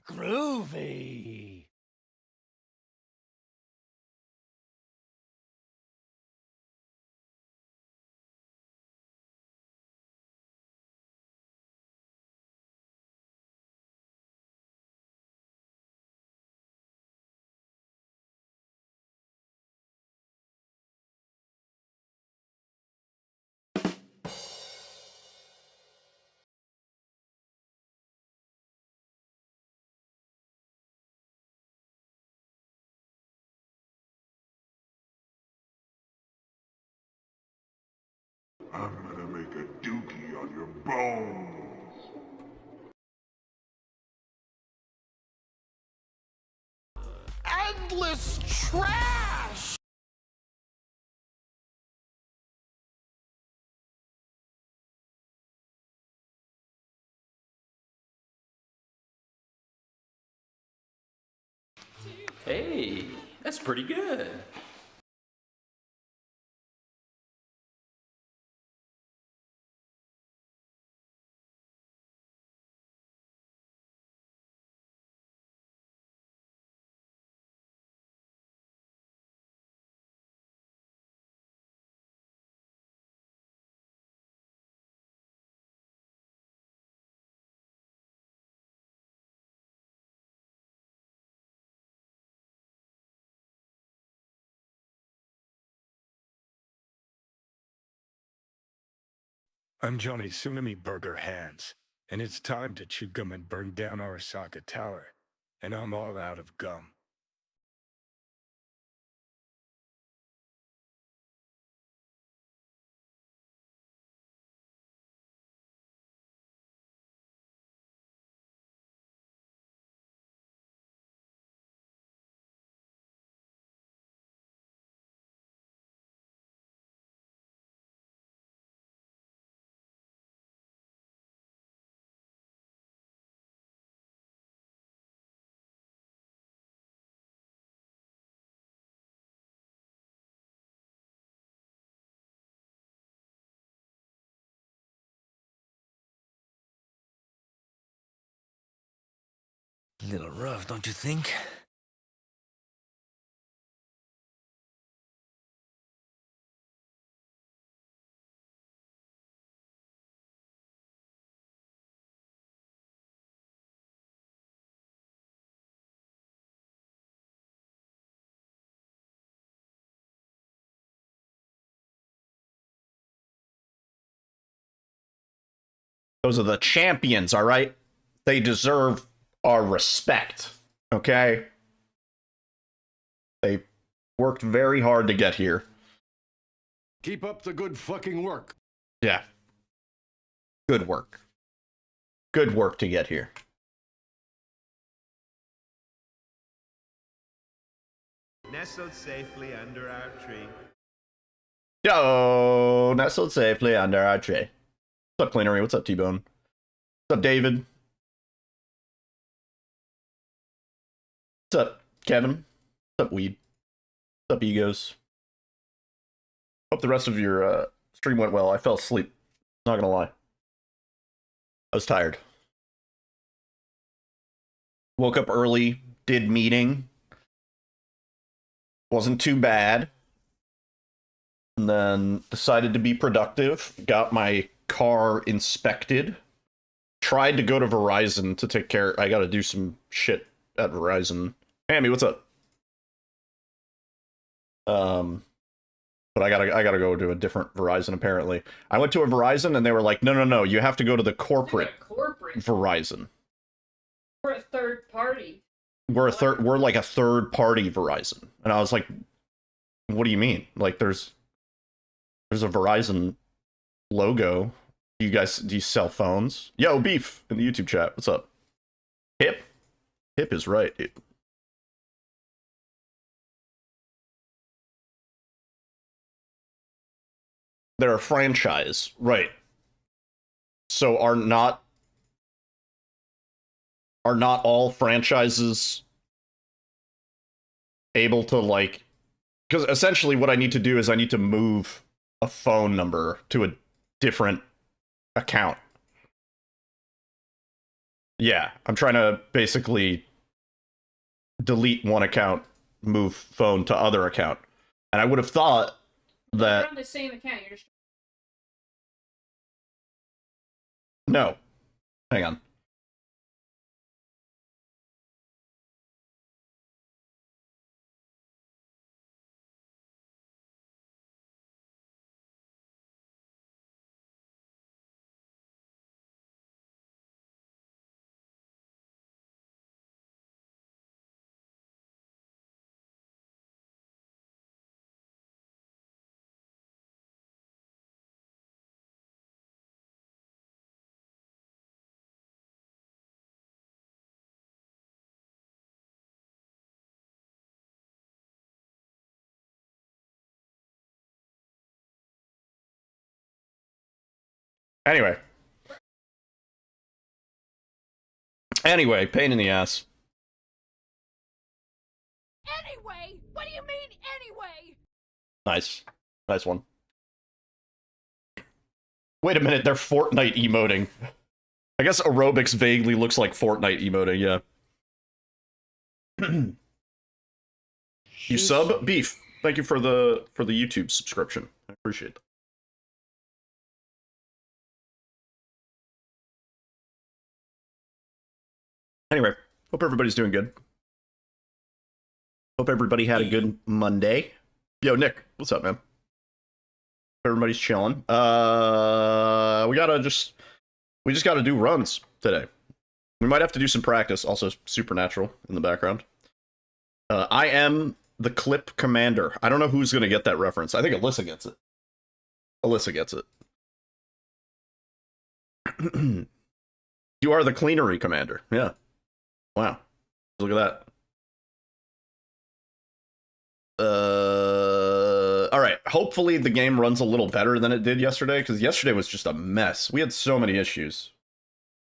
Groovy. I'm gonna make a dookie on your bones. Endless trash. Hey, that's pretty good. I'm Johnny Tsunami Burger Hands, and it's time to chew gum and burn down Arasaka Tower. And I'm all out of gum. Little rough, don't you think? Those are the champions, all right? They deserve our respect, okay? They worked very hard to get here. Keep up the good fucking work. Yeah. Good work. Good work to get here. Nestled safely under our tree. Yo, nestled safely under our tree. What's up, Cleanery? What's up, T-Bone? What's up, David? What's up, Kevin? What's up, Weed? What's up, Egos? Hope the rest of your stream went well. I fell asleep. Not gonna lie. I was tired. Woke up early, did meeting. Wasn't too bad. And then decided to be productive. Got my car inspected. Tried to go to Verizon to take care. I gotta do some shit at Verizon. Hammy, what's up? But I gotta go to a different Verizon apparently. I went to a Verizon and they were like, no, you have to go to the corporate Verizon. We're a third party. We're like a third party Verizon. And I was like, what do you mean? Like there's a Verizon logo. Do you sell phones? Yo, Beef in the YouTube chat. What's up? Hip is right, dude. They're a franchise, right? So are not all franchises able to, like, because essentially what I need to do is I need to move a phone number to a different account. Yeah, I'm trying to basically delete one account, move phone to other account. And I would have thought You're that... on the same account. You're just... No. Hang on. Anyway. Anyway, pain in the ass. Anyway? What do you mean, anyway? Nice. Nice one. Wait a minute, they're Fortnite emoting. I guess aerobics vaguely looks like Fortnite emoting, yeah. You sub? Beef. Thank you for the YouTube subscription. I appreciate that. Anyway, hope everybody's doing good. Hope everybody had a good Monday. Yo, Nick, what's up, man? Everybody's chilling. We just gotta do runs today. We might have to do some practice. Also, Supernatural in the background. I am the clip commander. I don't know who's gonna get that reference. I think Alyssa gets it. Alyssa gets it. You are the cleanery commander. Yeah. Wow. Look at that. Alright. Hopefully the game runs a little better than it did yesterday, because yesterday was just a mess. We had so many issues.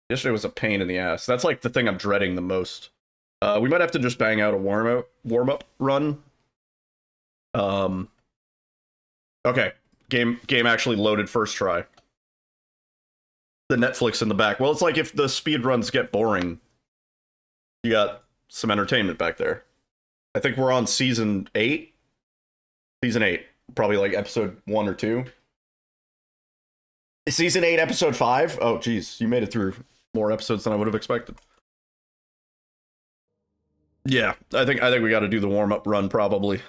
Yesterday was a pain in the ass. That's like the thing I'm dreading the most. We might have to just bang out a warm-up run. Okay. Game actually loaded first try. The Netflix in the back. Well, it's like if the speedruns get boring, you got some entertainment back there. I think we're on season 8. Season 8. Probably like episode 1 or 2. Season 8, episode 5? Oh, geez. You made it through more episodes than I would have expected. Yeah, I think we got to do the warm-up run, probably.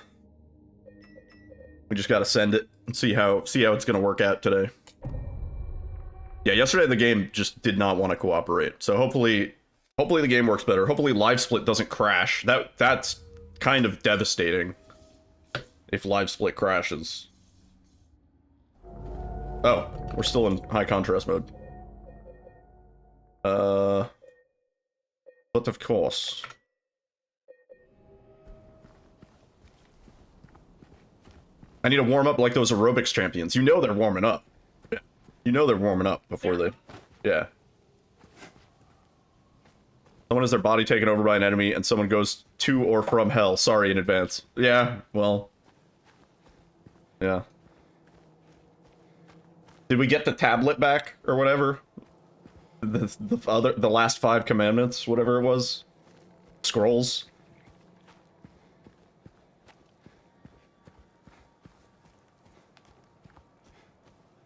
We just got to send it and see how it's going to work out today. Yeah, yesterday the game just did not want to cooperate. So hopefully the game works better. Hopefully LiveSplit doesn't crash. That's kind of devastating if LiveSplit crashes. Oh, we're still in high contrast mode. But of course. I need to warm up like those aerobics champions. You know they're warming up. Yeah. You know they're warming up before they... Yeah. Someone has their body taken over by an enemy, and someone goes to or from hell. Sorry in advance. Yeah, well... Yeah. Did we get the tablet back, or whatever? The last 5 commandments, whatever it was? Scrolls?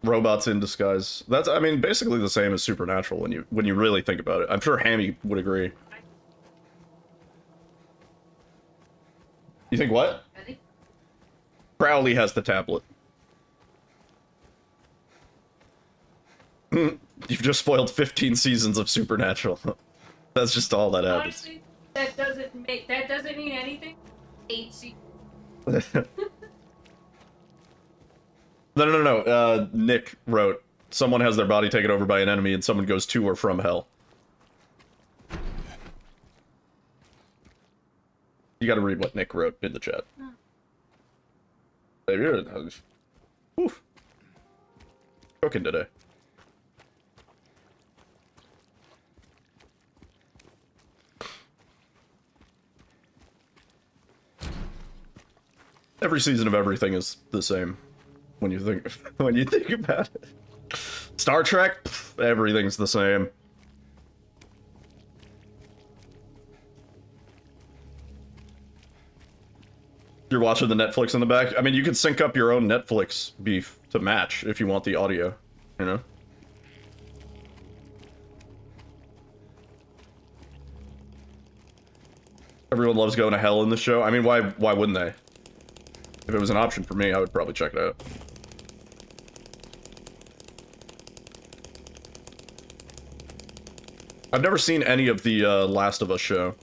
Robots in disguise. That's, I mean, basically the same as Supernatural when you really think about it. I'm sure Hammy would agree. You think what? I think... Crowley has the tablet. You've just spoiled 15 seasons of Supernatural. That's just all that happens. Honestly, that doesn't mean anything. 8 seasons. No. Nick wrote, someone has their body taken over by an enemy and someone goes to or from hell. You gotta read what Nick wrote in the chat. Whew. Cooking today. Every season of everything is the same. When you think about it. Star Trek, everything's the same. You're watching the Netflix in the back. I mean, you could sync up your own Netflix beef to match if you want the audio, you know? Everyone loves going to hell in the show. I mean, why wouldn't they? If it was an option for me, I would probably check it out. I've never seen any of the Last of Us show.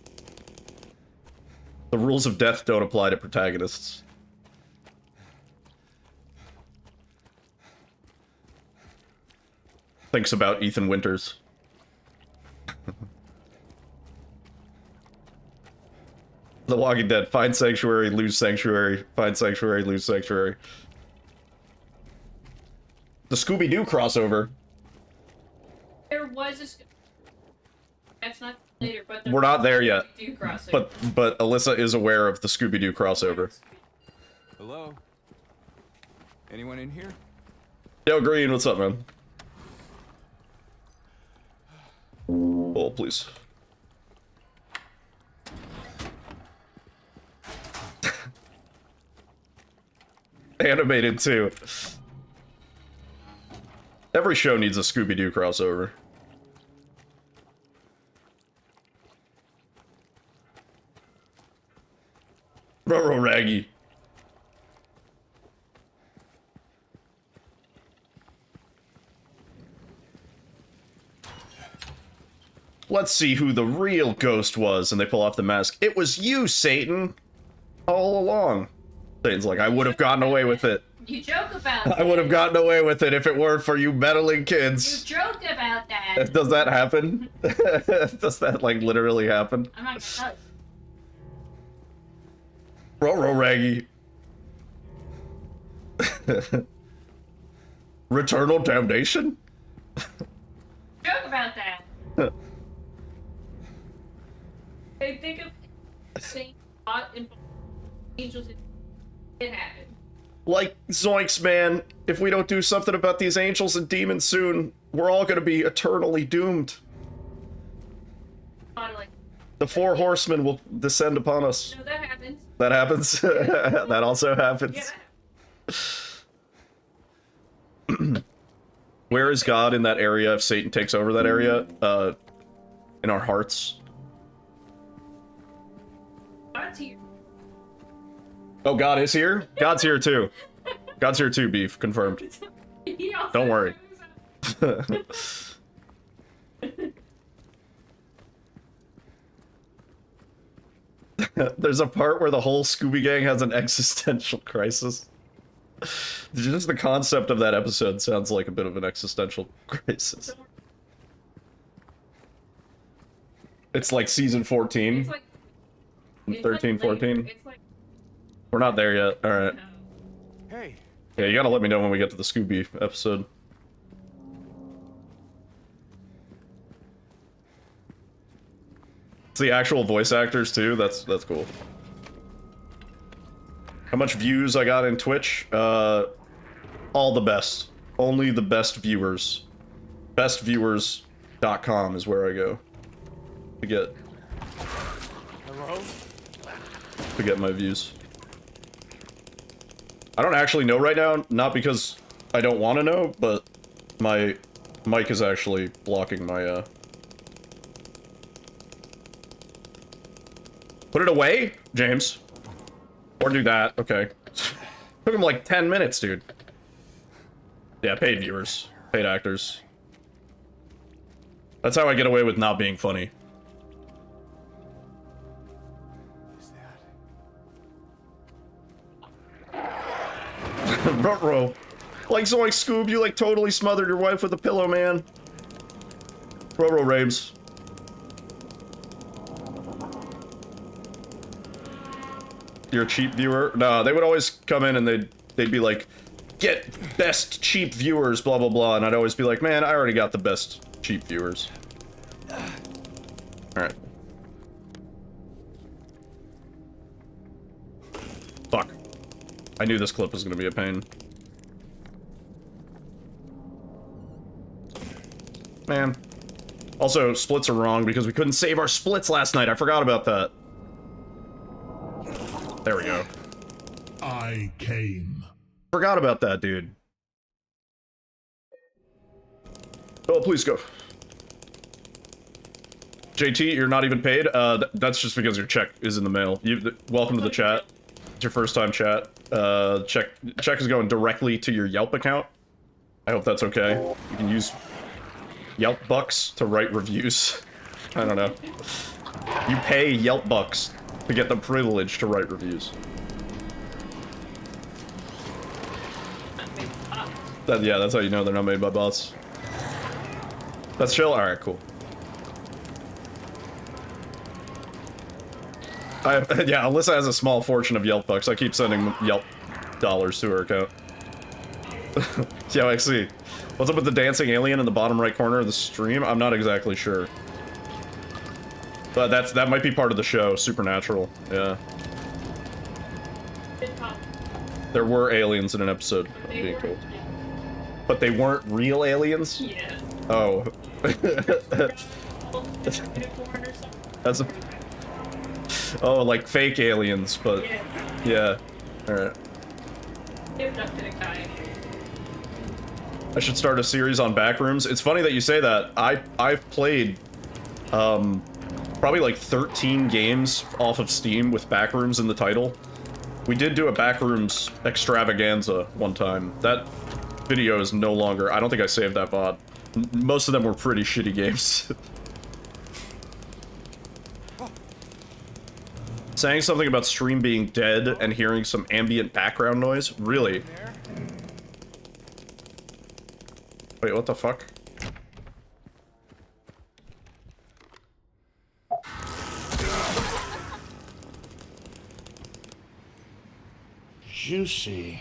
The rules of death don't apply to protagonists. Thinks about Ethan Winters. The Walking Dead. Find Sanctuary, lose Sanctuary. Find Sanctuary, lose Sanctuary. The Scooby-Doo crossover. There was a. That's not later, but We're not there yet. Scooby-Doo crossover. But Alyssa is aware of the Scooby-Doo crossover. Hello? Anyone in here? Yo, Green, what's up, man? Oh, please. Animated, too. Every show needs a Scooby-Doo crossover. Roro Raggy. Let's see who the real ghost was, and they pull off the mask. It was you, Satan! All along. Satan's like, I would have gotten away with it. You joke about that. I would have gotten away with it if it weren't for you meddling kids. You joke about that. Does that happen? Does that, like, literally happen? I'm not gonna tell you. Roro Raggy. Returnal damnation? Joke about that. They think of Saint God and angels. It happened. Like, Zoinks, man, if we don't do something about these angels and demons soon, we're all gonna be eternally doomed. Like, The four horsemen will descend upon us. no, that happens. That happens. That also happens. Yeah. Where is God in that area if Satan takes over that area? In our hearts. God's here. Oh, God is here? God's here too. God's here too, Beef. Confirmed. He also Don't worry. There's a part where the whole Scooby Gang has an existential crisis. Just the concept of that episode sounds like a bit of an existential crisis. It's like season 14. It's like, 13, 14. It's like, We're not there yet. Alright. Hey. Yeah, you gotta let me know when we get to the Scooby episode. It's the actual voice actors too. That's cool. How much views I got in Twitch? All the best. Only the best viewers. Bestviewers.com is where I go to get. Hello? To get my views. I don't actually know right now, not because I don't want to know, but my mic is actually blocking my Put it away, James. Or do that. Okay. Took him like 10 minutes, dude. Yeah, paid viewers. Paid actors. That's how I get away with not being funny. Ruh-roh. Like Zoink Scoob, you like totally smothered your wife with a pillow, man. Ruh-roh Rames. You're a cheap viewer? No, they would always come in and they'd be like, get best cheap viewers, blah blah blah, and I'd always be like, man, I already got the best cheap viewers. Alright. Fuck. I knew this clip was gonna be a pain. Man. Also, splits are wrong because we couldn't save our splits last night. I forgot about that. There we go. I came. Forgot about that, dude. Oh, please go. JT, you're not even paid? That's just because your check is in the mail. Welcome to the chat. It's your first time chat. Check is going directly to your Yelp account. I hope that's okay. You can use Yelp bucks to write reviews. I don't know. You pay Yelp bucks to get the privilege to write reviews. Yeah, that's how you know they're not made by bots. That's chill? Alright, cool. Yeah, Alyssa has a small fortune of Yelp bucks. I keep sending Yelp dollars to her account. Yo, XC. What's up with the dancing alien in the bottom right corner of the stream? I'm not exactly sure. But that might be part of the show, Supernatural. Yeah. There were aliens in an episode. I'm being told. But they weren't real aliens? Yeah. Oh. That's a... Oh, like fake aliens, but... Yeah. Alright. They abducted a guy. I should start a series on Backrooms. It's funny that you say that. I've played, probably like 13 games off of Steam with Backrooms in the title. We did do a Backrooms extravaganza one time. That video is no longer... I don't think I saved that VOD. Most of them were pretty shitty games. Saying something about stream being dead and hearing some ambient background noise? Really? Wait, what the fuck? Juicy.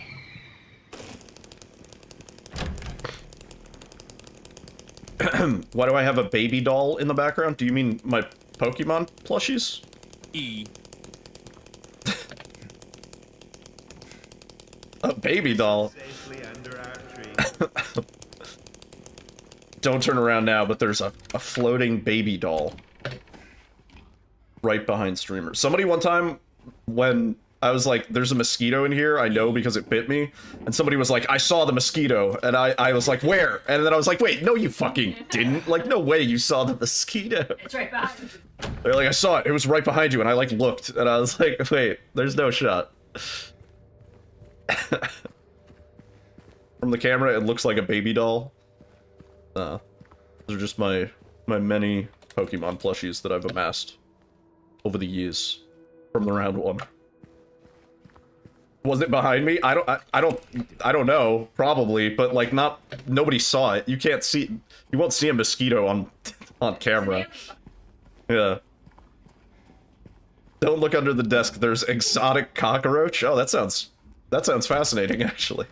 Why do I have a baby doll in the background? Do you mean my Pokemon plushies? A baby doll? Safely under our tree. Don't turn around now, but there's a floating baby doll right behind streamers. Somebody one time, when I was like, there's a mosquito in here, I know because it bit me, and somebody was like, I saw the mosquito, and I was like, where? And then I was like, wait, no you fucking didn't. Like, no way you saw the mosquito. It's right behind you. They're like, I saw it, it was right behind you, and I like looked, and I was like, wait, there's no shot. From the camera, it looks like a baby doll. Those are just my many Pokemon plushies that I've amassed over the years from the round one. Was it behind me? I don't know. Probably, but like nobody saw it. You can't see. You won't see a mosquito on camera. Yeah. Don't look under the desk. There's exotic cockroach. Oh, that sounds fascinating, actually.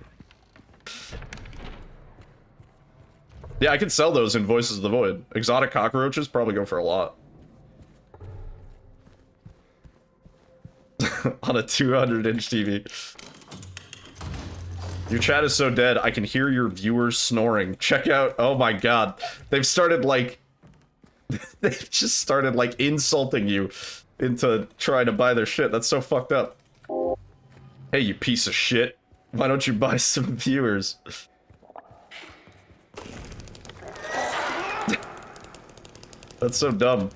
Yeah, I could sell those in Voices of the Void. Exotic cockroaches probably go for a lot. On a 200-inch TV. Your chat is so dead, I can hear your viewers snoring. Check out... Oh my god. They've started, like... They've just started, like, insulting you into trying to buy their shit. That's so fucked up. Hey, you piece of shit. Why don't you buy some viewers? That's so dumb.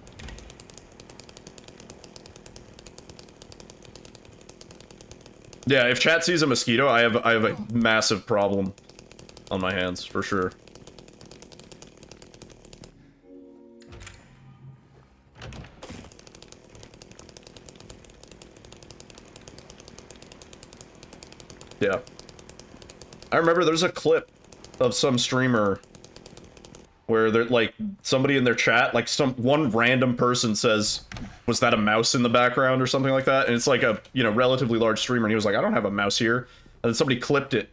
Yeah, if chat sees a mosquito, I have a massive problem on my hands, for sure. Yeah. I remember there's a clip of some streamer where they're like, somebody in their chat, like one random person says, was that a mouse in the background or something like that? And it's like a, relatively large streamer, and he was like, I don't have a mouse here. And then somebody clipped it,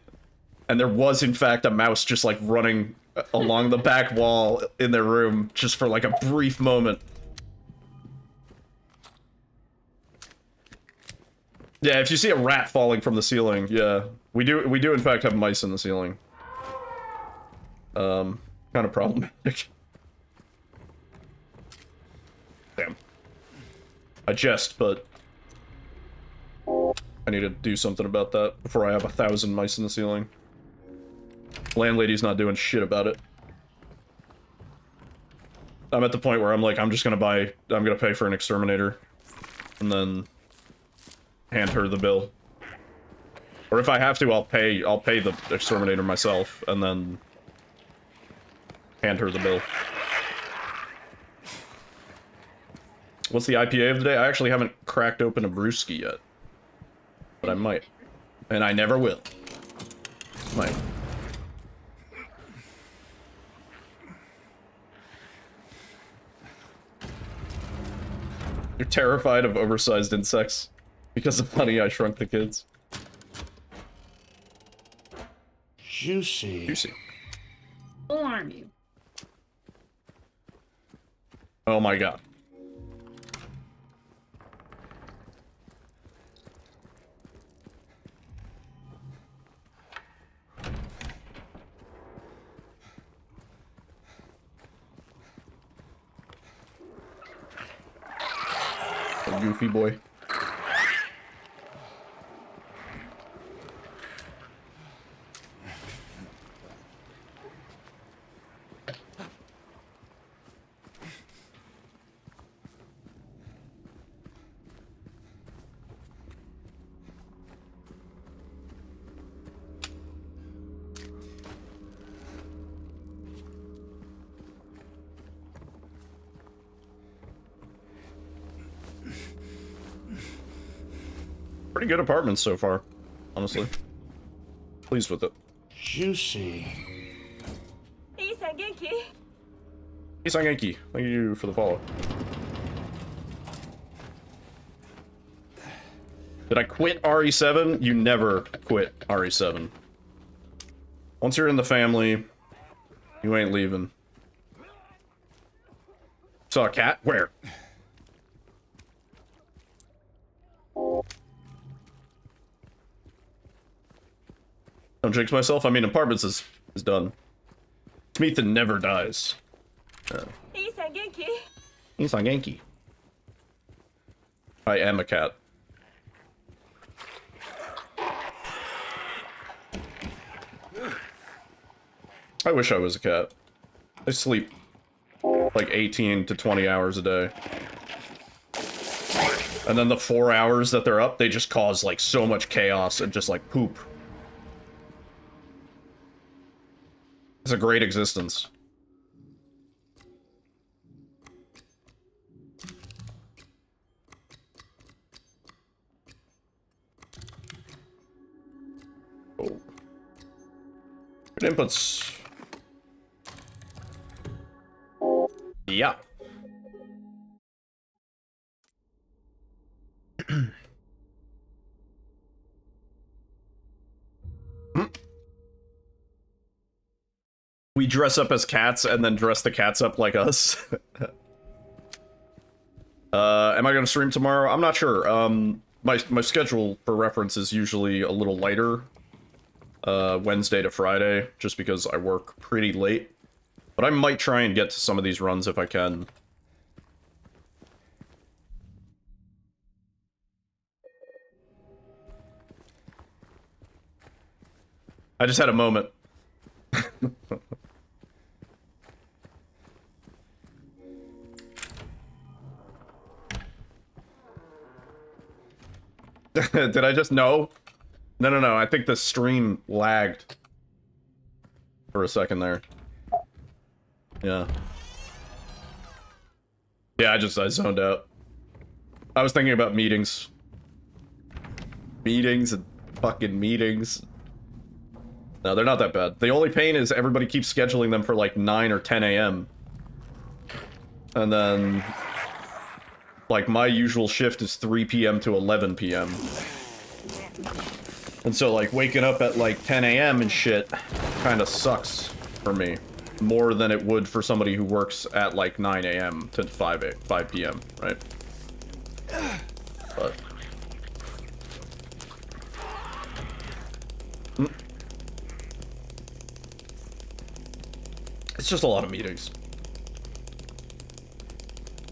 and there was in fact a mouse just like running along the back wall in their room just for like a brief moment. Yeah, if you see a rat falling from the ceiling, yeah. We do in fact have mice in the ceiling. Kind of problematic. Damn. I jest, but I need to do something about that before I have 1,000 mice in the ceiling. Landlady's not doing shit about it. I'm at the point where I'm like, I'm gonna pay for an exterminator. And then hand her the bill. Or if I have to, I'll pay the exterminator myself, and then hand her the bill. What's the IPA of the day? I actually haven't cracked open a brewski yet. But I might. And I never will. Might. You're terrified of oversized insects because of Honey, I Shrunk the Kids. Juicy. Juicy. Alarm you. Oh my god. A goofy boy. Pretty good apartments so far, honestly. Pleased with it. Juicy. Isangenki, thank you for the follow. Did I quit RE7? You never quit RE7. Once you're in the family, you ain't leaving. Saw a cat? Where? Don't jinx myself. I mean, apartments is done. Smeethan never dies. Isangenki. I am a cat. I wish I was a cat. I sleep like 18 to 20 hours a day. And then the 4 hours that they're up, they just cause like so much chaos and just like poop. It's a great existence. Oh. Good inputs. Yeah. We dress up as cats and then dress the cats up like us. Am I gonna stream tomorrow? I'm not sure. My schedule for reference is usually a little lighter. Wednesday to Friday, just because I work pretty late. But I might try and get to some of these runs if I can. I just had a moment. Did I just know? No. I think the stream lagged for a second there. Yeah. Yeah, I zoned out. I was thinking about meetings. Meetings and fucking meetings. No, they're not that bad. The only pain is everybody keeps scheduling them for like 9 or 10 a.m. And then... like, my usual shift is 3 p.m. to 11 p.m. And so, like, waking up at, like, 10 a.m. and shit kinda sucks for me. More than it would for somebody who works at, like, 9 a.m. to 5 p.m., right? But... it's just a lot of meetings.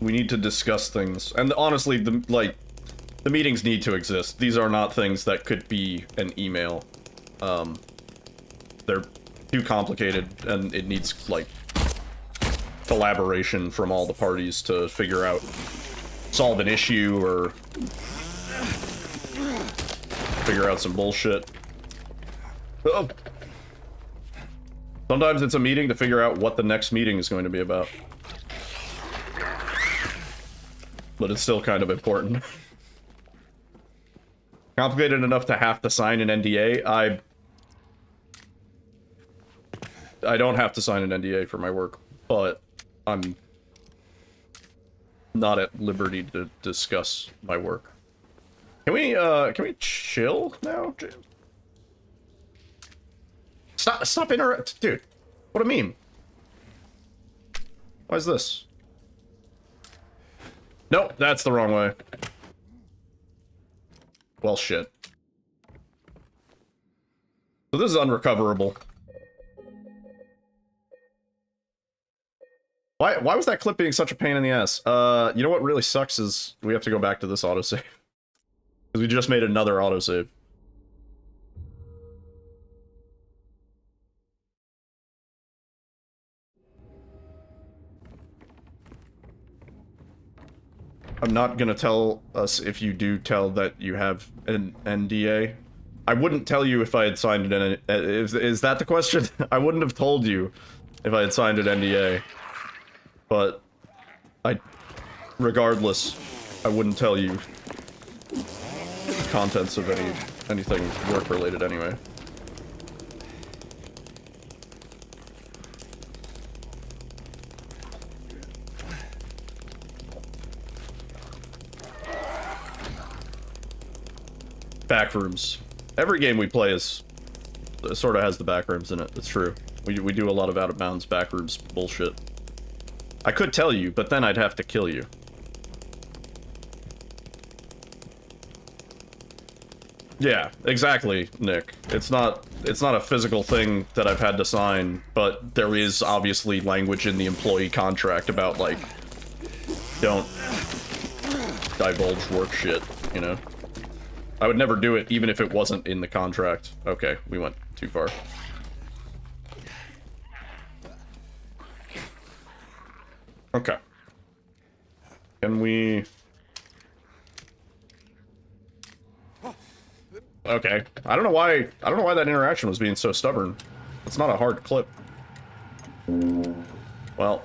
We need to discuss things. And honestly, The meetings need to exist. These are not things that could be an email. They're too complicated, and it needs, like, collaboration from all the parties to figure out, solve an issue, or figure out some bullshit. Oh. Sometimes it's a meeting to figure out what the next meeting is going to be about. But it's still kind of important. Complicated enough to have to sign an NDA? I don't have to sign an NDA for my work, but I'm not at liberty to discuss my work. Can we chill now? Stop interrupt, dude. What a meme. Why is this? Nope, that's the wrong way. Well, shit. So this is unrecoverable. Why was that clip being such a pain in the ass? You know what really sucks is we have to go back to this autosave. Because we just made another autosave. I'm not gonna tell us if you do tell that you have an NDA. I wouldn't tell you if I had signed an NDA. Is that the question? I wouldn't have told you if I had signed an NDA. But regardless, I wouldn't tell you the contents of anything work related anyway. Backrooms. Every game we play is sort of has the backrooms in it. It's true. We do a lot of out of bounds backrooms bullshit. I could tell you, but then I'd have to kill you. Yeah, exactly, Nick. It's not a physical thing that I've had to sign, but there is obviously language in the employee contract about, like, don't divulge work shit, you know? I would never do it, even if it wasn't in the contract. Okay, we went too far. Okay. Can we... Okay. I don't know why that interaction was being so stubborn. It's not a hard clip. Well,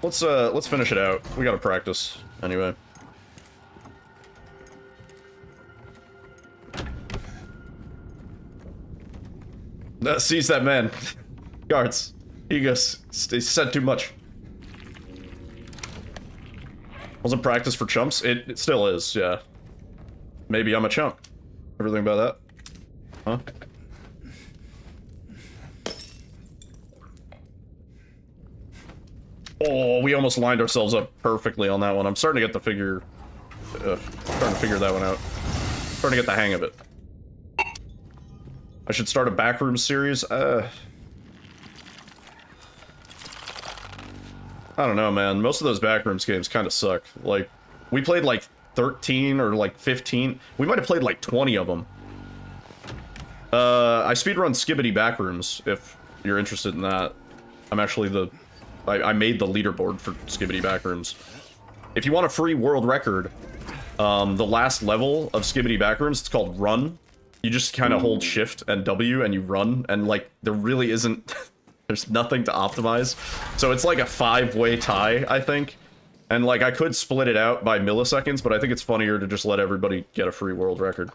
let's finish it out. We gotta practice anyway. Seize that man. Guards. He goes. He said too much. Wasn't practice for chumps? It still is, yeah. Maybe I'm a chump. Everything about that? Huh? Oh, we almost lined ourselves up perfectly on that one. I'm starting to get the figure... starting to figure that one out. Starting to get the hang of it. I should start a backroom series? I don't know, man. Most of those backrooms games kind of suck. Like, we played like 13 or like 15. We might have played like 20 of them. I speedrun Skibbity Backrooms, if you're interested in that. I'm actually I made the leaderboard for Skibbity Backrooms. If you want a free world record, the last level of Skibbity Backrooms, it's called Run. You just kind of hold Shift and W and you run, and like, there really isn't... There's nothing to optimize. So it's like a 5-way tie, I think. And like, I could split it out by milliseconds, but I think it's funnier to just let everybody get a free world record.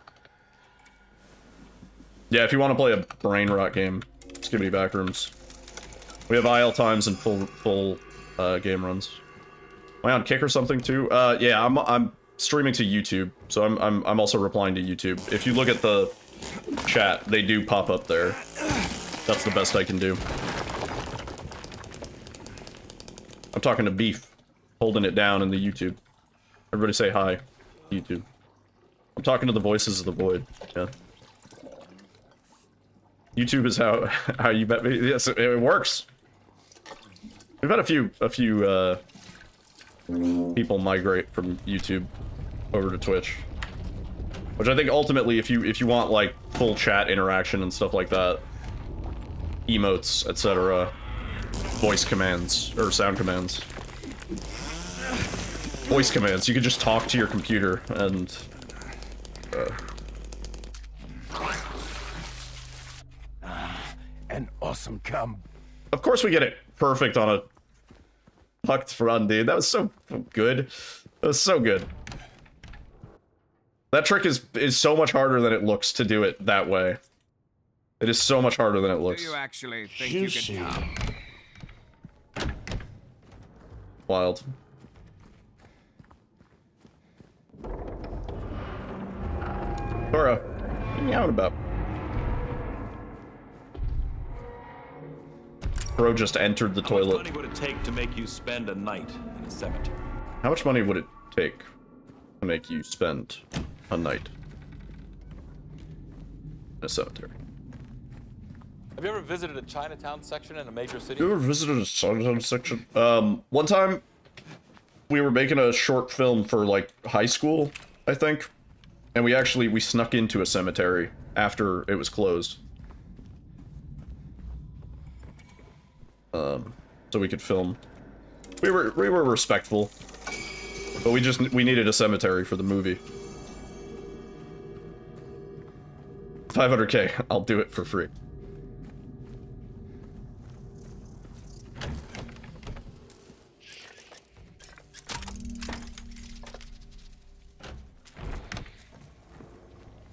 Yeah, if you want to play a brain rot game, Skibbity Backrooms. We have IL times and full game runs. Am I on Kick or something too? Yeah, I'm streaming to YouTube, so I'm also replying to YouTube. If you look at the chat, they do pop up there. That's the best I can do. I'm talking to Beef, holding it down in the YouTube. Everybody say hi, YouTube. I'm talking to the voices of the void. Yeah. YouTube is how you met me. Yes, it works. We've had a few people migrate from YouTube over to Twitch. Which I think ultimately, if you want like full chat interaction and stuff like that, emotes, etc., voice commands or sound commands, voice commands, you could just talk to your computer and. An awesome come. Of course, we get it perfect on a pucked run, dude. That was so good. That was so good. That trick is so much harder than it looks to do it that way. It is so much harder than it looks. Do you actually think Juicy. you can come? Wild. Dora, what are you out about? Bro just entered the How much toilet. money would it take to make you spend a night in a cemetery? How much money would it take to make you spend a night in a cemetery? Have you ever visited a Chinatown section in a major city? You ever visited a Chinatown section? One time we were making a short film for like high school, I think, and we snuck into a cemetery after it was closed. So we could film. We were respectful, but we needed a cemetery for the movie. 500K, I'll do it for free.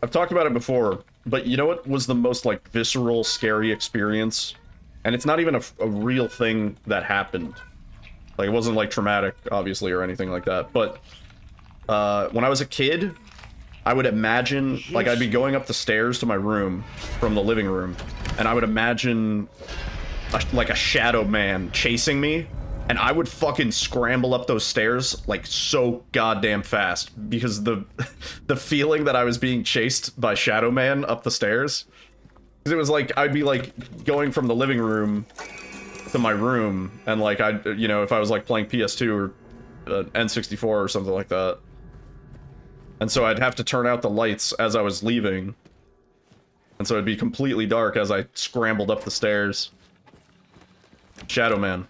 I've talked about it before, but you know what was the most like visceral, scary experience? And it's not even a real thing that happened. Like, it wasn't like traumatic, obviously, or anything like that. But when I was a kid, I would imagine, like, I'd be going up the stairs to my room from the living room, and I would imagine like a shadow man chasing me, and I would fucking scramble up those stairs like so goddamn fast because the feeling that I was being chased by Shadow Man up the stairs. Because it was like, I'd be like going from the living room to my room, and like, you know, if I was like playing PS2 or N64 or something like that. And so I'd have to turn out the lights as I was leaving. And so it'd be completely dark as I scrambled up the stairs. Shadow Man.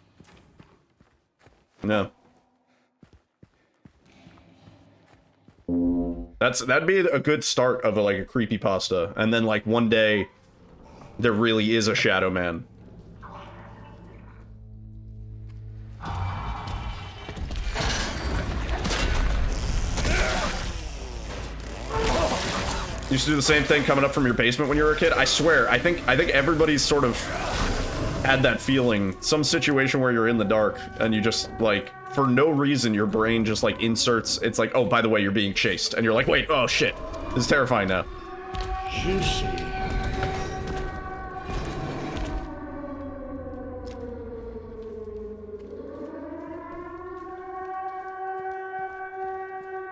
No. That'd be a good start of like a creepypasta. And then like one day there really is a Shadow Man. You used to do the same thing coming up from your basement when you were a kid? I swear, I think everybody's sort of had that feeling. Some situation where you're in the dark and you just like, for no reason, your brain just like inserts, it's like, oh, by the way, you're being chased. And you're like, wait, oh shit, this is terrifying now. Juicy.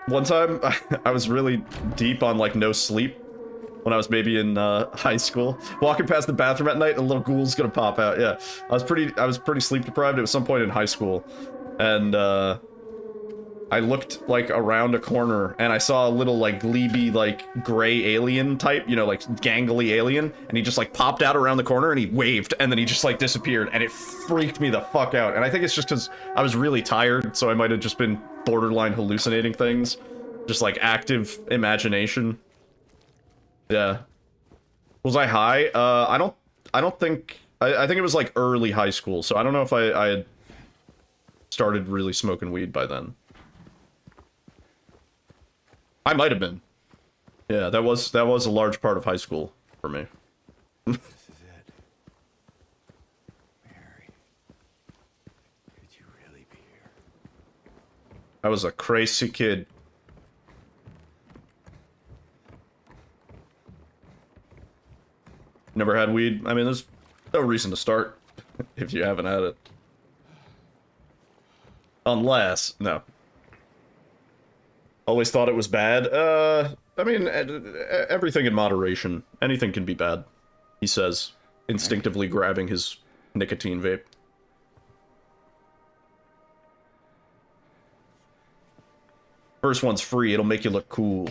One time, I was really deep on like no sleep when I was maybe in high school. Walking past the bathroom at night, a little ghoul's gonna pop out. Yeah, I was pretty sleep deprived. It was some point in high school, and I looked like around a corner and I saw a little like glebe like gray alien type, you know, like gangly alien, and he just like popped out around the corner and he waved and then he just like disappeared, and it freaked me the fuck out. And I think it's just because I was really tired, so I might have just been borderline hallucinating things, just like active imagination. Yeah. Was I high? I don't think, I think it was like early high school, so I don't know if I had started really smoking weed by then. I might have been. Yeah, that was a large part of high school for me. This is it. Mary. Could you really be here? I was a crazy kid. Never had weed? I mean, there's no reason to start if you haven't had it. Unless, no. Always thought it was bad. I mean, everything in moderation. Anything can be bad, he says, instinctively grabbing his nicotine vape. First one's free, it'll make you look cool.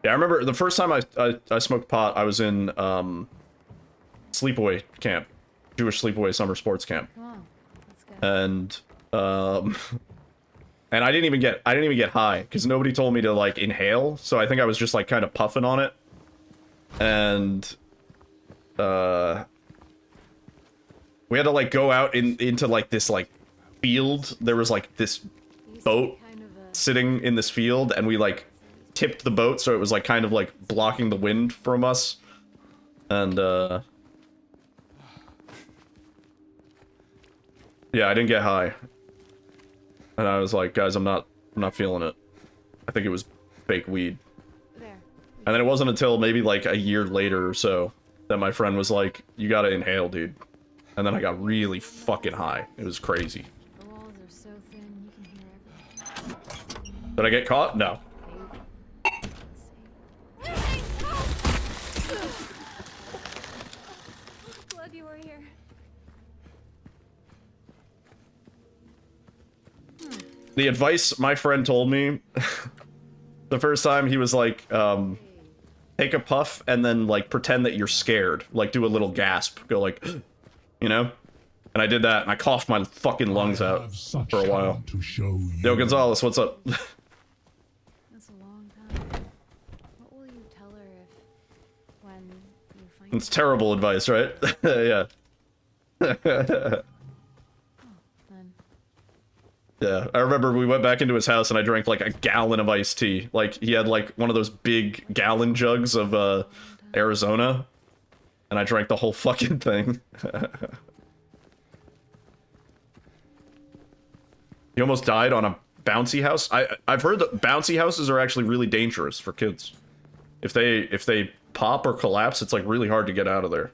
Yeah, I remember the first time I smoked pot, I was in sleepaway camp, Jewish sleepaway summer sports camp. Come on, let's go. And and I didn't even get high because nobody told me to like inhale, so I think I was just like kind of puffing on it. And we had to like go out into like this like field. There was like this boat sitting in this field, and we like tipped the boat so it was like kind of like blocking the wind from us. And yeah, I didn't get high. And I was like, guys, I'm not feeling it. I think it was fake weed. There. And then it wasn't until maybe like a year later or so that my friend was like, you gotta inhale, dude. And then I got really fucking high. It was crazy. The walls are so thin, you can hear everything. Did I get caught? No. Glad you were here. The advice my friend told me the first time, he was like, take a puff and then like pretend that you're scared. Like do a little gasp. Go like, you know? And I did that and I coughed my fucking lungs out for a while. Yo, Gonzalez, what's up? That's a long time. What will you tell her if, when you find It's terrible advice, right? Yeah. then. Yeah, I remember we went back into his house and I drank like a gallon of iced tea. Like he had like one of those big gallon jugs of Arizona, and I drank the whole fucking thing. He almost died on a bouncy house. I've heard that bouncy houses are actually really dangerous for kids. If they pop or collapse, it's like really hard to get out of there.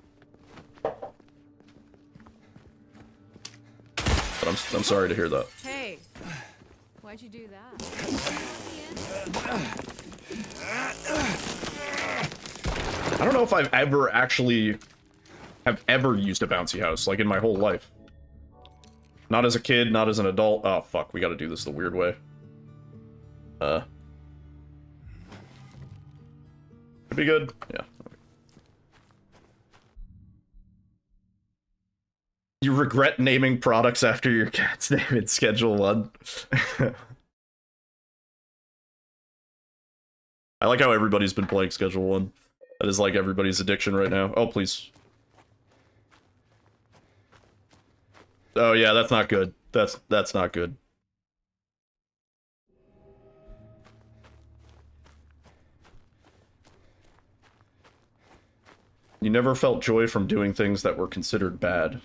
But I'm sorry to hear that. Hey, why'd you do that? I don't know if I've ever actually used a bouncy house, like in my whole life. Not as a kid, not as an adult. Oh, fuck, we gotta do this the weird way. Could be good. Yeah. You regret naming products after your cat's name in Schedule 1. I like how everybody's been playing Schedule 1. That is like everybody's addiction right now. Oh, please. Oh yeah, that's not good. That's not good. You never felt joy from doing things that were considered bad.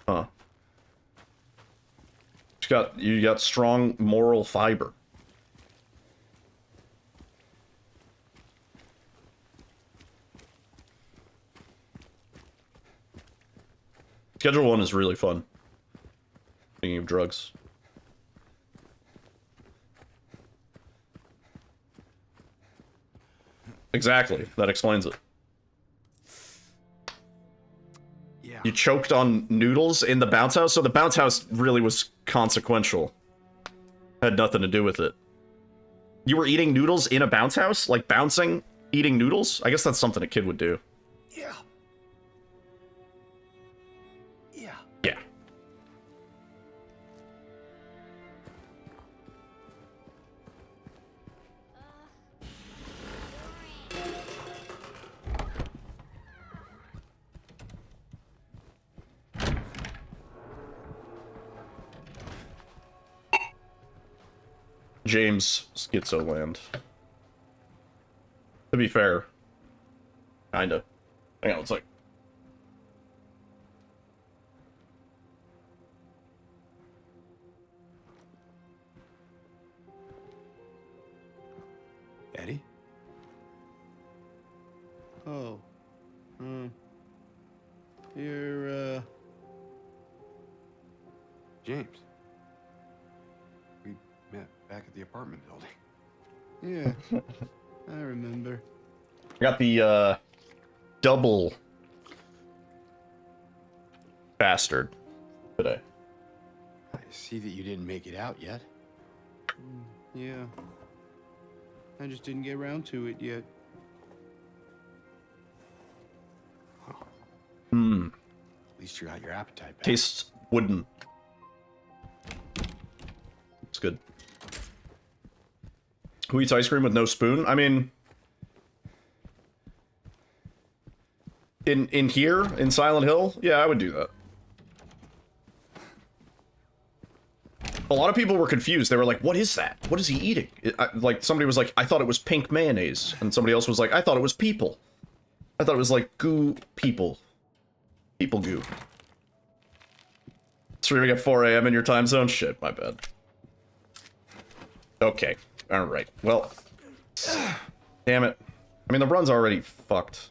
Huh. You got strong moral fiber. Schedule 1 is really fun. Speaking of drugs. Exactly. That explains it. Yeah. You choked on noodles in the bounce house? So the bounce house really was consequential. Had nothing to do with it. You were eating noodles in a bounce house? Like bouncing, eating noodles? I guess that's something a kid would do. Yeah. Yeah. Yeah. James Schizoland. To be fair. Kinda. Hang on, it's like... Eddie? Oh. You're, James. We met back at the apartment building. Yeah. I remember. Got the, double... bastard today. I see that you didn't make it out yet. Yeah. I just didn't get around to it yet. Hmm. At least you got your appetite back. Tastes wooden. It's good. Who eats ice cream with no spoon? I mean, in here, in Silent Hill, yeah, I would do that. A lot of people were confused. They were like, what is that? What is he eating? Like, somebody was like, I thought it was pink mayonnaise. And somebody else was like, I thought it was people. I thought it was like goo people. People goo. Streaming at 4 a.m. in your time zone? Shit, my bad. Okay. Alright. Well. Damn it. I mean, the run's already fucked.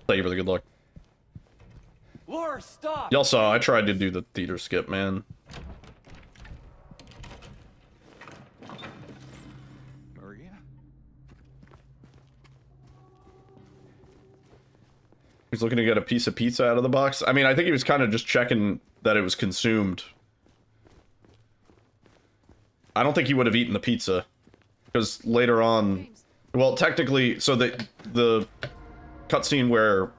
Thank you for the good luck. Laura, stop! Y'all saw, I tried to do the theater skip, man. Maria? He's looking to get a piece of pizza out of the box. I mean, I think he was kind of just checking that it was consumed. I don't think he would have eaten the pizza. Because later on... Well, technically, so the cutscene where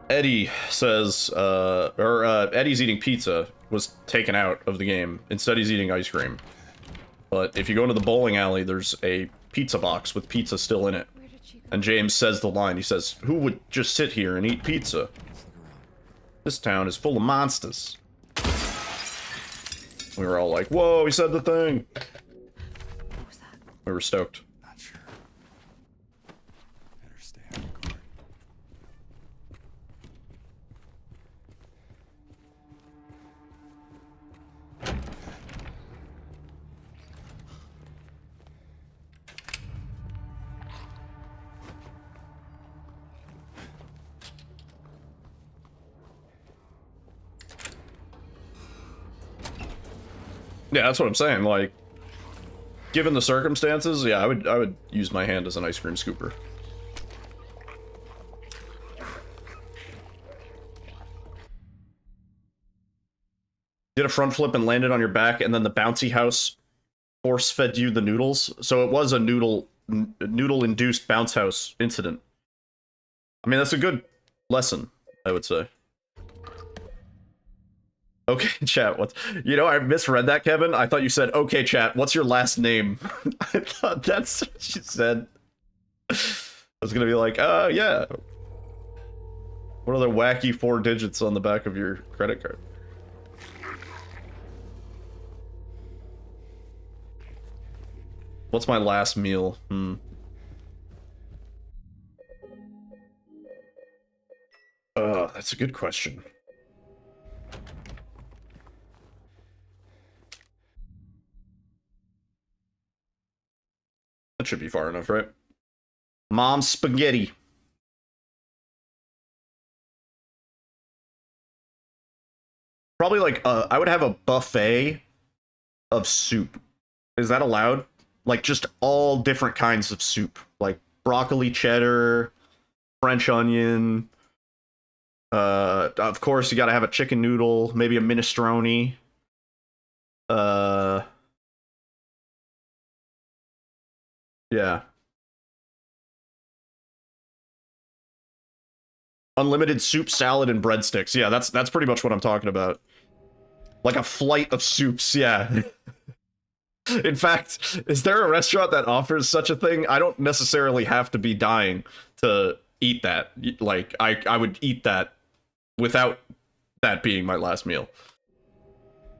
Eddie says, Eddie's eating pizza was taken out of the game. Instead, he's eating ice cream. But if you go into the bowling alley, there's a pizza box with pizza still in it. And James says the line, he says, who would just sit here and eat pizza? This town is full of monsters. We were all like, whoa, he said the thing. What was that? We were stoked. Not sure. Better stay on guard. Yeah, that's what I'm saying, like, given the circumstances, yeah, I would use my hand as an ice cream scooper. Did a front flip and landed on your back, and then the bouncy house force-fed you the noodles? So it was a noodle-induced bounce house incident. I mean, that's a good lesson, I would say. Okay, chat, what's... You know, I misread that, Kevin. I thought you said, okay, chat, what's your last name? I thought that's what she said. I was gonna be like, yeah. What are the wacky 4 digits on the back of your credit card? What's my last meal? That's a good question. That should be far enough, right? Mom's spaghetti. Probably like, I would have a buffet of soup. Is that allowed? Like, just all different kinds of soup. Like, broccoli cheddar, French onion. Of course, you gotta have a chicken noodle, maybe a minestrone. Yeah. Unlimited soup, salad, and breadsticks. Yeah, that's pretty much what I'm talking about. Like a flight of soups, yeah. In fact, is there a restaurant that offers such a thing? I don't necessarily have to be dying to eat that. Like, I would eat that without that being my last meal.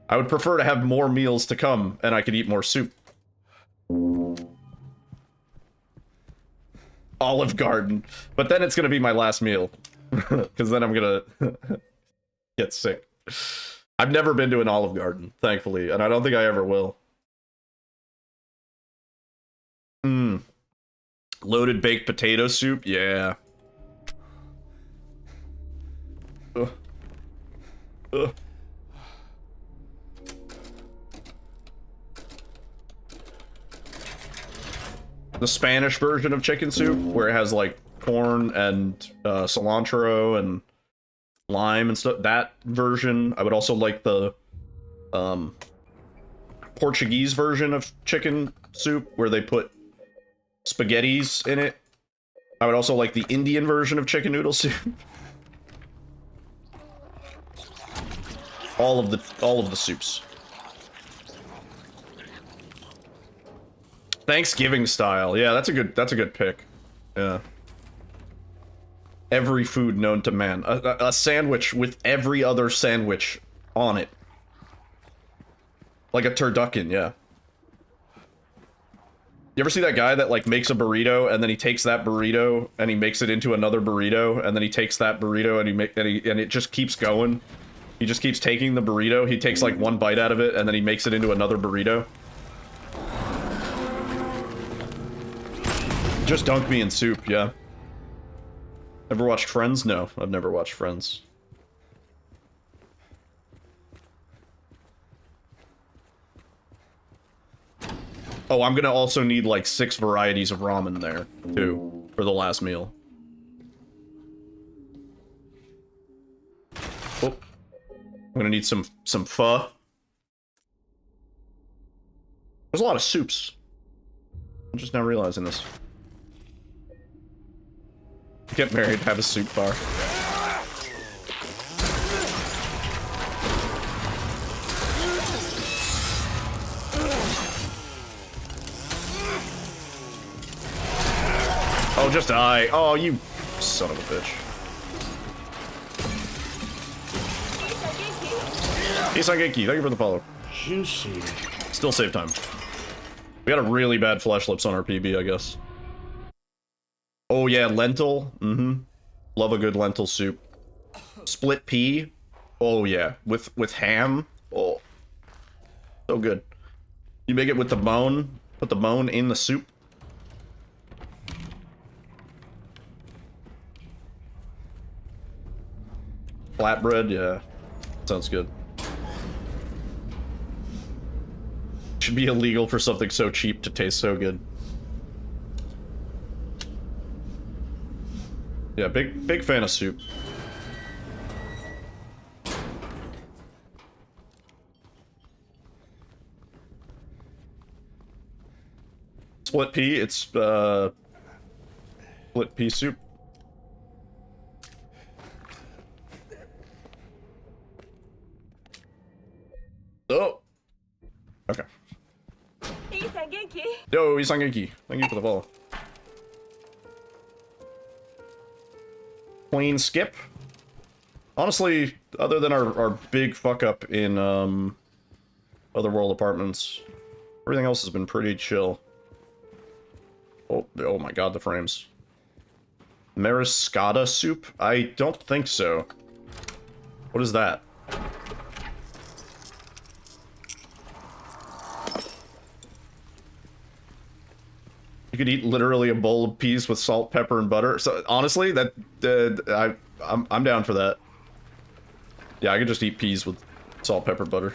I would prefer to have more meals to come, and I could eat more soup. Olive Garden. But then it's gonna be my last meal. Because then I'm gonna get sick. I've never been to an Olive Garden, thankfully, and I don't think I ever will. Loaded baked potato soup? Yeah. Ugh. Ugh. The Spanish version of chicken soup, where it has like corn and cilantro and lime and stuff. That version. I would also like the Portuguese version of chicken soup where they put spaghettis in it. I would also like the Indian version of chicken noodle soup. all of the soups. Thanksgiving style. Yeah, that's a good pick. Yeah. Every food known to man. A sandwich with every other sandwich on it. Like a turducken, yeah. You ever see that guy that, like, makes a burrito, and then he takes that burrito, and he makes it into another burrito, and then he takes that burrito, and it just keeps going? He just keeps taking the burrito, he takes, like, one bite out of it, and then he makes it into another burrito. Just dunk me in soup, yeah. Ever watched Friends? No, I've never watched Friends. Oh, I'm gonna also need like 6 varieties of ramen there, too, for the last meal. Oh. I'm gonna need some pho. There's a lot of soups. I'm just now realizing this. Get married, have a soup bar. Oh, just die. Oh, you son of a bitch. Isangeki, thank you for the follow. Juicy. Still save time. We got a really bad flesh lips on our PB, I guess. Oh yeah, lentil. Mm-hmm. Love a good lentil soup. Split pea. Oh yeah, with ham. Oh, so good. You make it with the bone. Put the bone in the soup. Flatbread, yeah. Sounds good. Should be illegal for something so cheap to taste so good. Yeah, big fan of soup. Split pea, it's split pea soup. Oh. Okay. Yo, Isangeki. Thank you for the follow. Clean skip. Honestly, other than our big fuck up in Otherworld Apartments, everything else has been pretty chill. Oh my god, the frames. Mariscada soup? I don't think so. What is that? You could eat literally a bowl of peas with salt, pepper, and butter. So honestly, I'm down for that. Yeah, I could just eat peas with salt, pepper, butter.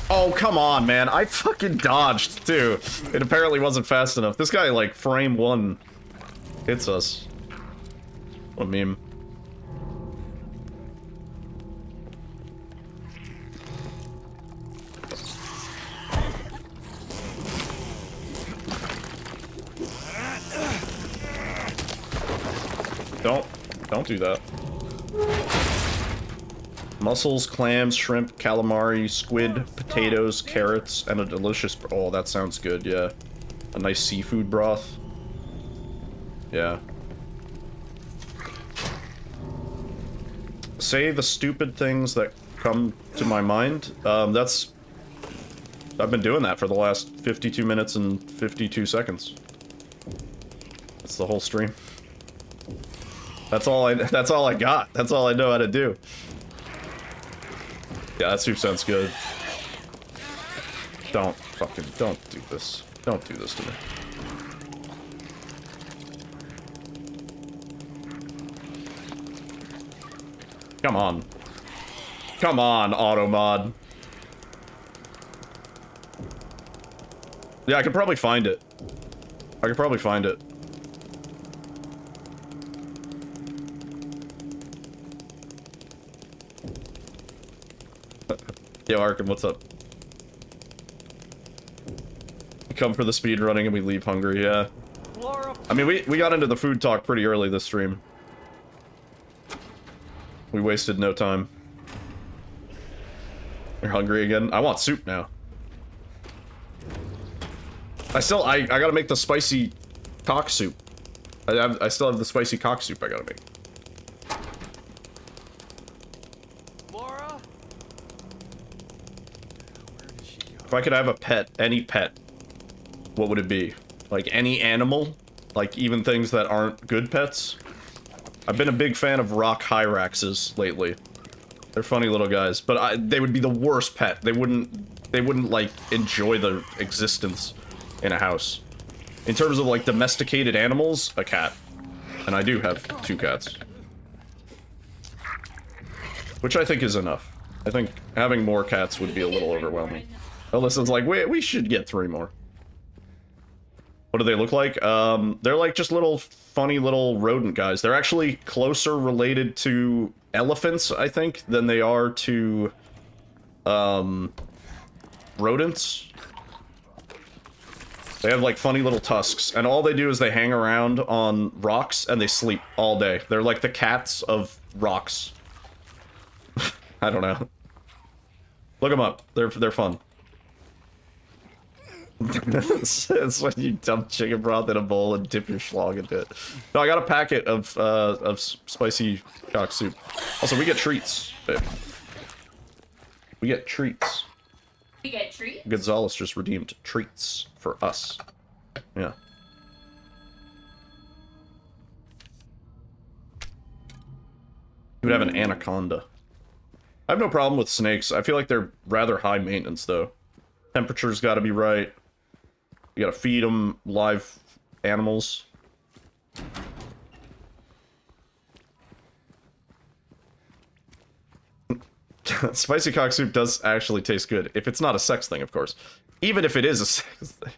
Oh, come on, man. I fucking dodged, too. It apparently wasn't fast enough. This guy, like, frame 1 hits us. What a meme. Don't do that. Mussels, clams, shrimp, calamari, squid, potatoes, carrots, and a delicious... Oh, that sounds good, yeah. A nice seafood broth. Yeah. Say the stupid things that come to my mind. I've been doing that for the last 52 minutes and 52 seconds. That's the whole stream. That's all I got. That's all I know how to do. Yeah, that soup sounds good. Don't do this. Don't do this to me. Come on. Come on, auto mod. Yeah, I could probably find it. Yo, Arkham, what's up? We come for the speed running and we leave hungry, yeah. I mean, we got into the food talk pretty early this stream. We wasted no time. You're hungry again? I want soup now. I gotta make the spicy cock soup. I still have the spicy cock soup I gotta make. Laura? Where did she go? If I could have a pet, any pet, what would it be? Like any animal? Like even things that aren't good pets? I've been a big fan of rock hyraxes lately. They're funny little guys, but they would be the worst pet. They wouldn't like enjoy the existence in a house. In terms of like domesticated animals, a cat. And I do have 2 cats. Which I think is enough. I think having more cats would be a little overwhelming. Alyssa's like, wait, we should get 3 more. What do they look like? They're like just little funny little rodent guys. They're actually closer related to elephants, I think, than they are to rodents. They have like funny little tusks, and all they do is they hang around on rocks and they sleep all day. They're like the cats of rocks. I don't know. Look them up. They're fun. It's when you dump chicken broth in a bowl and dip your schlong into it. No, I got a packet of spicy cock soup. Also, we get treats, babe. We get treats. We get treats? Gonzalez just redeemed treats for us. Yeah. You would have an anaconda. I have no problem with snakes. I feel like they're rather high maintenance, though. Temperature's got to be right. You gotta feed them live animals. Spicy cock soup does actually taste good. If it's not a sex thing, of course. Even if it is a sex thing.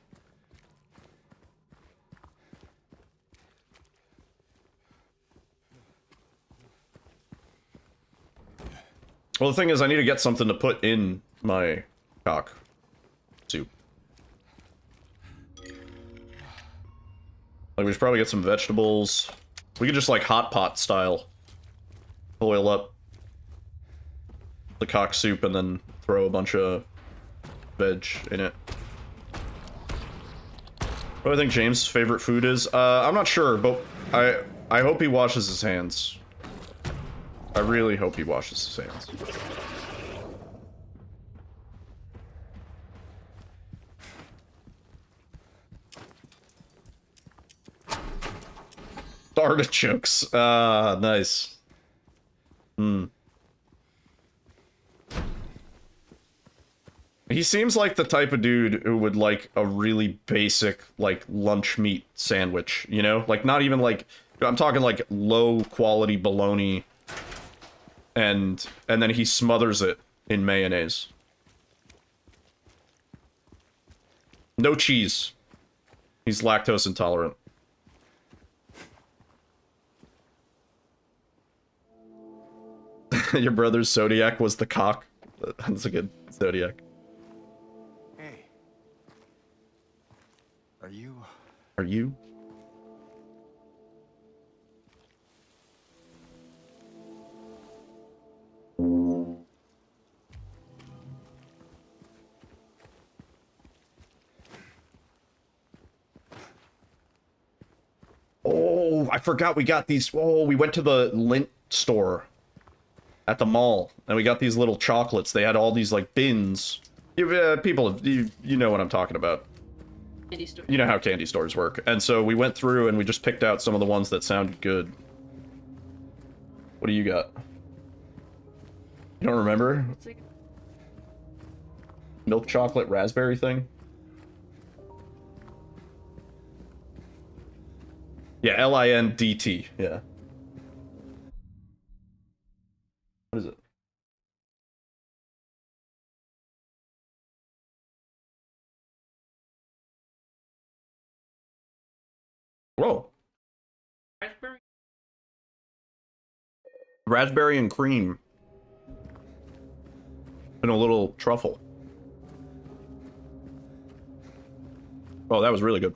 Well, the thing is, I need to get something to put in my cock soup. Like, we should probably get some vegetables. We could just, like, hot pot style boil up the cock soup and then throw a bunch of veg in it. What do I think James' favorite food is? I'm not sure, but I hope he washes his hands. I really hope he washes his hands. Artichokes. Ah, nice. Hmm. He seems like the type of dude who would like a really basic, like, lunch meat sandwich, you know? Like, not even like... I'm talking like low quality bologna. And then he smothers it in mayonnaise. No cheese. He's lactose intolerant. Your brother's Zodiac was the cock. That's a good Zodiac. Hey. Are you? Are you? Oh, I forgot we got these. Oh, we went to the lint store at the mall, and we got these little chocolates. They had all these, like, bins. People, you know what I'm talking about. Candy store. You know how candy stores work. And so we went through and we just picked out some of the ones that sounded good. What do you got? You don't remember? Milk chocolate raspberry thing? Yeah, L-I-N-D-T, yeah. What is it? Whoa. Raspberry? Raspberry and cream. and a little truffle. Oh, that was really good.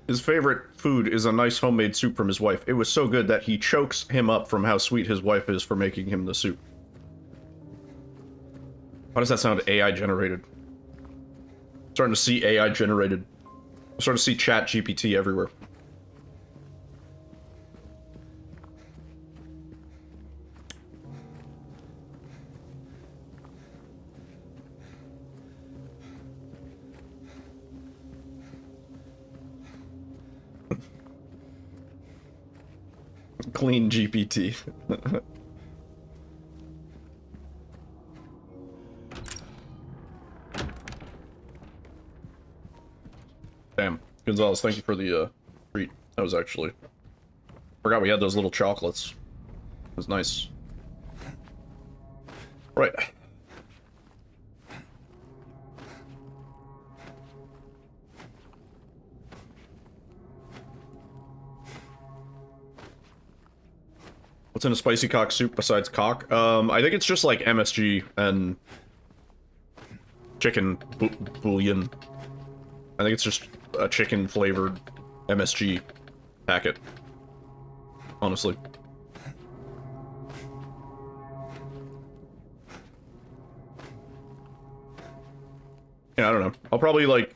His favorite food is a nice homemade soup from his wife. It was so good that he chokes him up from how sweet his wife is for making him the soup. Why does that sound AI generated? Starting to see AI generated. I'm starting to see chat GPT everywhere. Clean GPT. Damn. Gonzalez, thank you for the treat. That was actually... Forgot we had those little chocolates. It was nice. Right. What's in a spicy cock soup besides cock? I think it's just like MSG and chicken bouillon. I think it's just a chicken flavored MSG packet. Honestly. Yeah, I don't know. I'll probably like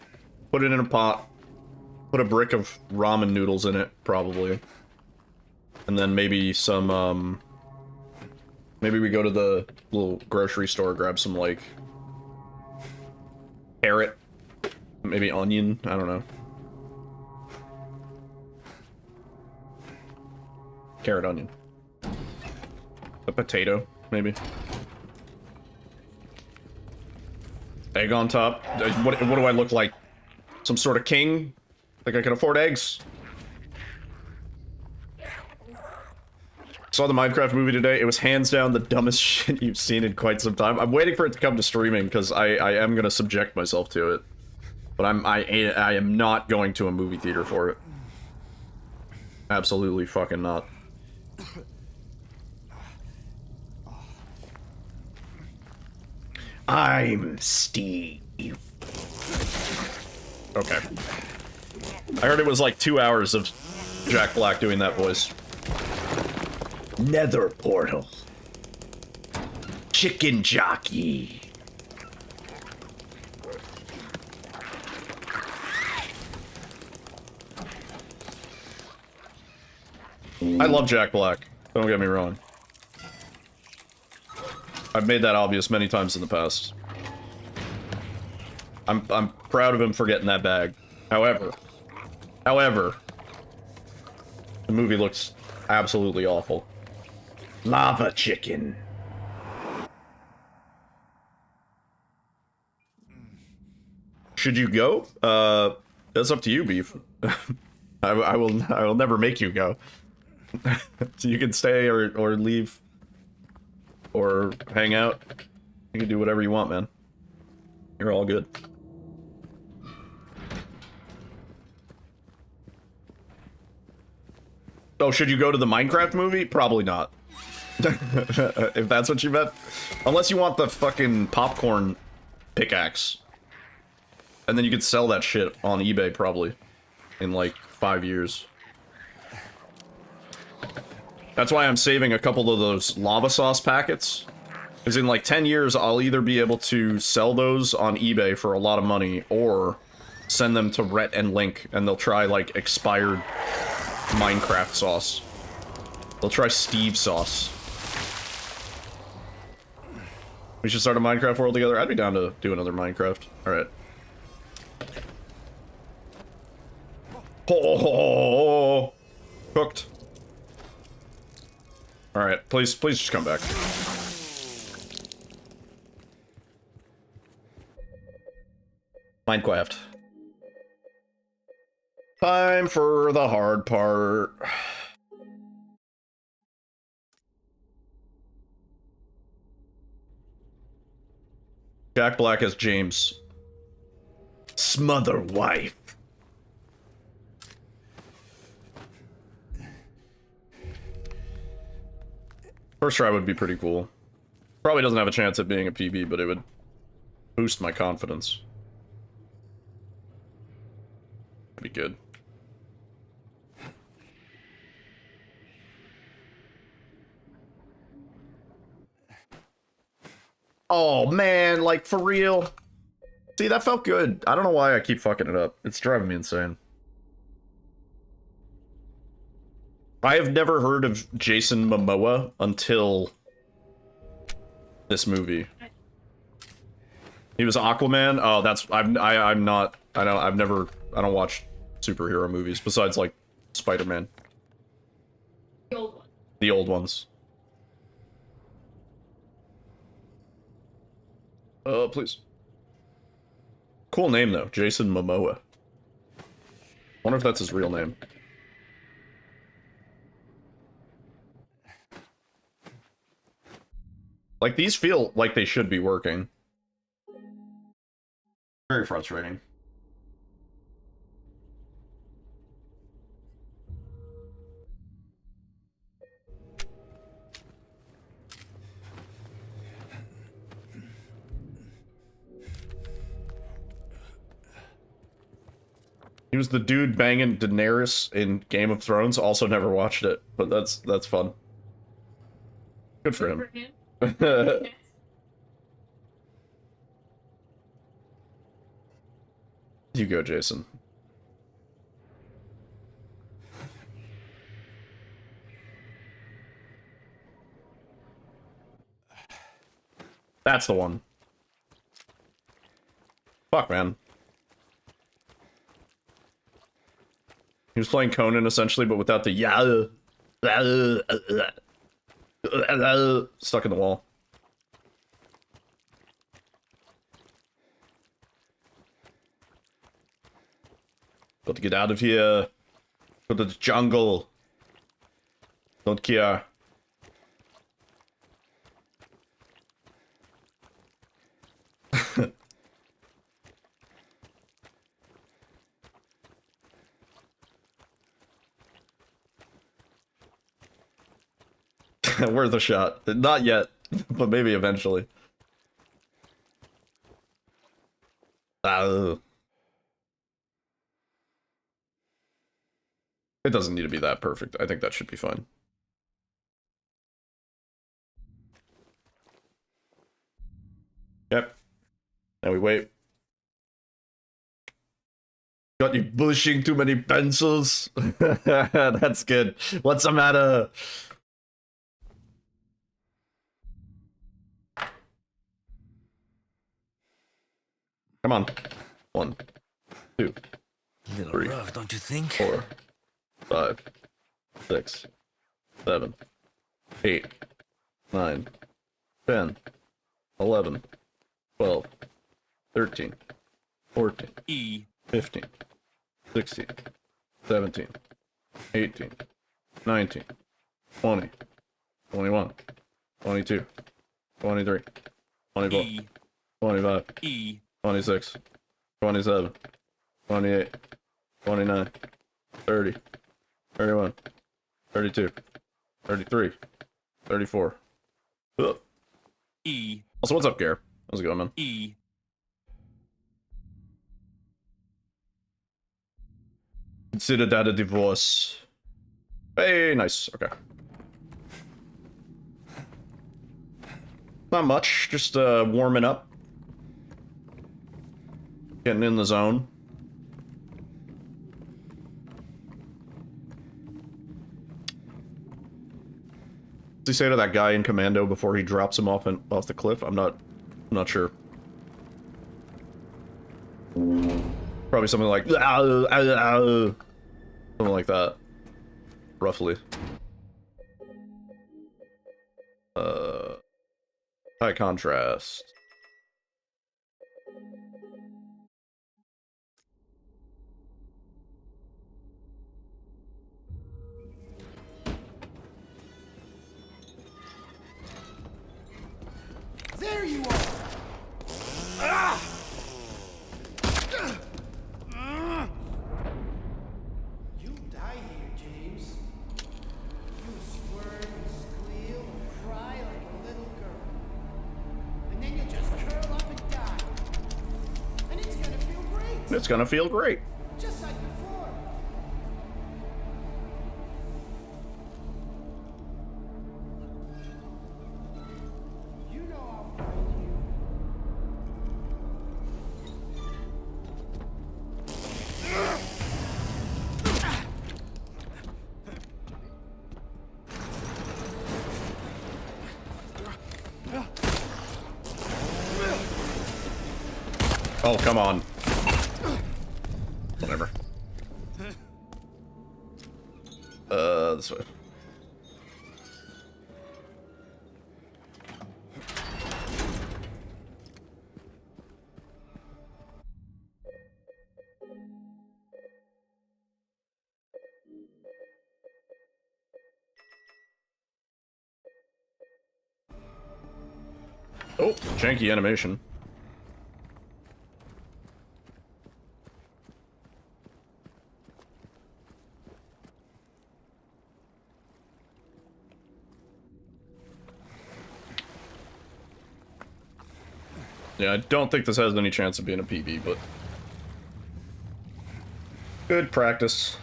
put it in a pot, put a brick of ramen noodles in it, probably. And then maybe some, maybe we go to the little grocery store, grab some, like, carrot, maybe onion, I don't know. Carrot, onion. A potato, maybe. Egg on top. What do I look like? Some sort of king? Think I can afford eggs? Saw the Minecraft movie today. It was hands down the dumbest shit you've seen in quite some time. I'm waiting for it to come to streaming because I am gonna subject myself to it, but I am not going to a movie theater for it. Absolutely fucking not. I'm Steve. Okay. I heard it was like 2 hours of Jack Black doing that voice. Nether portal. Chicken jockey. I love Jack Black. Don't get me wrong. I've made that obvious many times in the past. I'm proud of him for getting that bag. However, the movie looks absolutely awful. Lava chicken. Should you go? That's up to you, Beef. I will never make you go. So you can stay or leave or hang out. You can do whatever you want, man. You're all good. Oh, should you go to the Minecraft movie? Probably not. If that's what you meant. Unless you want the fucking popcorn pickaxe. And then you could sell that shit on eBay, probably. In, like, 5 years. That's why I'm saving a couple of those lava sauce packets. Because in, like, 10 years, I'll either be able to sell those on eBay for a lot of money, or send them to Rhett and Link, and they'll try, like, expired Minecraft sauce. They'll try Steve sauce. We should start a Minecraft world together. I'd be down to do another Minecraft. Alright. Oh, cooked. Alright, please just come back. Minecraft. Time for the hard part. Jack Black as James. Smother wife. First try would be pretty cool. Probably doesn't have a chance at being a PB, but it would boost my confidence. Be good. Oh man, like for real. See, that felt good. I don't know why I keep fucking it up. It's driving me insane. I have never heard of Jason Momoa until this movie. He was Aquaman. Oh, that's I'm not. I don't watch superhero movies besides like Spider-Man. The old one. The old ones. Please. Cool name though, Jason Momoa. Wonder if that's his real name. Like, these feel like they should be working. Very frustrating. He was the dude banging Daenerys in Game of Thrones. Also never watched it, but that's fun. Good for him. You go, Jason. That's the one. Fuck, man. He was playing Conan, essentially, but without the stuck in the wall. Got to get out of here. Go to the jungle. Don't care. Worth a shot. Not yet, but maybe eventually. It doesn't need to be that perfect. I think that should be fine. Yep. Now we wait. Got you pushing too many pencils? That's good. What's the matter? Come on. 1, 2, 3, rough, don't you think? 4, 5, 6, 7, 8, 9, 10, 11, 12, 13, 14, 15, 16, 17, 18, 19, 20, 21, 22, 23, 24, 25, 26, 27, 28, 29, 30, 31, 32, 33, 34. Ugh. Also, what's up, Gare? How's it going, man? Consider that a divorce. Hey, nice. Okay. Not much. Just warming up. Getting in the zone. Does he say to that guy in Commando before he drops him off the cliff? I'm not sure. Probably something like something like that, roughly. High contrast. There you are! Ah! You'll die here, James. You squirm, squeal, cry. It's gonna feel great. Just like before. You know I'll find you. Oh, come on. Whatever. This way. Oh, janky animation. Yeah, I don't think this has any chance of being a PB, but good practice.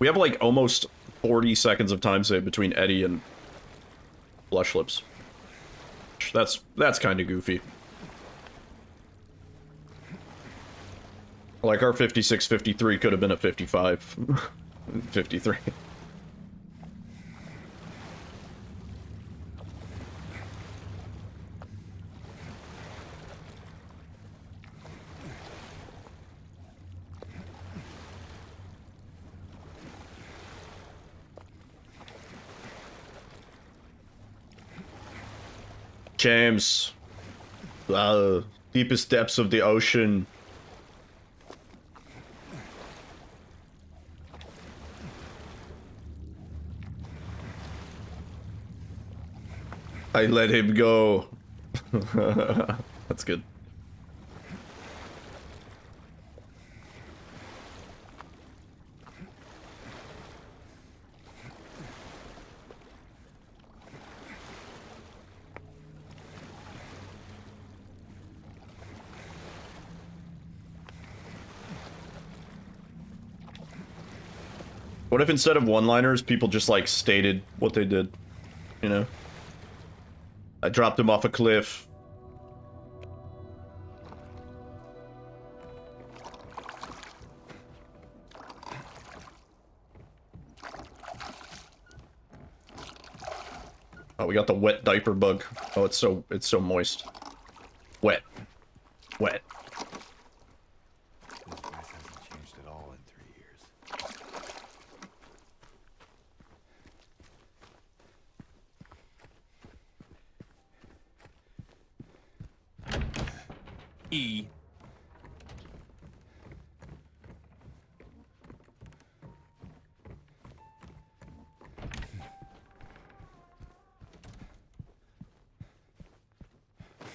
We have like almost 40 seconds of time save between Eddie and Blush Lips. That's kind of goofy. Like our 56-53 could have been a 55. 53. James. Deepest depths of the ocean. I let him go. That's good. What if instead of one-liners, people just, like, stated what they did? You know? I dropped him off a cliff. Oh, we got the wet diaper bug. Oh, it's so moist. Wet. Wet. This place hasn't changed at all in 3 years. E.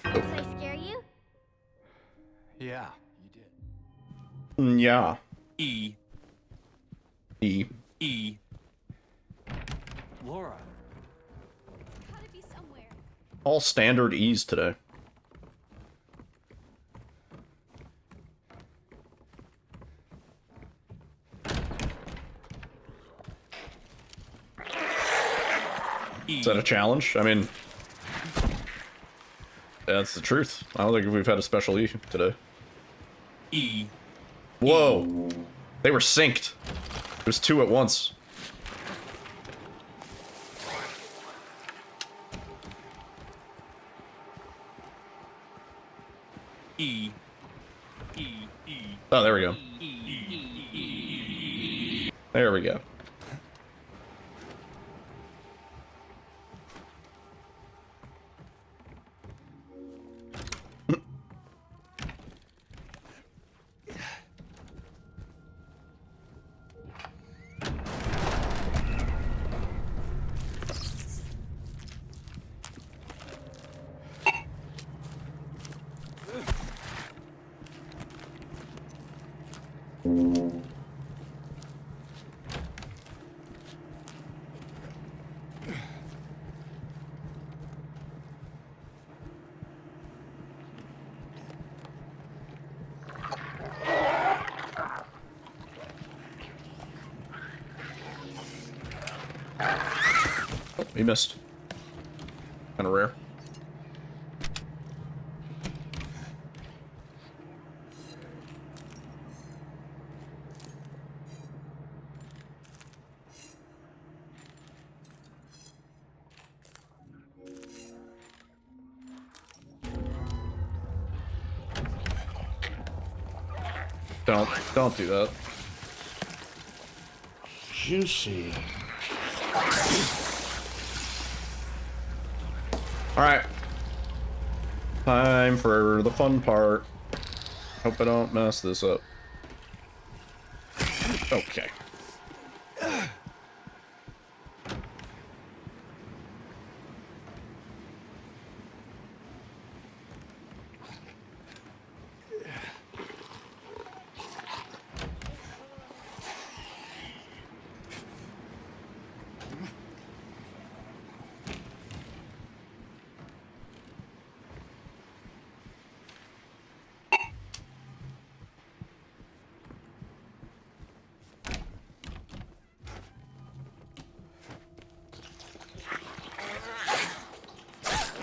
Did I scare you? Yeah, you did. Yeah. E. E. E. Laura. Gotta be somewhere. All standard E's today. Is that a challenge? I mean, that's the truth. I don't think we've had a special E today. E. Whoa. They were synced. There's two at once. E. E. E. Oh, there we go. There we go. he missed. Kind of rare. Don't do that. Juicy. Alright. Time for the fun part. Hope I don't mess this up. Okay.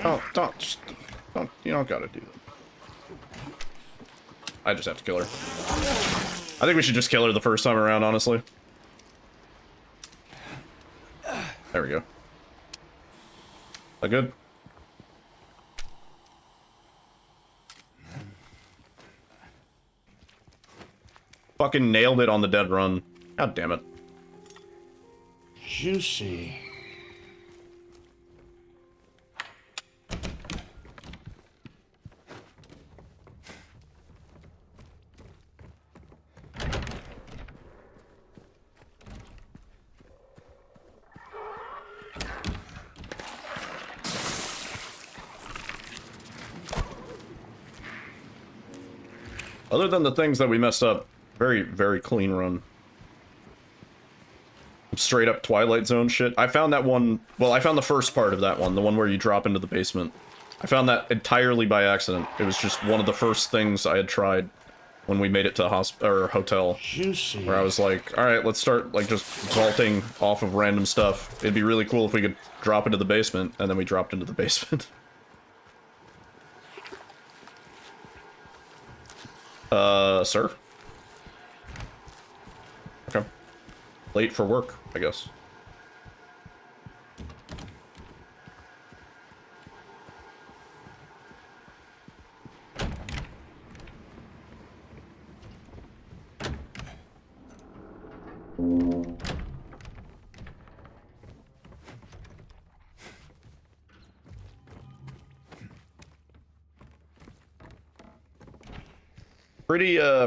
Oh, don't, you don't gotta do that. I just have to kill her. I think we should just kill her the first time around, honestly. There we go. That good? Fucking nailed it on the dead run. God damn it. Juicy. Other than the things that we messed up, very, very clean run. Straight up Twilight Zone shit. I found that one, well, I found the first part of that one, the one where you drop into the basement. I found that entirely by accident. It was just one of the first things I had tried when we made it to the hotel. Juicy. Where I was like, alright, let's start, like, just vaulting off of random stuff. It'd be really cool if we could drop into the basement, and then we dropped into the basement. Sir? Okay. Late for work, I guess.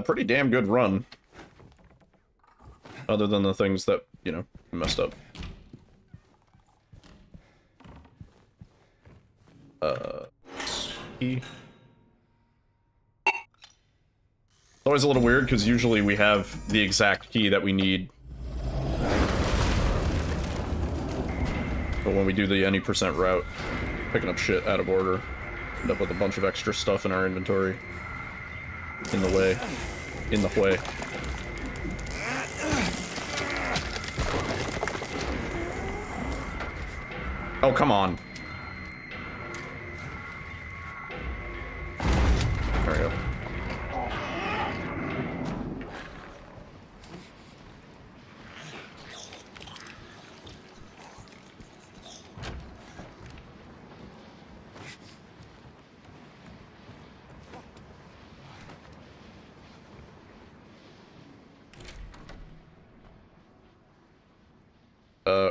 Pretty damn good run. Other than the things that, you know, messed up. It's always a little weird, because usually we have the exact key that we need. But when we do the any percent route, picking up shit out of order, end up with a bunch of extra stuff in our inventory. In the way. In the way. Oh, come on. There we go.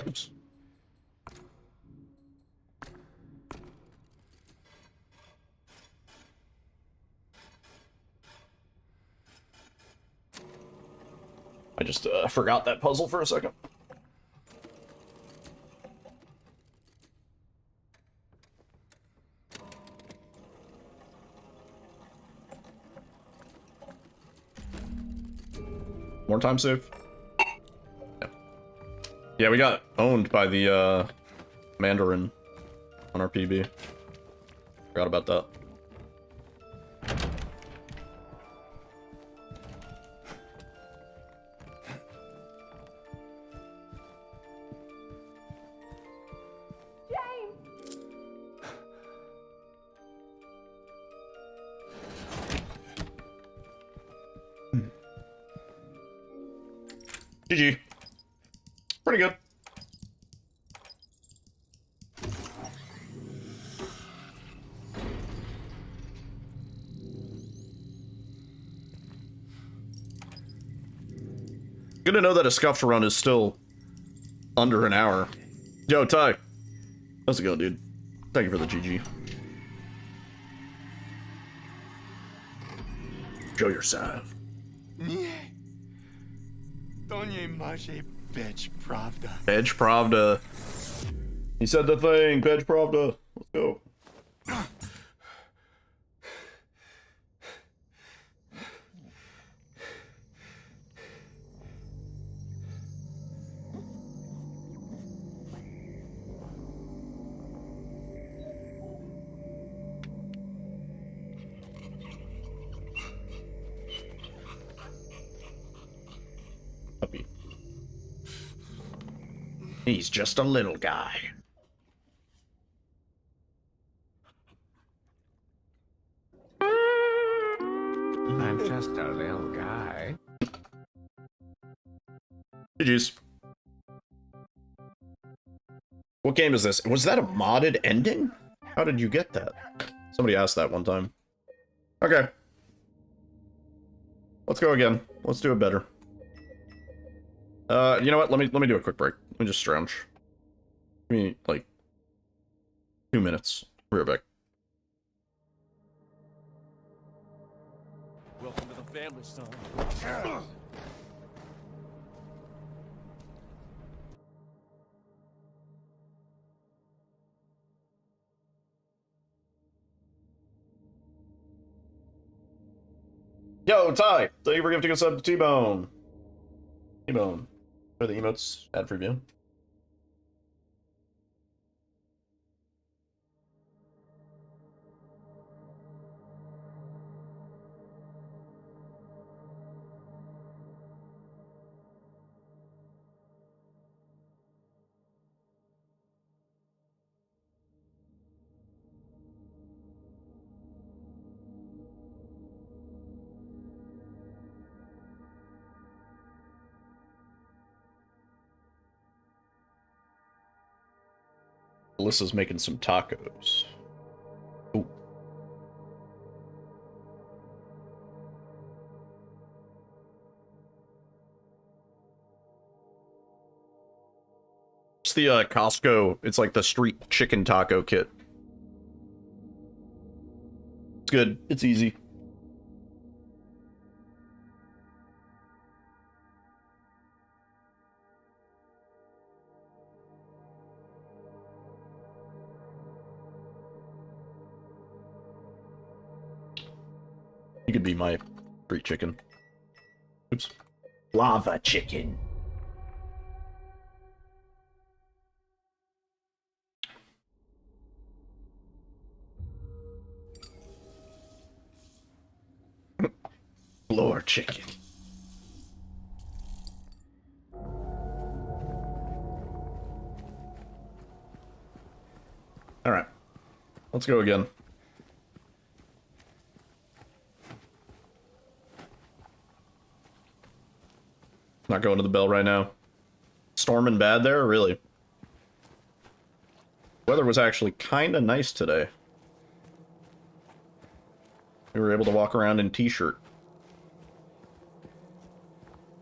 Oops. I just forgot that puzzle for a second. More time save? Yeah. Yeah, we got owned by the Mandarin on our PB. Forgot about that. GG. Pretty good. Good to know that a scuffed run is still under an hour. Yo, Ty. How's it going, dude? Thank you for the GG. Show yourself. Edge Pravda. He said the thing, Edge Pravda. Let's go. Puppy. He's just a little guy. I'm just a little guy. GG's. What game is this? Was that a modded ending? How did you get that? Somebody asked that one time. Okay. Let's go again. Let's do it better. You know what? Let me do a quick break. Let me just stretch. Give me like 2 minutes. We're back. Welcome to the family, son. Yo, Ty! Thank you for gifting a sub to T-Bone. T-Bone. For the emotes, ad preview. Alyssa's making some tacos. Ooh. It's the Costco, it's like the street chicken taco kit. It's good, it's easy. You could be my street chicken. Oops. Lava chicken. Floor chicken. All right. Let's go again. Not going to the bell right now. Storming bad there, really? Weather was actually kind of nice today. We were able to walk around in t-shirt.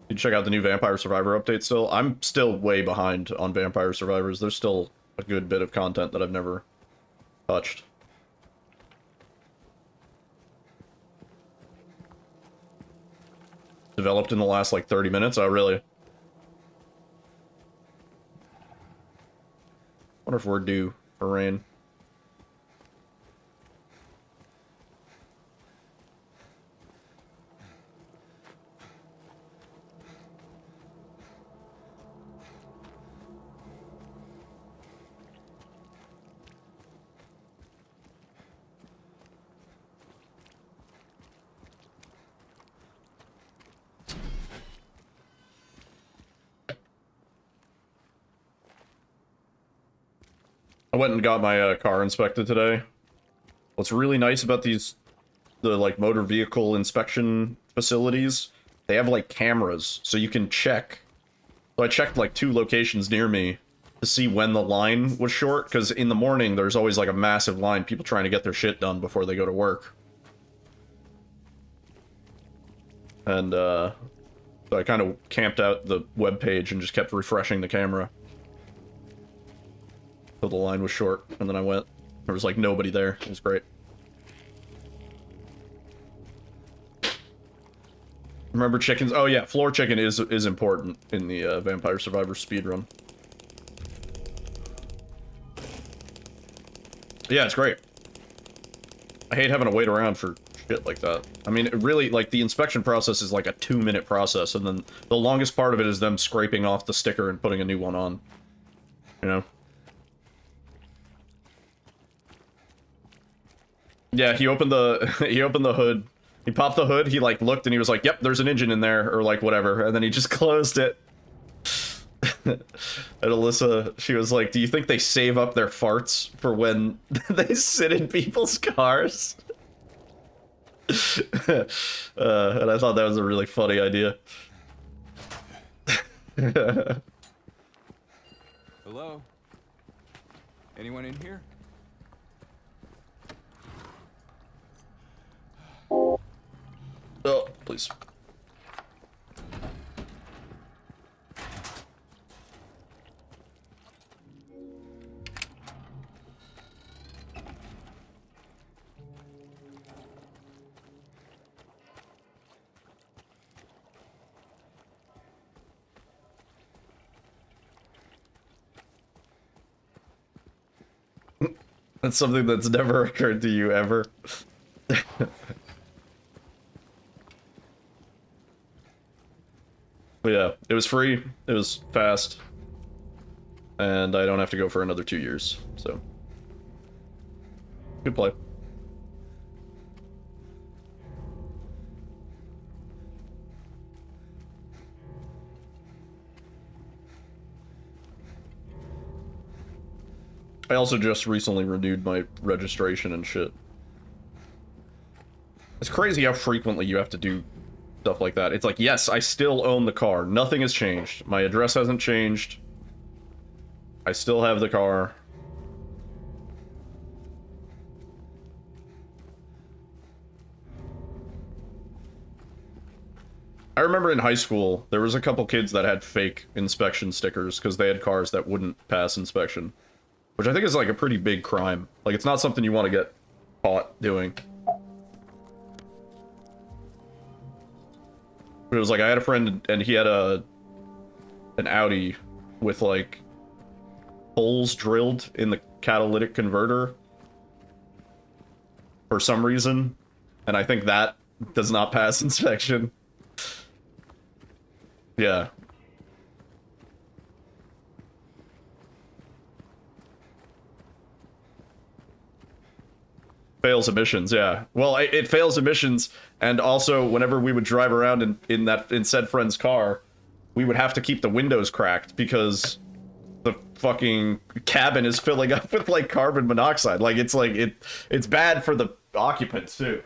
Did you check out the new Vampire Survivor update still? I'm still way behind on Vampire Survivors. There's still a good bit of content that I've never touched. Developed in the last like 30 minutes. Oh, really? Wonder if we're due for rain. I went and got my car inspected today. What's really nice about the like motor vehicle inspection facilities, they have like cameras, so you can check So I checked like 2 locations near me to see when the line was short, because in the morning there's always like a massive line, people trying to get their shit done before they go to work. And so I kind of camped out the web page and just kept refreshing the camera till the line was short, and then I went. There was like nobody there. It was great. Remember chickens? Oh yeah, floor chicken is important in the Vampire Survivor speedrun. Yeah, it's great. I hate having to wait around for shit like that. I mean, it really, like, the inspection process is like a 2-minute process, and then the longest part of it is them scraping off the sticker and putting a new one on. You know? Yeah, he opened the he opened the hood. He popped the hood, he like looked and he was like, "Yep, there's an engine in there," or like whatever, and then he just closed it. And Alyssa, she was like, "Do you think they save up their farts for when they sit in people's cars?" And I thought that was a really funny idea. Hello? Anyone in here? Oh, please. That's something that's never occurred to you ever. But yeah, it was free, it was fast, and I don't have to go for another 2 years, so. Good play. I also just recently renewed my registration and shit. It's crazy how frequently you have to do stuff like that. It's like, yes, I still own the car. Nothing has changed. My address hasn't changed. I still have the car. I remember in high school, there was a couple kids that had fake inspection stickers because they had cars that wouldn't pass inspection. Which I think is like a pretty big crime. Like, it's not something you want to get caught doing. But it was like, I had a friend and he had an Audi with like holes drilled in the catalytic converter for some reason. And I think that does not pass inspection. Yeah. Fails emissions, yeah. Well, it fails emissions, and also whenever we would drive around in said friend's car, we would have to keep the windows cracked because the fucking cabin is filling up with like carbon monoxide. Like it's bad for the occupants too.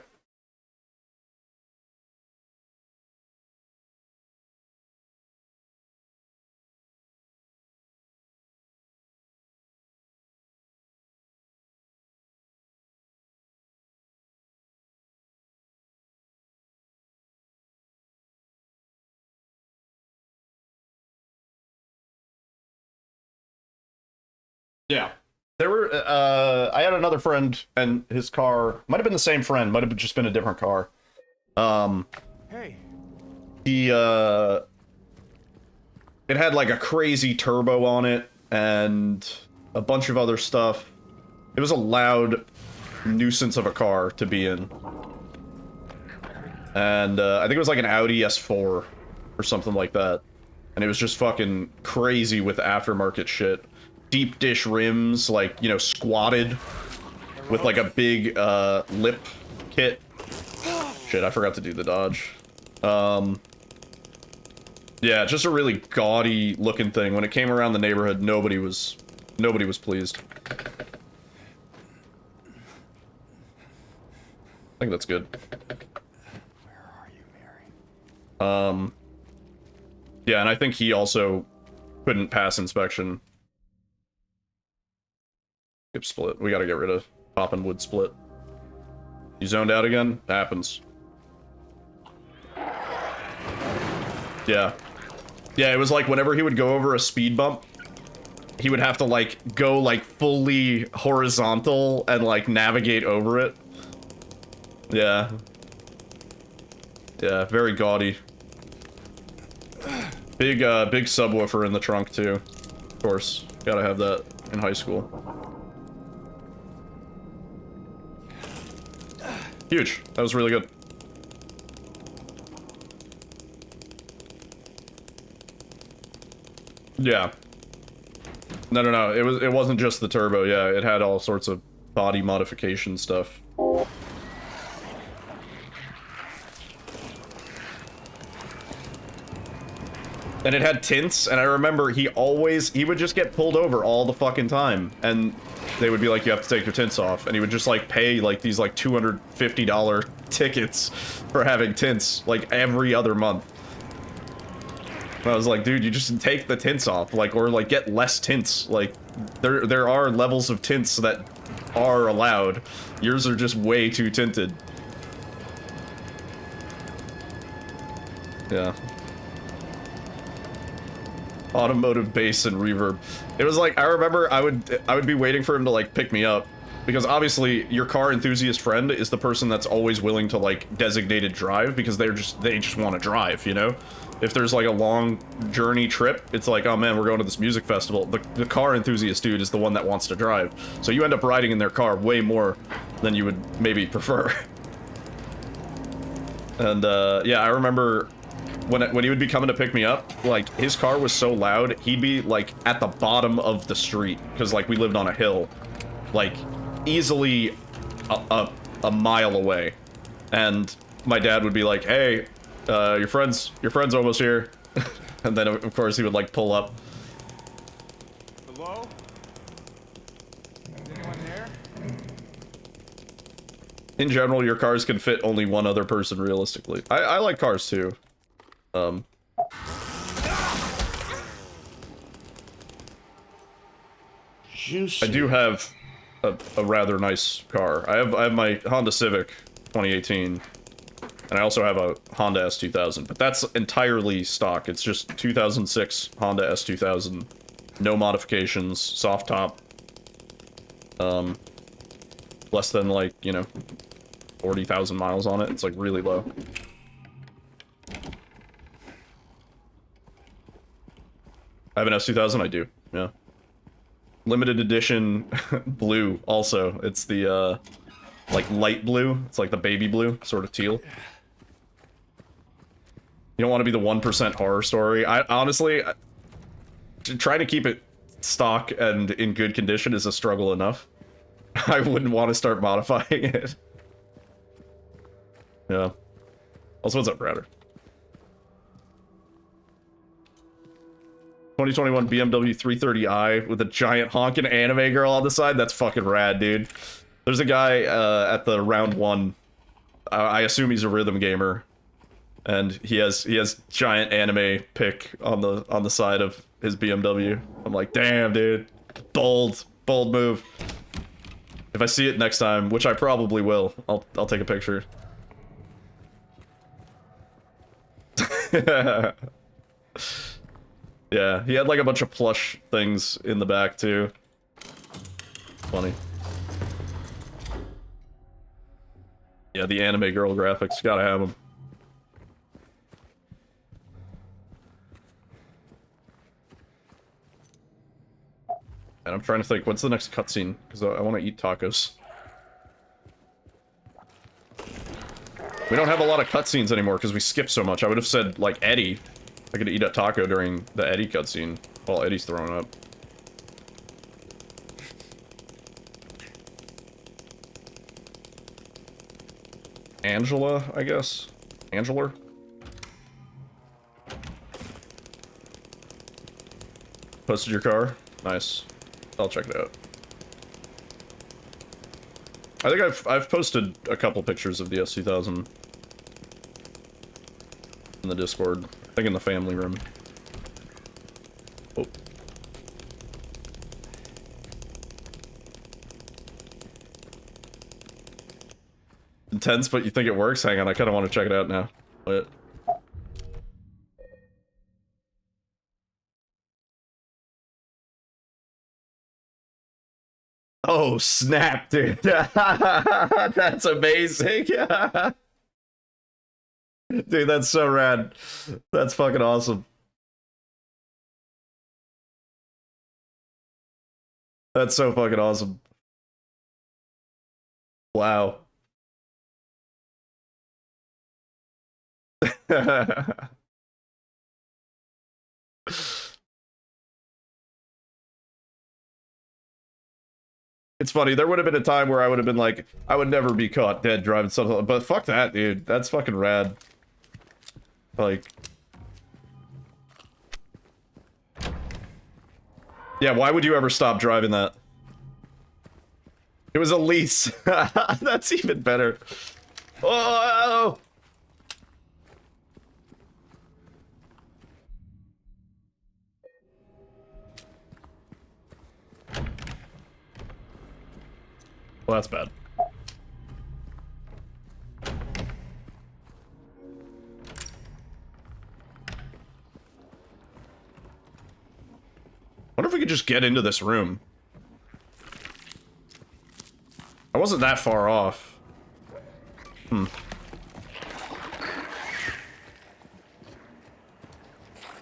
Yeah. There were, I had another friend, and his car, might have been the same friend, might have just been a different car. Hey. He, it had like a crazy turbo on it, and a bunch of other stuff. It was a loud nuisance of a car to be in. And, I think it was like an Audi S4, or something like that. And it was just fucking crazy with aftermarket shit. Deep dish rims, like, you know, squatted with like a big lip kit. Shit, I forgot to do the dodge. Yeah, just a really gaudy looking thing. When it came around the neighborhood, nobody was pleased. I think that's good. Where are you, Mary? Yeah, and I think he also couldn't pass inspection. Skip split. We gotta get rid of poppin' wood split. You zoned out again? Happens. Yeah. Yeah, it was like whenever he would go over a speed bump, he would have to like go like fully horizontal and like navigate over it. Yeah. Yeah, very gaudy. Big subwoofer in the trunk too. Of course, gotta have that in high school. Huge. That was really good. Yeah. No. It wasn't just the turbo. Yeah, it had all sorts of body modification stuff. And it had tints, and I remember he would just get pulled over all the fucking time, and they would be like, you have to take your tints off, and he would just like pay like these like $250 tickets for having tints like every other month. And I was like, dude, you just take the tints off, like, or like get less tints. Like, there are levels of tints that are allowed. Yours are just way too tinted. Yeah. Automotive bass and reverb. It was like, I remember I would be waiting for him to like pick me up, because obviously your car enthusiast friend is the person that's always willing to like designated drive, because they just want to drive, you know? If there's like a long journey trip, it's like, oh man, we're going to this music festival. The car enthusiast dude is the one that wants to drive. So you end up riding in their car way more than you would maybe prefer. And yeah, I remember when he would be coming to pick me up, like, his car was so loud, he'd be, like, at the bottom of the street, because, like, we lived on a hill, like, easily a mile away, and my dad would be like, hey, your friend's almost here, and then, of course, he would, like, pull up. Hello? Is anyone there? In general, your cars can fit only one other person, realistically. I like cars, too. Juicy. I do have a rather nice car. I have my Honda Civic 2018, and I also have a Honda S2000, but that's entirely stock. It's just 2006 Honda S2000, no modifications, soft top, less than, like, you know, 40,000 miles on it. It's like really low. I have an S2000, I do, yeah. Limited edition blue, also. It's the, like, light blue. It's like the baby blue, sort of teal. You don't want to be the 1% horror story. I honestly, trying to keep it stock and in good condition is a struggle enough. I wouldn't want to start modifying it. Yeah. Also, what's up, Router? 2021 BMW 330i with a giant honkin' anime girl on the side. That's fucking rad, dude. There's a guy at the round one. I assume he's a rhythm gamer, and he has giant anime pic on the side of his BMW. I'm like, damn, dude, bold move. If I see it next time, which I probably will, I'll take a picture. Yeah, he had like a bunch of plush things in the back too. Funny. Yeah, the anime girl graphics, gotta have them. And I'm trying to think, what's the next cutscene? Because I want to eat tacos. We don't have a lot of cutscenes anymore because we skip so much. I would have said, like, Eddie. I could eat a taco during the Eddie cutscene while Eddie's throwing up. Angela, I guess? Angela? Posted your car? Nice. I'll check it out. I think I've posted a couple pictures of the S2000 in the Discord. I think in the family room. Oh. Intense, but you think it works? Hang on, I kind of want to check it out now. But... Oh, snap, dude. That's amazing. Dude, that's so rad. That's fucking awesome. That's so fucking awesome. Wow. It's funny, there would have been a time where I would have been like, I would never be caught dead driving something, but fuck that, dude. That's fucking rad. Like... Yeah, why would you ever stop driving that? It was a lease. That's even better. Oh! Well, that's bad. Wonder if we could just get into this room. I wasn't that far off.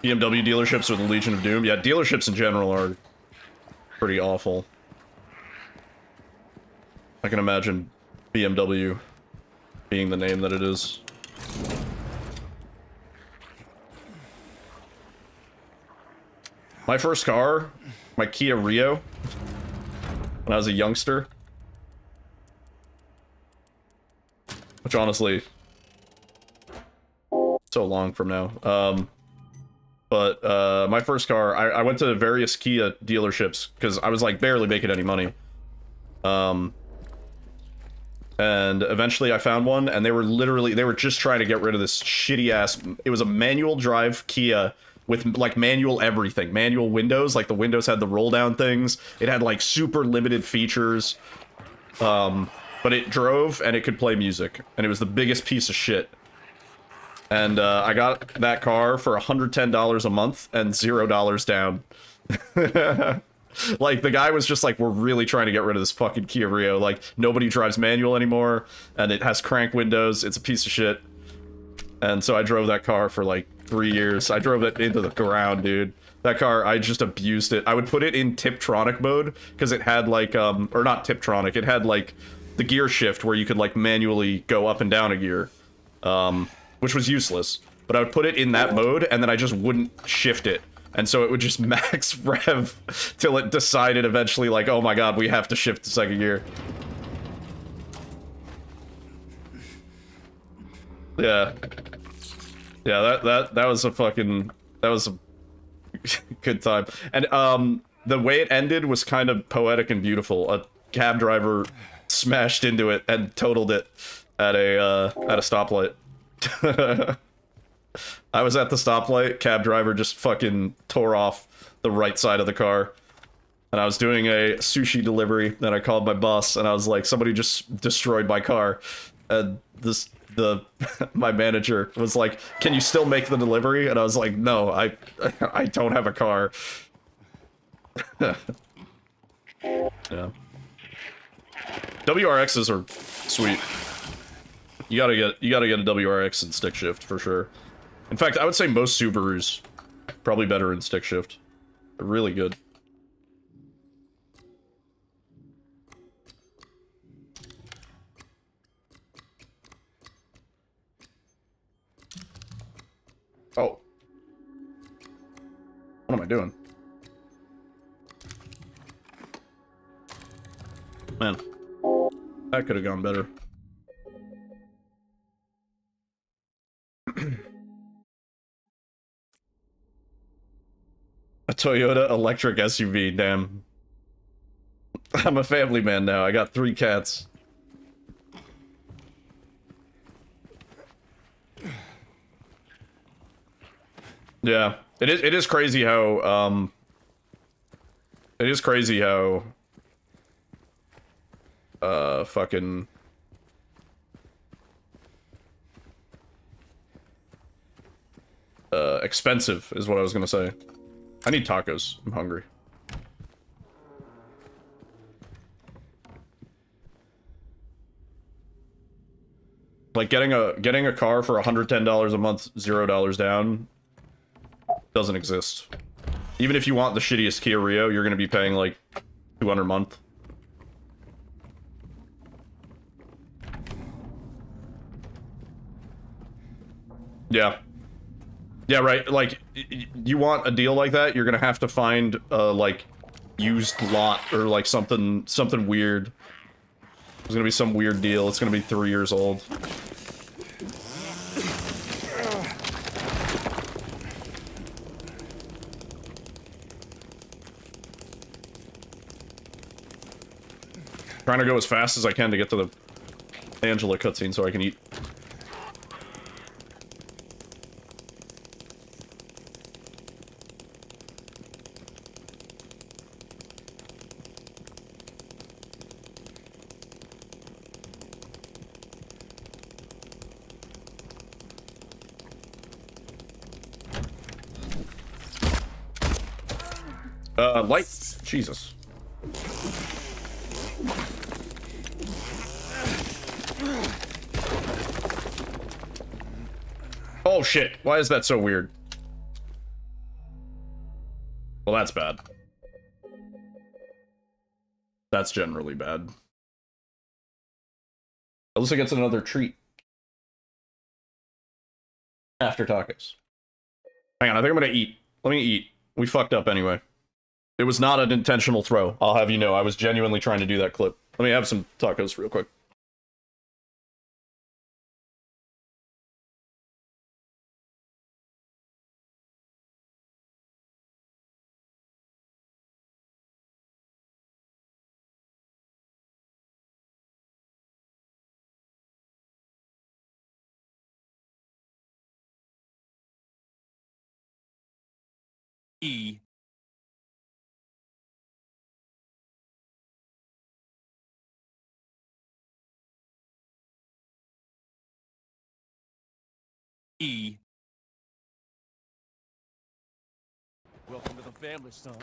BMW dealerships are the Legion of Doom. Yeah, dealerships in general are pretty awful. I can imagine BMW being the name that it is. My first car, my Kia Rio, when I was a youngster. Which honestly, so long from now. But my first car, I went to various Kia dealerships because I was like barely making any money. And eventually I found one, and they were just trying to get rid of this shitty ass, it was a manual drive Kia with like manual everything, manual windows, like the windows had the roll down things, it had like super limited features, but it drove and it could play music, and it was the biggest piece of shit. And I got that car for $110 a month and $0 down. Like, the guy was just like, we're really trying to get rid of this fucking Kia Rio. Like, nobody drives manual anymore, and it has crank windows. It's a piece of shit. And so I drove that car for, like, 3 years. I drove it into the ground, dude. That car, I just abused it. I would put it in Tiptronic mode, because it had, like, or not Tiptronic, it had, like, the gear shift where you could, like, manually go up and down a gear. Which was useless. But I would put it in that mode, and then I just wouldn't shift it. And so it would just max rev till it decided eventually, like, oh my god, we have to shift to second gear. Yeah. Yeah, that was a fucking... That was a good time. And, the way it ended was kind of poetic and beautiful. A cab driver smashed into it and totaled it at a stoplight. I was at the stoplight, cab driver just fucking tore off the right side of the car. And I was doing a sushi delivery, and I called my boss, and I was like, somebody just destroyed my car. And my manager was like, can you still make the delivery? And I was like, no, I don't have a car. Yeah. WRXs are sweet. You gotta get a WRX in stick shift for sure. In fact, I would say most Subarus probably better in stick shift. They're really good. Oh. What am I doing? Man. That could have gone better. A Toyota electric SUV, damn. I'm a family man now, I got 3 cats. Yeah, it is crazy how, It is crazy how fucking expensive is what I was gonna say. I need tacos. I'm hungry. Like getting a car for $110 a month, $0 down, doesn't exist. Even if you want the shittiest Kia Rio, you're gonna be paying like $200 a month. Yeah. Yeah, right. Like, you want a deal like that, you're gonna have to find like used lot or like something weird. There's gonna be some weird deal. It's gonna be 3 years old. Trying to go as fast as I can to get to the Angela cutscene so I can eat. Light. Jesus. Oh shit, why is that so weird? Well, that's bad. That's generally bad. Alyssa gets another treat. After tacos. Hang on, I think I'm gonna eat. Let me eat. We fucked up anyway. It was not an intentional throw. I'll have you know, I was genuinely trying to do that clip. Let me have some tacos real quick. E. E. Welcome to the family, son.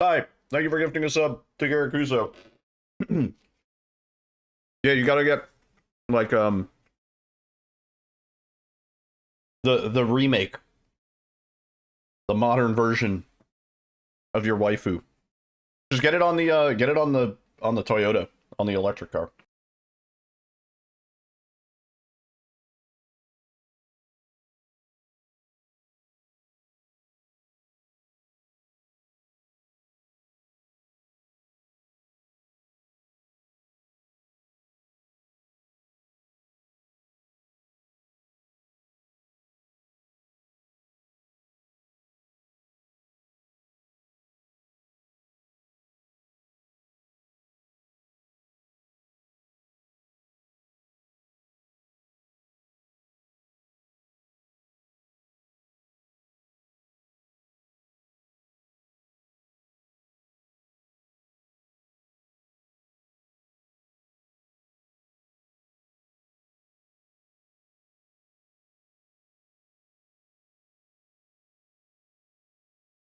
Hi, thank you for gifting a sub to Garakuso. Yeah, you gotta get like the remake, the modern version of your waifu. Just get it on the Toyota, on the electric car.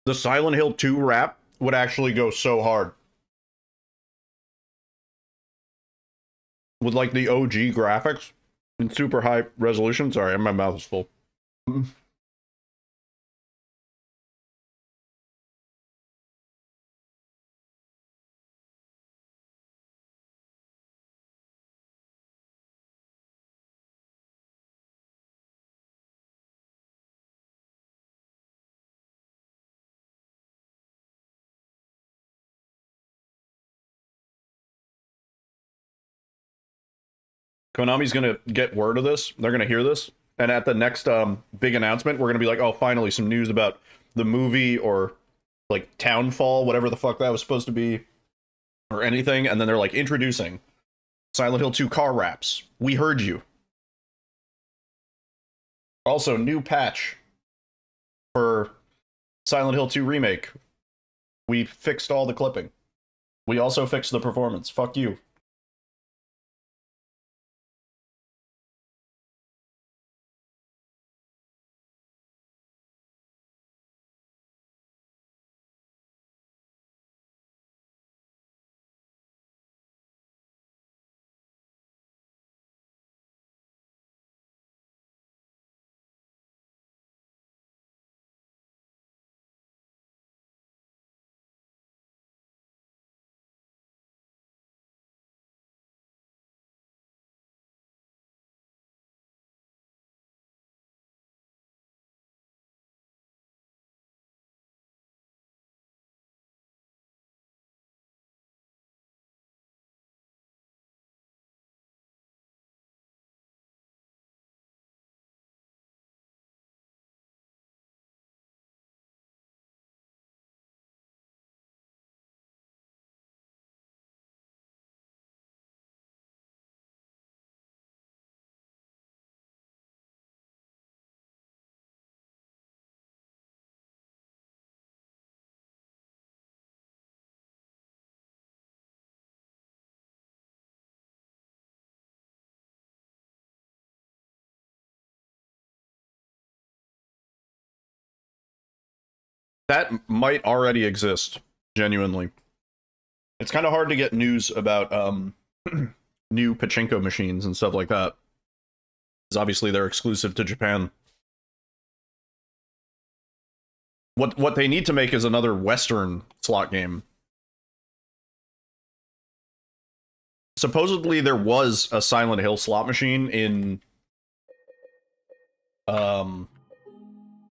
The Silent Hill 2 rap would actually go so hard. With like the OG graphics and super high resolution. Sorry, my mouth is full. Konami's gonna get word of this. They're gonna hear this, and at the next big announcement, we're gonna be like, "Oh, finally, some news about the movie or like Townfall, whatever the fuck that was supposed to be, or anything." And then they're like, "Introducing Silent Hill 2 car wraps. We heard you." Also, new patch for Silent Hill 2 remake. We fixed all the clipping. We also fixed the performance. Fuck you. That might already exist, genuinely. It's kind of hard to get news about new pachinko machines and stuff like that. Because obviously they're exclusive to Japan. What they need to make is another Western slot game. Supposedly there was a Silent Hill slot machine in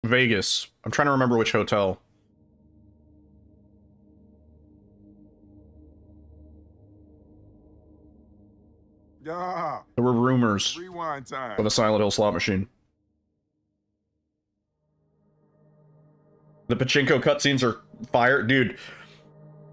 Vegas. I'm trying to remember which hotel. Yeah. There were rumors Rewind time. of a Silent Hill slot machine. The pachinko cutscenes are fire. Dude,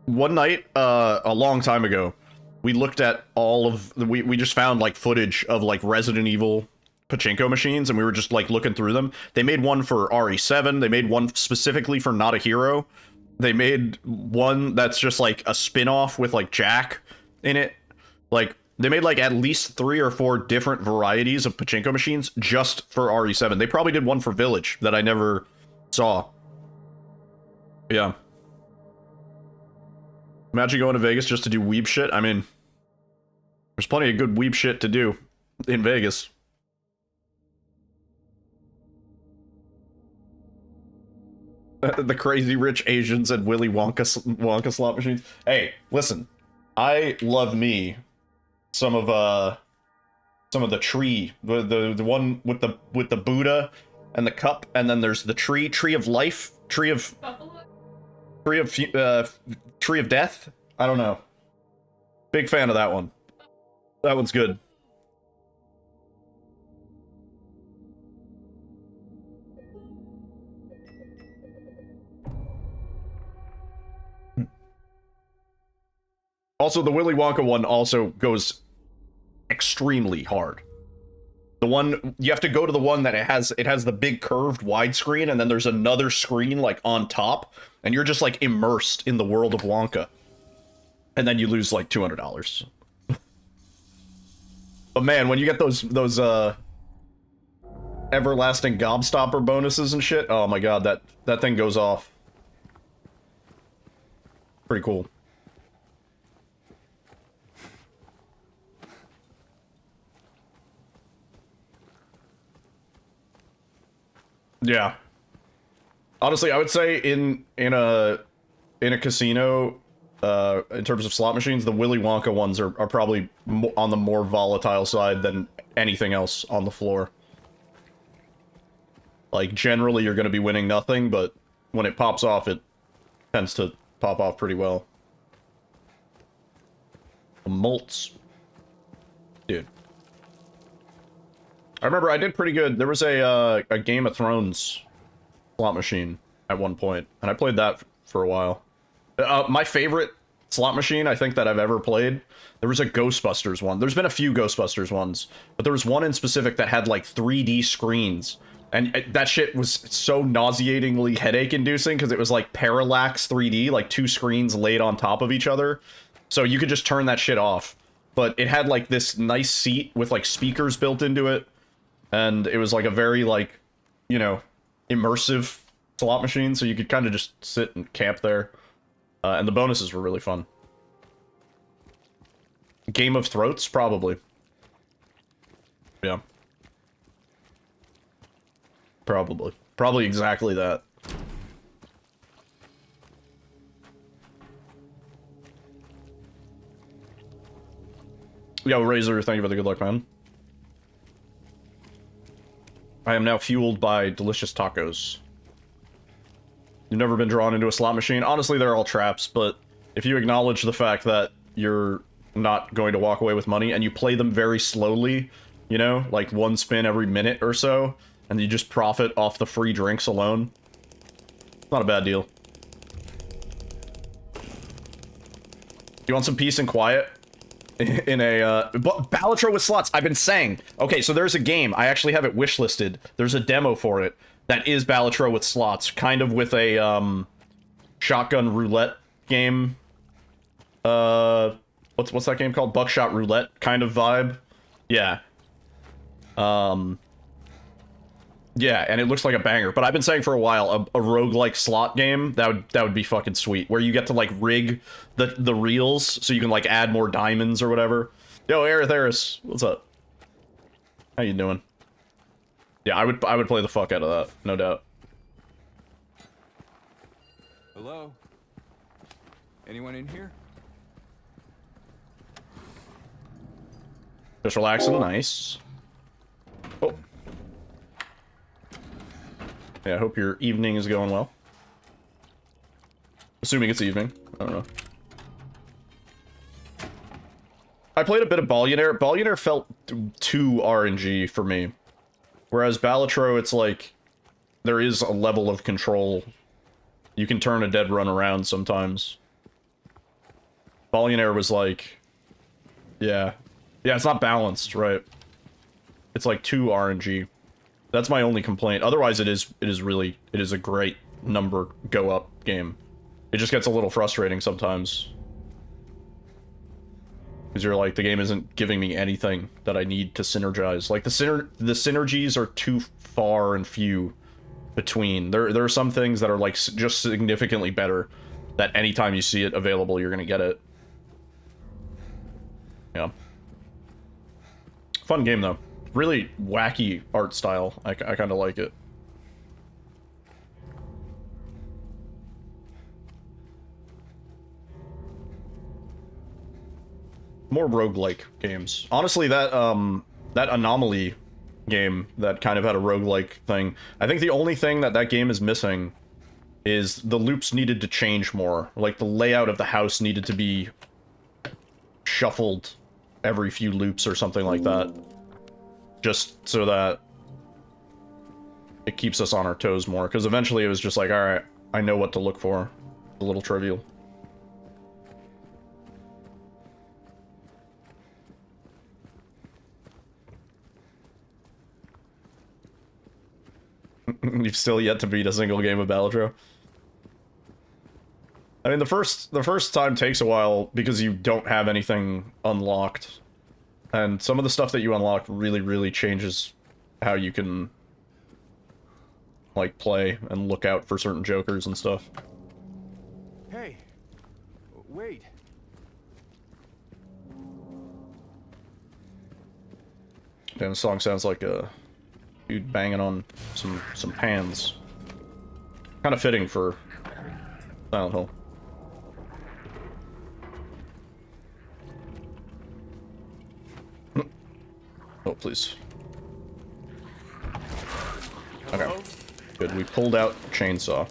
one night, a long time ago, we looked at all of... We just found, like, footage of, like, Resident Evil pachinko machines, and we were just, like, looking through them. They made one for RE7. They made one specifically for Not a Hero. They made one that's just, like, a spin-off with, like, Jack in it. Like, they made, like, at least 3 or 4 different varieties of pachinko machines just for RE7. They probably did one for Village that I never saw. Yeah. Imagine going to Vegas just to do weeb shit. I mean, there's plenty of good weeb shit to do in Vegas. The Crazy Rich Asians and Willy Wonka slot machines. Hey, listen. I love me some of the tree, the one with the Buddha and the cup, and then there's the tree of life, tree of death. I don't know. Big fan of that one. That one's good. Also, the Willy Wonka one also goes extremely hard. The one, you have to go to the one that it has the big curved widescreen, and then there's another screen like on top, and you're just like immersed in the world of Wonka. And then you lose like $200. But man, when you get those everlasting gobstopper bonuses and shit, oh my god, that thing goes off. Pretty cool. Yeah. Honestly, I would say in a casino, in terms of slot machines, the Willy Wonka ones are probably on the more volatile side than anything else on the floor. Like, generally you're going to be winning nothing, but when it pops off, it tends to pop off pretty well. The Molts. Dude. I remember I did pretty good. There was a Game of Thrones slot machine at one point, and I played that for a while. My favorite slot machine I think that I've ever played, there was a Ghostbusters one. There's been a few Ghostbusters ones, but there was one in specific that had like 3D screens, and that shit was so nauseatingly headache-inducing because it was like parallax 3D, like 2 screens laid on top of each other, so you could just turn that shit off. But it had like this nice seat with like speakers built into it, and it was like a very like, you know, immersive slot machine, so you could kind of just sit and camp there. And the bonuses were really fun. Game of Throats, probably. Yeah. Probably. Probably exactly that. Yo, Razor, thank you for the good luck, man. I am now fueled by delicious tacos. You've never been drawn into a slot machine? Honestly, they're all traps, but if you acknowledge the fact that you're not going to walk away with money, and you play them very slowly, you know, like 1 spin every minute or so, and you just profit off the free drinks alone, it's not a bad deal. You want some peace and quiet? In a, Balatro with slots, I've been saying. Okay, so there's a game, I actually have it wishlisted. There's a demo for it. That is Balatro with slots, kind of with a, shotgun roulette game. What's that game called? Buckshot Roulette kind of vibe. Yeah. Yeah, and it looks like a banger. But I've been saying for a while, a roguelike slot game, that would be fucking sweet. Where you get to, like, rig the reels, so you can, like, add more diamonds or whatever. Yo, Aerotheris, what's up? How you doing? Yeah, I would play the fuck out of that, no doubt. Hello? Anyone in here? Just relaxing, nice. Oh. Yeah, I hope your evening is going well. Assuming it's evening, I don't know. I played a bit of Billionaire. Billionaire felt too RNG for me. Whereas Balatro, it's like, there is a level of control. You can turn a dead run around sometimes. Billionaire was like, yeah. Yeah, it's not balanced, right? It's like too RNG. That's my only complaint. Otherwise, it is a great number go up game. It just gets a little frustrating sometimes. Because you're like, the game isn't giving me anything that I need to synergize. Like, the synergies are too far and few between. There are some things that are, like, just significantly better, that anytime you see it available, you're gonna get it. Yeah. Fun game, though. Really wacky art style. I kind of like it. More roguelike games. Honestly, that Anomaly game that kind of had a roguelike thing, I think the only thing that game is missing is the loops needed to change more. Like, the layout of the house needed to be shuffled every few loops or something like that. Just so that it keeps us on our toes more. Because eventually it was just like, alright, I know what to look for. A little trivial. You've still yet to beat a single game of Balatro. I mean, the first time takes a while because you don't have anything unlocked. And some of the stuff that you unlock really, really changes how you can, like, play and look out for certain jokers and stuff. Hey, Wait. Damn, the song sounds like a dude banging on some pans. Kind of fitting for Silent Hill. Oh, please. Okay. Good, we pulled out chainsaw.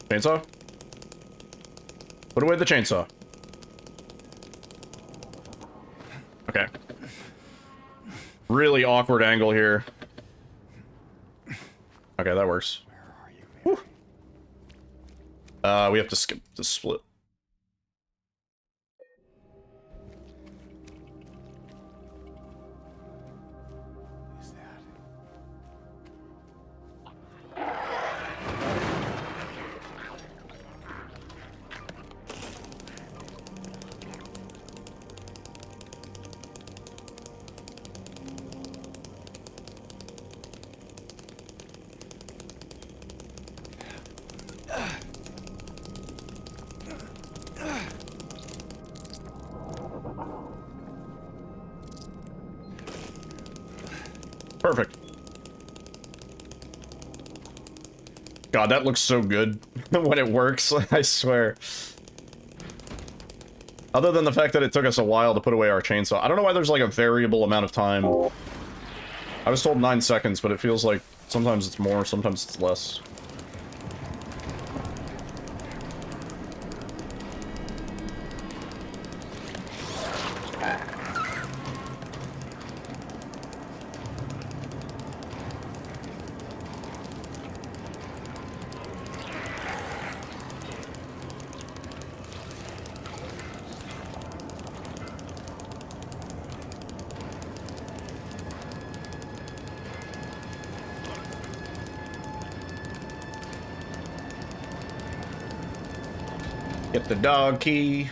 Chainsaw? Put away the chainsaw. Okay. Really awkward angle here. Okay, that works. Where are you? We have to skip the split. Is that? Perfect. God, that looks so good when it works, I swear. Other than the fact that it took us a while to put away our chainsaw. I don't know why there's like a variable amount of time. I was told 9 seconds, but it feels like sometimes it's more, sometimes it's less. Get the dog key.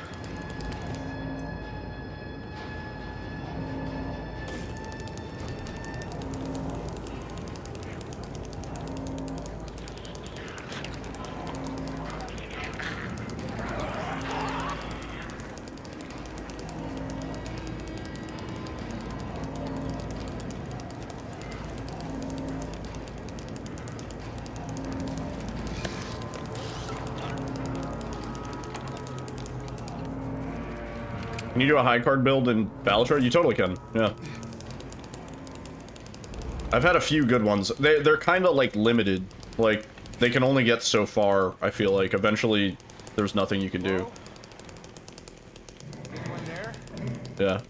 Can you do a high card build in Battlefield? You totally can, yeah. I've had a few good ones. They're kind of like limited. Like, they can only get so far, I feel like. Eventually, there's nothing you can do. Anyone there? Yeah.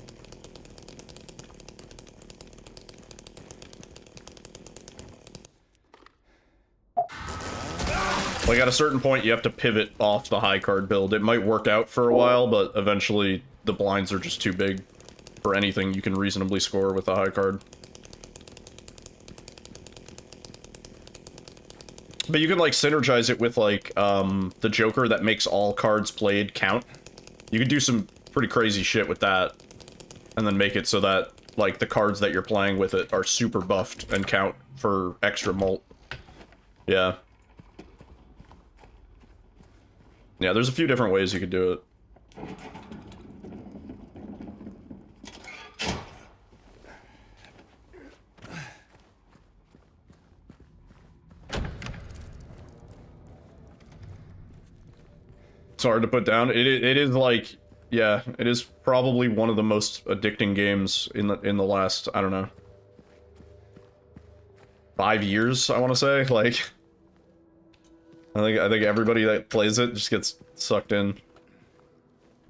Like, at a certain point, you have to pivot off the high card build. It might work out for a while, but eventually the blinds are just too big for anything you can reasonably score with a high card. But you can, like, synergize it with, like, the Joker that makes all cards played count. You can do some pretty crazy shit with that, and then make it so that, like, the cards that you're playing with it are super buffed and count for extra mult. Yeah. Yeah, there's a few different ways you could do it. It's hard to put down. It is like, yeah, it is probably one of the most addicting games in the last, I don't know, 5 years, I want to say. Like, I think everybody that plays it just gets sucked in.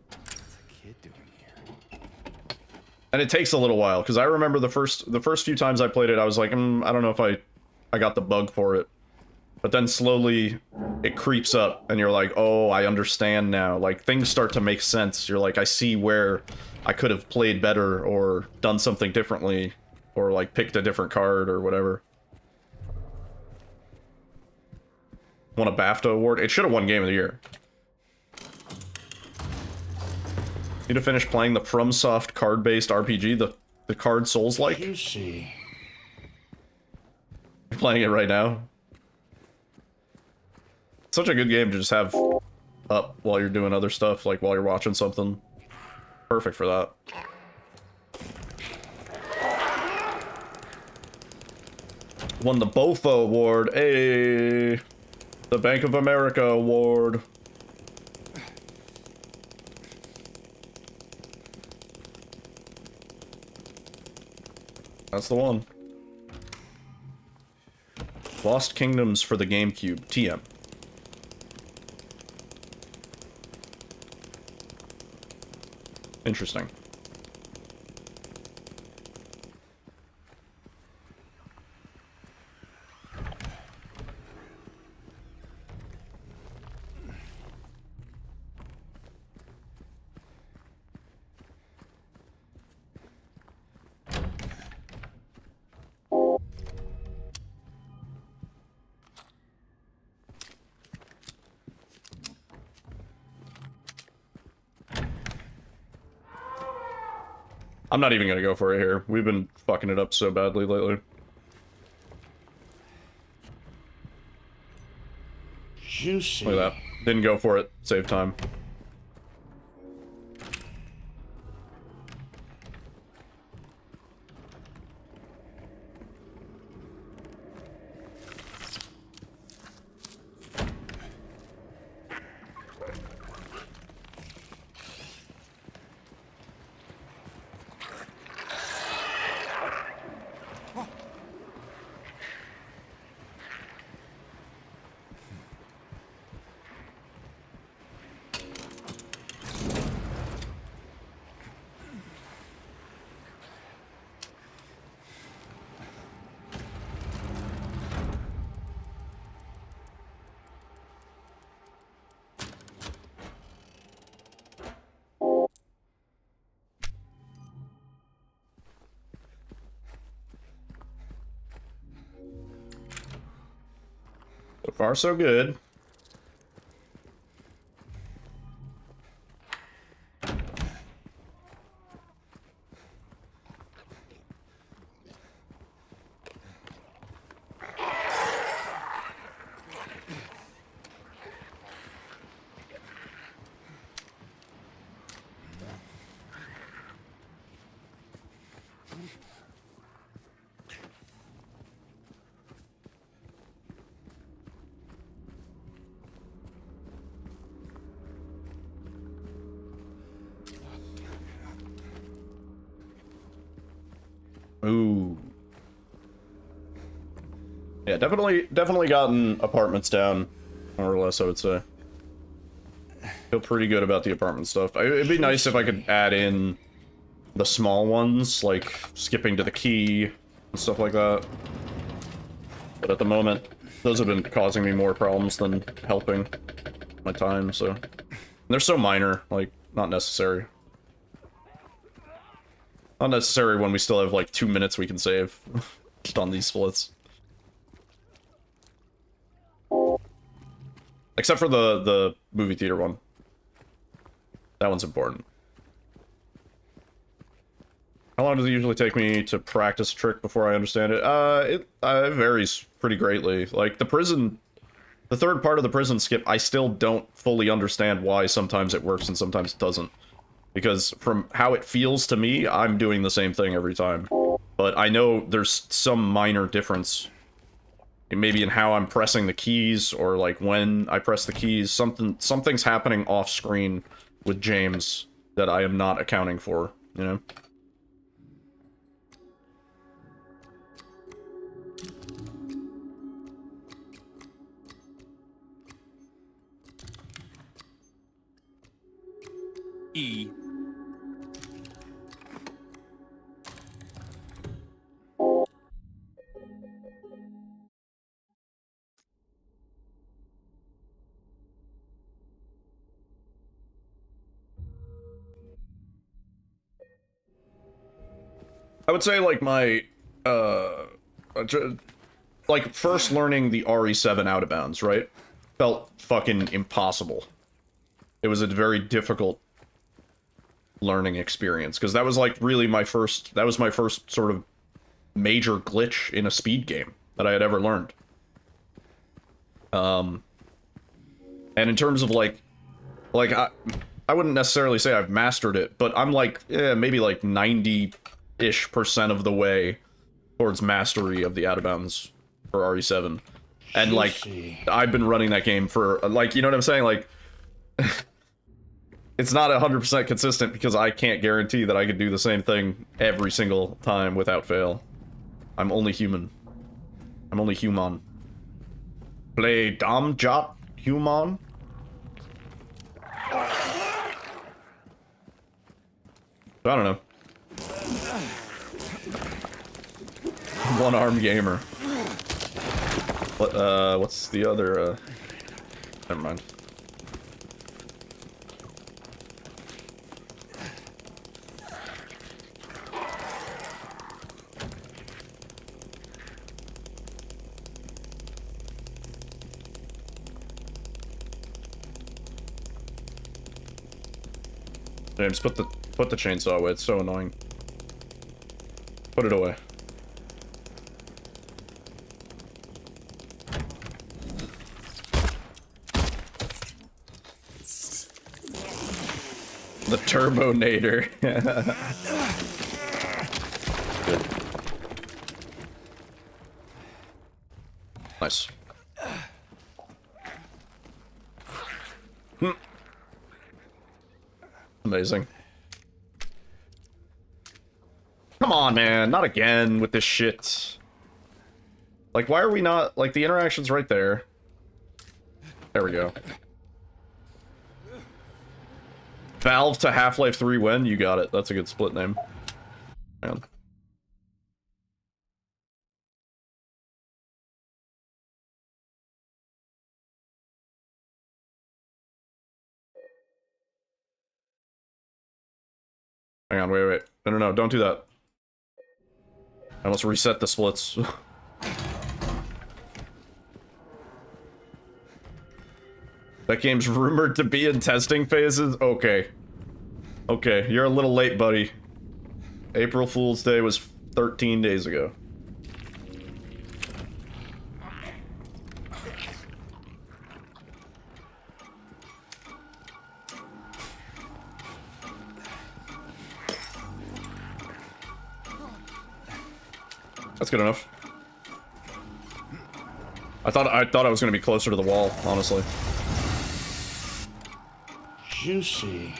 What's a kid doing here? And it takes a little while, because I remember the first few times I played it, I was like, I don't know if I got the bug for it. But then slowly it creeps up, and you're like, oh, I understand now. Like, things start to make sense. You're like, I see where I could have played better, or done something differently, or like picked a different card, or whatever. Won a BAFTA award. It should have won Game of the Year. Need to finish playing the FromSoft card-based RPG, the card Souls-like. You see, Playing it right now. Such a good game to just have up while you're doing other stuff, like while you're watching something. Perfect for that. Won the BOFA award. Hey, the Bank of America award. That's the one. Lost Kingdoms for the GameCube. TM. Interesting. I'm not even gonna go for it here. We've been fucking it up so badly lately. Juicy. Look at that. Didn't go for it. Save time. So far, so good. Ooh. Yeah, definitely gotten apartments down, more or less, I would say. Feel pretty good about the apartment stuff. It'd be nice if I could add in the small ones, like skipping to the key and stuff like that. But at the moment, those have been causing me more problems than helping my time, so... And they're so minor, like, not necessary. Not necessary when we still have, like, 2 minutes we can save. Just on these splits. Except for the movie theater one. That one's important. How long does it usually take me to practice a trick before I understand it? It varies pretty greatly. Like, the third part of the prison skip, I still don't fully understand why sometimes it works and sometimes it doesn't. Because from how it feels to me, I'm doing the same thing every time. But I know there's some minor difference. Maybe in how I'm pressing the keys, or like when I press the keys. Something's happening off screen with James that I am not accounting for, you know? E. I would say, like, my, like, first learning the RE7 out of bounds, right? Felt fucking impossible. It was a very difficult learning experience, because that was, like, really my first, that was my first sort of major glitch in a speed game. that I had ever learned. And in terms of like I wouldn't necessarily say I've mastered it, but I'm like, maybe like 90-ish% of the way towards mastery of the Out of Bounds for RE7. And like, I've been running that game for, like, you know what I'm saying? Like, it's not 100% consistent because I can't guarantee that I could do the same thing every single time without fail. I'm only human. I'm only human. Play Dom Jot Human? I don't know. One-arm gamer. What's the other, never mind. James, put the chainsaw away, it's so annoying. Put it away. The Turbonator. Good. Nice. Amazing. Come on, man. Not again with this shit. Like, why are we not... Like, the interaction's right there. There we go. Valve to Half-Life 3 win? You got it. That's a good split name. Man. Hang on, wait. No, don't do that. I must reset the splits. That game's rumored to be in testing phases? Okay. Okay, you're a little late, buddy. April Fool's Day was 13 days ago. That's good enough. I thought I was gonna be closer to the wall, honestly. Juicy.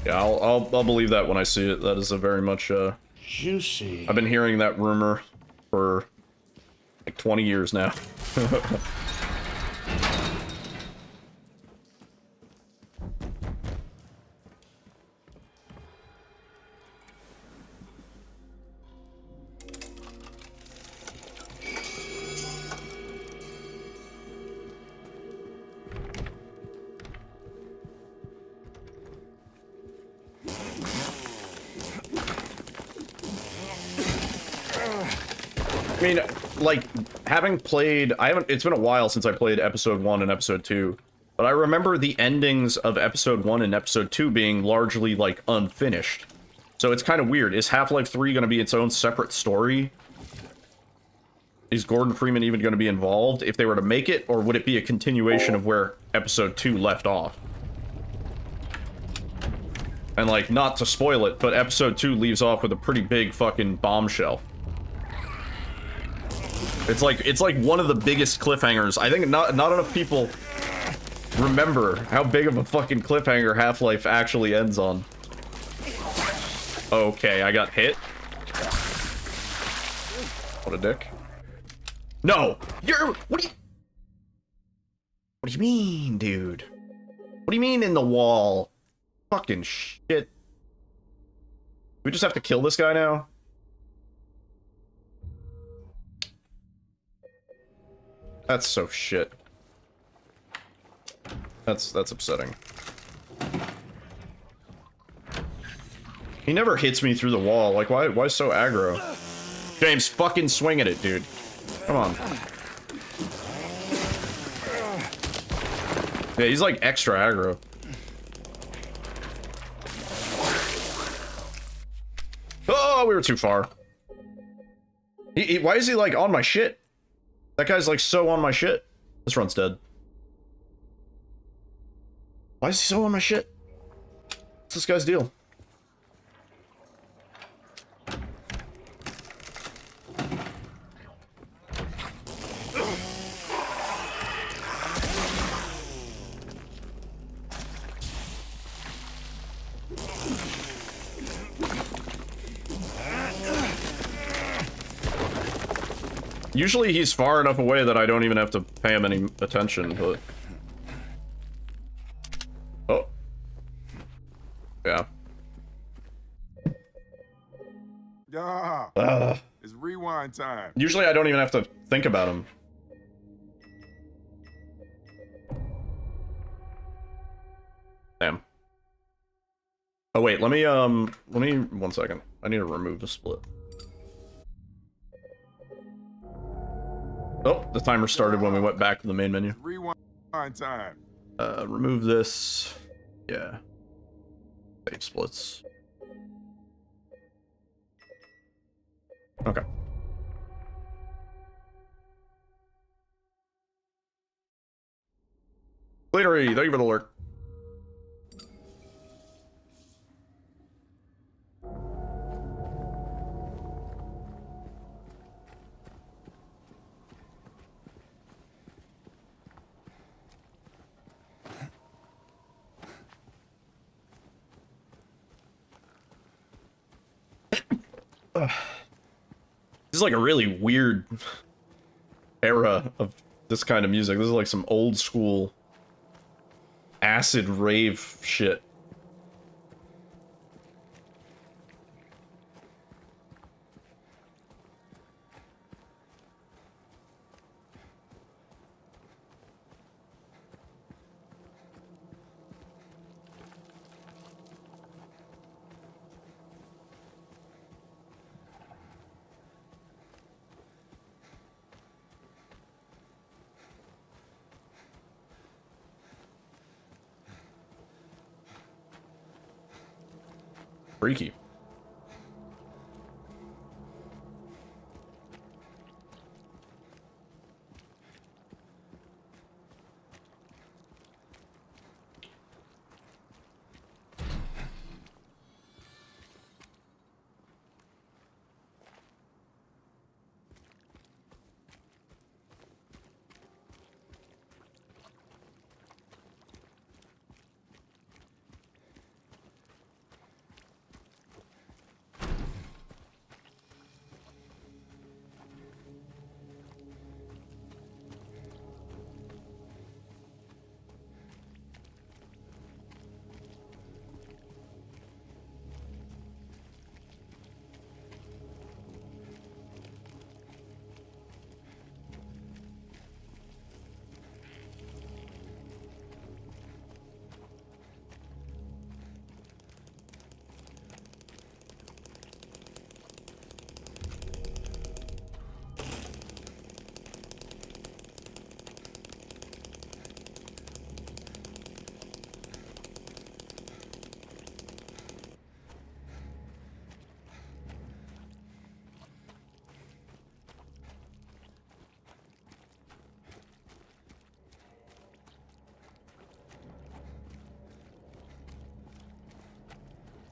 Yeah, I'll believe that when I see it. That is a very much Juicy. I've been hearing that rumor for like 20 years now. I mean, like, having played... It's been a while since I played Episode 1 and Episode 2, but I remember the endings of Episode 1 and Episode 2 being largely, like, unfinished. So it's kind of weird. Is Half-Life 3 going to be its own separate story? Is Gordon Freeman even going to be involved if they were to make it, or would it be a continuation of where Episode 2 left off? And, like, not to spoil it, but Episode 2 leaves off with a pretty big fucking bombshell. It's like one of the biggest cliffhangers. I think not enough people remember how big of a fucking cliffhanger Half-Life actually ends on. Okay, I got hit. What a dick. No! What do you mean, dude? What do you mean in the wall? Fucking shit. We just have to kill this guy now? That's so shit. That's upsetting. He never hits me through the wall. Like, why so aggro? James, fucking swing at it, dude. Come on. Yeah, he's like extra aggro. Oh, we were too far. Why is he like on my shit? That guy's like so on my shit. This run's dead. Why is he so on my shit? What's this guy's deal? Usually he's far enough away that I don't even have to pay him any attention, but... Oh. Yeah. It's rewind time. Usually I don't even have to think about him. Damn. Oh wait, let me 1 second. I need to remove the split. Oh, the timer started when we went back to the main menu. Rewind time. Remove this. Yeah. Save splits. Okay. Latery, thank you for the lurk. This is like a really weird era of this kind of music. This is like some old school acid rave shit. Freaky.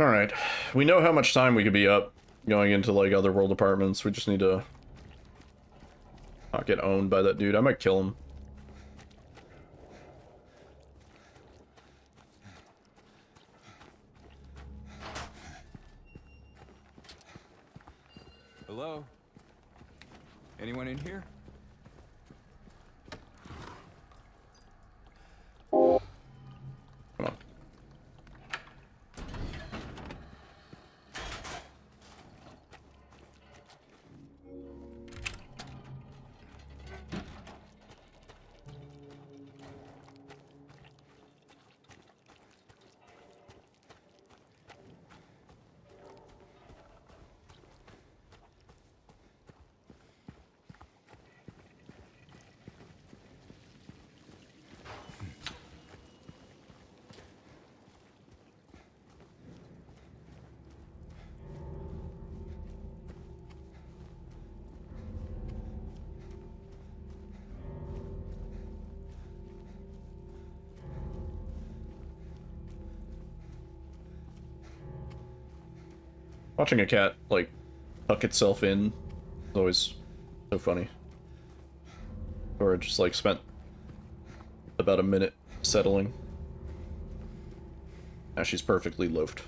Alright, we know how much time we could be up going into like other world apartments. We just need to not get owned by that dude. I might kill him. Hello? Anyone in here? Come on. Watching a cat, like, tuck itself in is always so funny. Or it just, like, spent about a minute settling. Now she's perfectly loafed.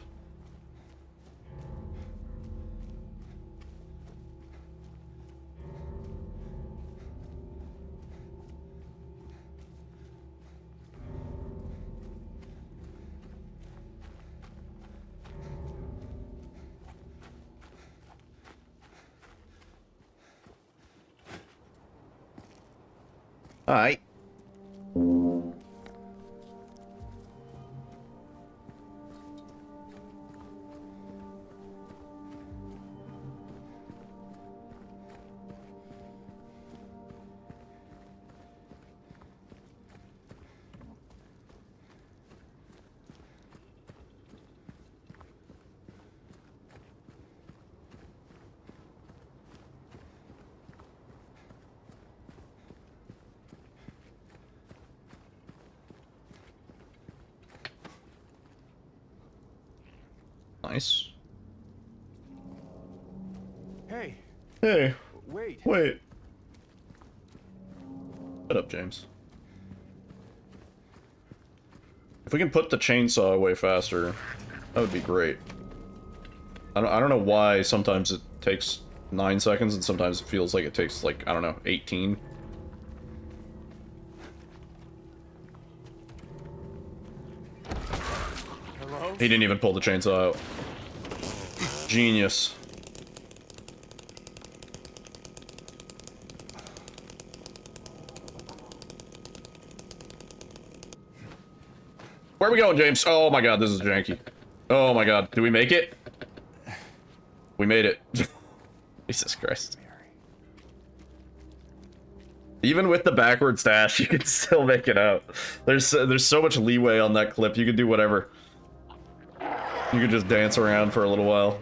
Alright. Nice. Hey, Hey, wait. wait. Shut up, James. If we can put the chainsaw away faster, that would be great. I don't know why sometimes it takes 9 seconds and sometimes it feels like it takes, like, I don't know, 18. Hello? He didn't even pull the chainsaw out. Genius. Where are we going, James? Oh my god, this is janky. Oh my god, do we make it? We made it. Jesus Christ. Even with the backwards dash, you can still make it out. There's so much leeway on that clip. You can do whatever. You can just dance around for a little while.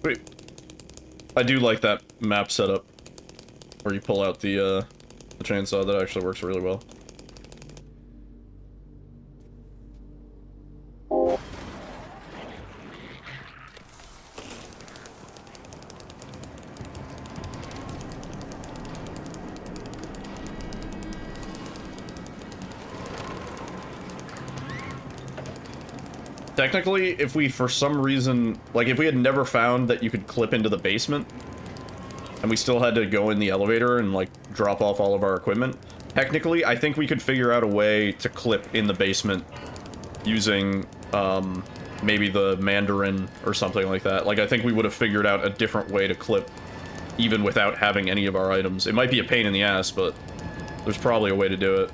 Wait. I do like that map setup where you pull out the chainsaw. That actually works really well. Technically, if we, for some reason, like, if we had never found that you could clip into the basement, and we still had to go in the elevator and, like, drop off all of our equipment, technically, I think we could figure out a way to clip in the basement using, maybe the Mandarin or something like that. Like, I think we would have figured out a different way to clip, even without having any of our items. It might be a pain in the ass, but there's probably a way to do it.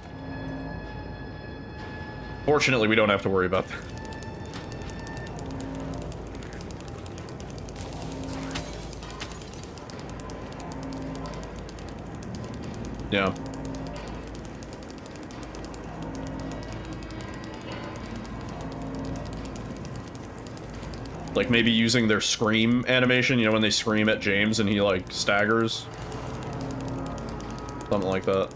Fortunately, we don't have to worry about that. Yeah. Like, maybe using their scream animation, you know, when they scream at James and he, like, staggers. Something like that.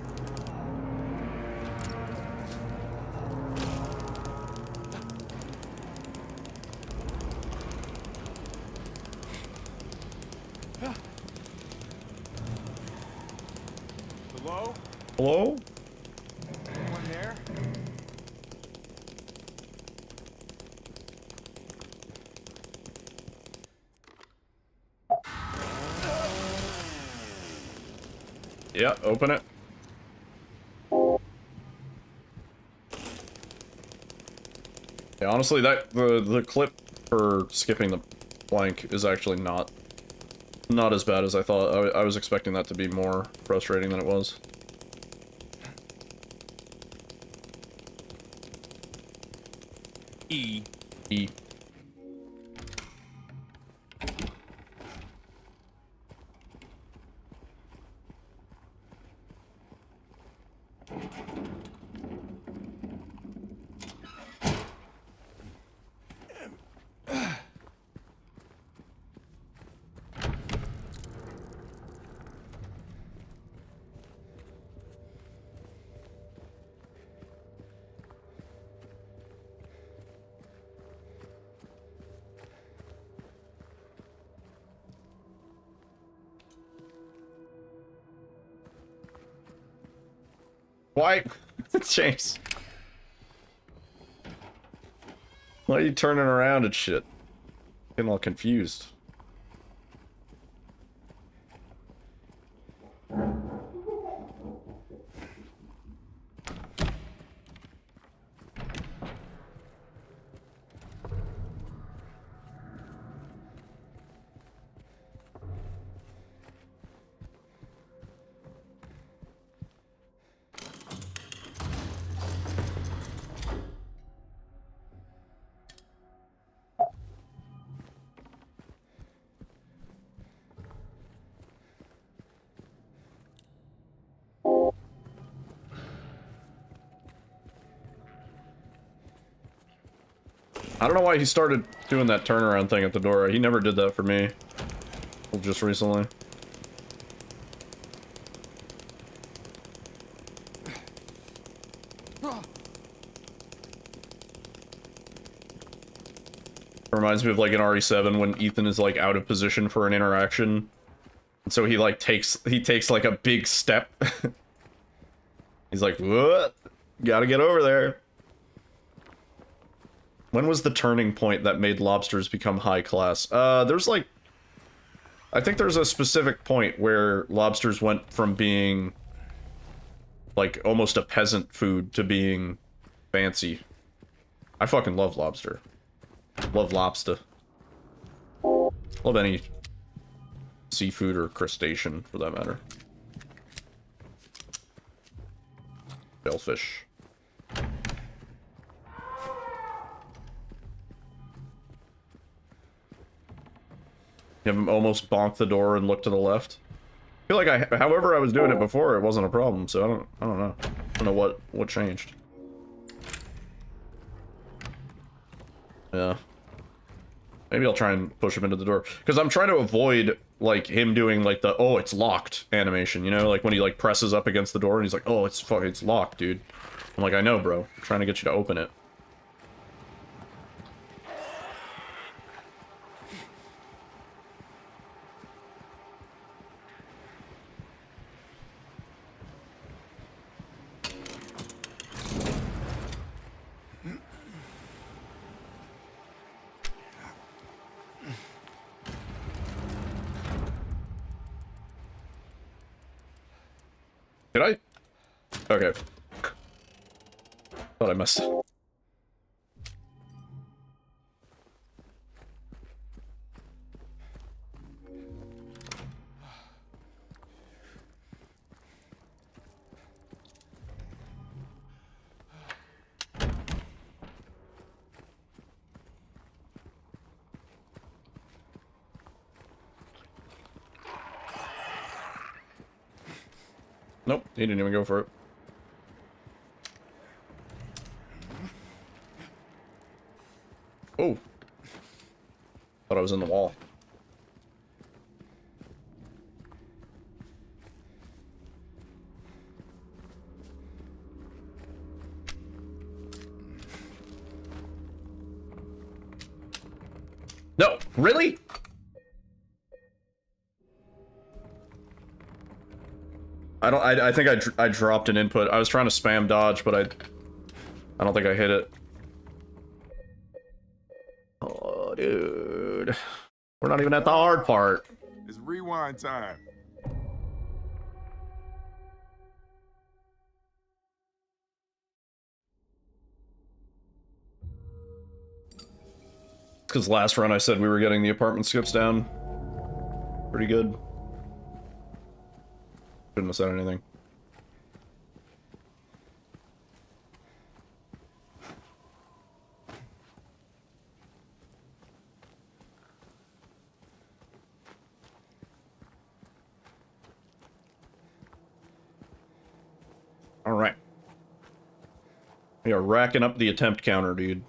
Hello? Hello? Anyone there? Yeah, open it. Yeah, honestly, the clip for skipping the blank is actually not as bad as I thought. I was expecting that to be more frustrating than it was. E. E. Why? James. Why are you turning around and shit? Getting all confused. I don't know why he started doing that turnaround thing at the door. He never did that for me. Just recently. Reminds me of like an RE7 when Ethan is like out of position for an interaction. And so he like takes like a big step. He's like, what? Gotta get over there. When was the turning point that made lobsters become high class? There's like... I think there's a specific point where lobsters went from being... like, almost a peasant food to being fancy. I fucking love lobster. Love lobster. Love any seafood or crustacean, for that matter. Shellfish. You have him almost bonk the door and look to the left. I feel like however I was doing it before, it wasn't a problem, so I don't know. I don't know what changed. Yeah. Maybe I'll try and push him into the door. Because I'm trying to avoid, like, him doing, like, the, oh, it's locked animation, you know? Like, when he, like, presses up against the door and he's like, oh, it's locked, dude. I'm like, I know, bro. I'm trying to get you to open it. Did I? Okay. Thought I messed up. Nope, he didn't even go for it. Oh. Thought I was in the wall. No, really? I think I dropped an input. I was trying to spam dodge, but I don't think I hit it. Oh, dude. We're not even at the hard part. It's rewind time. Because last run I said we were getting the apartment skips down. Pretty good. Shouldn't have said anything. Alright. We are racking up the attempt counter, dude.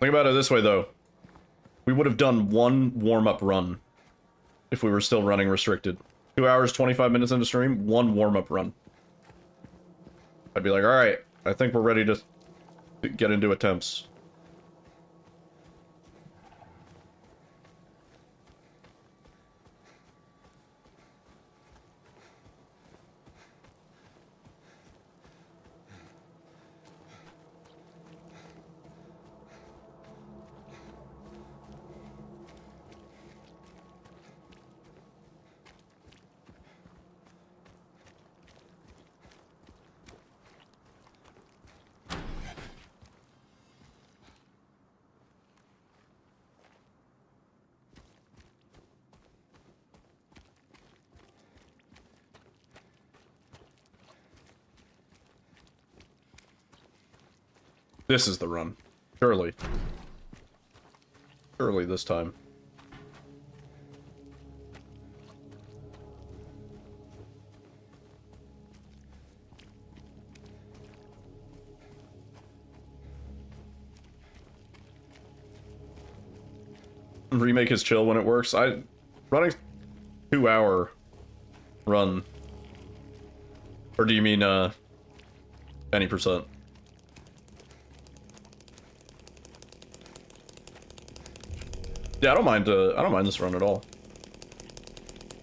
Think about it this way, though. We would have done one warm-up run if we were still running restricted. 2 hours, 25 minutes into stream, one warm-up run. I'd be like, alright, I think we're ready to get into attempts. This is the run. Surely. Surely this time. Remake is chill when it works. Running 2-hour run. Or do you mean any percent? Yeah, I don't mind this run at all.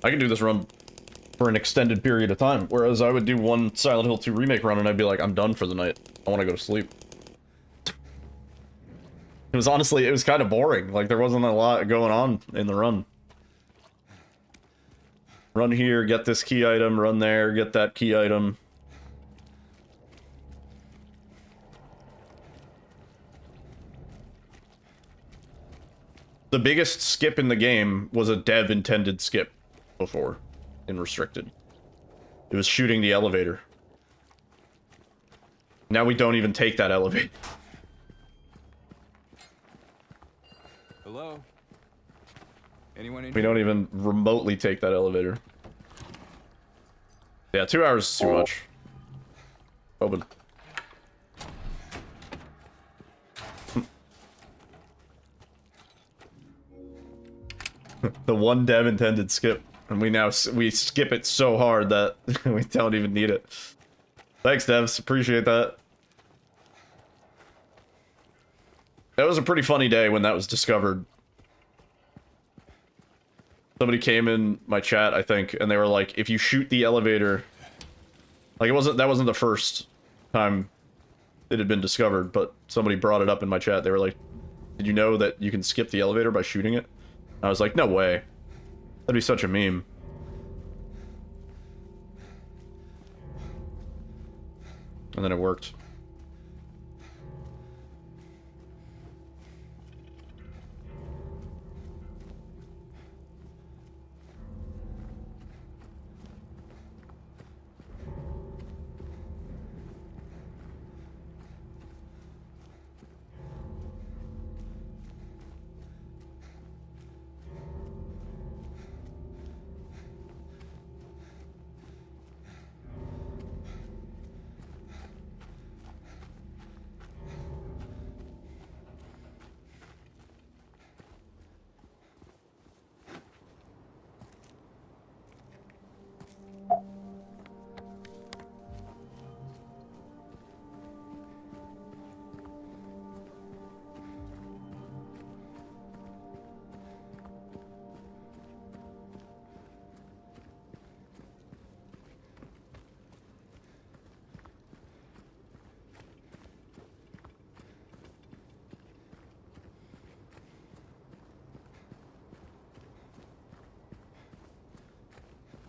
I can do this run for an extended period of time, whereas I would do one Silent Hill 2 remake run and I'd be like, I'm done for the night. I want to go to sleep. It was honestly, it was kind of boring. Like, there wasn't a lot going on in the run. Run here, get this key item, run there, get that key item. The biggest skip in the game was a dev-intended skip before, in Restricted. It was shooting the elevator. Now we don't even take that elevator. Hello? Anyone in We here? don't even remotely take that elevator. Yeah, 2 hours is too much. Open. The one dev intended skip, and we skip it so hard that we don't even need it. Thanks, devs. Appreciate that. That was a pretty funny day when that was discovered. Somebody came in my chat, I think, and they were like, if you shoot the elevator... Like, that wasn't the first time it had been discovered, but somebody brought it up in my chat. They were like, did you know that you can skip the elevator by shooting it? And I was like, no way. That'd be such a meme. And then it worked.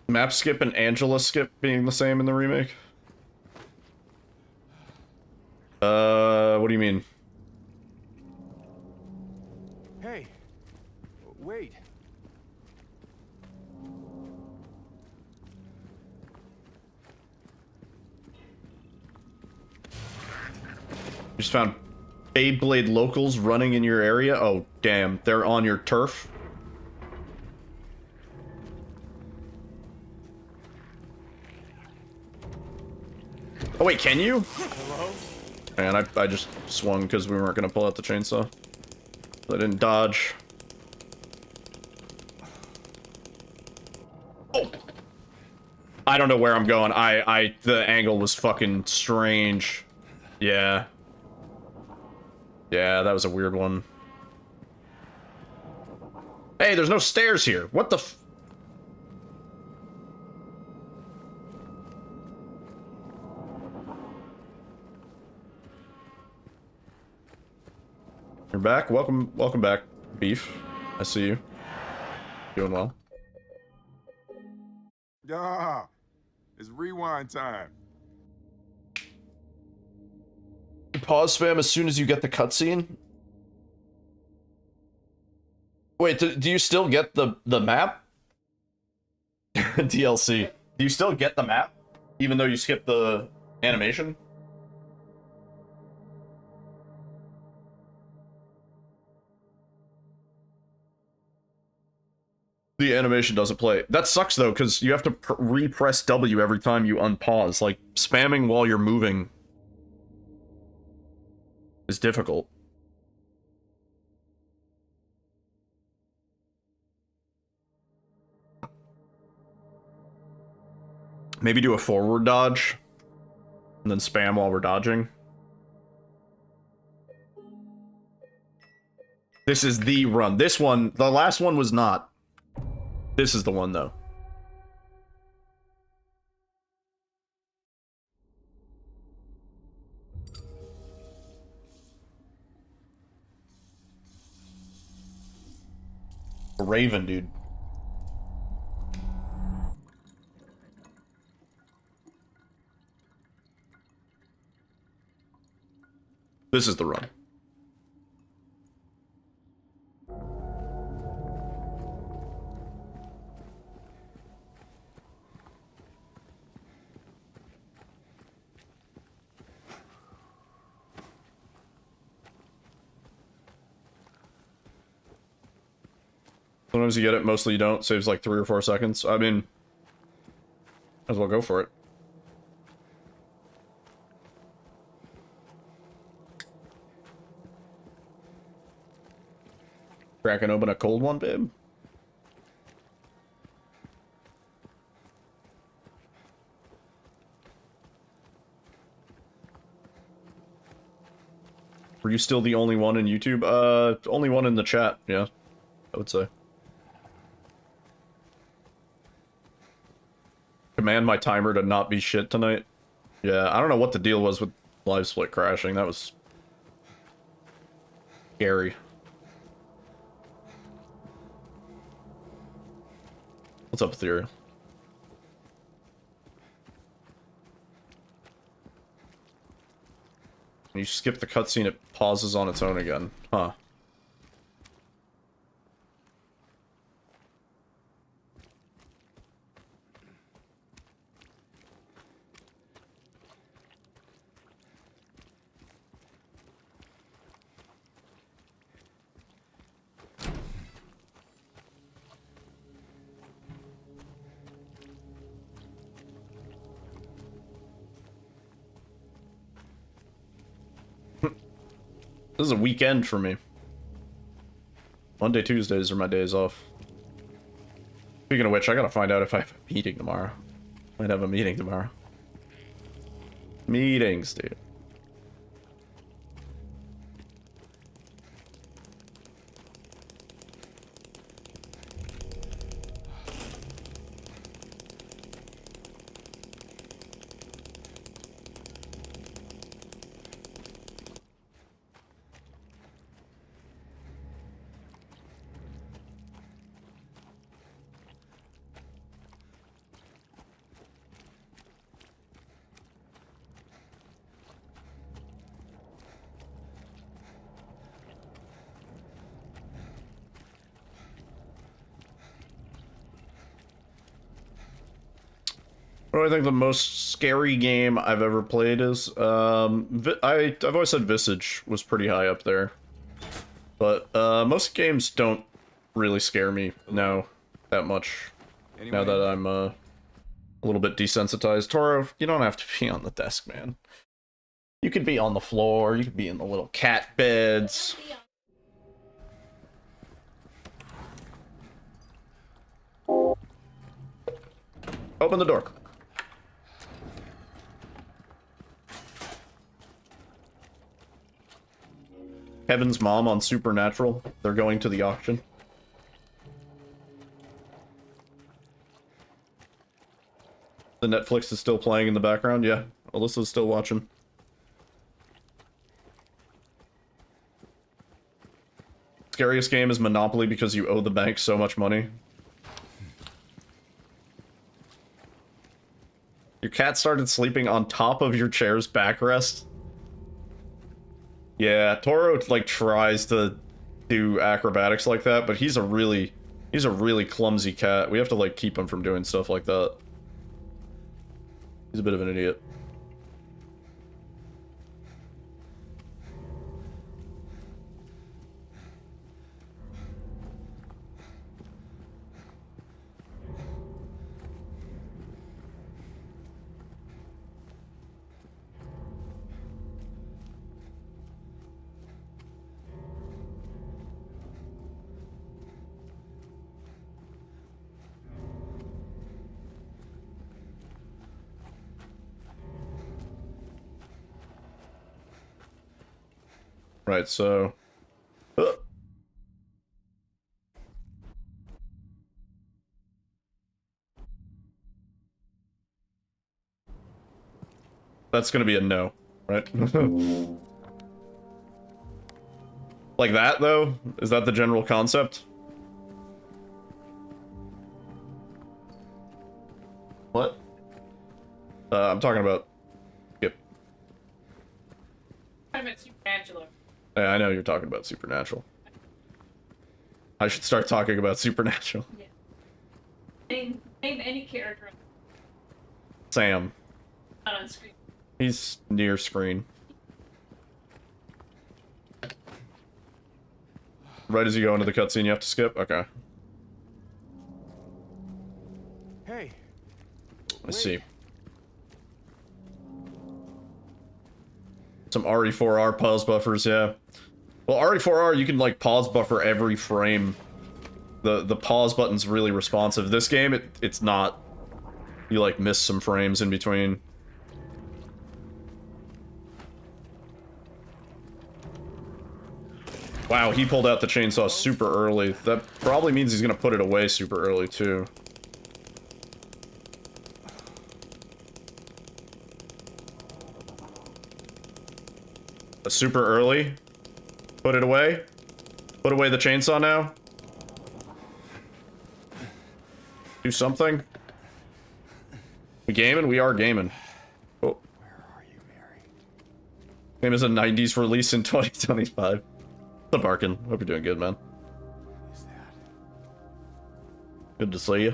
Map skip and Angela skip being the same in the remake? What do you mean? Hey, wait. Just found Beyblade locals running in your area? Oh, damn. They're on your turf? Oh, wait, can you? Hello? Man, I just swung because we weren't going to pull out the chainsaw. I didn't dodge. Oh! I don't know where I'm going. The angle was fucking strange. Yeah. Yeah, that was a weird one. Hey, there's no stairs here. What the f- You're back? Welcome back, Beef. I see you. Doing well. Yeah, it's rewind time. Pause spam as soon as you get the cutscene? Wait, do you still get the map? DLC. Do you still get the map? Even though you skip the animation? The animation doesn't play. That sucks though, because you have to repress W every time you unpause. Like, spamming while you're moving is difficult. Maybe do a forward dodge, and then spam while we're dodging. This is the run. This one, the last one was not. This is the one, though. A Raven, dude. This is the run. Sometimes you get it, mostly you don't. Saves like 3 or 4 seconds. I mean, might as well go for it. Cracking open a cold one, babe? Were you still the only one in YouTube? Only one in the chat, yeah, I would say. Command my timer to not be shit tonight. Yeah, I don't know what the deal was with live split crashing. That was scary. What's up, Ethereal? When you skip the cutscene, it pauses on its own again. Huh. This is a weekend for me. Monday, Tuesdays are my days off. Speaking of which, I gotta find out if I have a meeting tomorrow. Might have a meeting tomorrow. Meetings, dude. What do I think the most scary game I've ever played is? I've always said Visage was pretty high up there. But most games don't really scare me now that much. Now that I'm a little bit desensitized. Toro, you don't have to be on the desk, man. You could be on the floor, you could be in the little cat beds. Open the door. Kevin's mom on Supernatural. They're going to the auction. The Netflix is still playing in the background. Yeah, Alyssa's still watching. Scariest game is Monopoly because you owe the bank so much money. Your cat started sleeping on top of your chair's backrest. Yeah, Toro like tries to do acrobatics like that, but he's a really clumsy cat. We have to like keep him from doing stuff like that. He's a bit of an idiot. Right, so... That's gonna be a no, right? Like that, though? Is that the general concept? What? I'm talking about... Yep. I'm at Supernatural. Yeah, I know you're talking about Supernatural. I should start talking about Supernatural. Yeah. Name any character Sam. not on screen. He's near screen. Right as you go into the cutscene, you have to skip? Okay. Hey. I see. Some RE4R pause buffers, yeah. Well, RE4R, you can, like, pause buffer every frame. The pause button's really responsive. This game, it's not. You, like, miss some frames in between. Wow, he pulled out the chainsaw super early. That probably means he's gonna put it away super early, too. Super early? Put it away? Put away the chainsaw now? Do something? We gaming? We are gaming. Oh. Where are you, Mary? Game is a 90s release in 2025. What's up, Arkin? Hope you're doing good, man. Is that? Good to see you.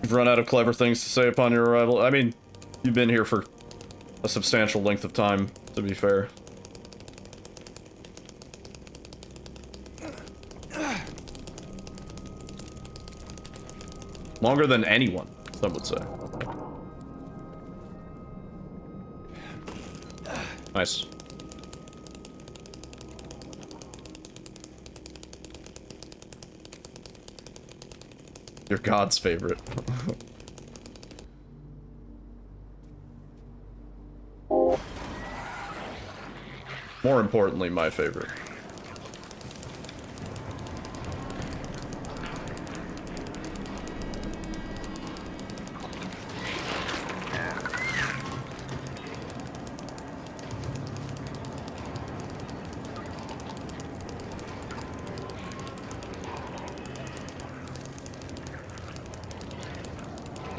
You've run out of clever things to say upon your arrival. I mean, you've been here for a substantial length of time, to be fair. Longer than anyone, some would say. Nice. You're God's favorite. More importantly, my favorite.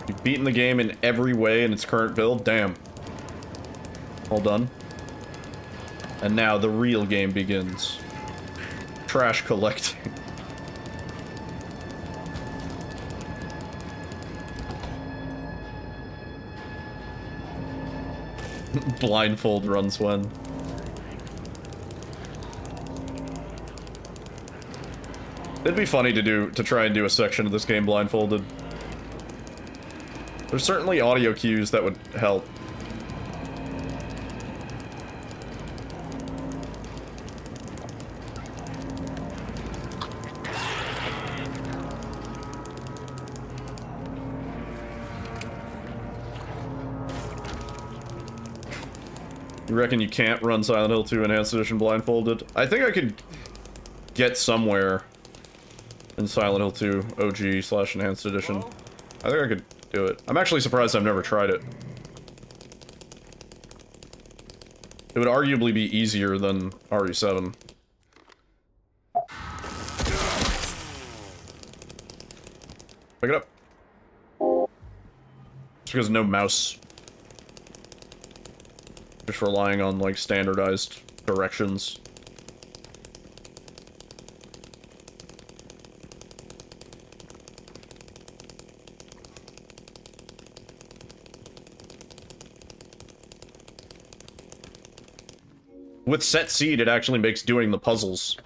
You've beaten the game in every way in its current build. Damn. All done. And now the real game begins. Trash collecting. Blindfold runs when. It'd be funny to try and do a section of this game blindfolded. There's certainly audio cues that would help. You reckon you can't run Silent Hill 2 Enhanced Edition blindfolded? I think I could get somewhere in Silent Hill 2 OG/Enhanced Edition. I think I could do it. I'm actually surprised I've never tried it. It would arguably be easier than RE7. Pick it up. It's because no mouse. Just relying on, like, standardized directions. With set seed, it actually makes doing the puzzles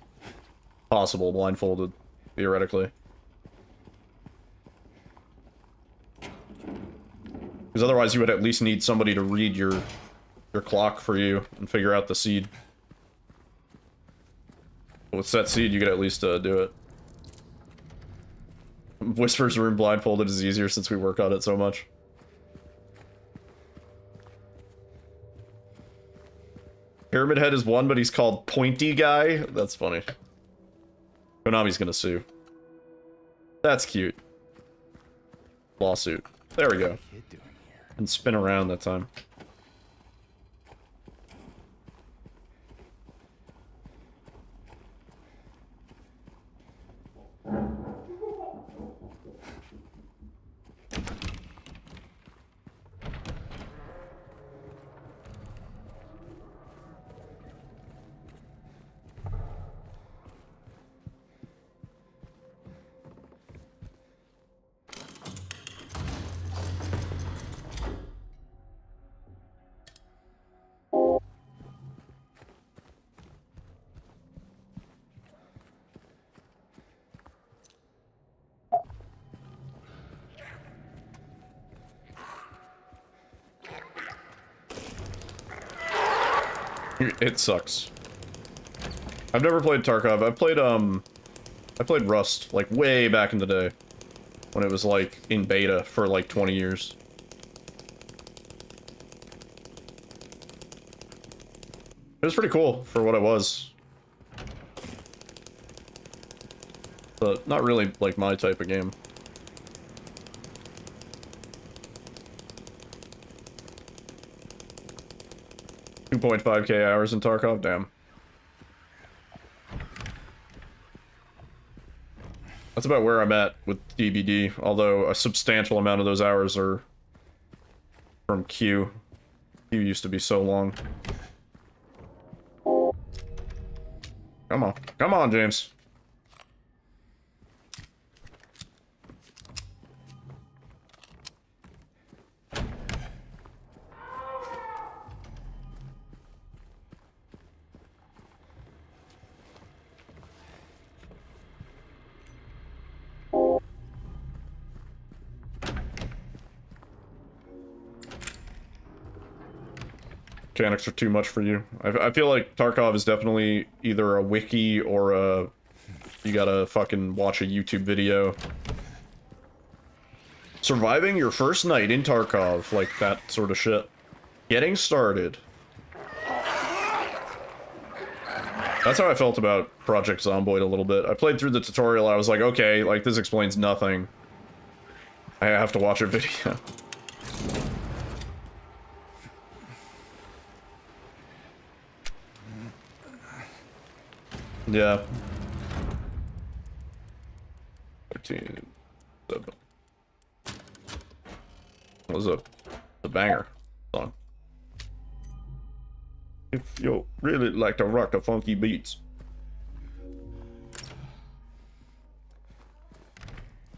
possible blindfolded, theoretically. Because otherwise you would at least need somebody to read your clock for you and figure out the seed. But with set seed, you could at least do it. Whisper's Room blindfolded is easier since we work on it so much. Pyramid Head is one, but he's called Pointy Guy. That's funny. Konami's gonna sue. That's cute. Lawsuit. There we go. And spin around that time. It sucks. I've never played Tarkov. I played Rust, like, way back in the day. When it was, like, in beta for, like, 20 years. It was pretty cool for what it was. But not really, like, my type of game. $2.5K hours in Tarkov, damn. That's about where I'm at with DBD, although a substantial amount of those hours are from Q. Q used to be so long. Come on. Come on, James. Mechanics are too much for you. I feel like Tarkov is definitely either a wiki or a... You gotta fucking watch a YouTube video. Surviving your first night in Tarkov, like that sort of shit. Getting started. That's how I felt about Project Zomboid a little bit. I played through the tutorial, I was like, okay, like this explains nothing. I have to watch a video. Yeah. 13. What was a banger song. If you really like to rock the funky beats.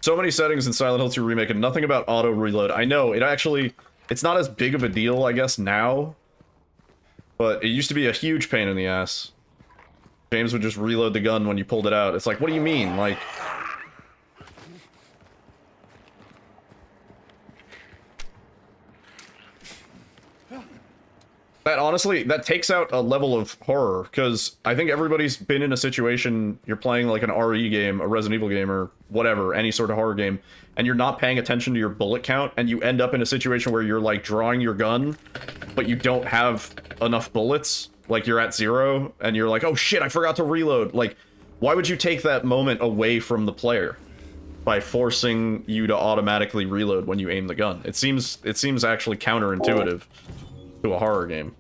So many settings in Silent Hill 2 Remake and nothing about auto reload. I know, it's not as big of a deal, I guess, now. But it used to be a huge pain in the ass. James would just reload the gun when you pulled it out. It's like, what do you mean? Like... That honestly, that takes out a level of horror, because I think everybody's been in a situation, you're playing like an RE game, a Resident Evil game, or whatever, any sort of horror game, and you're not paying attention to your bullet count, and you end up in a situation where you're like drawing your gun, but you don't have enough bullets. Like, you're at 0, and you're like, oh shit, I forgot to reload. Like, why would you take that moment away from the player by forcing you to automatically reload when you aim the gun? It seems actually counterintuitive to a horror game.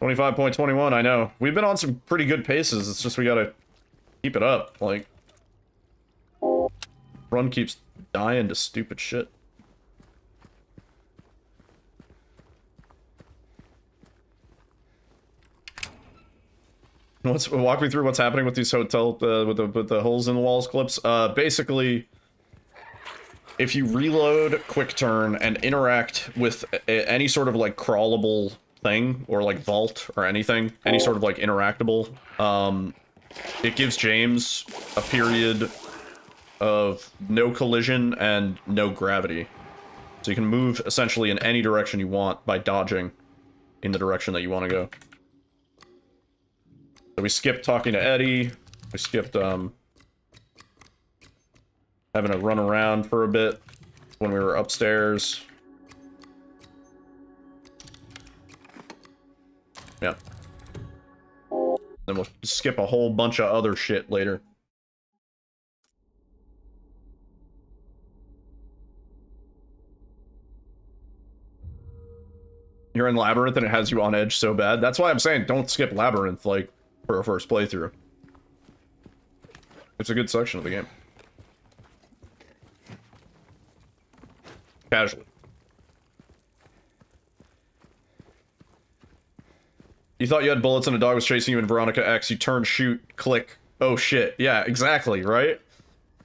$25.21, I know. We've been on some pretty good paces, it's just we gotta keep it up, like... Run keeps dying to stupid shit. Walk me through what's happening with these hotel, with the holes in the walls clips. Basically, if you reload quick turn and interact with any sort of like crawlable thing, or like vault or anything, any sort of like interactable, it gives James a period of no collision and no gravity. So you can move essentially in any direction you want by dodging in the direction that you want to go. So we skipped talking to Eddie. We skipped having a run around for a bit when we were upstairs. Yeah. Then we'll skip a whole bunch of other shit later. You're in Labyrinth and it has you on edge so bad. That's why I'm saying don't skip Labyrinth, like, for a first playthrough. It's a good section of the game. Casually. You thought you had bullets and a dog was chasing you in Veronica X. You turn, shoot, click. Oh shit. Yeah, exactly, right?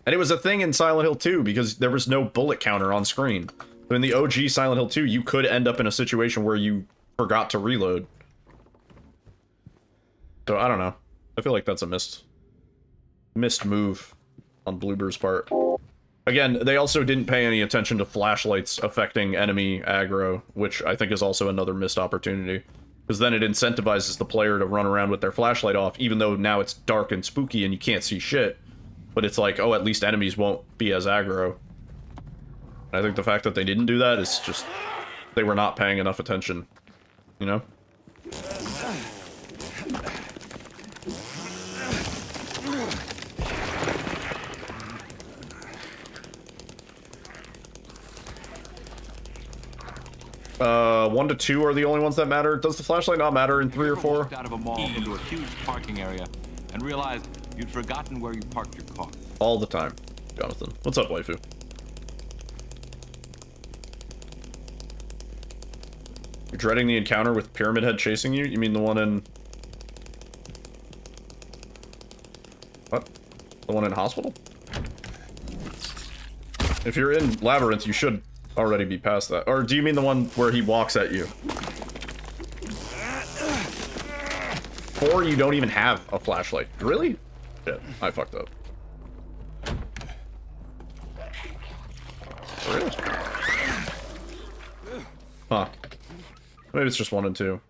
And it was a thing in Silent Hill 2 because there was no bullet counter on screen. But in the OG Silent Hill 2, you could end up in a situation where you forgot to reload. So, I don't know. I feel like that's a missed move on Bloober's part. Again, they also didn't pay any attention to flashlights affecting enemy aggro, which I think is also another missed opportunity. Because then it incentivizes the player to run around with their flashlight off, even though now it's dark and spooky and you can't see shit. But it's like, oh, at least enemies won't be as aggro. I think the fact that they didn't do that is just... they were not paying enough attention. You know? One to two are the only ones that matter. Does the flashlight not matter in 3 or 4? Walked out of a mall into a huge parking area and realized you'd forgotten where you parked your car. All the time, Jonathan. What's up, waifu? You're dreading the encounter with Pyramid Head chasing you? You mean the one in... what? The one in hospital? If you're in Labyrinth, you should already be past that. Or do you mean the one where he walks at you? Or you don't even have a flashlight. Really? Shit, I fucked up. Really? Huh. Maybe it's just 1 and 2.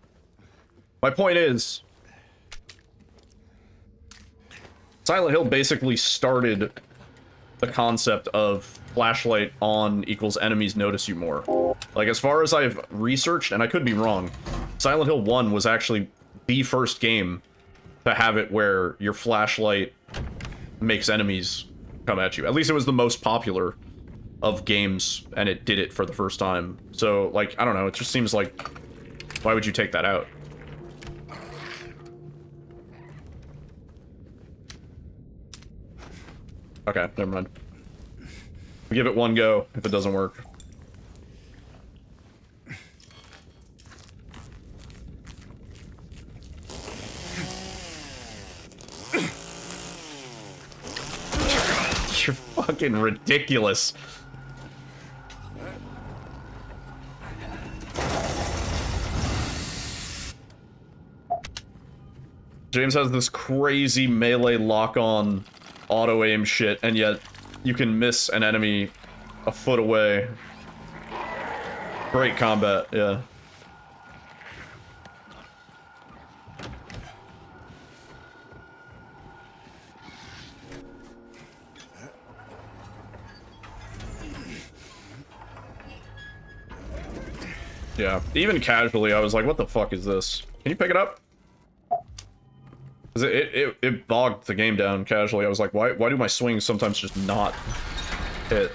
My point is... Silent Hill basically started the concept of flashlight on equals enemies notice you more. Like, as far as I've researched, and I could be wrong, Silent Hill 1 was actually the first game to have it where your flashlight makes enemies come at you. At least it was the most popular of games, and it did it for the first time. So, like, I don't know, it just seems like... why would you take that out? Okay, never mind. We give it one go if it doesn't work. You're fucking ridiculous. James has this crazy melee lock-on auto-aim shit, and yet you can miss an enemy a foot away. Great combat, yeah. Yeah, even casually, I was like, what the fuck is this? Can you pick it up? Because it bogged the game down casually. I was like, why do my swings sometimes just not hit?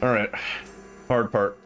Alright. Hard part.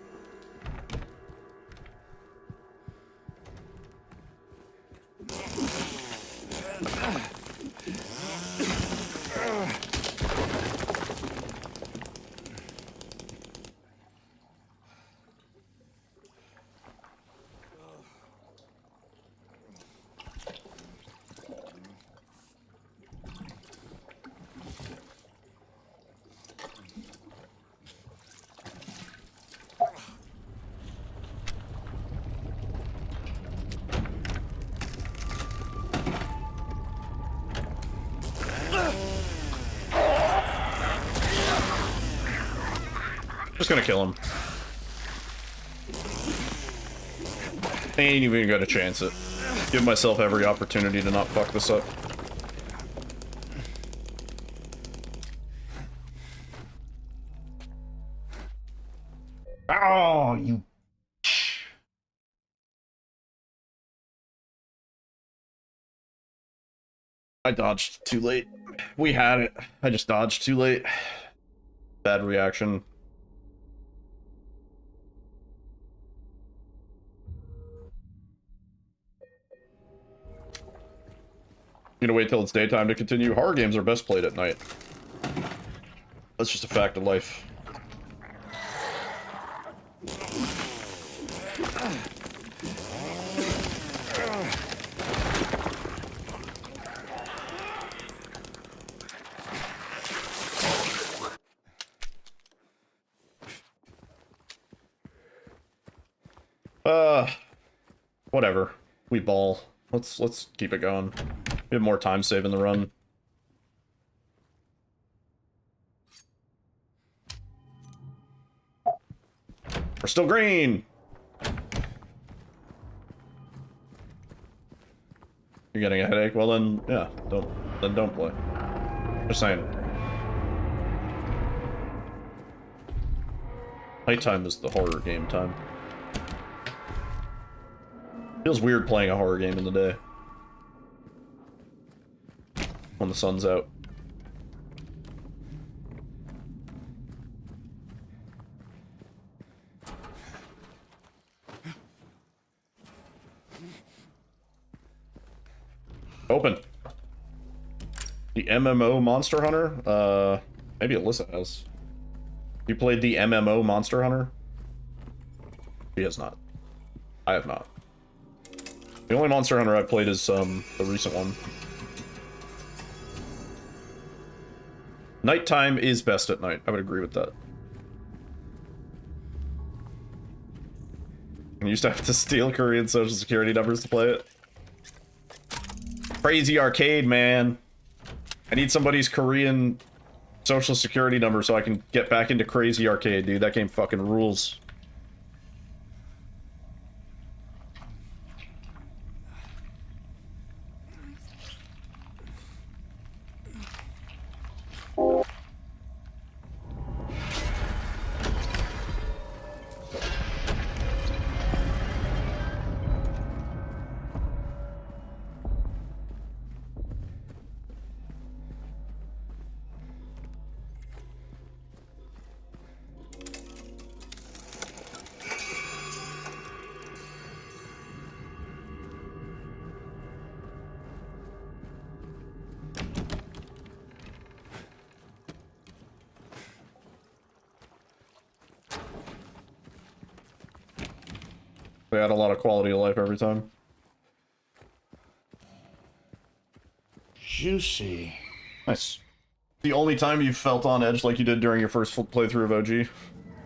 just gonna kill him. Ain't even gonna chance it. Give myself every opportunity to not fuck this up. Oh, you... I dodged too late. We had it. I just dodged too late. Bad reaction. You gonna wait till it's daytime to continue? Horror games are best played at night. That's just a fact of life. Whatever. We ball. Let's keep it going. We have more time saving the run. We're still green. You're getting a headache? Well then, yeah, don't play. Just saying. Nighttime is the horror game time. Feels weird playing a horror game in the day. When the sun's out. Open. The MMO Monster Hunter? Maybe Alyssa has. You played the MMO Monster Hunter? She has not. I have not. The only Monster Hunter I've played is the recent one. Nighttime is best at night. I would agree with that. I used to have to steal Korean social security numbers to play it. Crazy Arcade, man. I need somebody's Korean social security number so I can get back into Crazy Arcade, dude. That game fucking rules. They add a lot of quality of life every time. Juicy. Nice. The only time you felt on edge like you did during your first playthrough of OG.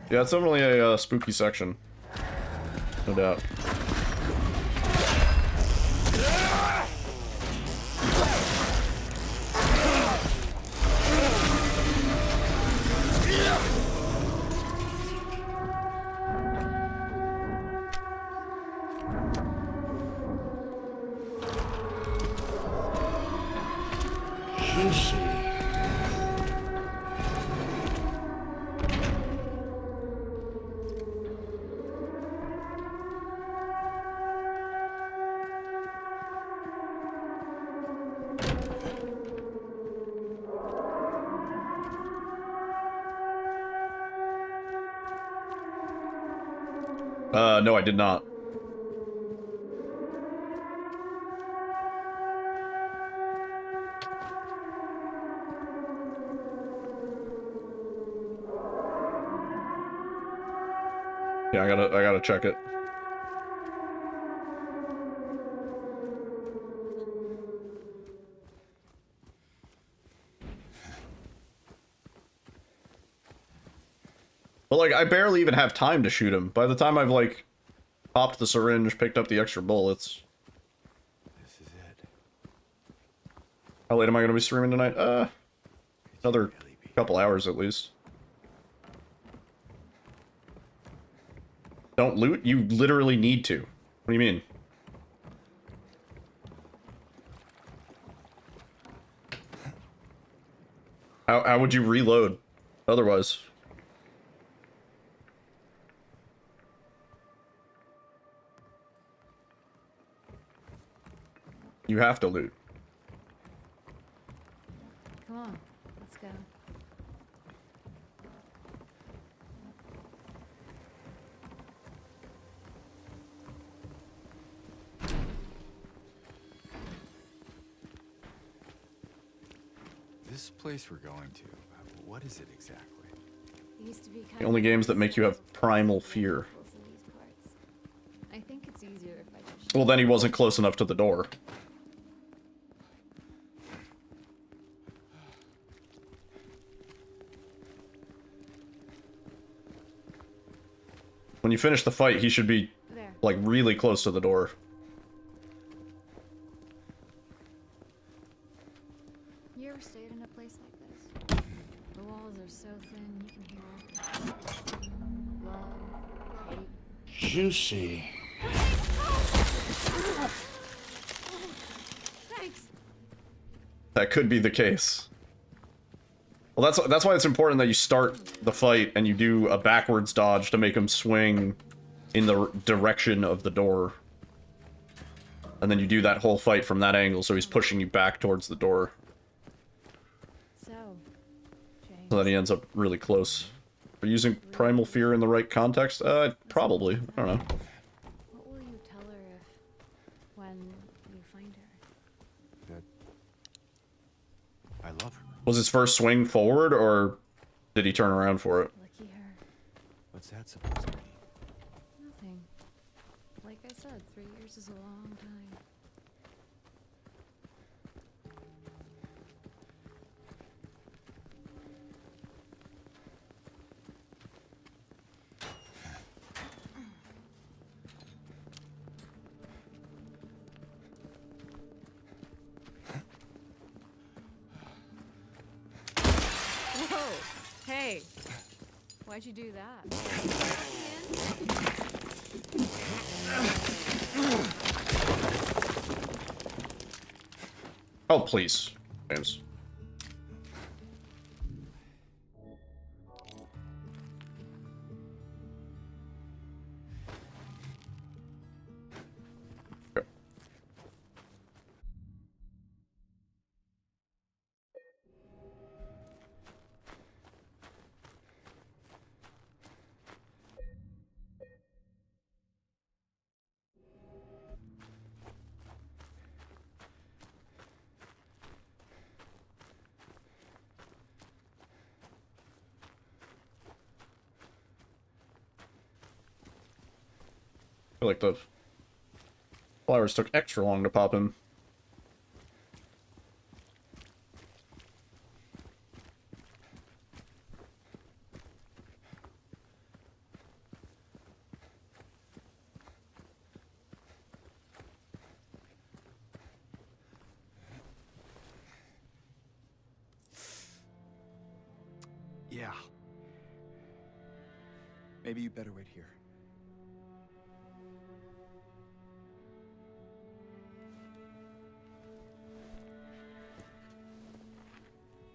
Yeah, it's definitely a spooky section. No doubt. Juicy. No, I did not. Yeah, I gotta check it. But like, I barely even have time to shoot him. By the time I've like popped the syringe, picked up the extra bullets. This is it. How late am I gonna be streaming tonight? Another couple hours at least. Don't loot? You literally need to. What do you mean? How would you reload otherwise? You have to loot. Come on, let's go. This place we're going to, what is it exactly? It used to be kind The only of games that make you have primal fear. I think it's easier if I just... Well, then he wasn't close enough to the door. When you finish the fight, he should be, There. like, really close to the door. You ever stayed in a place like this? The walls are so thin, you can hear love, hate. Juicy. Thanks. That could be the case. Well, that's why it's important that you start the fight and you do a backwards dodge to make him swing in the direction of the door. And then you do that whole fight from that angle, so he's pushing you back towards the door. So, James. So that he ends up really close. Are you using primal fear in the right context? Probably. I don't know. What will you tell her if, when you find her? That I love her. Was his first swing forward, or did he turn around for it? Lucky her. What's that supposed to mean? Nothing. Like I said, 3 years is a long time. Whoa! Hey! Why'd you do that? Oh, please, James. Okay. I feel like the flowers took extra long to pop in. Yeah. Maybe you better wait here.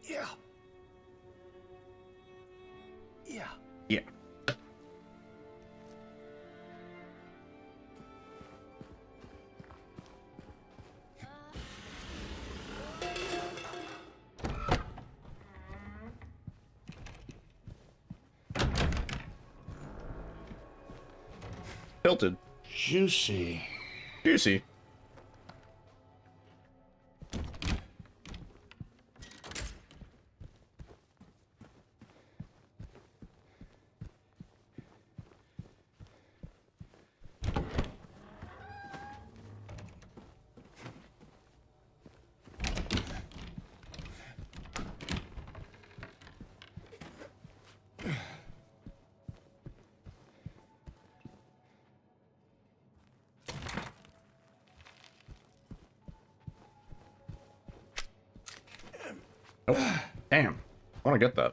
Yeah. Yeah. Yeah. Tilted. Juicy. Juicy. Oh, damn. I want to get that.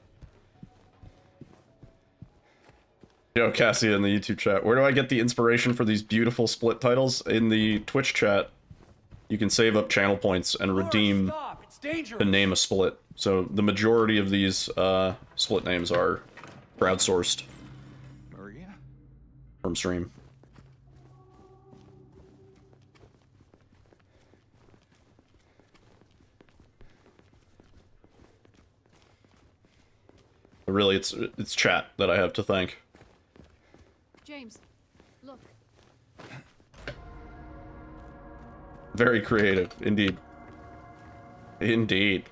Yo, Cassie in the YouTube chat. Where do I get the inspiration for these beautiful split titles? In the Twitch chat, you can save up channel points and redeem to name a split. So the majority of these split names are crowdsourced from stream. But really, it's chat that I have to thank. James, look. Very creative, indeed. Indeed.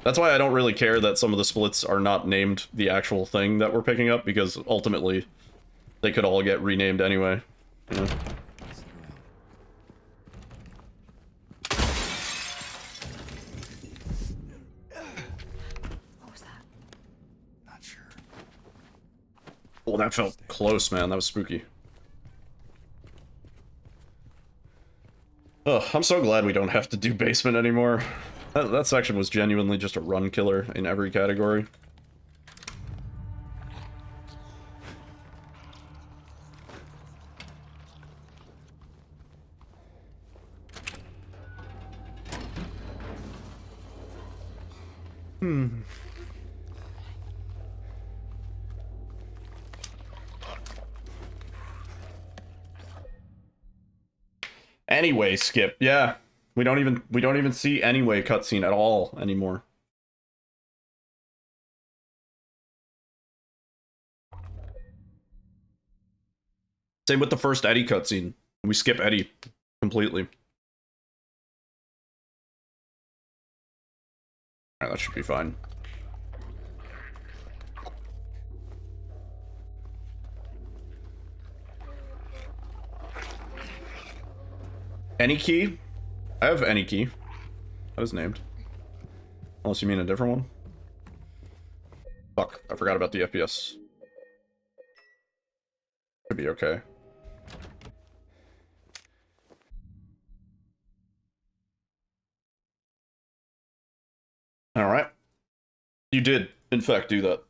That's why I don't really care that some of the splits are not named the actual thing that we're picking up, because ultimately they could all get renamed anyway. You know? What was that? Not sure. Oh, that felt close, man. That was spooky. Oh, I'm so glad we don't have to do basement anymore. That section was genuinely just a run killer in every category. Anyway, skip. Yeah. We don't even see anyway cutscene at all anymore. Same with the first Eddie cutscene. We skip Eddie completely. Alright, that should be fine. Any key? I have any key. That was named. Unless you mean a different one. Fuck, I forgot about the FPS. Could be okay. Alright. You did, in fact, do that.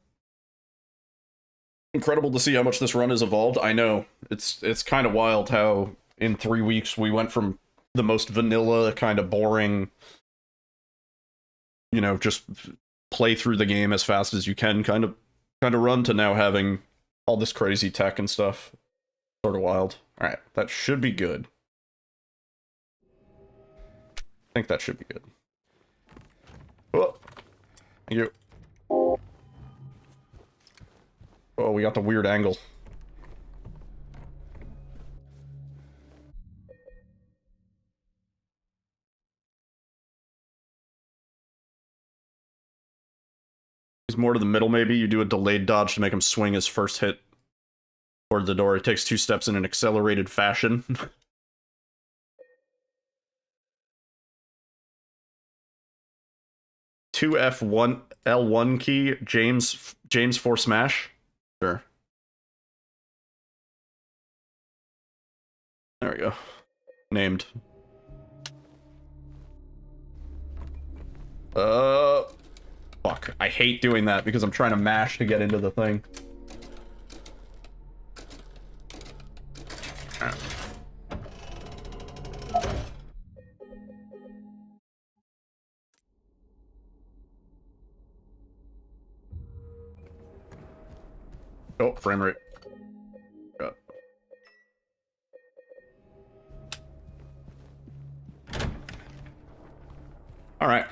Incredible to see how much this run has evolved. I know. It's kind of wild how in 3 weeks we went from the most vanilla, kind of boring, you know, just play through the game as fast as you can kind of run to now having all this crazy tech and stuff. Sort of wild. Alright, that should be good. I think that should be good. Oh, thank you. Oh, we got the weird angle. He's more to the middle, maybe. You do a delayed dodge to make him swing his first hit toward the door. It takes 2 steps in an accelerated fashion. Two F1 L1 key, James for smash. Sure. There we go. Named. Fuck. I hate doing that because I'm trying to mash to get into the thing. Oh, frame rate. Got. All right.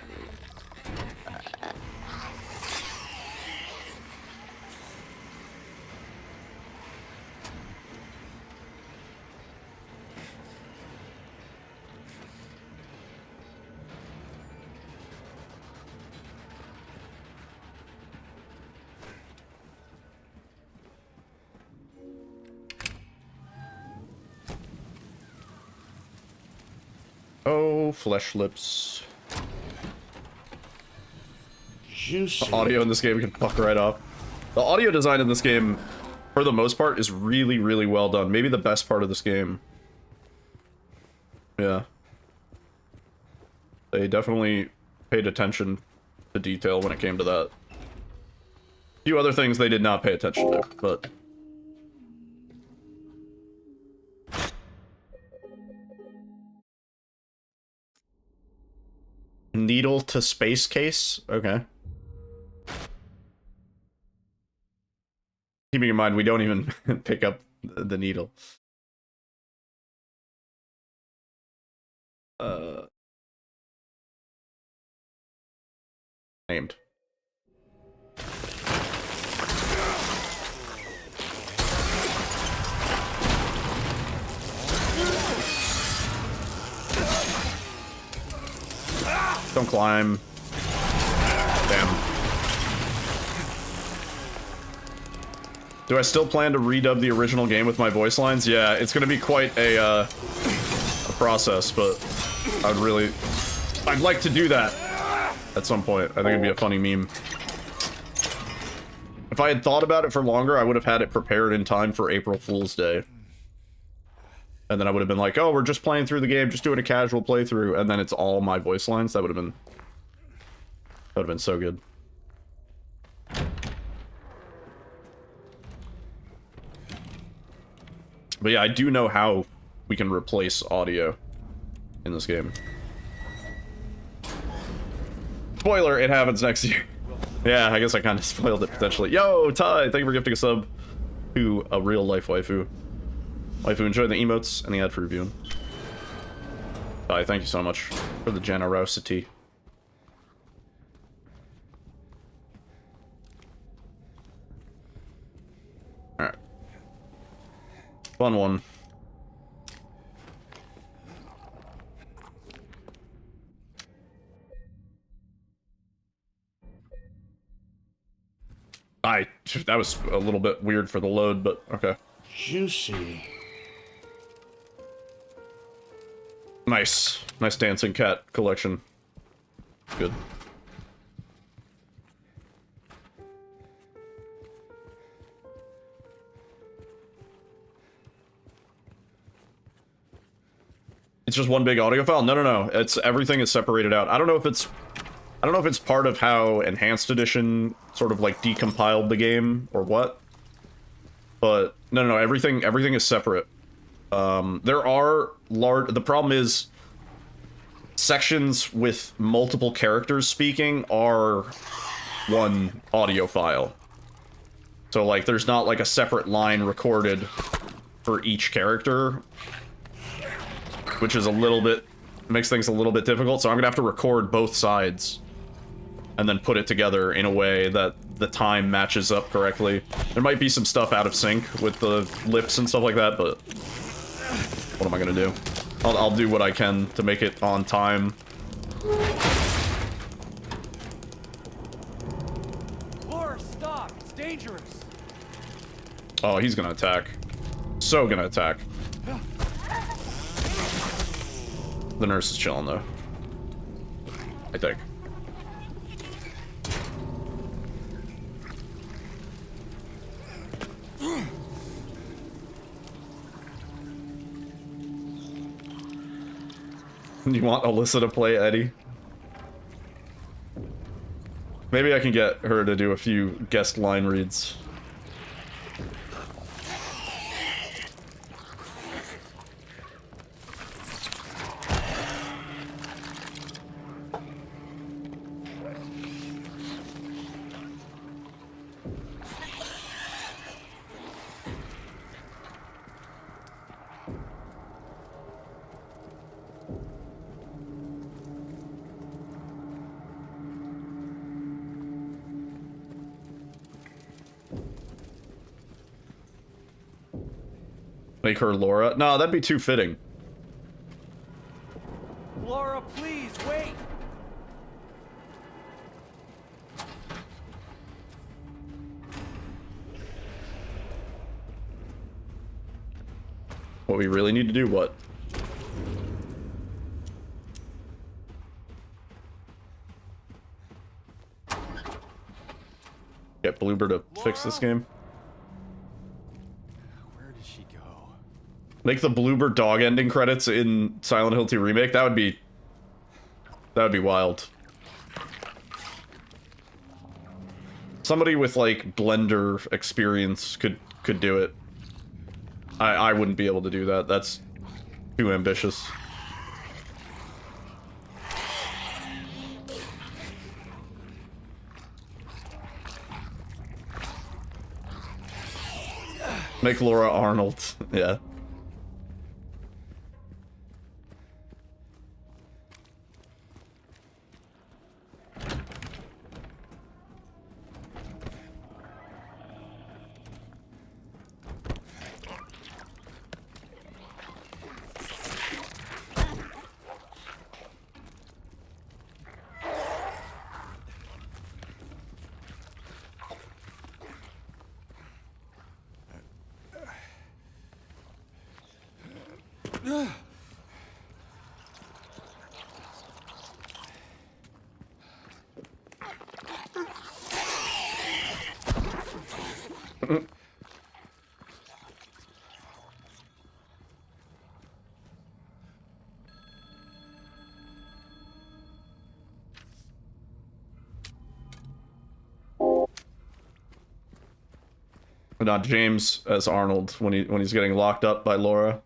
Oh, flesh lips. Juicy. The audio in this game can fuck right up. The audio design in this game, for the most part, is really, really well done. Maybe the best part of this game. Yeah. They definitely paid attention to detail when it came to that. few other things they did not pay attention to, but... Needle to space case? Okay. Keeping in mind, we don't even pick up the needle. Named. Don't climb. Damn. Do I still plan to redub the original game with my voice lines? Yeah, it's gonna be quite a process, but I'd like to do that at some point. I think it'd be a funny meme. If I had thought about it for longer, I would have had it prepared in time for April Fool's Day. And then I would have been like, oh, we're just playing through the game, just doing a casual playthrough, and then it's all my voice lines. That would have been so good. But yeah, I do know how we can replace audio in this game. Spoiler, it happens next year. Yeah, I guess I kind of spoiled it potentially. Yo, Ty, thank you for gifting a sub to a real life waifu. Waifu, enjoy the emotes and the ad for reviewing. Ty, thank you so much for the generosity. Alright. Fun one. That was a little bit weird for the load, but okay. Juicy. Nice. Nice dancing cat collection. Good. It's just one big audio file? No, no, no. It's everything is separated out. I don't know if it's part of how Enhanced Edition sort of like decompiled the game or what. But no, everything is separate. There are the problem is sections with multiple characters speaking are one audio file. So like there's not like a separate line recorded for each character, which is makes things a little bit difficult. So I'm gonna have to record both sides and then put it together in a way that the time matches up correctly. There might be some stuff out of sync with the lips and stuff like that, but what am I gonna do? I'll do what I can to make it on time. Laura, stop! It's dangerous! Oh, he's gonna attack. So gonna attack. The nurse is chilling though, I think. You want Alyssa to play Eddie? Maybe I can get her to do a few guest line reads. Make her Laura? No, that'd be too fitting. Laura, please, wait! What we really need to do, what? Get Bloober to fix this game. Where did she go? Make the Bloober dog ending credits in Silent Hill 2 Remake. That would be wild. Somebody with like Blender experience could do it. I wouldn't be able to do that. That's too ambitious. Make Laura Arnold. Yeah. Not James as Arnold when he's getting locked up by Laura.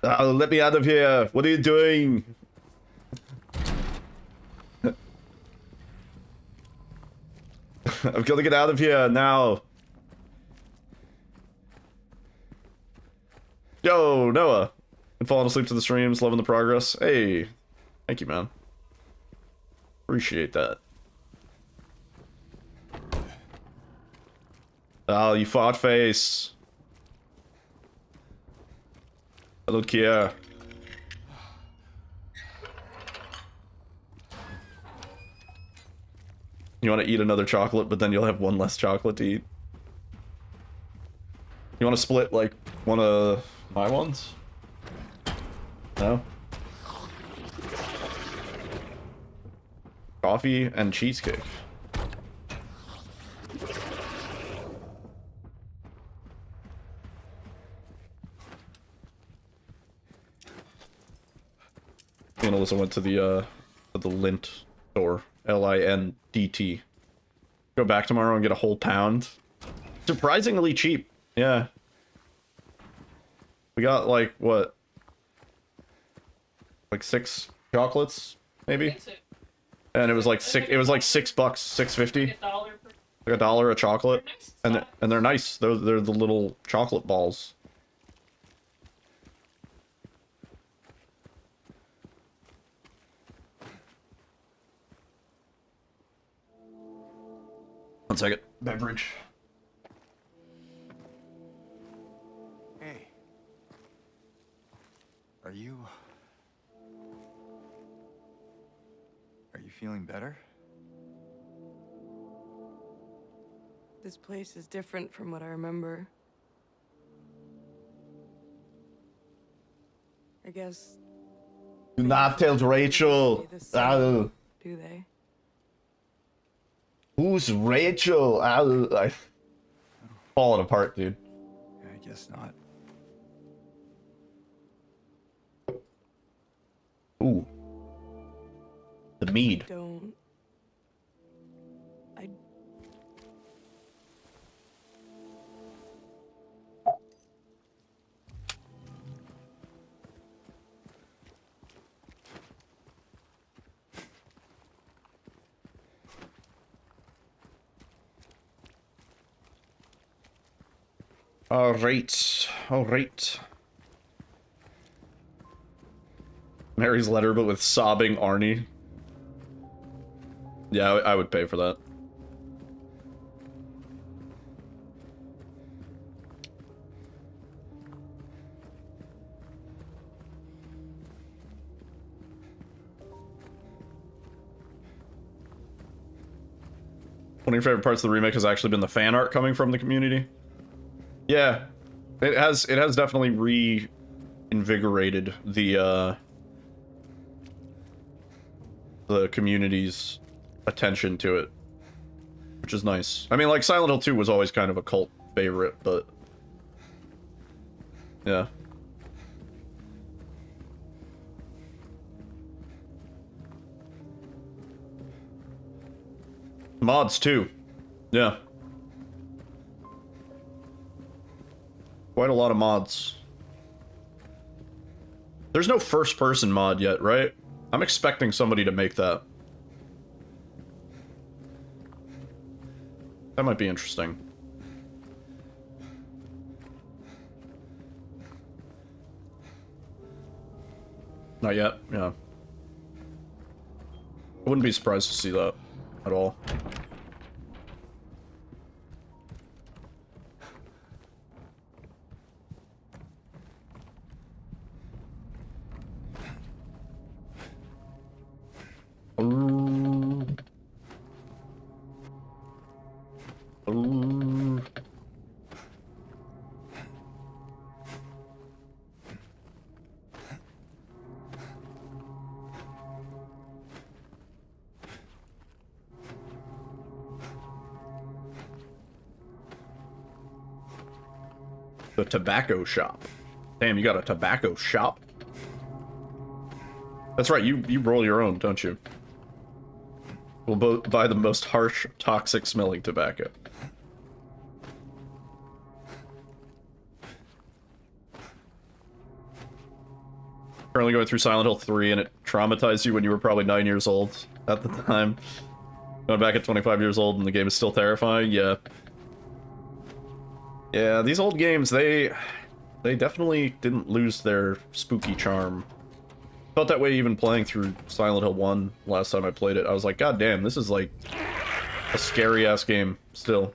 Oh, let me out of here! What are you doing? I've got to get out of here now. Yo, Noah. Been falling asleep to the streams, loving the progress. Hey, thank you, man. Appreciate that. Oh, you fart face. I don't care. You want to eat another chocolate, but then you'll have one less chocolate to eat. You want to split, like, one of my ones? No? Coffee and cheesecake. Me and Alyssa went to the Lint store. Lindt. Go back tomorrow and get a whole pound. Surprisingly cheap. Yeah. We got like what? Like 6 chocolates, maybe? And it was like $6, $6.50. Like $1 a chocolate. And they're nice. They're the little chocolate balls. One second. Beverage. Hey. Are you feeling better? This place is different from what I remember. I guess. Do not tell Rachel. Do they? Who's Rachel? I'm falling apart, dude. I guess not. Ooh. The mead. Don't. Alright. Alright. Mary's letter, but with sobbing Arnie. Yeah, I would pay for that. One of your favorite parts of the remake has actually been the fan art coming from the community. Yeah, it has definitely reinvigorated the community's attention to it, which is nice. I mean, like, Silent Hill 2 was always kind of a cult favorite, but yeah. Mods too. Yeah. Quite a lot of mods. There's no first-person mod yet, right? I'm expecting somebody to make that. That might be interesting. Not yet, yeah. I wouldn't be surprised to see that at all. The tobacco shop. Damn, you got a tobacco shop? That's right, you roll your own, don't you? We'll both buy the most harsh, toxic smelling tobacco. Currently going through Silent Hill 3, and it traumatized you when you were probably 9 years old at the time. Going back at 25 years old and the game is still terrifying? Yeah. Yeah, these old games, they definitely didn't lose their spooky charm. Felt that way even playing through Silent Hill 1 last time I played it. I was like, god damn, this is like a scary-ass game still.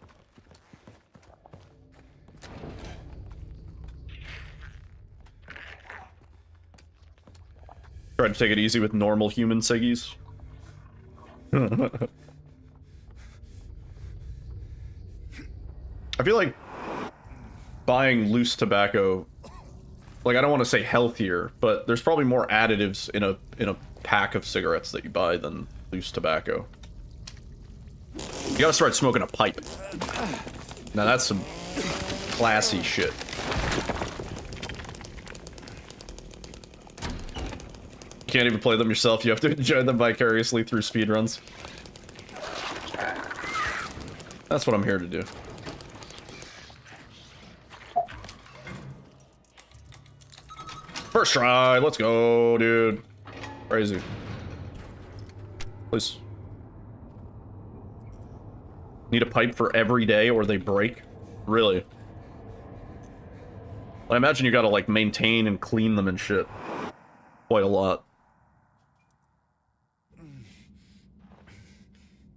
Tried to take it easy with normal human Siggies. I feel like buying loose tobacco, like, I don't want to say healthier, but there's probably more additives in a pack of cigarettes that you buy than loose tobacco. You gotta start smoking a pipe. Now that's some classy shit. You can't even play them yourself, you have to enjoy them vicariously through speedruns. That's what I'm here to do. First try, let's go, dude. Crazy. Please. Need a pipe for every day or they break? Really? I imagine you gotta, like, maintain and clean them and shit. Quite a lot.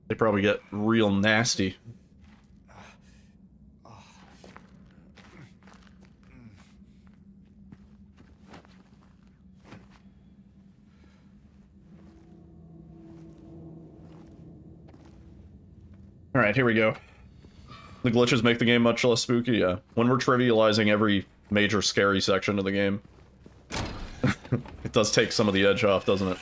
They probably get real nasty. Alright, here we go. The glitches make the game much less spooky, yeah. When we're trivializing every major scary section of the game. It does take some of the edge off, doesn't it?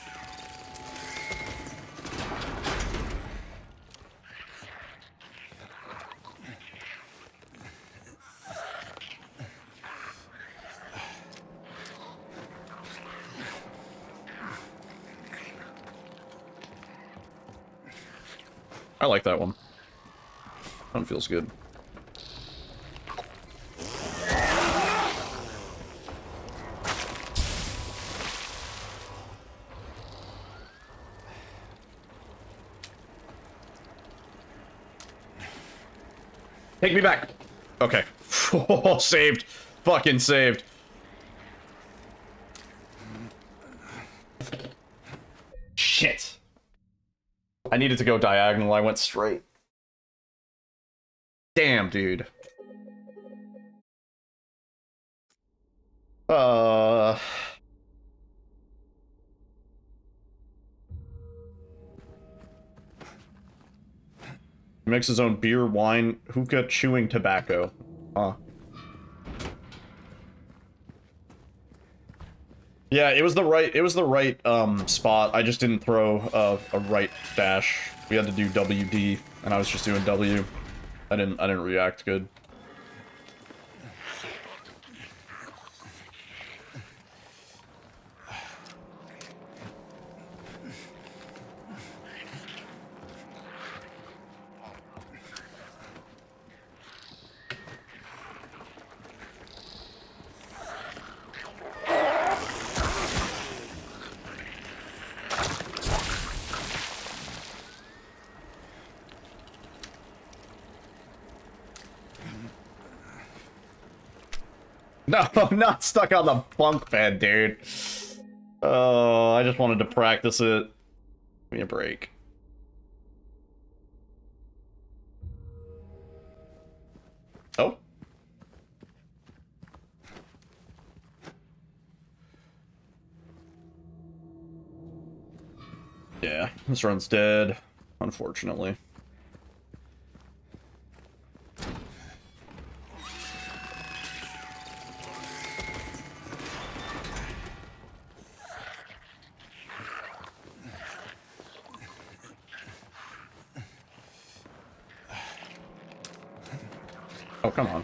I like that one. That one feels good. Take me back. Okay. Oh, saved. Fucking saved. Shit. I needed to go diagonal. I went straight. Damn, dude. He makes his own beer, wine, hookah, chewing tobacco. Huh. Yeah, it was the right spot. I just didn't throw a right dash. We had to do WD, and I was just doing W. I didn't react good. No, I'm not stuck on the bunk bed, dude. Oh, I just wanted to practice it. Give me a break. Oh. Yeah, this run's dead, unfortunately. Oh, come on.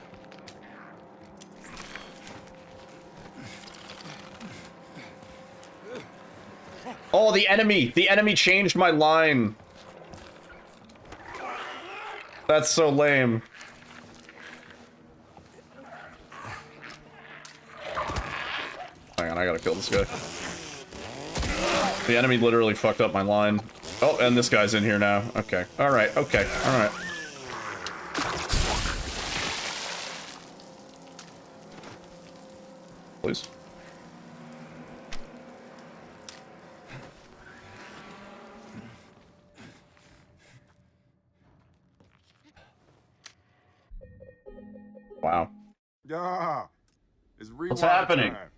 Oh, the enemy! The enemy changed my line! That's so lame. Hang on, I gotta kill this guy. The enemy literally fucked up my line. Oh, and this guy's in here now. Okay. Alright, okay, alright. Please. Wow. Yeah. It's What's happening? time.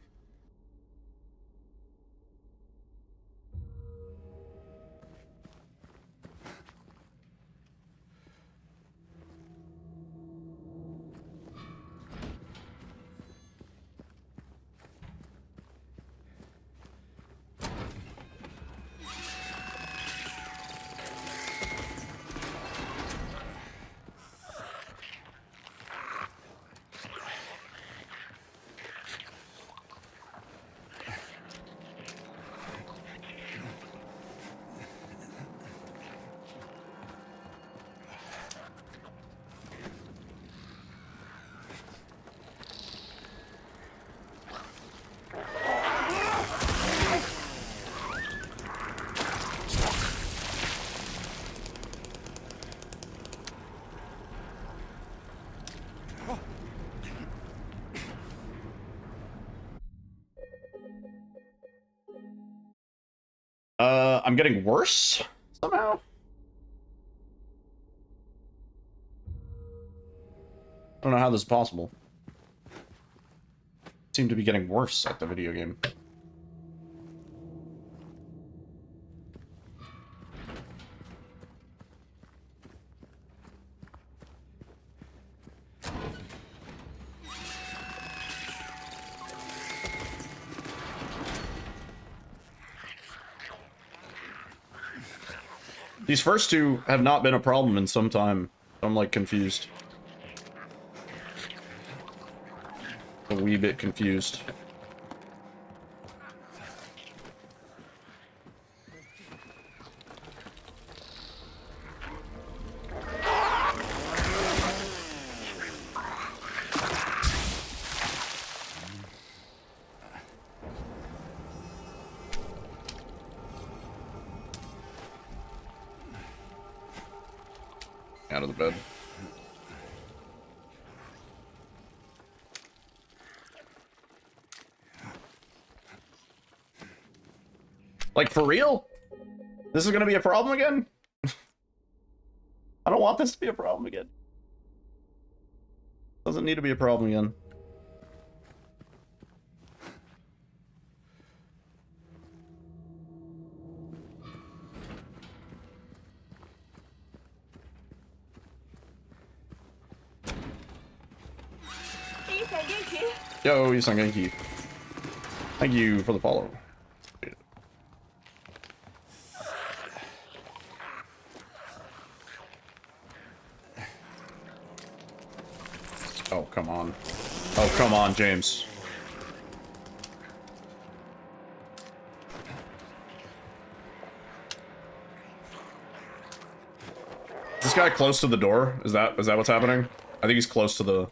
I'm getting worse somehow. I don't know how this is possible. Seem to be getting worse at the video game. These first two have not been a problem in some time. I'm like confused. A wee bit confused. Out of the bed. Like, for real? This is gonna be a problem again? I don't want this to be a problem again. Doesn't need to be a problem again. Yo, Yusan Genki. Thank you for the follow. Oh, come on. Oh, come on, James. Is this guy close to the door? Is that what's happening? I think he's close to the...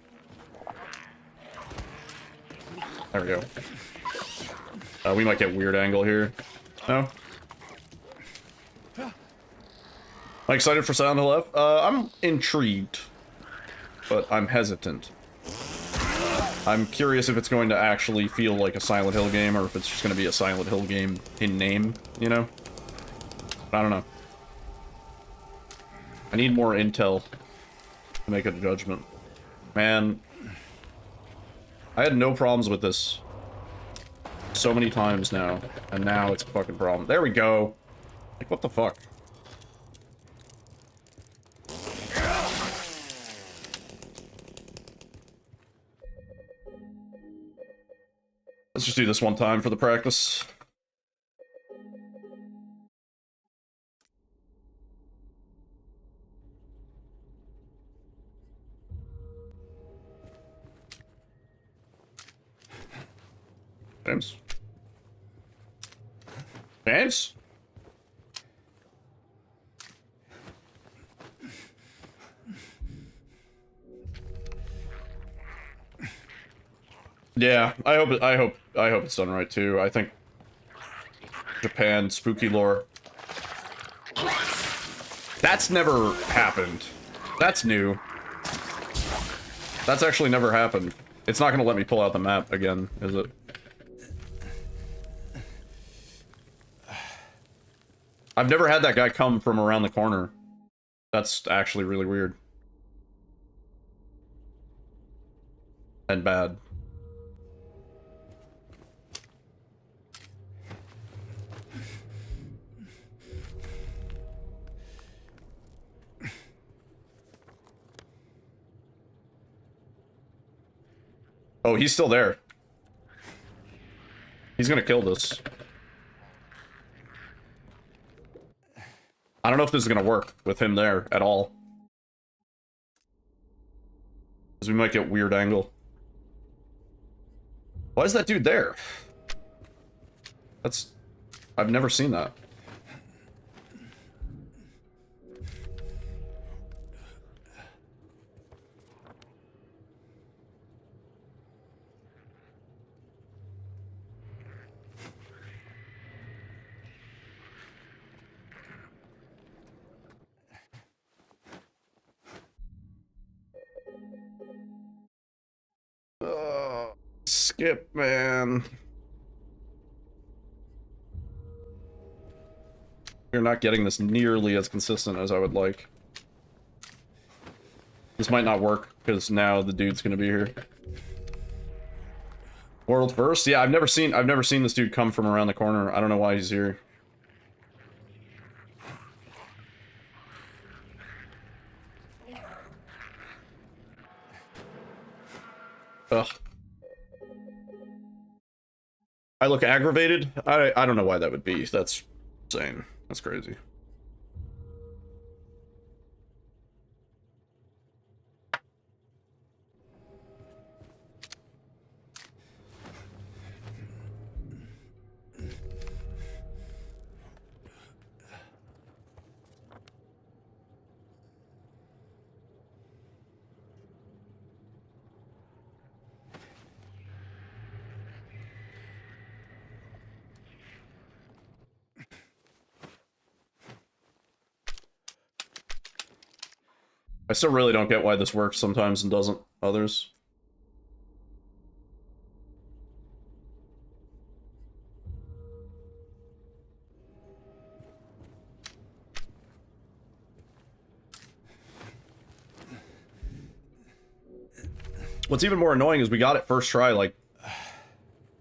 There we go. We might get weird angle here. No? Am I excited for Silent Hill F? I'm intrigued. But I'm hesitant. I'm curious if it's going to actually feel like a Silent Hill game, or if it's just going to be a Silent Hill game in name, you know? I don't know. I need more intel to make a judgment. Man, I had no problems with this so many times now, and now it's a fucking problem. There we go. Like, what the fuck? Let's just do this one time for the practice. James? James? Yeah, I hope it's done right too. I think Japan spooky lore. That's never happened. That's new. That's actually never happened. It's not gonna let me pull out the map again, is it? I've never had that guy come from around the corner. That's actually really weird. And bad. Oh, he's still there. He's gonna kill this. I don't know if this is gonna work with him there at all. Because we might get weird angle. Why is that dude there? That's... I've never seen that. Skip, man. You're not getting this nearly as consistent as I would like. This might not work, because now the dude's gonna be here. World first? Yeah, I've never seen this dude come from around the corner. I don't know why he's here. Ugh. I look aggravated? I don't know why that would be. That's insane. That's crazy. I still really don't get why this works sometimes and doesn't others. What's even more annoying is we got it first try, like,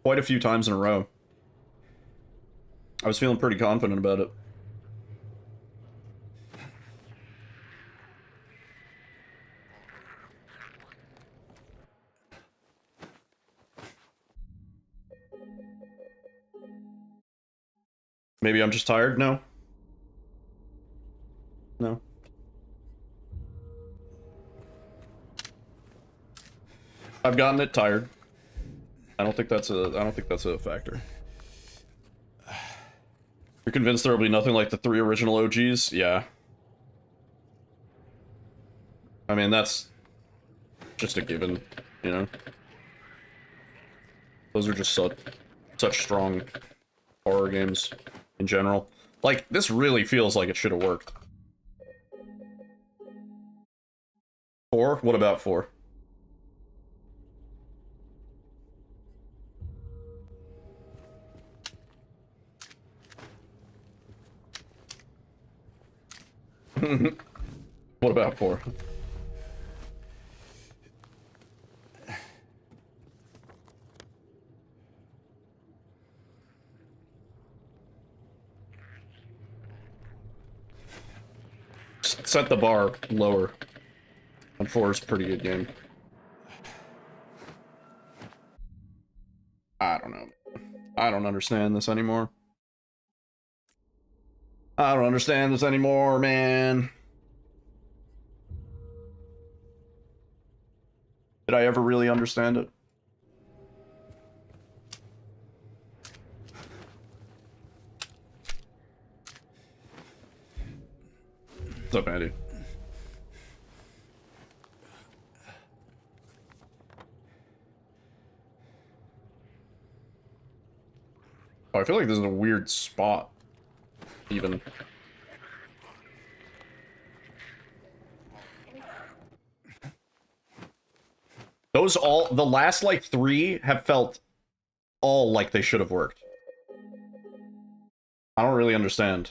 quite a few times in a row. I was feeling pretty confident about it. Maybe I'm just tired? No. No. I've gotten it tired. I don't think that's a factor. You're convinced there will be nothing like the 3 original OGs? Yeah. I mean, that's just a given, you know? Those are just such strong horror games in general. Like, this really feels like it should have worked. 4? What about 4? What about four? Set the bar lower. And 4 is a pretty good game. I don't know. I don't understand this anymore. I don't understand this anymore, man. Did I ever really understand it? What's up, Andy? Oh, I feel like this is a weird spot. Even. Those all, the last like 3 have felt all like they should have worked. I don't really understand.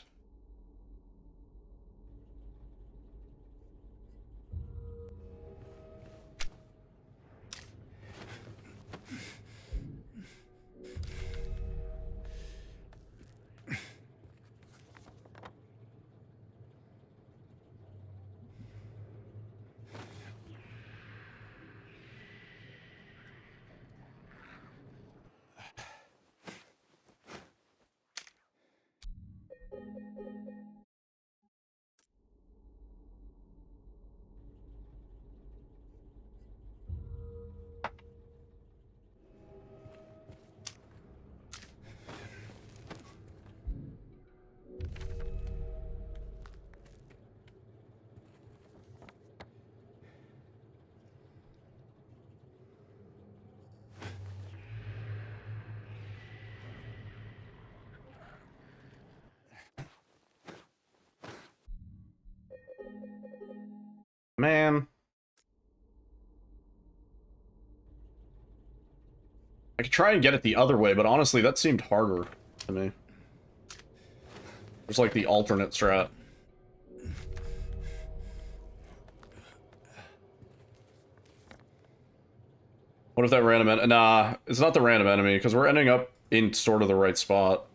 Man. I could try and get it the other way, but honestly, that seemed harder to me. There's like the alternate strat. What if that random enemy? Nah, it's not the random enemy, because we're ending up in sort of the right spot.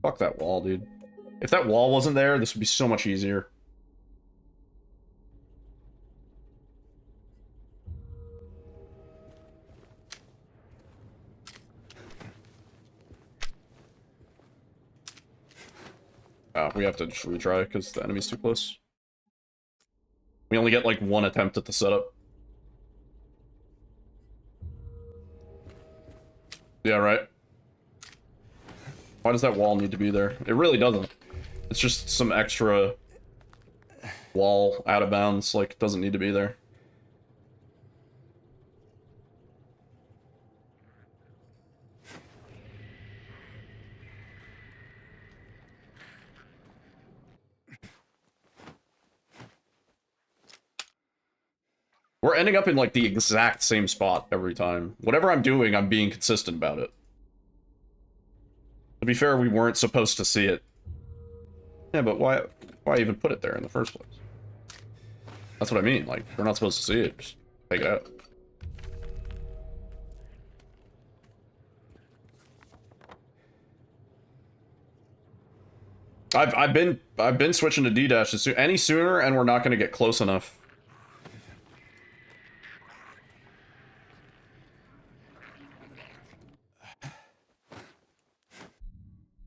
Fuck that wall, dude. If that wall wasn't there, this would be so much easier. We have to just retry because the enemy's too close. We only get like 1 attempt at the setup. Yeah, right. Why does that wall need to be there? It really doesn't. It's just some extra wall out of bounds, like, it doesn't need to be there. We're ending up in, like, the exact same spot every time. Whatever I'm doing, I'm being consistent about it. To be fair, we weren't supposed to see it. Yeah, but why even put it there in the first place? That's what I mean, like, we're not supposed to see it. Just take it out. I've been switching to D-dash any sooner, and we're not going to get close enough.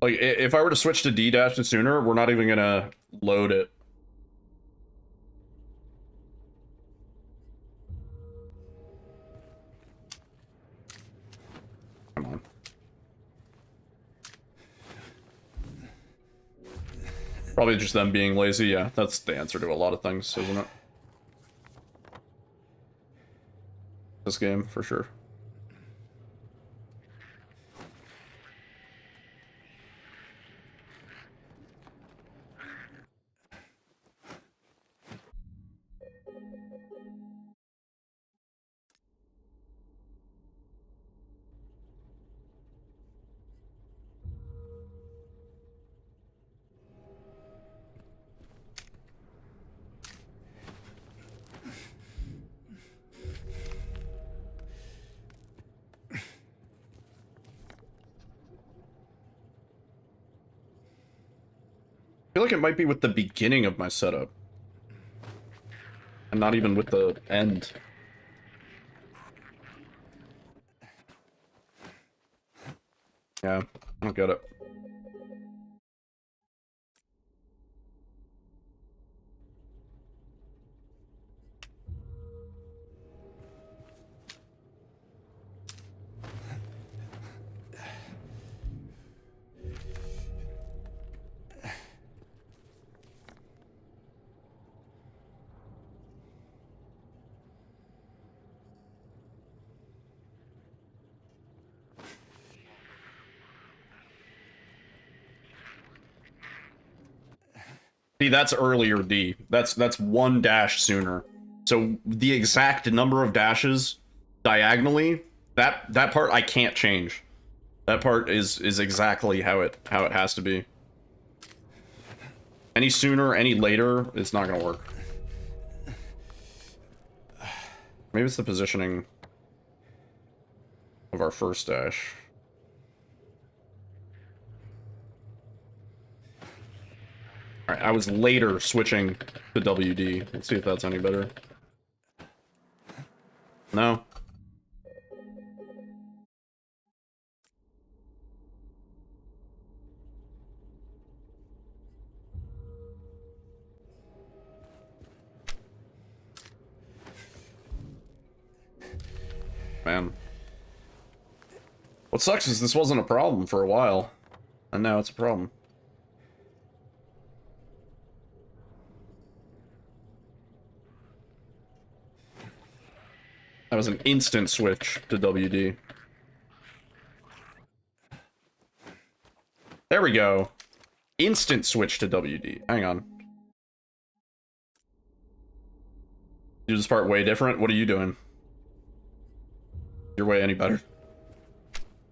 Like, if I were to switch to D-dash sooner, we're not even gonna load it. Come on. Probably just them being lazy, yeah. That's the answer to a lot of things, isn't it? This game, for sure. feel like it might be with the beginning of my setup. And not even with the end. Yeah, I don't get it. See, that's earlier, D. That's one dash sooner. So the exact number of dashes diagonally, that part I can't change. That part is exactly how it has to be. Any sooner, any later, it's not gonna work. Maybe it's the positioning of our first dash. Alright, I was later switching to WD. Let's see if that's any better. No. Man. What sucks is this wasn't a problem for a while, and now it's a problem. That was an instant switch to WD. There we go. Instant switch to WD. Hang on. Do this part way different? What are you doing? Your way any better?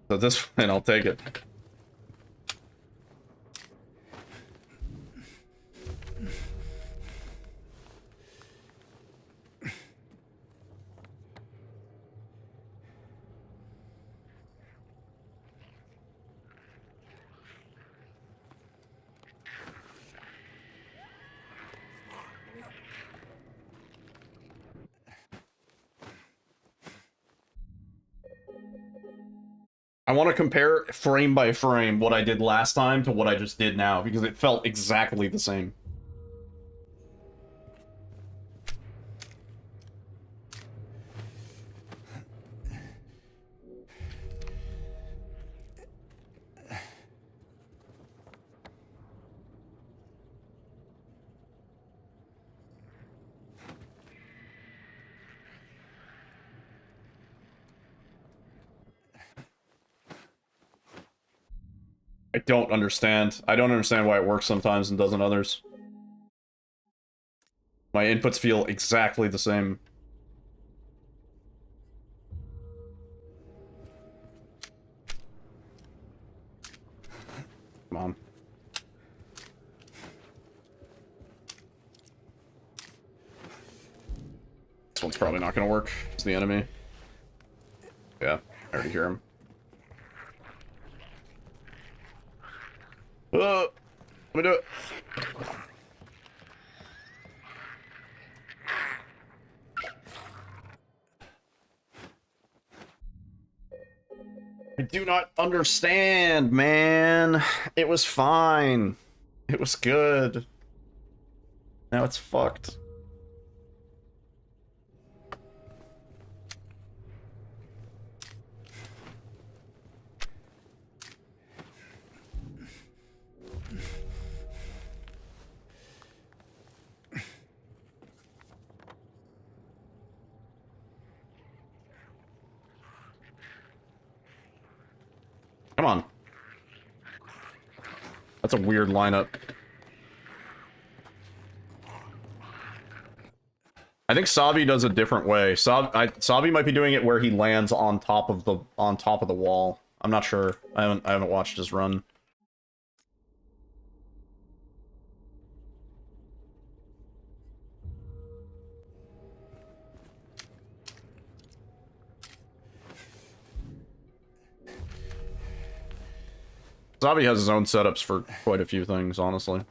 So this one, I'll take it. I want to compare frame by frame what I did last time to what I just did now, because it felt exactly the same. I don't understand. I don't understand why it works sometimes and doesn't others. My inputs feel exactly the same. Come on. This one's probably not gonna work. It's the enemy. Yeah, I already hear him. Let me do it. I do not understand, man. It was fine. It was good. Now it's fucked. Come on. That's a weird lineup. I think Savi does a different way. Savi might be doing it where he lands on top of the wall. I'm not sure. I haven't watched his run. Savi has his own setups for quite a few things, honestly.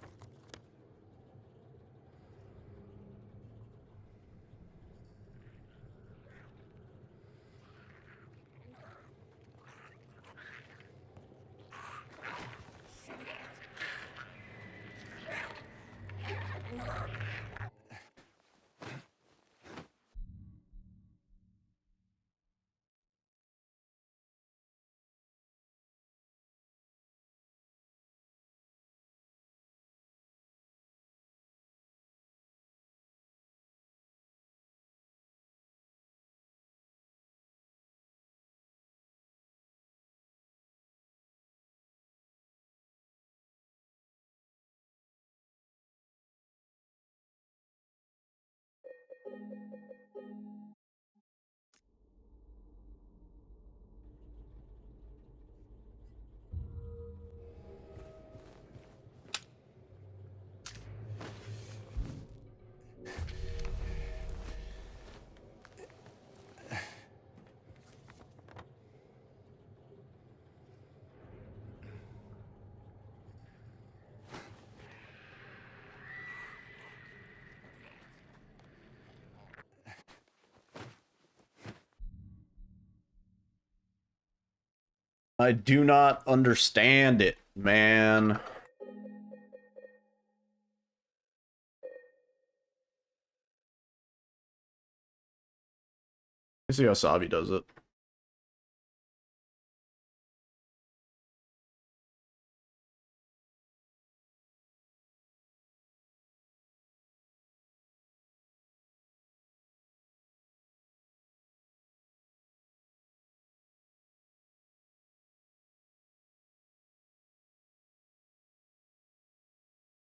I do not understand it, man. Let's see how Sabi does it.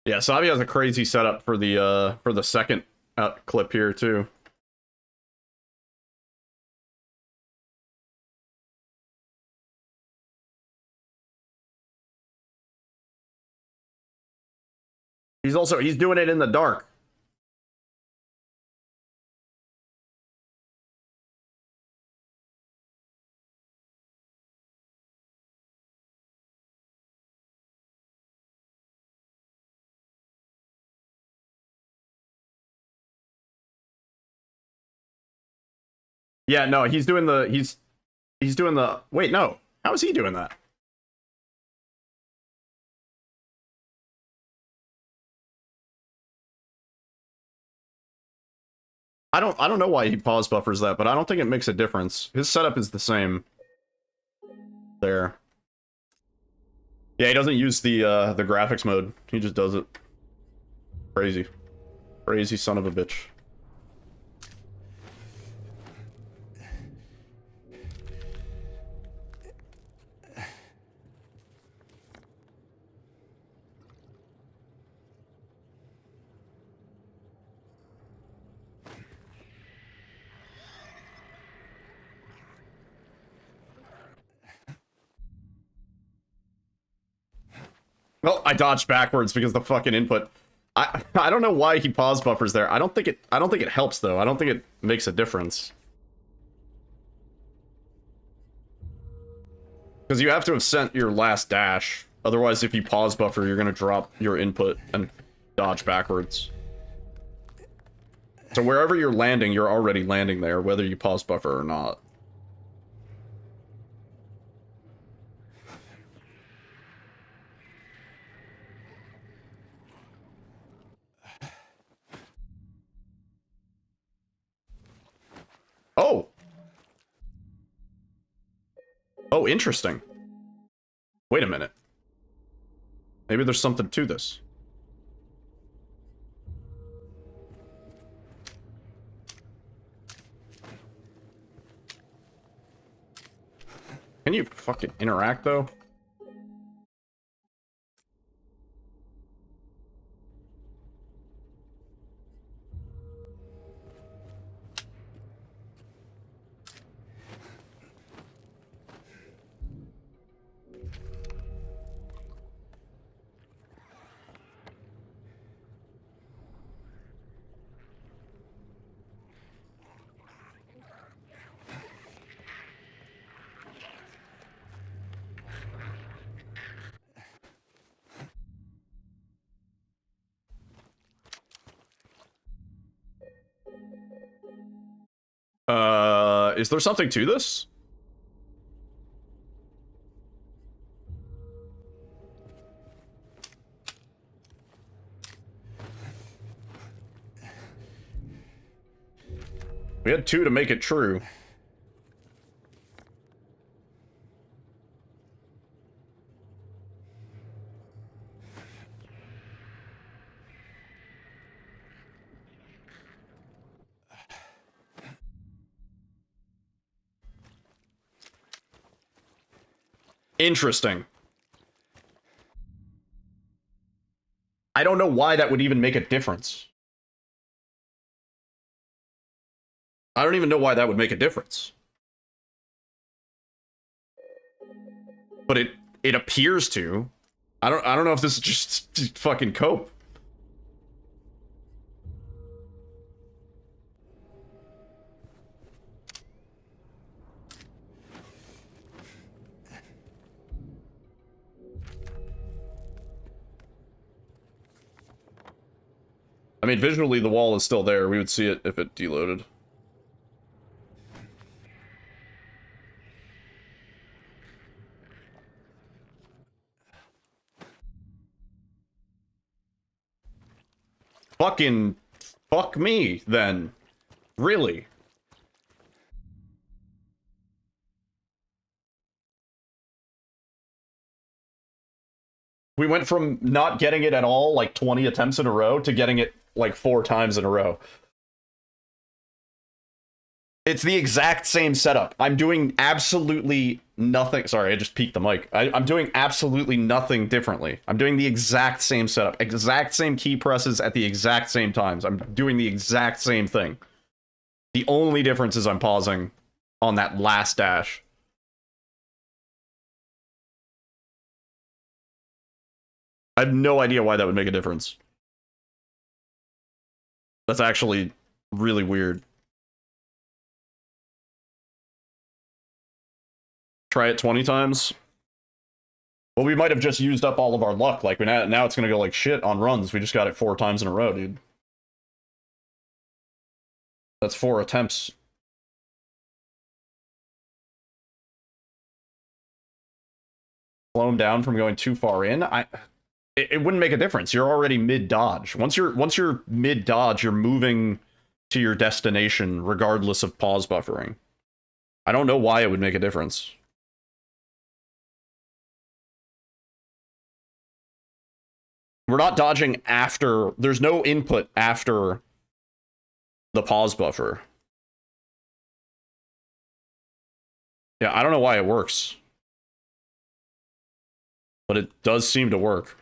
Yeah, Sabi has a crazy setup for the second clip here too. He's doing it in the dark. Yeah, no, he's doing the wait, no. How is he doing that? I don't know why he pause buffers that, but I don't think it makes a difference. His setup is the same. There. Yeah, he doesn't use the graphics mode. He just does it. Crazy. Crazy son of a bitch. Well, I dodged backwards because the fucking input. I don't know why he pause buffers there. I don't think it helps though. I don't think it makes a difference. Because you have to have sent your last dash. Otherwise, if you pause buffer, you're gonna drop your input and dodge backwards. So wherever you're landing, you're already landing there, whether you pause buffer or not. Oh! Oh, interesting. Wait a minute. Maybe there's something to this. Can you fucking interact, though? Is there something to this? We had 2 to make it true. Interesting. I don't know why that would even make a difference. I don't even know why that would make a difference. But it appears to. I don't know if this is just fucking cope. I mean, visually the wall is still there. We would see it if it deloaded. Fucking fuck me, then. Really? We went from not getting it at all, like 20 attempts in a row, to getting it like 4 times in a row. It's the exact same setup. I'm doing absolutely nothing. Sorry, I just peeked the mic. I'm doing absolutely nothing differently. I'm doing the exact same setup. Exact same key presses at the exact same times. I'm doing the exact same thing. The only difference is I'm pausing on that last dash. I have no idea why that would make a difference. That's actually really weird. Try it 20 times. Well, we might have just used up all of our luck. Like, now it's gonna go like shit on runs. We just got it 4 times in a row, dude. That's 4 attempts. Slow him down from going too far in. It wouldn't make a difference. You're already mid-dodge. Once you're mid-dodge, you're moving to your destination regardless of pause buffering. I don't know why it would make a difference. We're not dodging after... There's no input after the pause buffer. Yeah, I don't know why it works. But it does seem to work.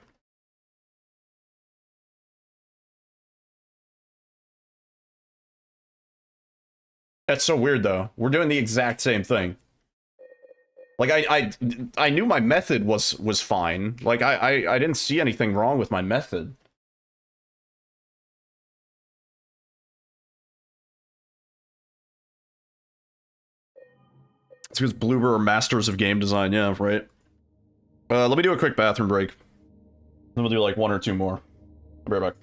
That's so weird, though. We're doing the exact same thing. Like, I knew my method was fine. Like, I didn't see anything wrong with my method. It's because Bloober are masters of game design, yeah, right? Let me do a quick bathroom break. Then we'll do like 1 or 2 more. I'll be right back.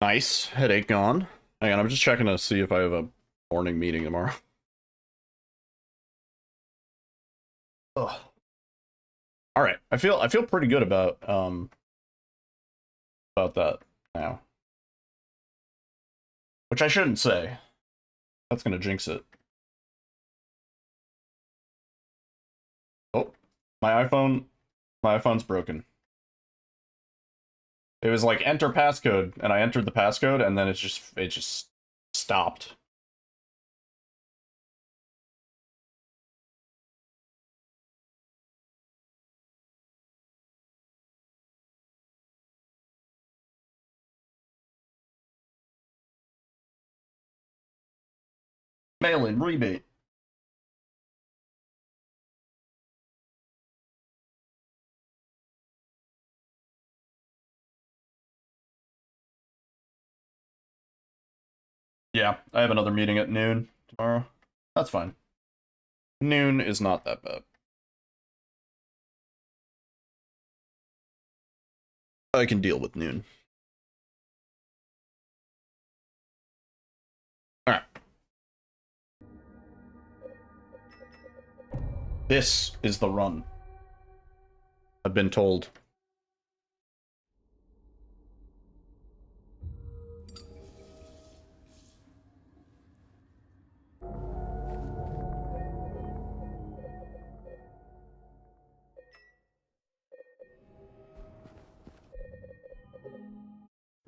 Nice. Headache gone. Hang on, I'm just checking to see if I have a morning meeting tomorrow. Ugh. All right. I feel pretty good about that now. Which I shouldn't say. That's gonna jinx it. Oh, my iPhone's broken. It was like enter passcode, and I entered the passcode, and then it just stopped. Mail-in rebate. Yeah, I have another meeting at noon tomorrow. That's fine. Noon is not that bad. I can deal with noon. Alright. This is the run. I've been told.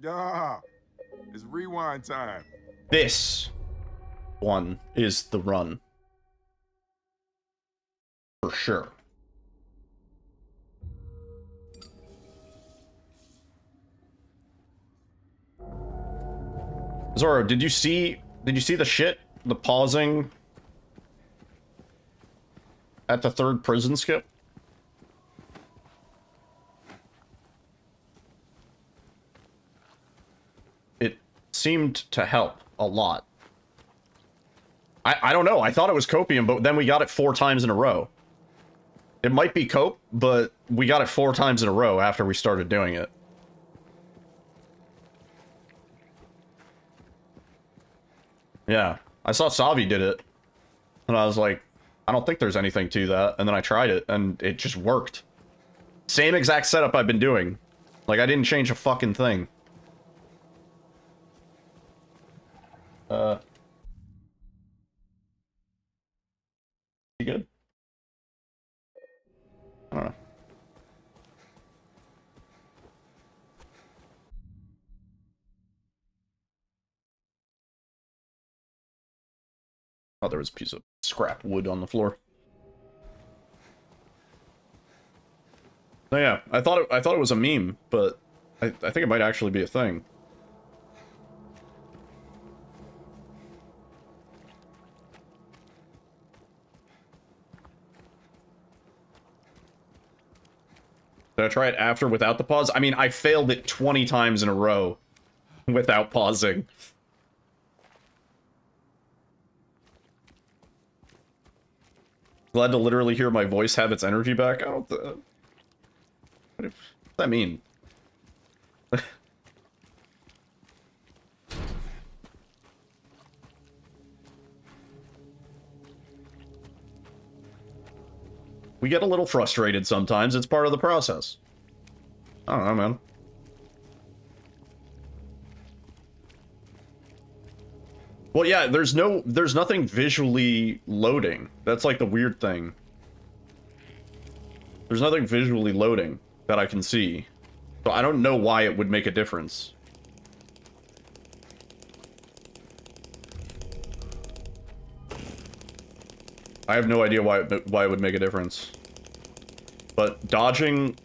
Yeah, it's rewind time. This one is the run. For sure. Zoro, did you see the shit? The pausing at the third prison skip? It seemed to help a lot. I don't know, I thought it was copium, but then we got it 4 times in a row. It might be cope, but we got it 4 times in a row after we started doing it. Yeah, I saw Savi did it, and I was like, I don't think there's anything to that, and then I tried it, and it just worked. Same exact setup I've been doing. Like, I didn't change a fucking thing. You good? I don't know. Oh, there was a piece of scrap wood on the floor. Oh yeah, I thought it was a meme, but I think it might actually be a thing. Did I try it after without the pause? I mean, I failed it 20 times in a row without pausing. Glad to literally hear my voice have its energy back. I don't... what does that mean? We get a little frustrated sometimes. It's part of the process. I don't know, man. Well, yeah, there's nothing visually loading. That's like the weird thing. There's nothing visually loading that I can see. So I don't know why it would make a difference. I have no idea why it would make a difference. But dodging,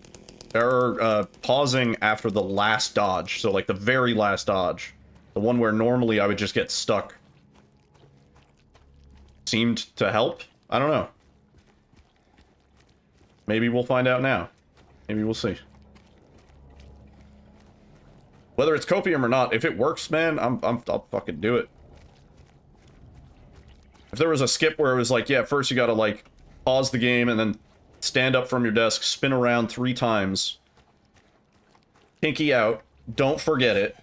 or pausing after the last dodge, so like the very last dodge, the one where normally I would just get stuck, seemed to help? I don't know. Maybe we'll find out now. Maybe we'll see. Whether it's copium or not, if it works, man, I'll fucking do it. If there was a skip where it was like, yeah, first you gotta, like, pause the game and then stand up from your desk, spin around 3 times, pinky out, don't forget it,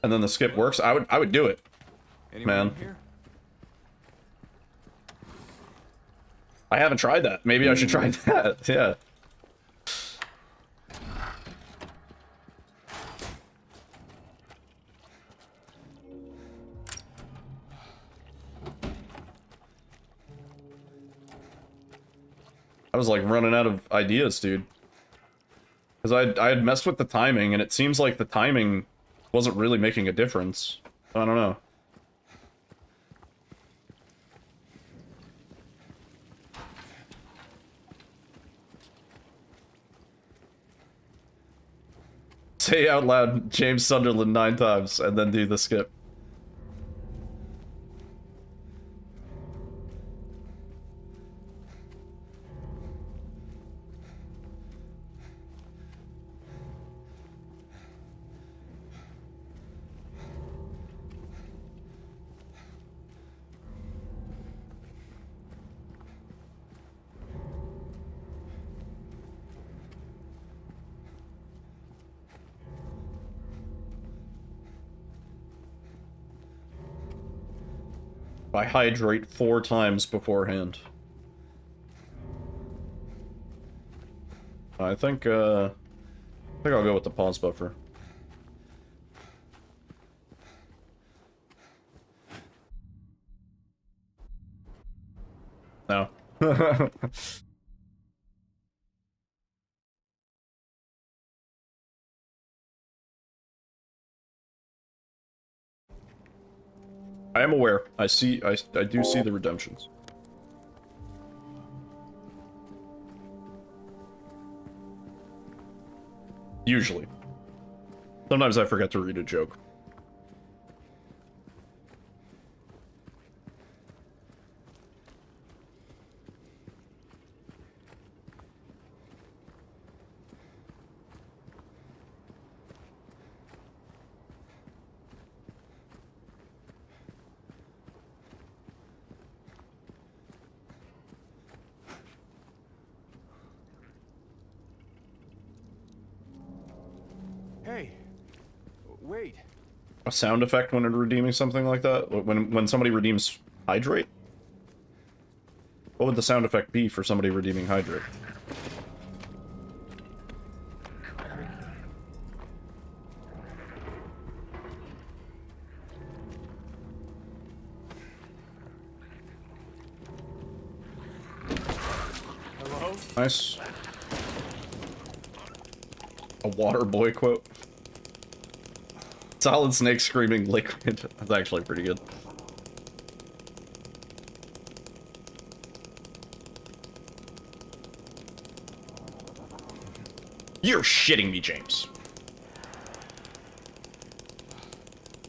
and then the skip works, I would do it. Anyone Man. in here? I haven't tried that. Maybe I should try that. Yeah. I was like running out of ideas, dude. Because I had messed with the timing, and it seems like the timing wasn't really making a difference. I don't know. Say out loud James Sunderland 9 times, and then do the skip. I hydrate 4 times beforehand. I think I'll go with the pause buffer. No. I am aware. I do see the redemptions. Usually. Sometimes I forget to read a joke. Hey, wait. A sound effect when redeeming something like that? When somebody redeems hydrate? What would the sound effect be for somebody redeeming hydrate? Hello? Nice. A water boy quote. Solid Snake screaming liquid. That's actually pretty good. You're shitting me, James.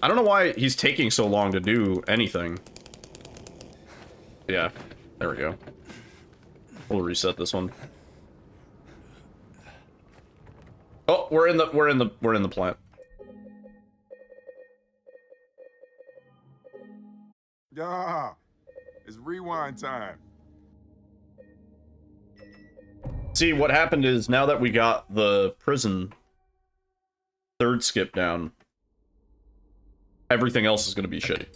I don't know why he's taking so long to do anything. Yeah, there we go. We'll reset this one. Oh, we're in the plant. Yeah, it's rewind time. See, what happened is, now that we got the prison third skip down, everything else is going to be shitty.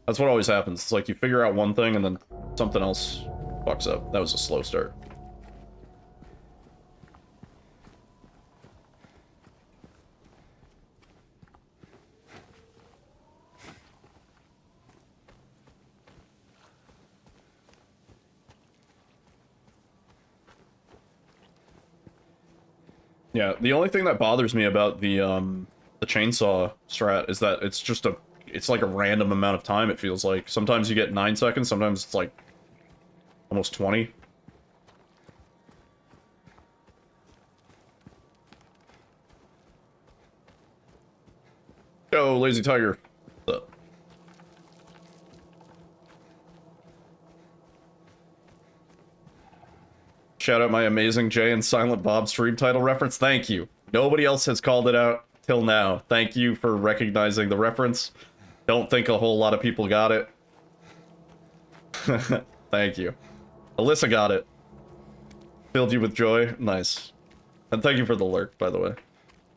That's what always happens. It's like you figure out one thing and then something else fucks up. That was a slow start. Yeah, the only thing that bothers me about the chainsaw strat is that it's just it's like a random amount of time, it feels like. Sometimes you get 9 seconds, sometimes it's like almost 20. Yo, Lazy Tiger. What's up? Shout out my amazing Jay and Silent Bob stream title reference. Thank you. Nobody else has called it out till now. Thank you for recognizing the reference. Don't think a whole lot of people got it. Thank you. Alyssa got it. Filled you with joy. Nice. And thank you for the lurk, by the way.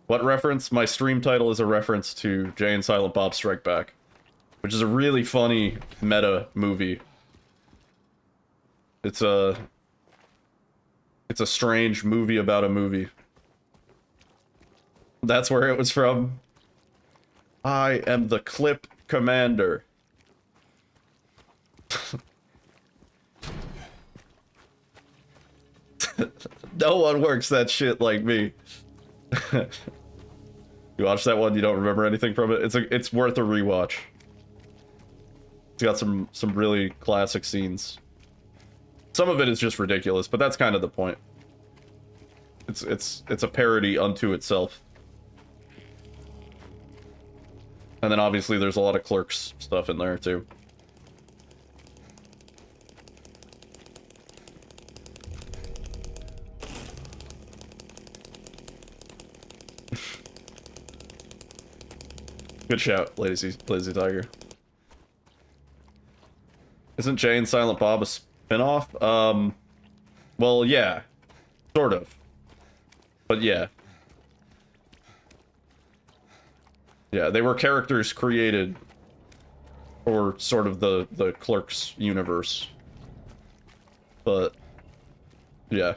What reference? My stream title is a reference to Jay and Silent Bob Strike Back, which is a really funny meta movie. It's a strange movie about a movie. That's where it was from. I am the clip commander. No one works that shit like me. You watch that one, you don't remember anything from it? It's worth a rewatch. It's got some really classic scenes. Some of it is just ridiculous, but that's kind of the point. It's a parody unto itself. And then obviously there's a lot of Clerks stuff in there too. Good shout, Lazy Tiger. Isn't Jay and Silent Bob a spin-off? Well, yeah. Sort of. But yeah. Yeah, they were characters created for sort of the Clerks universe. But, yeah.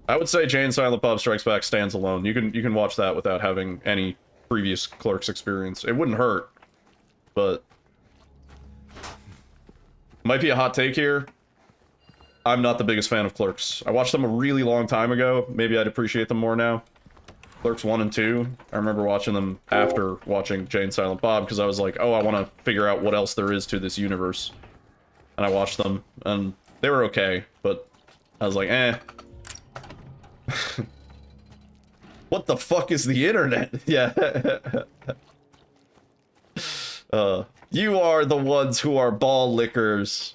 I would say Jay and Silent Bob Strikes Back stands alone. You can watch that without having any previous Clerks experience. It wouldn't hurt, but might be a hot take here. I'm not the biggest fan of Clerks. I watched them a really long time ago. Maybe I'd appreciate them more now. Clerks 1 and 2. I remember watching them after watching Jay and Silent Bob because I was like, oh, I want to figure out what else there is to this universe. And I watched them, and they were okay, but I was like, eh. What the fuck is the internet? Yeah. You are the ones who are ball lickers.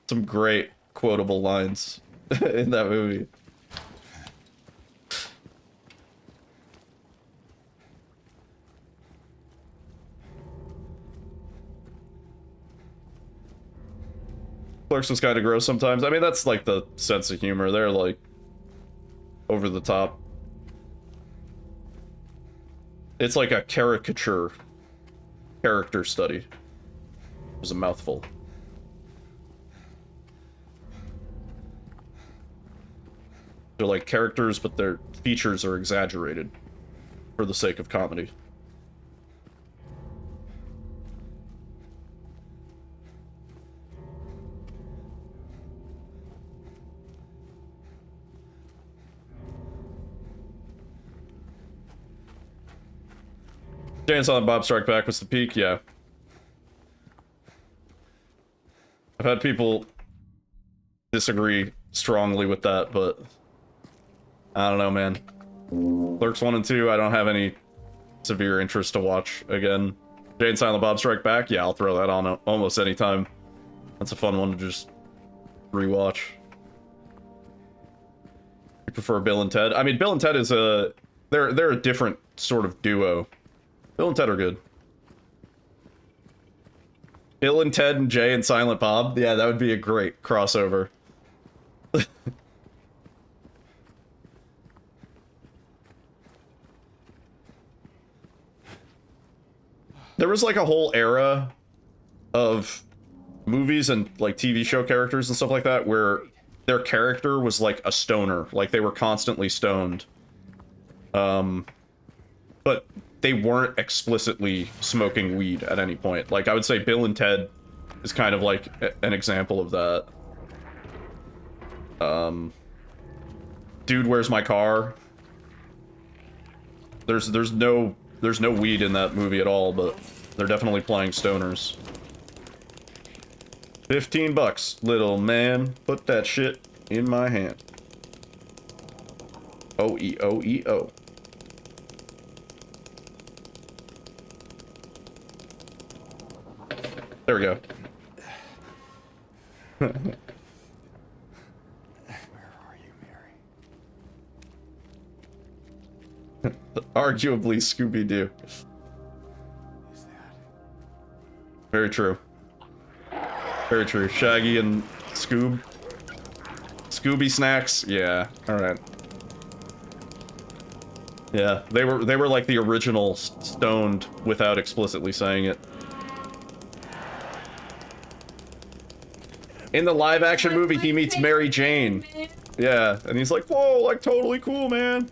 Some great quotable lines in that movie. Clerks was kind of gross sometimes. I mean, that's like the sense of humor. They're like over the top. It's like a character study. It was a mouthful. They're like characters, but their features are exaggerated for the sake of comedy. Jay and Silent Bob Strike Back was the peak, yeah. I've had people disagree strongly with that, but I don't know, man. Clerks 1 and 2, I don't have any severe interest to watch again. Jay and Silent Bob Strike Back, yeah, I'll throw that on almost any time. That's a fun one to just rewatch. You prefer Bill and Ted? I mean, Bill and Ted is a... They're a different sort of duo. Bill and Ted are good. Bill and Ted and Jay and Silent Bob? Yeah, that would be a great crossover. There was like a whole era of movies and like TV show characters and stuff like that where their character was like a stoner. Like they were constantly stoned. But they weren't explicitly smoking weed at any point. Like, I would say Bill and Ted is kind of like an example of that. Dude, Where's My Car? There's no weed in that movie at all, but they're definitely playing stoners. $15, little man. Put that shit in my hand. O-E-O-E-O. There we go. Where are you, Mary? Arguably Scooby-Doo. Is that? Very true. Very true. Shaggy and Scoob. Scooby snacks. Yeah. All right. Yeah, they were like the original stoned without explicitly saying it. In the live action movie, he meets Mary Jane. Yeah, and he's like, whoa, like totally cool, man.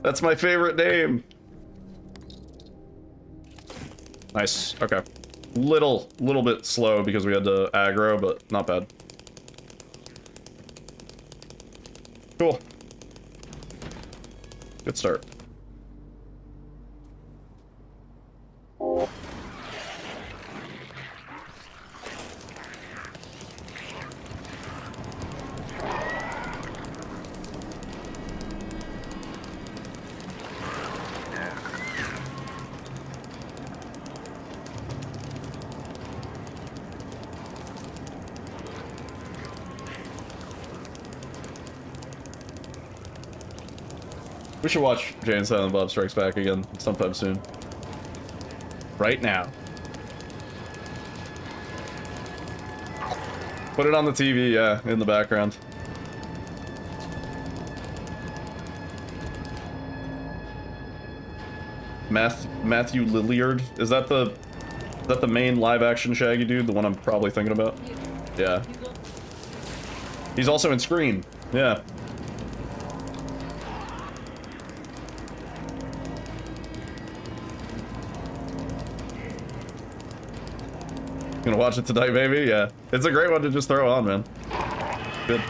That's my favorite name. Nice. Okay. Little bit slow because we had to aggro, but not bad. Cool. Good start. We should watch Jay and Silent Bob Strikes Back again sometime soon. Right now. Put it on the TV, yeah, in the background. Matthew Lillard? Is that the main live action Shaggy dude? The one I'm probably thinking about? Yeah. He's also in Scream. Yeah. Gonna watch it tonight, baby? Yeah. It's a great one to just throw on, man. Good.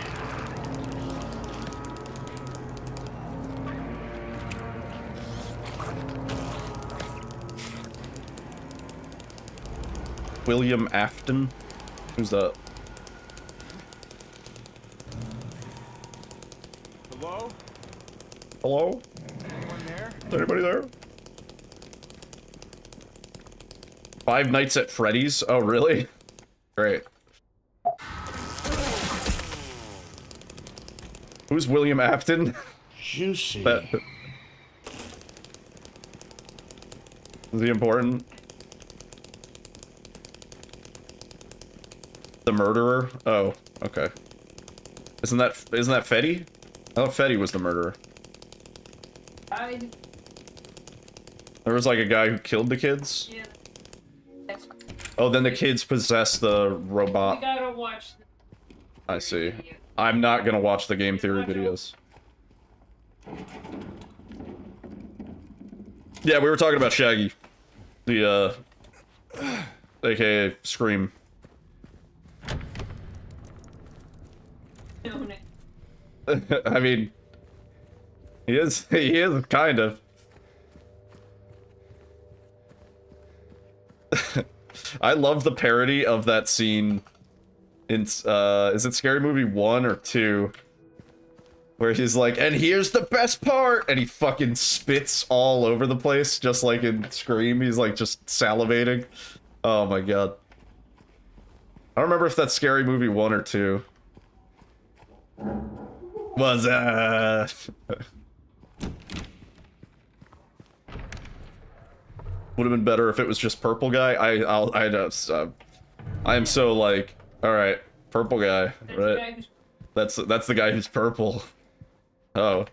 William Afton? Who's that? Hello? Hello? Anyone there? Is anybody there? Five Nights at Freddy's? Oh, really? Great. Who's William Afton? Juicy. Is he important? The murderer? Oh, okay. Isn't that Fetty? I thought Fetty was the murderer. There was like a guy who killed the kids? Yeah. Oh, then the kids possess the robot. You gotta watch the I see. I'm not gonna watch the game theory videos. Yeah, we were talking about Shaggy. The, AKA Scream. I mean, he is kind of. I love the parody of that scene in, is it Scary Movie 1 or 2? Where he's like, and here's the best part! And he fucking spits all over the place, just like in Scream. He's like just salivating. Oh my god. I don't remember if that's Scary Movie 1 or 2. Was would have been better if it was just purple guy. I am so like, all right, purple guy, right? That's the guy who's purple. Oh,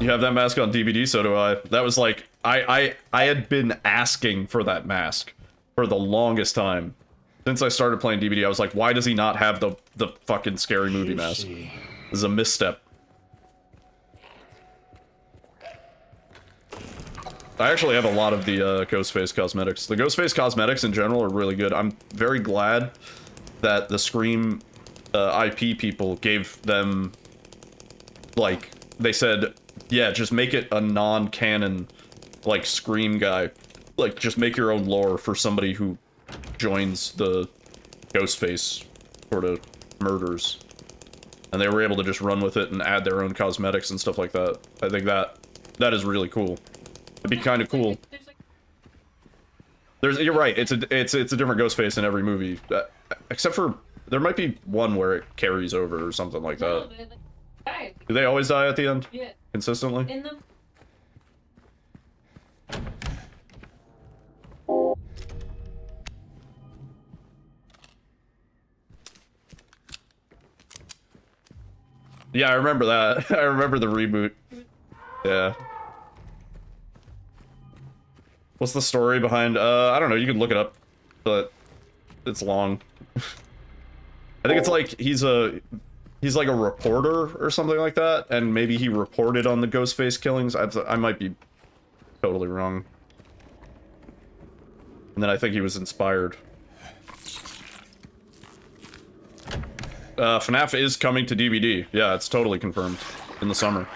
you have that mask on DVD, so do I. That was like, I had been asking for that mask for the longest time. Since I started playing DVD, I was like, why does he not have the fucking Scary Movie mask? This is a misstep. I actually have a lot of the Ghostface cosmetics. The Ghostface cosmetics in general are really good. I'm very glad that the Scream IP people gave them, like, they said, yeah, just make it a non-canon, like, Scream guy. Like, just make your own lore for somebody who joins the Ghostface sort of murders. And they were able to just run with it and add their own cosmetics and stuff like that. I think that is really cool. It'd be kind of cool. You're right. It's a different Ghostface in every movie, except for there might be one where it carries over or something like that. Do they always die at the end? Yeah. Consistently? In them. Yeah, I remember that. I remember the reboot. Yeah. What's the story behind, I don't know, you can look it up, but it's long. I think it's like he's like a reporter or something like that, and maybe he reported on the Ghostface killings. I might be totally wrong. And then I think he was inspired. FNAF is coming to DVD. Yeah, it's totally confirmed in the summer.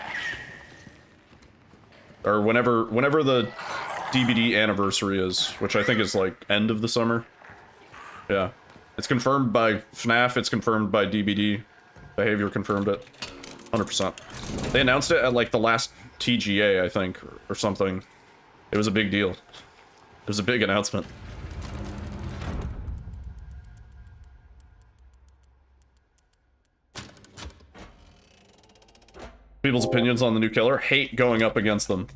Or whenever the DVD anniversary is, which I think is like end of the summer. Yeah. It's confirmed by FNAF, it's confirmed by DVD. Behavior confirmed it. 100%. They announced it at like the last TGA, I think, or something. It was a big deal. It was a big announcement. People's opinions on the new killer? Hate going up against them.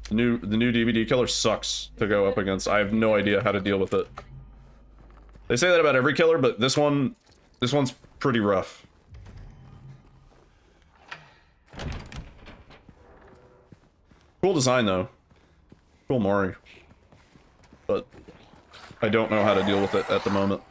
The new DVD killer sucks to go up against. I have no idea how to deal with it. They say that about every killer, but this one's pretty rough. Cool design though. Cool Mori. But I don't know how to deal with it at the moment.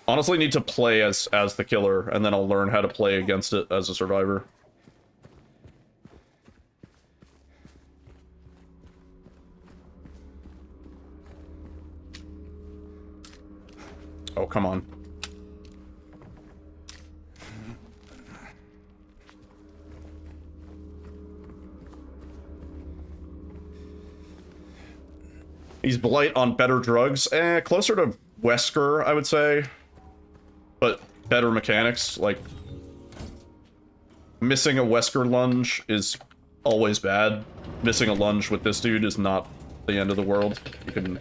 Honestly, need to play as the killer, and then I'll learn how to play against it as a survivor. Oh, come on. He's Blight on better drugs. Closer to Wesker, I would say. But better mechanics. Like, missing a Wesker lunge is always bad. Missing a lunge with this dude is not the end of the world. You can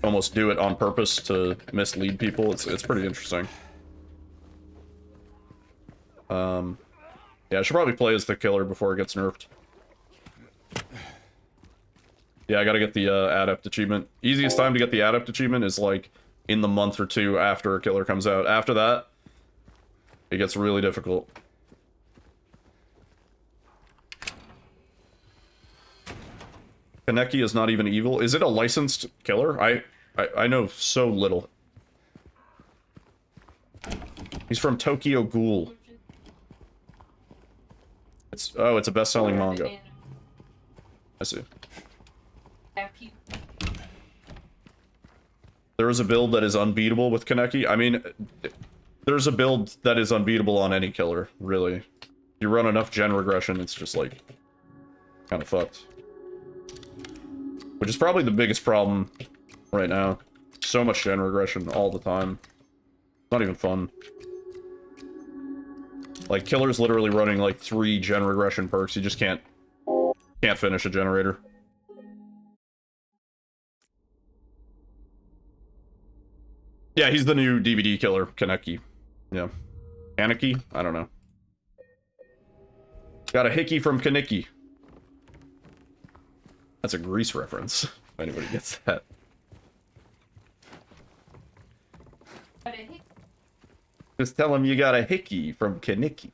almost do it on purpose to mislead people. It's pretty interesting. Yeah, I should probably play as the killer before it gets nerfed. Yeah, I gotta get the Adept achievement. Easiest time to get the Adept achievement is like in the month or two after a killer comes out. After that, it gets really difficult. Kaneki is not even evil. Is it a licensed killer? I know so little. He's from Tokyo Ghoul. It's a best-selling manga. I see. There is a build that is unbeatable with Kaneki. I mean, there's a build that is unbeatable on any killer, really. You run enough gen regression, it's just like kind of fucked. Which is probably the biggest problem right now. So much gen regression all the time. It's not even fun. Like, killer's literally running like 3 gen regression perks. You just can't finish a generator. Yeah, he's the new DVD killer, Kaneki. Yeah. Kaneki? I don't know. Got a hickey from Kaneki. That's a Grease reference, if anybody gets that. Just tell him you got a hickey from Kaneki.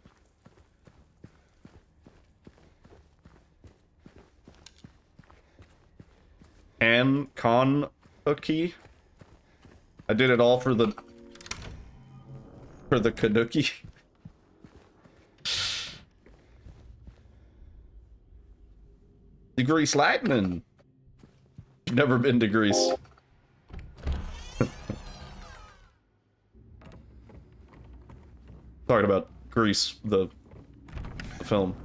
Kanuki? I did it all for the Kanuki. The Grease Lightning. Never been to Greece. Talking about Grease, the film.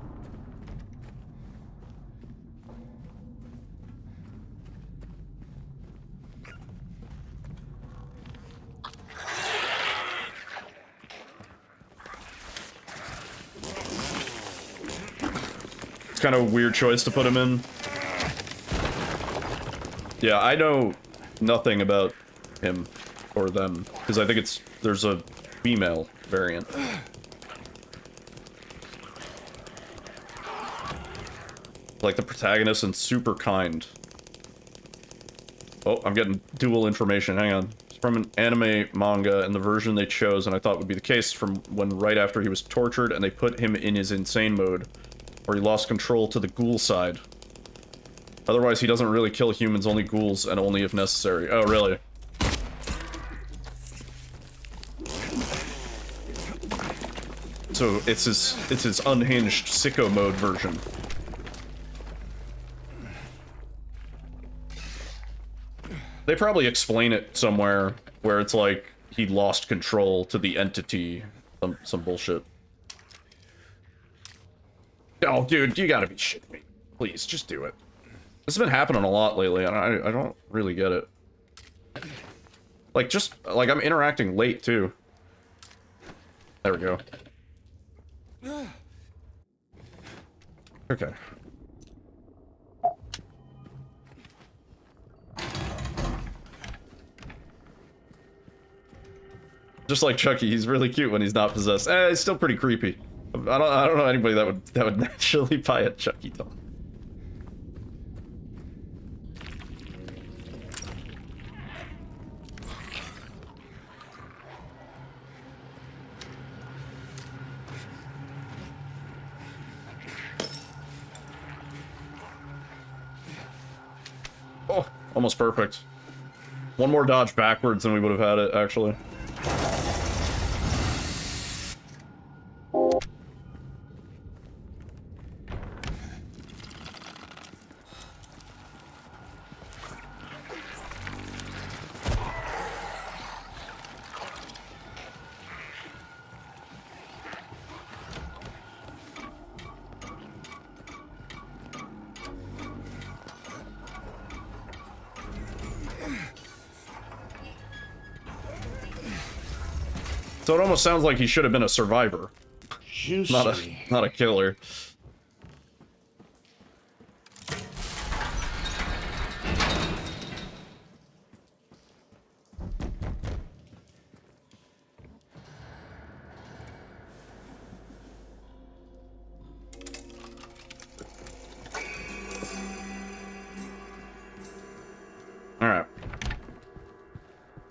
It's kind of a weird choice to put him in. Yeah, I know nothing about him or them, because I think there's a female variant. Like the protagonist and super kind. Oh, I'm getting dual information. Hang on. It's from an anime manga, and the version they chose, and I thought would be the case, from when right after he was tortured, and they put him in his insane mode, where he lost control to the ghoul side. Otherwise, he doesn't really kill humans, only ghouls, and only if necessary. Oh, really? So it's his unhinged sicko mode version. They probably explain it somewhere where it's like he lost control to the entity, some bullshit. Oh, dude, you gotta be shitting me. Please, just do it. This has been happening a lot lately, and I don't really get it. Like, just, like, I'm interacting late, too. There we go. Okay. Just like Chucky, he's really cute when he's not possessed. He's still pretty creepy. I don't know anybody that would naturally buy a Chucky doll. Oh, almost perfect. One more dodge backwards and we would have had it, actually. So it almost sounds like he should have been a survivor. Juicy. Not a killer. All right.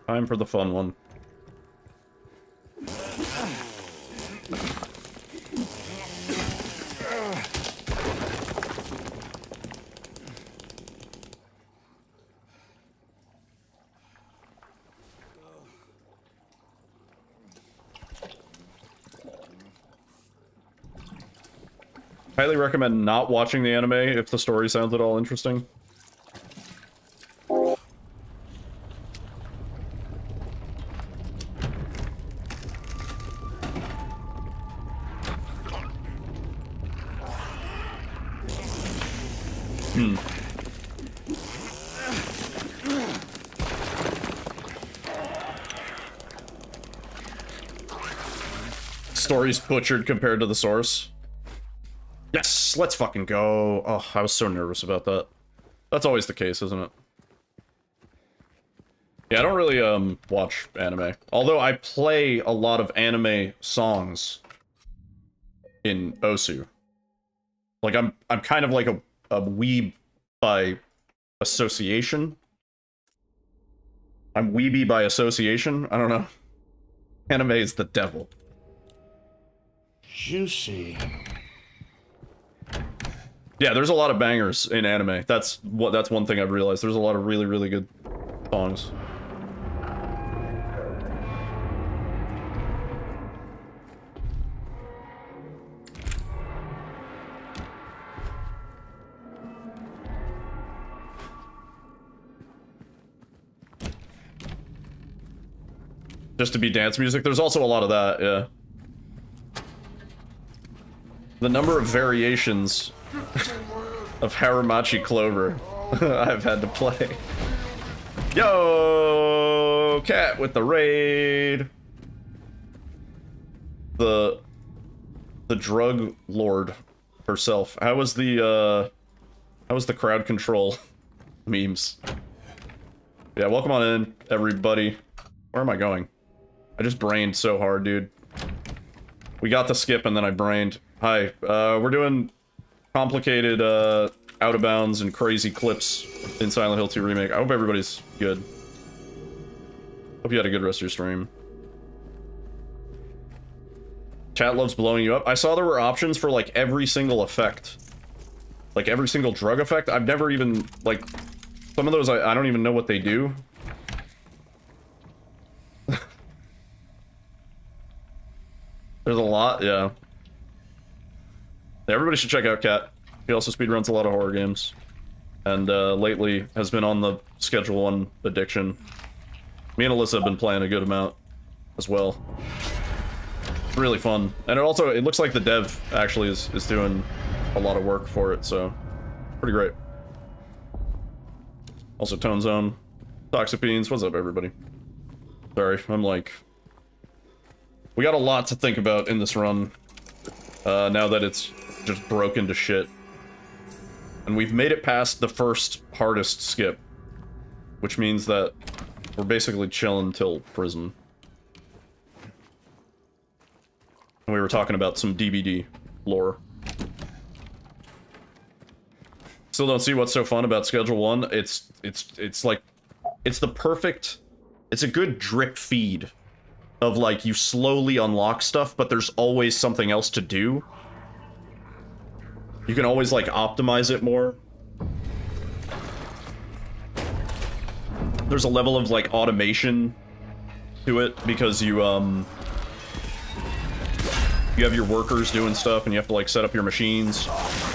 Time for the fun one. Highly recommend not watching the anime if the story sounds at all interesting. Story's butchered compared to the source. Yes, let's fucking go. Oh, I was so nervous about that. That's always the case, isn't it? Yeah, I don't really watch anime. Although I play a lot of anime songs in Osu. Like I'm kind of like a weeb by association. I'm weeby by association. I don't know. Anime is the devil. Juicy. Yeah, there's a lot of bangers in anime. That's one thing I've realized. There's a lot of really, really good songs. Just to be dance music. There's also a lot of that, yeah. The number of variations of Haramachi Clover I've had to play. Yo, cat with the raid. The drug lord herself. How was the crowd control memes? Yeah, welcome on in, everybody. Where am I going? I just brained so hard, dude. We got the skip and then I brained. Hi, we're doing complicated out of bounds and crazy clips in Silent Hill 2 Remake. I hope everybody's good. Hope you had a good rest of your stream. Chat loves blowing you up. I saw there were options for like every single effect. Like every single drug effect. I've never even, like, some of those I don't even know what they do. There's a lot, yeah. Everybody should check out Cat. He also speedruns a lot of horror games. And lately has been on the Schedule 1 addiction. Me and Alyssa have been playing a good amount as well. Really fun. And it looks like the dev actually is doing a lot of work for it, so pretty great. Also Tone Zone. Toxic Beans, what's up everybody? Sorry, I'm like... We got a lot to think about in this run. Now that it's just broken to shit. And we've made it past the first hardest skip. Which means that we're basically chilling till prison. And we were talking about some DBD lore. Still don't see what's so fun about Schedule 1. It's like... It's the perfect... It's a good drip feed. Of, like, you slowly unlock stuff, but there's always something else to do. You can always, like, optimize it more. There's a level of, like, automation to it, because you have your workers doing stuff, and you have to, like, set up your machines.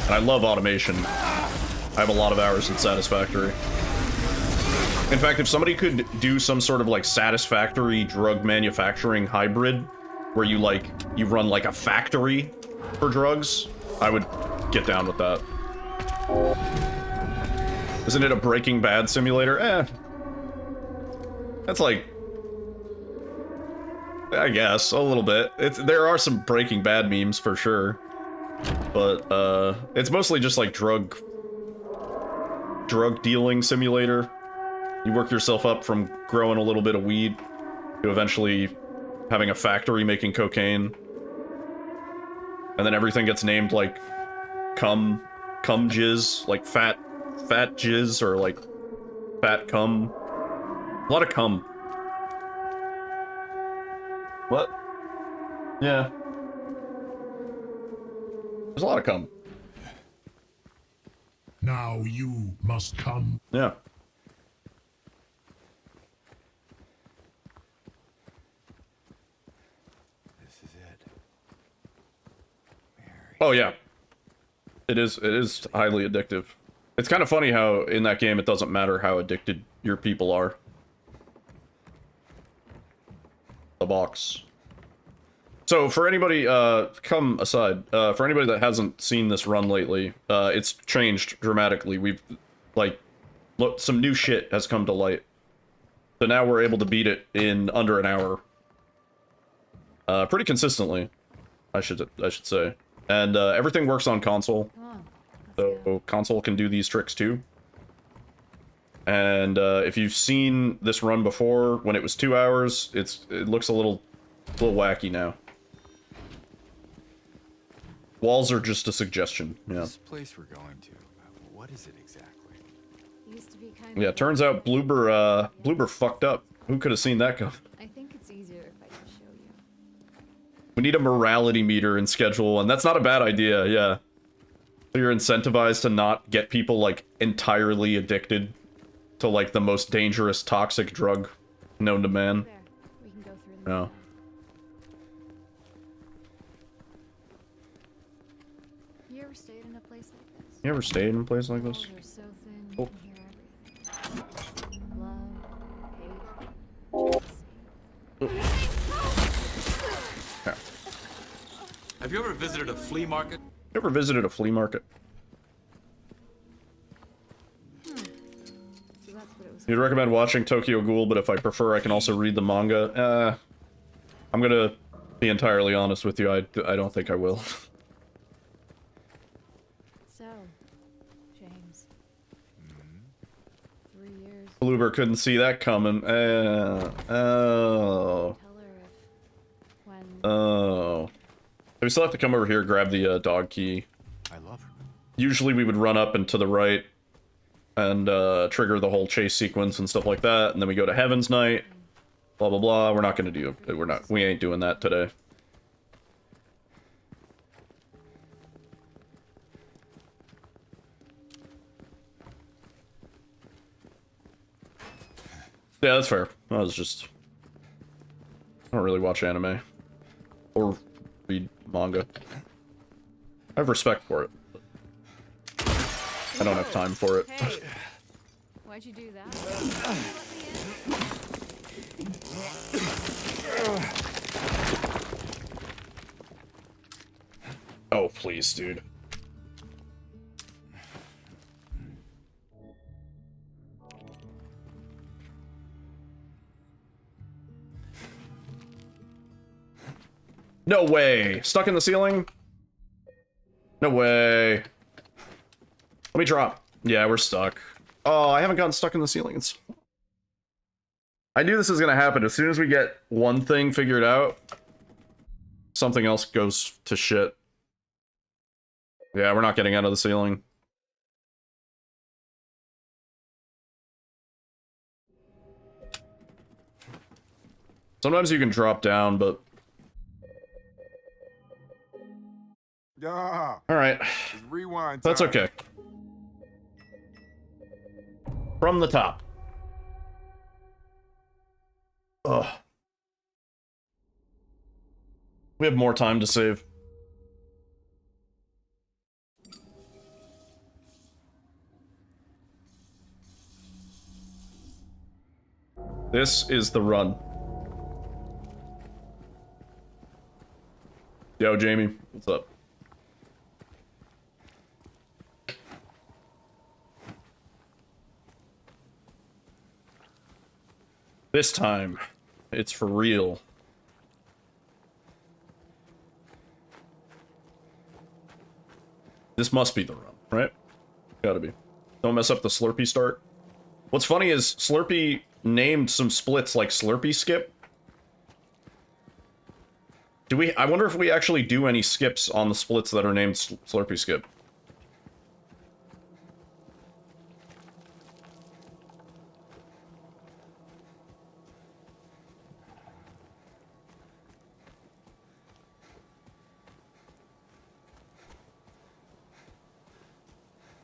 And I love automation. I have a lot of hours in Satisfactory. In fact, if somebody could do some sort of, like, Satisfactory drug manufacturing hybrid, where you, like, you run, like, a factory for drugs, I would get down with that. Isn't it a Breaking Bad simulator? Eh. That's, like... I guess, a little bit. There are some Breaking Bad memes, for sure. But, it's mostly just, like, drug dealing simulator. You work yourself up from growing a little bit of weed to eventually having a factory making cocaine. And then everything gets named like cum jizz, like fat jizz, or like fat cum. A lot of cum. What? Yeah. There's a lot of cum. Now you must come. Yeah. Oh yeah, it is highly addictive. It's kind of funny how in that game it doesn't matter how addicted your people are. The box. So for anybody, come aside. For anybody that hasn't seen this run lately, it's changed dramatically. We've like, look, some new shit has come to light. So now we're able to beat it in under an hour. Pretty consistently, I should say. And everything works on console, so console can do these tricks too. And if you've seen this run before, when it was 2 hours, it looks a little wacky now. Walls are just a suggestion, yeah. This place we're going to, what is it exactly? Used to be kind of Yeah, turns out Bloober fucked up. Who could have seen that coming? I think it's easier if I can show you. We need a morality meter in Schedule 1. That's not a bad idea, yeah. So you're incentivized to not get people, like, entirely addicted to, like, the most dangerous toxic drug known to man. There, we can go through the No. You ever stayed in a place like this? You ever stayed in a place like this? Walls are so thin, you Oh. can hear everything. Love, hate, Yeah. Have you ever visited a flea market? You ever visited a flea market? So that's what it was. You'd recommend watching Tokyo Ghoul, but if I prefer, I can also read the manga. I'm gonna be entirely honest with you, I don't think I will. So, James. 3 years. Bloober couldn't see that coming. Oh. Tell her if when Oh. We still have to come over here and grab the dog key. I love her. usually we would run up and to the right and trigger the whole chase sequence and stuff like that, and then we go to Heaven's Night, blah blah blah. We're not gonna do it. We ain't doing that today. Yeah, that's fair. I don't really watch anime. Or read manga. I have respect for it. I don't have time for it. Hey. Why'd you do that? Oh, please, dude. No way! Stuck in the ceiling? No way. Let me drop. Yeah, we're stuck. Oh, I haven't gotten stuck in the ceiling. I knew this was gonna happen. As soon as we get one thing figured out, something else goes to shit. Yeah, we're not getting out of the ceiling. Sometimes you can drop down, but... Yeah. Alright. Rewind. That's okay. From the top. Ugh. We have more time to save. This is the run. Yo, Jamie, what's up? This time, it's for real. This must be the run, right? Gotta be. Don't mess up the Slurpee start. What's funny is Slurpee named some splits like Slurpee Skip. I wonder if we actually do any skips on the splits that are named Slurpee Skip.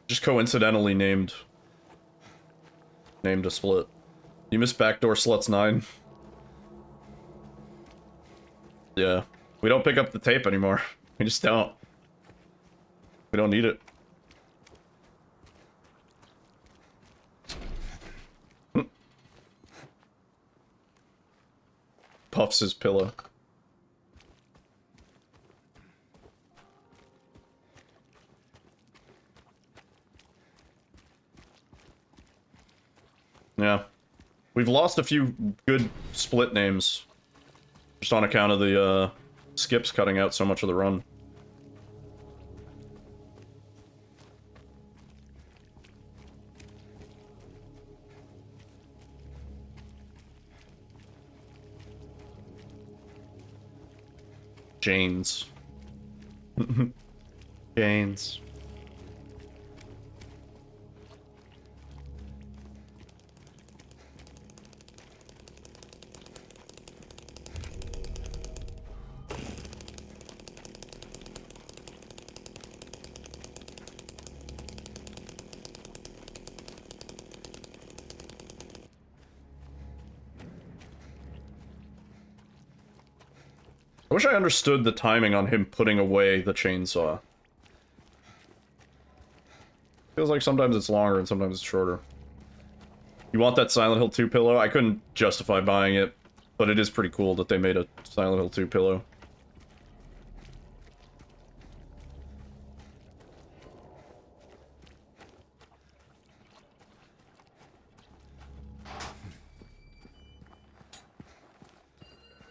Just coincidentally named a split. You missed Backdoor Sluts 9. Yeah. We don't pick up the tape anymore. We just don't. We don't need it. Puffs his pillow. Yeah. We've lost a few good split names. Just on account of the, skips cutting out so much of the run. Janes. Janes. I wish I understood the timing on him putting away the chainsaw. Feels like sometimes it's longer and sometimes it's shorter. You want that Silent Hill 2 pillow? I couldn't justify buying it, but it is pretty cool that they made a Silent Hill 2 pillow.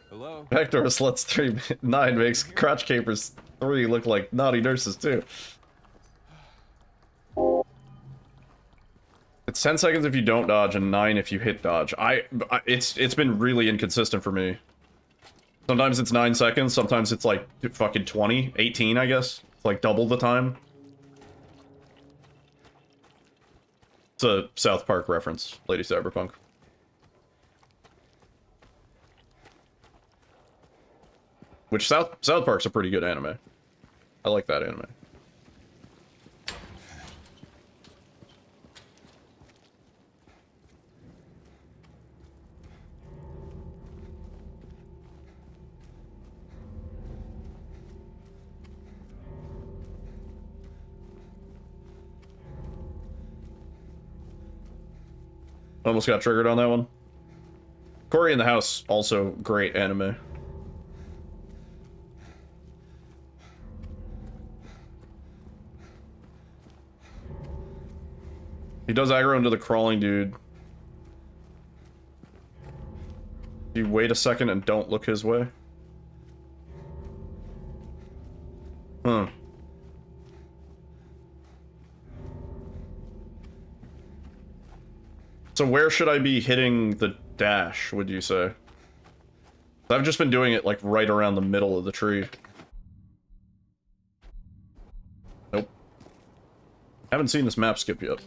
Hello? Backdoor Sluts 3-9 makes Crotch Capers 3 look like naughty nurses too. It's 10 seconds if you don't dodge and 9 if you hit dodge. It's been really inconsistent for me. Sometimes it's 9 seconds, sometimes it's like fucking 20, 18 I guess. It's like double the time. It's a South Park reference, Lady Cyberpunk. Which South Park's a pretty good anime. I like that anime. Almost got triggered on that one. Cory in the House, also great anime. He does aggro into the crawling dude. You wait a second and don't look his way. Huh. So where should I be hitting the dash, would you say? I've just been doing it like right around the middle of the tree. Nope. Haven't seen this map skip yet.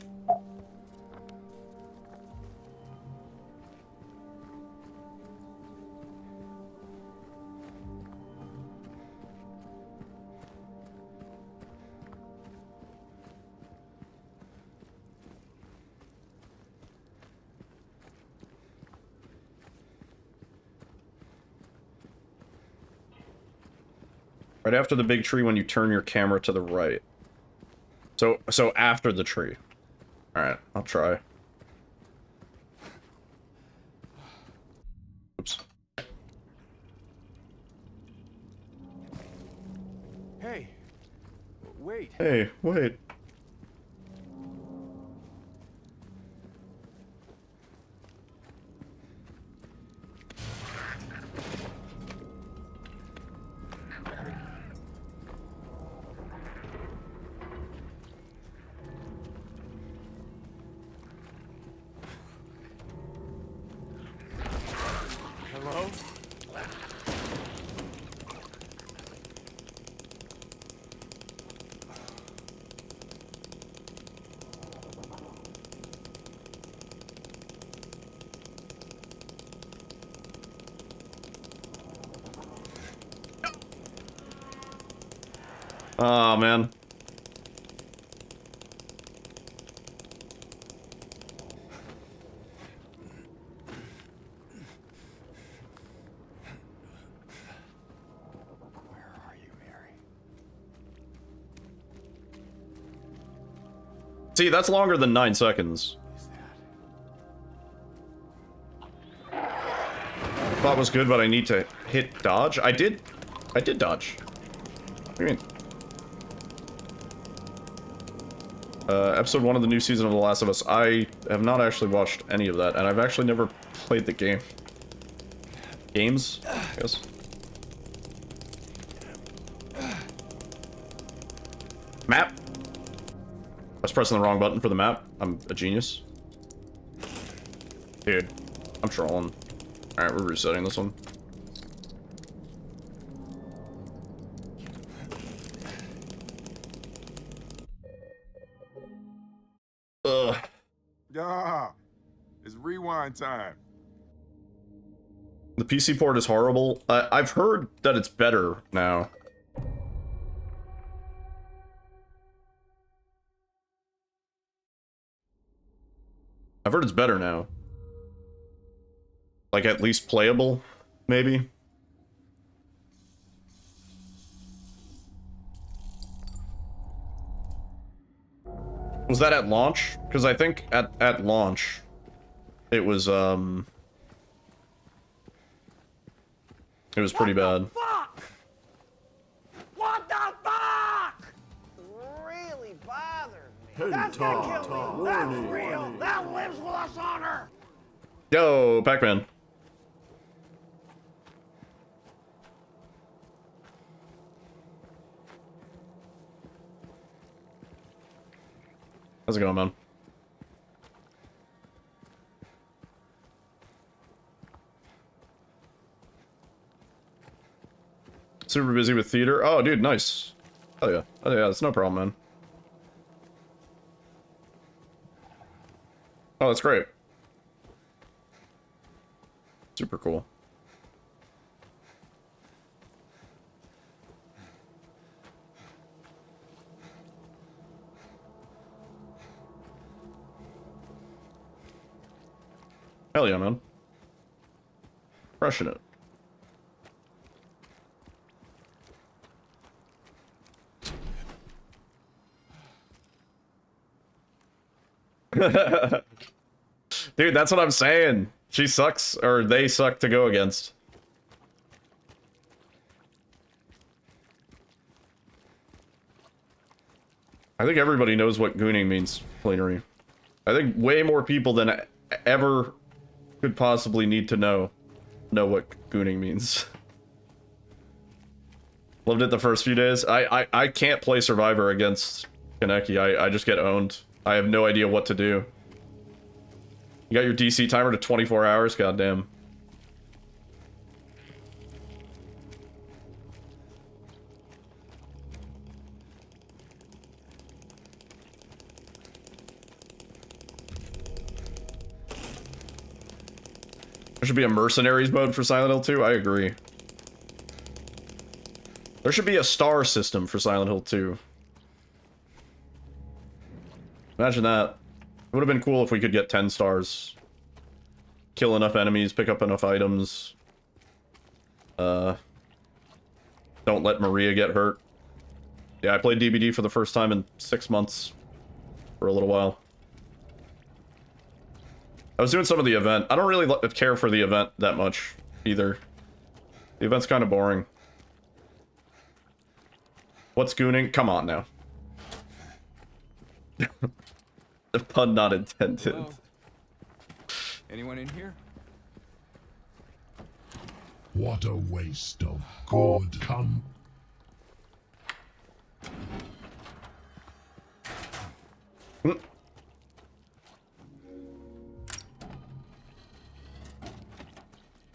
Right after the big tree when you turn your camera to the right. So after the tree. Alright, I'll try. Oops. Hey, wait. Hey, wait. Hello? Oh, man. See, that's longer than 9 seconds. Thought was good, but I need to hit dodge. I did dodge. What do you mean? Episode 1 of the new season of The Last of Us. I have not actually watched any of that, and I've actually never played the game. Games, I guess. Map. I was pressing the wrong button for the map. I'm a genius. Dude, I'm trolling. Alright, we're resetting this one. Ugh. Yeah, it's rewind time. The PC port is horrible. I've heard that it's better now. I've heard it's better now. Like, at least playable, maybe? Was that at launch? Because I think at launch, it was pretty bad. Fuck! What the fuck? Really bothered me. That's gonna kill me. That's real. That lives with us on Earth. Yo, Pac-Man. How's it going, man? Super busy with theater. Oh, dude, nice. Oh yeah, that's no problem, man. Oh, that's great. Super cool. Hell yeah, man. Crushing it. Dude, that's what I'm saying. She sucks, or they suck to go against. I think everybody knows what gooning means, Planery. I think way more people than ever could possibly need to know what gooning means. Loved it the first few days. I can't play Survivor against Kaneki. I just get owned. I have no idea what to do. You got your DC timer to 24 hours? Goddamn. There should be a mercenaries mode for Silent Hill 2. I agree. There should be a star system for Silent Hill 2. Imagine that. It would have been cool if we could get 10 stars. Kill enough enemies, pick up enough items. Don't let Maria get hurt. Yeah, I played DBD for the first time in 6 months. For a little while. I was doing some of the event. I don't really care for the event that much, either. The event's kind of boring. What's gooning? Come on now. The pun not intended. Hello? Anyone in here? What a waste of good come.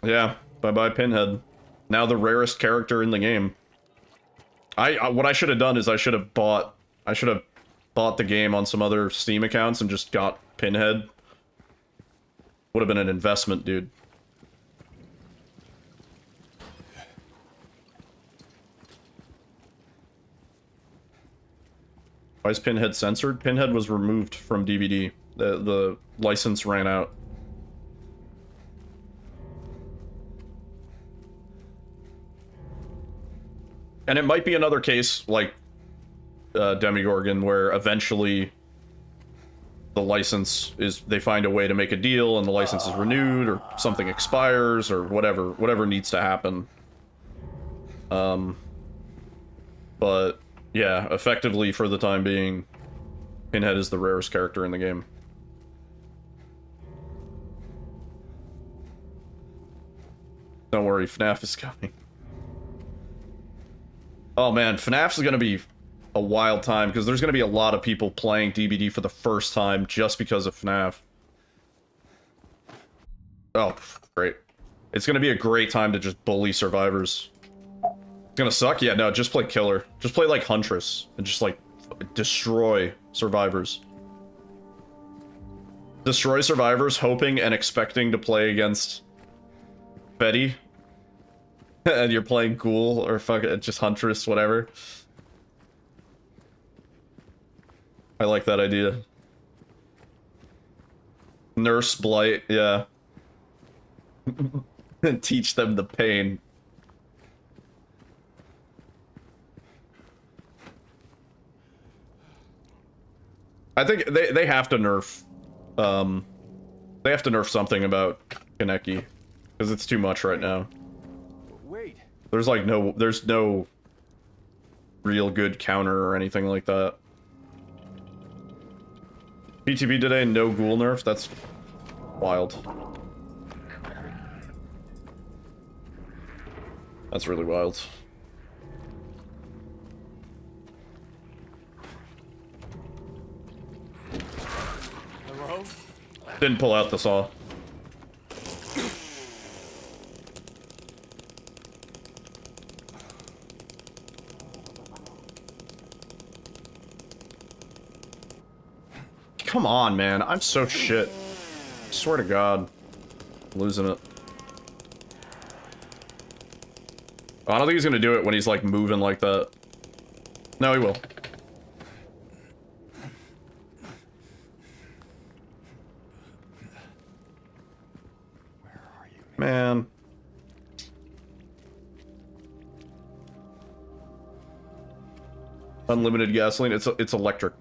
Yeah, bye-bye Pinhead. Now the rarest character in the game. What I should have done is I should have bought the game on some other Steam accounts and just got Pinhead. Would have been an investment, dude. Why is Pinhead censored? Pinhead was removed from DVD. The license ran out. And it might be another case like Demigorgon, where eventually the license is, they find a way to make a deal and the license is renewed, or something expires, or whatever needs to happen. But yeah, effectively for the time being, Pinhead is the rarest character in the game. Don't worry, FNAF is coming. Oh man, FNAF is going to be a wild time, because there's going to be a lot of people playing DBD for the first time just because of FNAF. Oh, great. It's going to be a great time to just bully survivors. It's going to suck? Yeah, no, just play Killer. Just play like Huntress, and just like destroy survivors. Destroy survivors, hoping and expecting to play against Betty. And you're playing Ghoul, or just Huntress, whatever. I like that idea. Nurse Blight, yeah. And teach them the pain. I think they have to nerf, they have to nerf something about Kaneki, because it's too much right now. Wait. There's no real good counter or anything like that. PTB today, no ghoul nerf? That's wild. That's really wild. Hello? Didn't pull out the saw. Come on, man. I'm so shit. Swear to God. I'm losing it. I don't think he's gonna do it when he's like moving like that. No, he will. Where are you, Man. Unlimited gasoline. It's electric.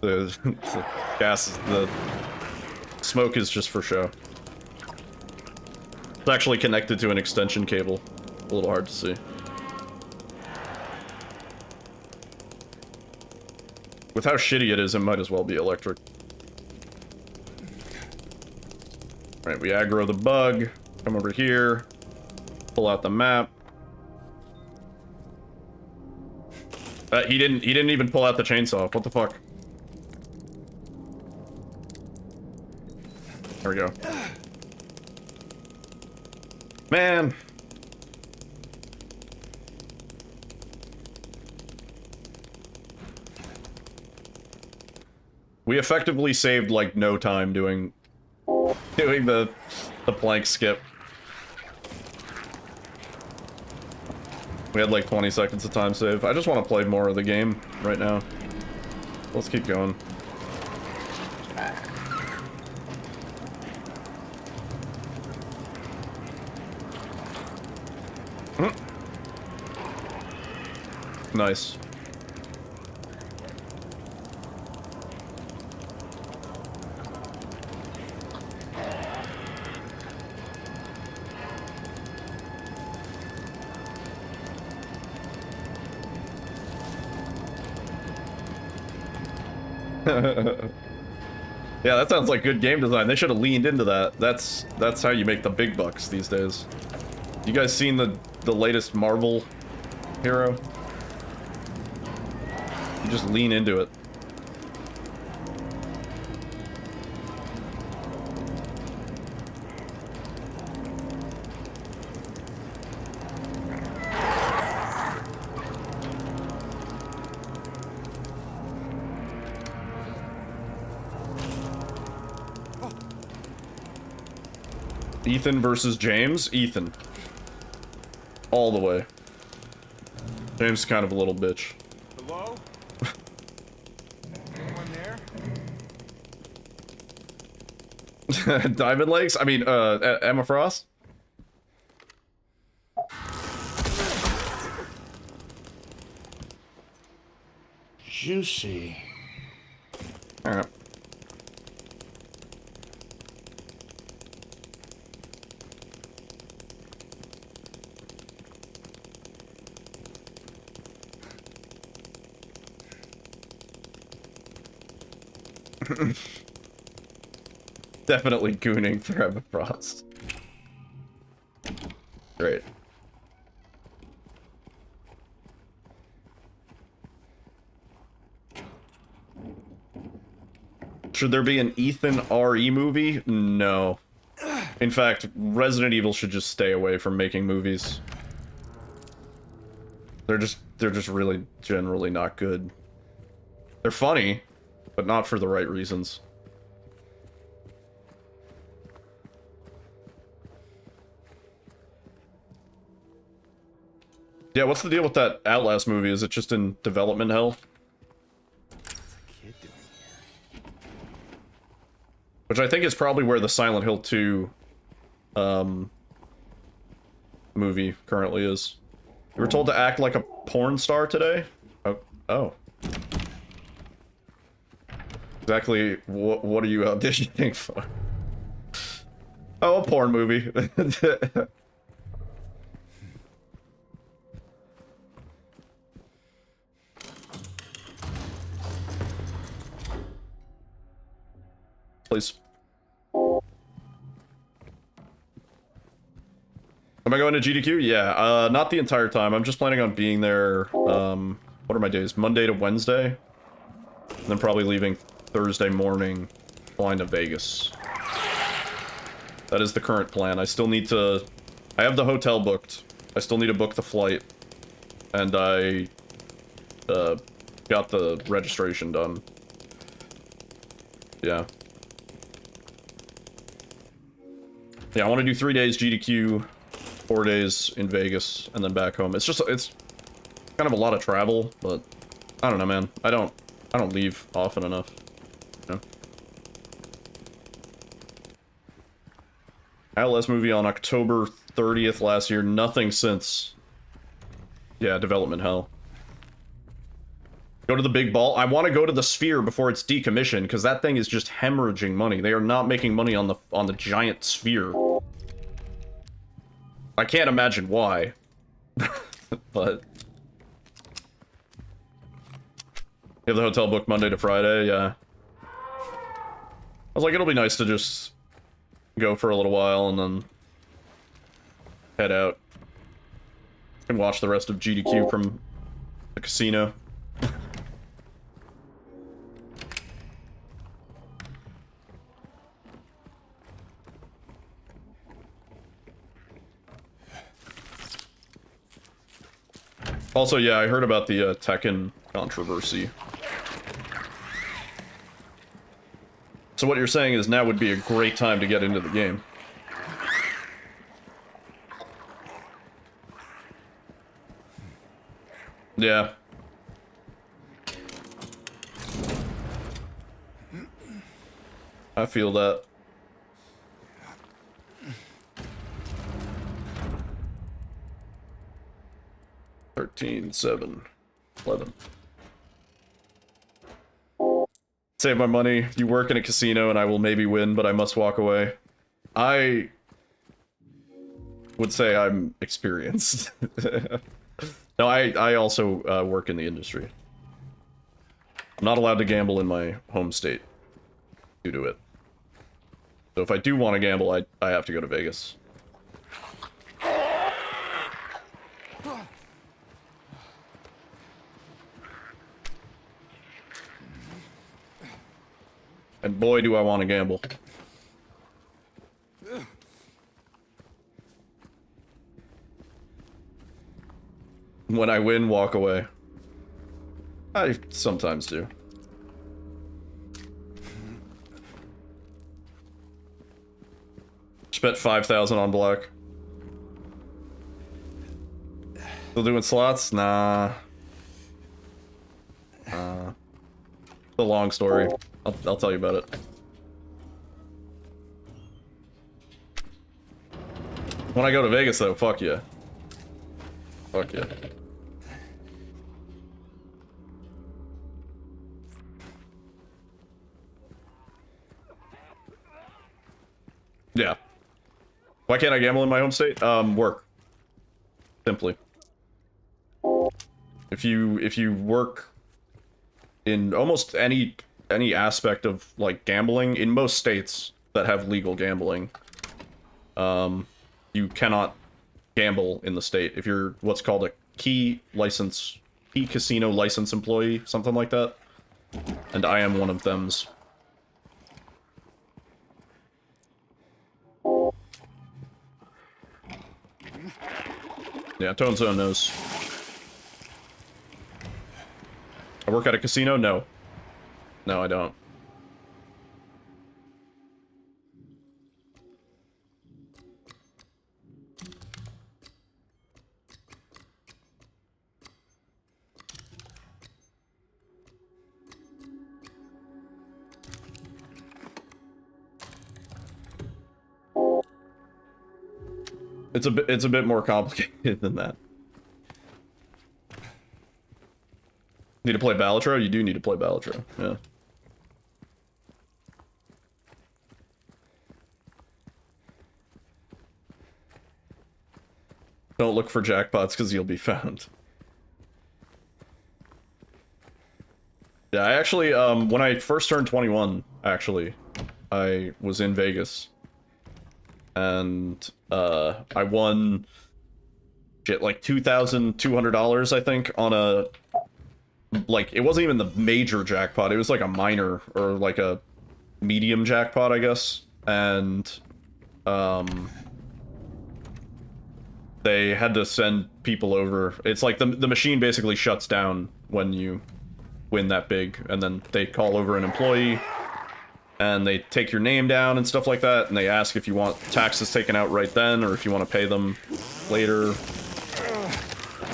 The gas, the smoke is just for show. It's actually connected to an extension cable. A little hard to see. With how shitty it is, it might as well be electric. Alright, we aggro the bug. Come over here. Pull out the map. He didn't even pull out the chainsaw. What the fuck? There we go. Man. We effectively saved like no time doing the plank skip. We had like 20 seconds of time save. I just want to play more of the game right now. Let's keep going. Nice. Yeah, that sounds like good game design. They should have leaned into that. That's how you make the big bucks these days. You guys seen the latest Marvel hero? You just lean into it. Ethan versus James? Ethan. All the way. James is kind of a little bitch. Hello? Anyone there? Diamond Lakes? I mean, Emma Frost? Juicy. Alright. Definitely gooning for Emma Frost. Great. Should there be an Ethan RE movie? No. In fact, Resident Evil should just stay away from making movies. They're just really generally not good. They're funny, but not for the right reasons. Yeah, what's the deal with that Outlast movie? Is it just in development hell? Which I think is probably where the Silent Hill 2 movie currently is. You were told to act like a porn star today? Oh. Exactly what are you auditioning for? Oh, a porn movie. Please. Am I going to GDQ? Yeah, not the entire time. I'm just planning on being there, what are my days? Monday to Wednesday? And then probably leaving Thursday morning, flying to Vegas. That is the current plan. I still need to... I have the hotel booked. I still need to book the flight. And I... got the registration done. Yeah. Yeah, I want to do 3 days GDQ, 4 days in Vegas, and then back home. It's kind of a lot of travel, but I don't know, man. I don't leave often enough. You know? ILS movie on October 30th last year. Nothing since. Yeah, development hell. Go to the big ball. I want to go to the Sphere before it's decommissioned, because that thing is just hemorrhaging money. They are not making money on the giant Sphere. I can't imagine why. But you have the hotel booked Monday to Friday, yeah. I was like, it'll be nice to just go for a little while and then head out. And watch the rest of GDQ from the casino. Also, yeah, I heard about the Tekken controversy. So what you're saying is now would be a great time to get into the game. Yeah. I feel that. $13, $7, $11. Save my money. You work in a casino and I will maybe win, but I must walk away. I would say I'm experienced. No, I also work in the industry. I'm not allowed to gamble in my home state due to it. So if I do want to gamble, I have to go to Vegas. And boy, do I want to gamble. When I win, walk away. I sometimes do. Spent 5,000 on black. Still doing slots? Nah. It's a long story. I'll tell you about it. When I go to Vegas, though, fuck yeah. Fuck yeah. Yeah. Why can't I gamble in my home state? Work. Simply. If you work in almost any aspect of like gambling in most states that have legal gambling, you cannot gamble in the state if you're what's called a key casino license employee, something like that. And I am one of them's. Yeah, Tone Zone knows. I work at a casino? No. No, I don't. It's a bit more complicated than that. Need to play Balatro? You do need to play Balatro, yeah. Don't look for jackpots because you'll be found. Yeah, I actually, when I first turned 21, actually, I was in Vegas. And, I won, shit, like $2,200, I think, on a, like, it wasn't even the major jackpot, it was like a minor, or like a medium jackpot, I guess. And, they had to send people over. It's like the machine basically shuts down when you win that big, and then they call over an employee, and they take your name down and stuff like that, and they ask if you want taxes taken out right then, or if you want to pay them later.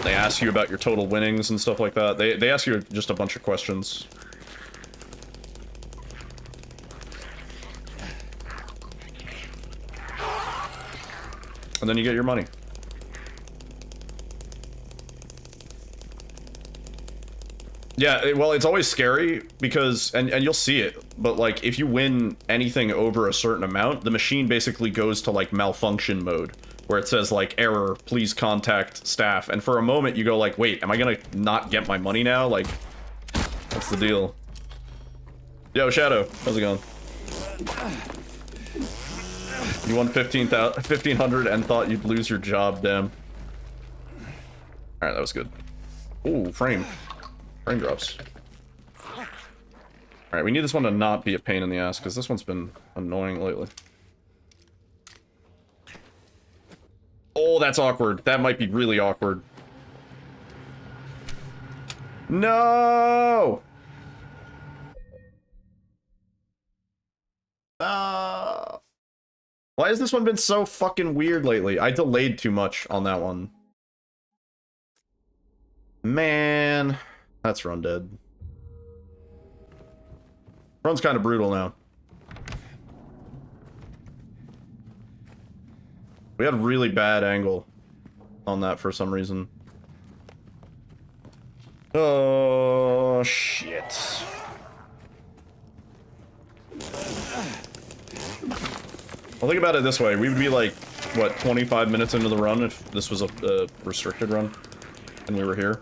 They ask you about your total winnings and stuff like that. They ask you just a bunch of questions. And then you get your money. Yeah, well, it's always scary because, and you'll see it, but like, if you win anything over a certain amount, the machine basically goes to like malfunction mode, where it says like, error, please contact staff, and for a moment you go like, wait, am I gonna not get my money now? Like, what's the deal? Yo, Shadow, how's it going? You won 1,500 and thought you'd lose your job, damn. Alright, that was good. Ooh, frame. Frame drops. Alright, we need this one to not be a pain in the ass, because this one's been annoying lately. Oh, that's awkward. That might be really awkward. No! Why has this one been so fucking weird lately? I delayed too much on that one. Man... That's Run Dead. Run's kind of brutal now. We had a really bad angle on that for some reason. Oh, shit. Well, think about it this way. We would be like, what, 25 minutes into the run if this was a restricted run and we were here.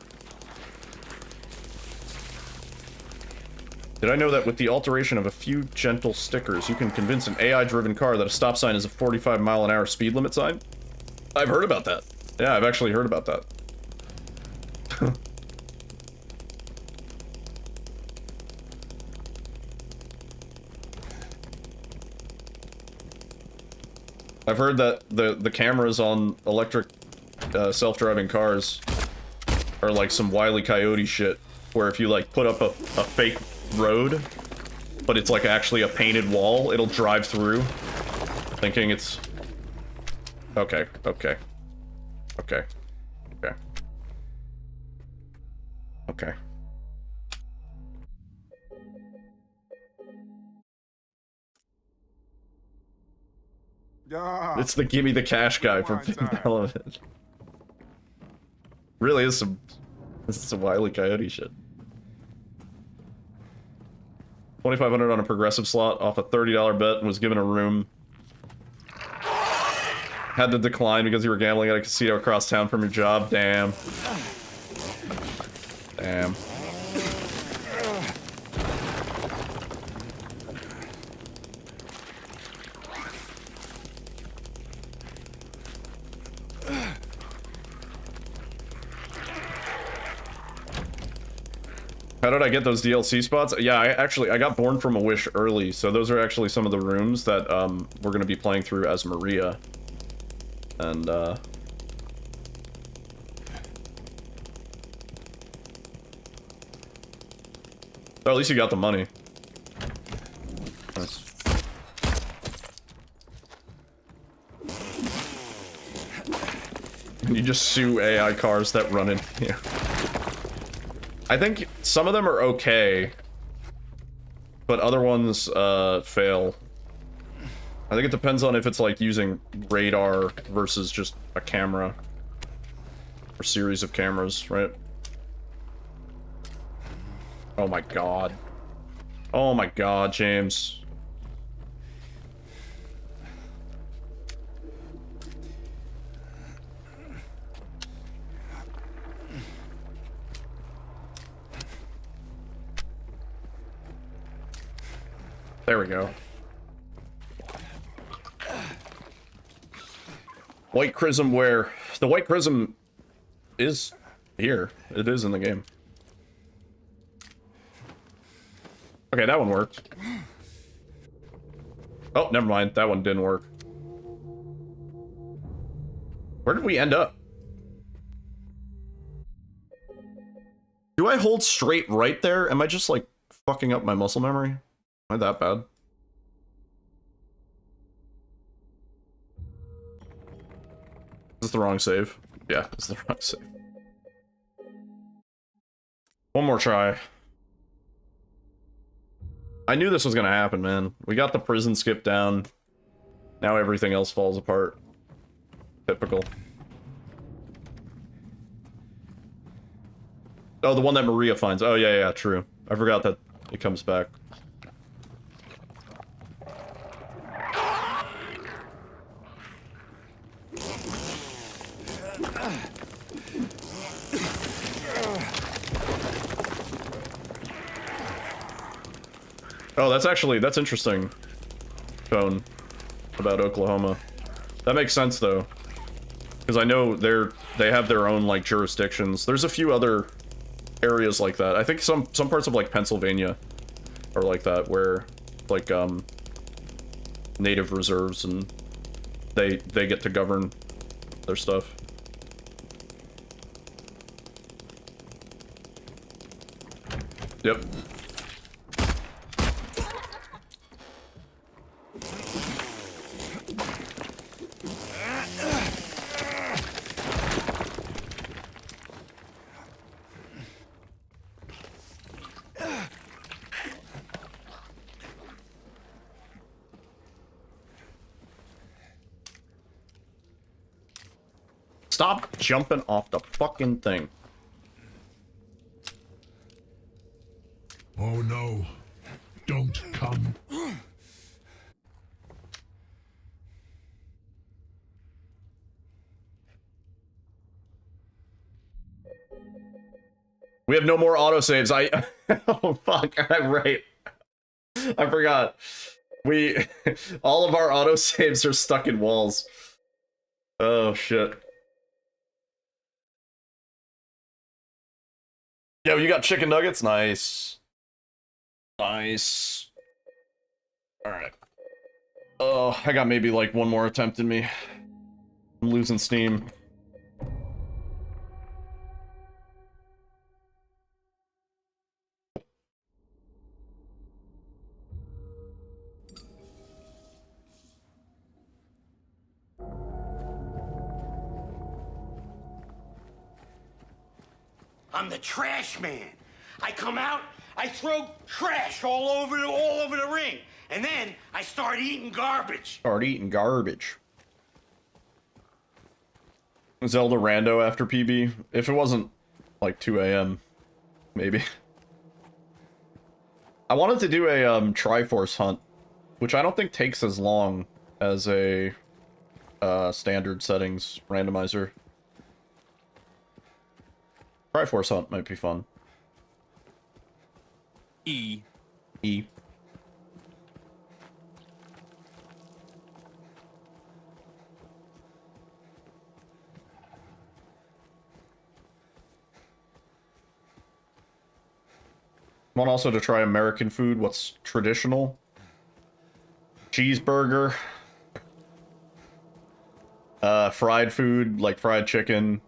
Did I know that with the alteration of a few gentle stickers, you can convince an AI-driven car that a stop sign is a 45-mile-an-hour speed limit sign? I've heard about that. Yeah, I've actually heard about that. I've heard that the cameras on electric self-driving cars are like some Wile E. Coyote shit, where if you like put up a fake road, but it's like actually a painted wall, it'll drive through, thinking it's... Okay, okay. Okay. Okay. Okay. It's the gimme the cash guy from Fifth Element. Really is some... This is some Wile E. Coyote shit. 2,500 on a progressive slot off a $30 bet and was given a room. Had to decline because you were gambling at a casino across town from your job. Damn. Damn. How did I get those DLC spots? Yeah, I got Born from a Wish early, so those are actually some of the rooms that we're gonna be playing through as Maria. And oh, at least you got the money. Nice. You just sue AI cars that run in here. I think some of them are okay, but other ones fail. I think it depends on if it's like using radar versus just a camera or series of cameras, right? Oh my god. Oh my god, James. There we go. White Chrism where? The White Chrism is here. It is in the game. Okay, that one worked. Oh, never mind. That one didn't work. Where did we end up? Do I hold straight right there? Am I just like fucking up my muscle memory? Am I that bad? this the wrong save? Yeah, this is the wrong save. One more try. I knew this was gonna happen, man. We got the prison skip down. Now everything else falls apart. Typical. Oh, the one that Maria finds. Oh, yeah, yeah, true. I forgot that it comes back. Oh, that's interesting. Tone about Oklahoma. That makes sense though, because I know they have their own like jurisdictions. There's a few other areas like that. I think some parts of like Pennsylvania are like that, where like native reserves and they get to govern their stuff. Yep. Stop jumping off the fucking thing. Oh no. Don't come. We have no more autosaves. Oh fuck, I'm right. I forgot. All of our autosaves are stuck in walls. Oh shit. Yo, you got chicken nuggets? Nice. Nice. Alright. Oh, I got maybe like one more attempt in me. I'm losing steam. I'm the trash man. I come out, I throw trash all over the ring, and then I start eating garbage. Start eating garbage. Zelda rando after PB? If it wasn't like 2 a.m., maybe. I wanted to do a Triforce hunt, which I don't think takes as long as a standard settings randomizer. Triforce hunt might be fun. E. I'm want also to try American food. What's traditional? Cheeseburger. Fried food, like fried chicken.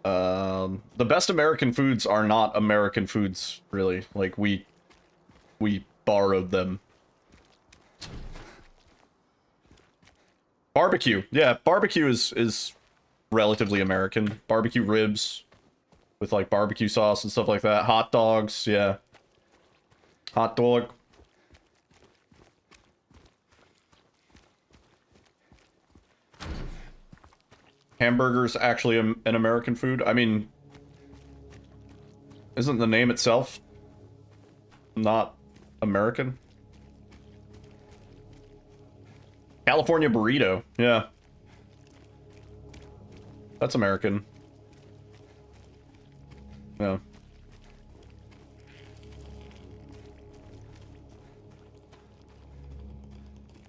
The best American foods are not American foods, really. Like, we borrowed them. Barbecue. Yeah, barbecue is relatively American. Barbecue ribs with, like, barbecue sauce and stuff like that. Hot dogs, yeah. Hot dog. Hamburger's actually an American food. I mean, isn't the name itself not American? California burrito, yeah. That's American. Yeah.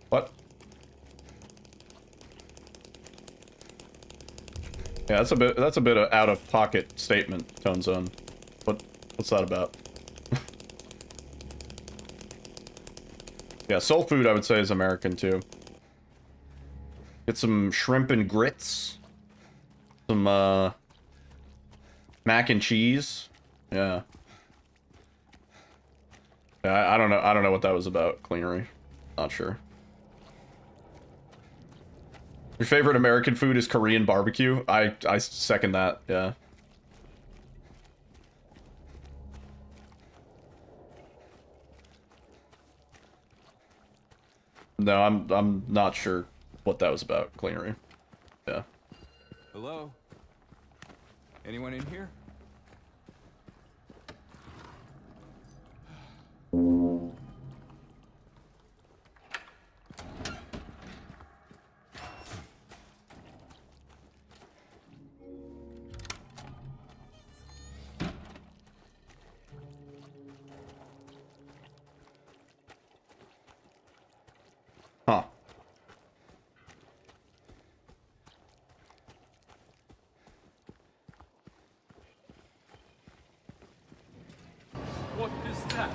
What? Yeah, that's a bit of out of pocket statement, Tone Zone. What's that about? Yeah, soul food I would say is American too. Get some shrimp and grits. Some mac and cheese. Yeah. Yeah, I don't know what that was about, Cleanery. Not sure. Your favorite American food is Korean barbecue? I second that, yeah. No, I'm not sure what that was about, Cleanery. Yeah. Hello? Anyone in here? Huh. What is that?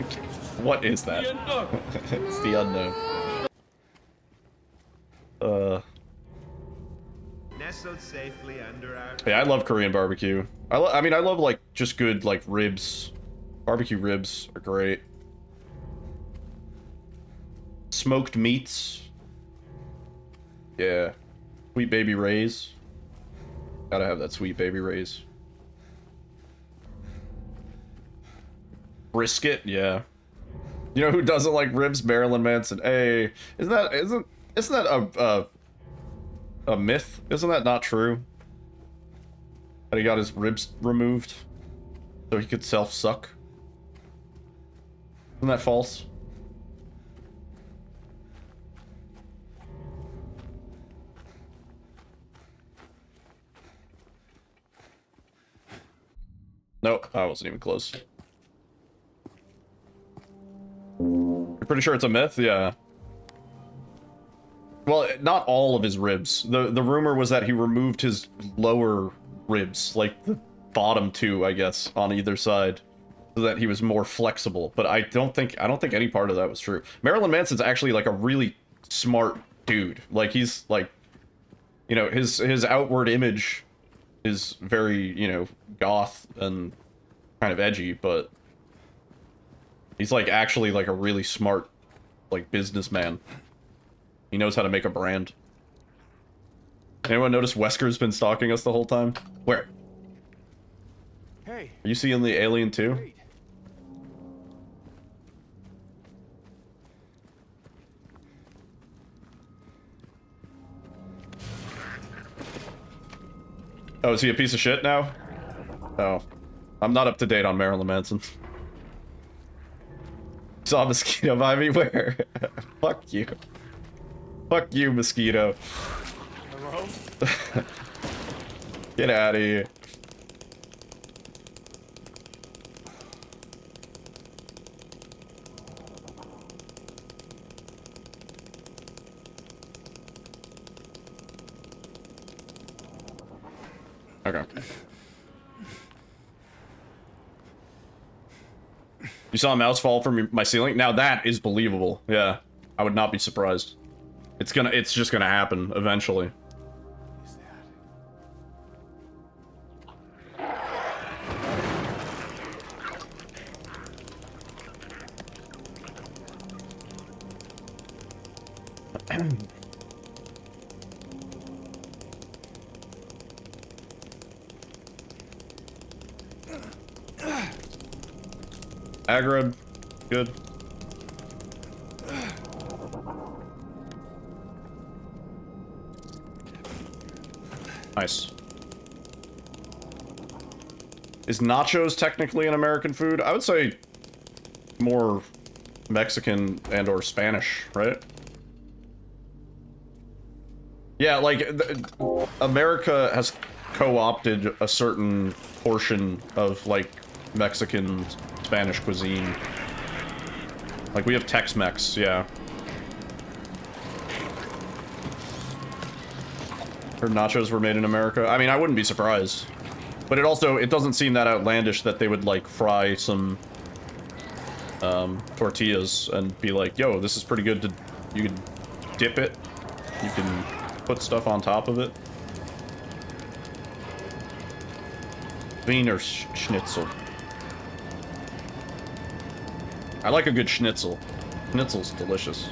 What is that? The unknown. It's the unknown. Nestled safely under our Yeah, I love Korean barbecue. I mean, I love, like, just good, like, ribs. Barbecue ribs are great. Smoked meats. Yeah. Sweet Baby Ray's. Gotta have that Sweet Baby Ray's. Brisket, yeah. You know who doesn't like ribs? Marilyn Manson. Hey, isn't that a myth? Isn't that not true? That he got his ribs removed so he could self-suck? Isn't that false? Nope, I wasn't even close. You're pretty sure it's a myth? Yeah. Well, not all of his ribs. The rumor was that he removed his lower ribs, like the bottom two, I guess, on either side, so that he was more flexible. But I don't think any part of that was true. Marilyn Manson's actually like a really smart dude. Like he's like, you know, his outward image is very, you know, goth and kind of edgy, but he's like actually like a really smart like businessman. He knows how to make a brand. Anyone notice Wesker's been stalking us the whole time? Where? Hey. Are you seeing the alien too? Wait. Oh, is he a piece of shit now? Oh. I'm not up to date on Marilyn Manson. Saw mosquito by me? Where? Fuck you. Fuck you, mosquito. Hello? Get out of here. Okay. You saw a mouse fall from my ceiling? Now that is believable. Yeah. I would not be surprised. It's just gonna happen eventually. Aggroed. Good. Nice. Is nachos technically an American food? I would say more Mexican and or Spanish, right? Yeah, like America has co-opted a certain portion of like Mexican Spanish cuisine. Like we have Tex-Mex, yeah. Heard nachos were made in America. I mean, I wouldn't be surprised. But it doesn't seem that outlandish that they would like fry some tortillas and be like, yo, this is pretty good to, you can dip it. You can put stuff on top of it. Wiener Schnitzel. I like a good schnitzel. Schnitzel's delicious.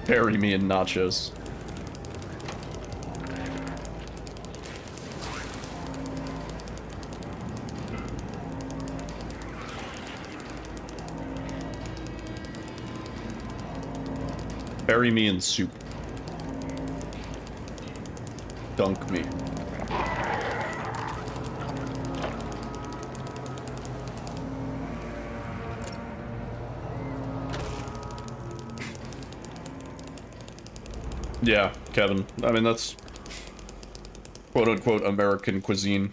Bury me in nachos. Bury me in soup. Dunk me. Yeah, Kevin. I mean, that's quote-unquote American cuisine.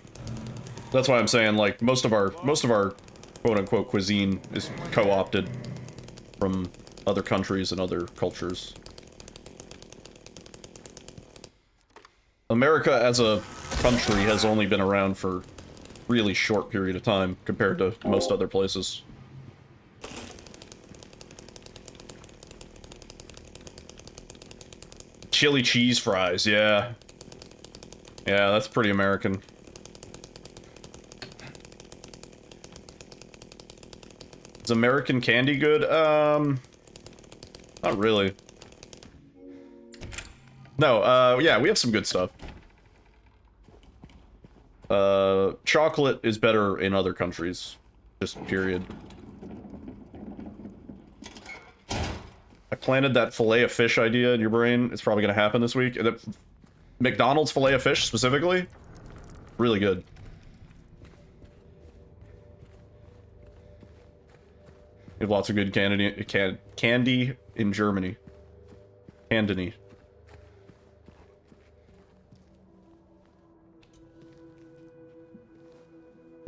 That's why I'm saying, like, most of our quote-unquote cuisine is co-opted from other countries and other cultures. America as a country has only been around for a really short period of time compared to most other places. Chili cheese fries, yeah. Yeah, that's pretty American. Is American candy good? Not really. No, yeah, we have some good stuff. Chocolate is better in other countries. Just period. I planted that fillet of fish idea in your brain. It's probably gonna happen this week. The McDonald's fillet of fish, specifically? Really good. We have lots of good candy in Germany. Candony.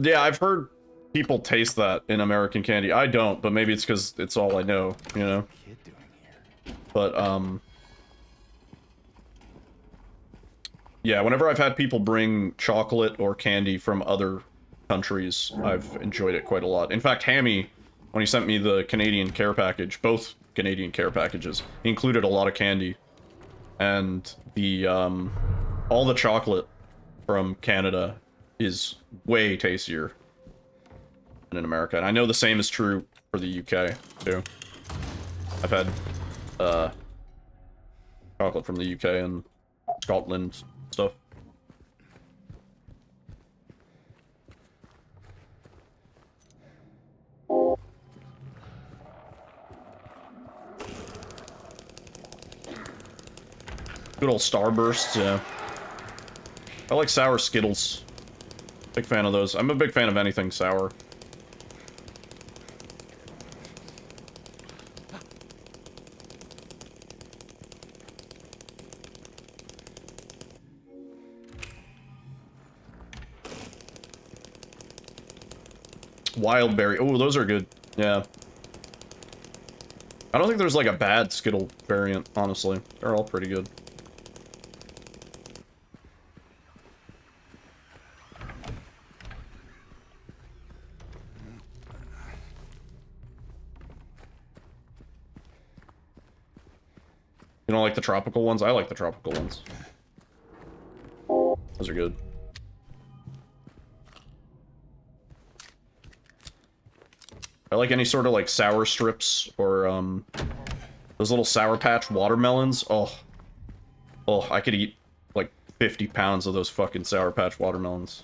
Yeah, I've heard people taste that in American candy. I don't, but maybe it's because it's all I know, you know? But, yeah, whenever I've had people bring chocolate or candy from other countries, I've enjoyed it quite a lot. In fact, Hammy, when he sent me the Canadian care package, both Canadian care packages, he included a lot of candy. And the, all the chocolate from Canada is way tastier than in America. And I know the same is true for the UK, too. I've had, chocolate from the UK and Scotland stuff. Good old Starbursts, yeah. I like sour Skittles. Big fan of those. I'm a big fan of anything sour. Wild berry. Oh, those are good. Yeah. I don't think there's like a bad Skittle variant, honestly. They're all pretty good. You don't like the tropical ones? I like the tropical ones. Those are good. I like any sort of like sour strips or those little Sour Patch watermelons. Oh, I could eat like 50 pounds of those fucking Sour Patch watermelons.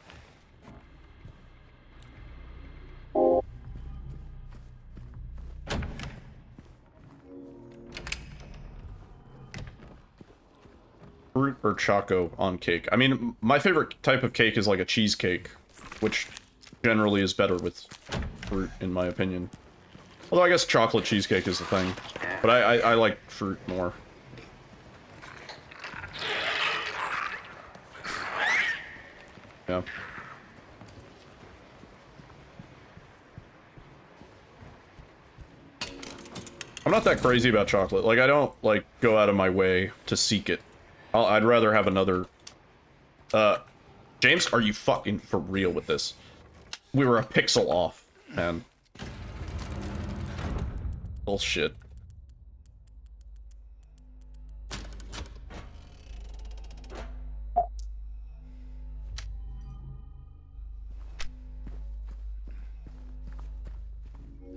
Fruit or choco on cake? I mean, my favorite type of cake is like a cheesecake, which generally is better with fruit, in my opinion. Although I guess chocolate cheesecake is the thing. But I like fruit more. Yeah. I'm not that crazy about chocolate. Like, I don't, like, go out of my way to seek it. I'd rather have another... James, are you fucking for real with this? We were a pixel off, man. Bullshit.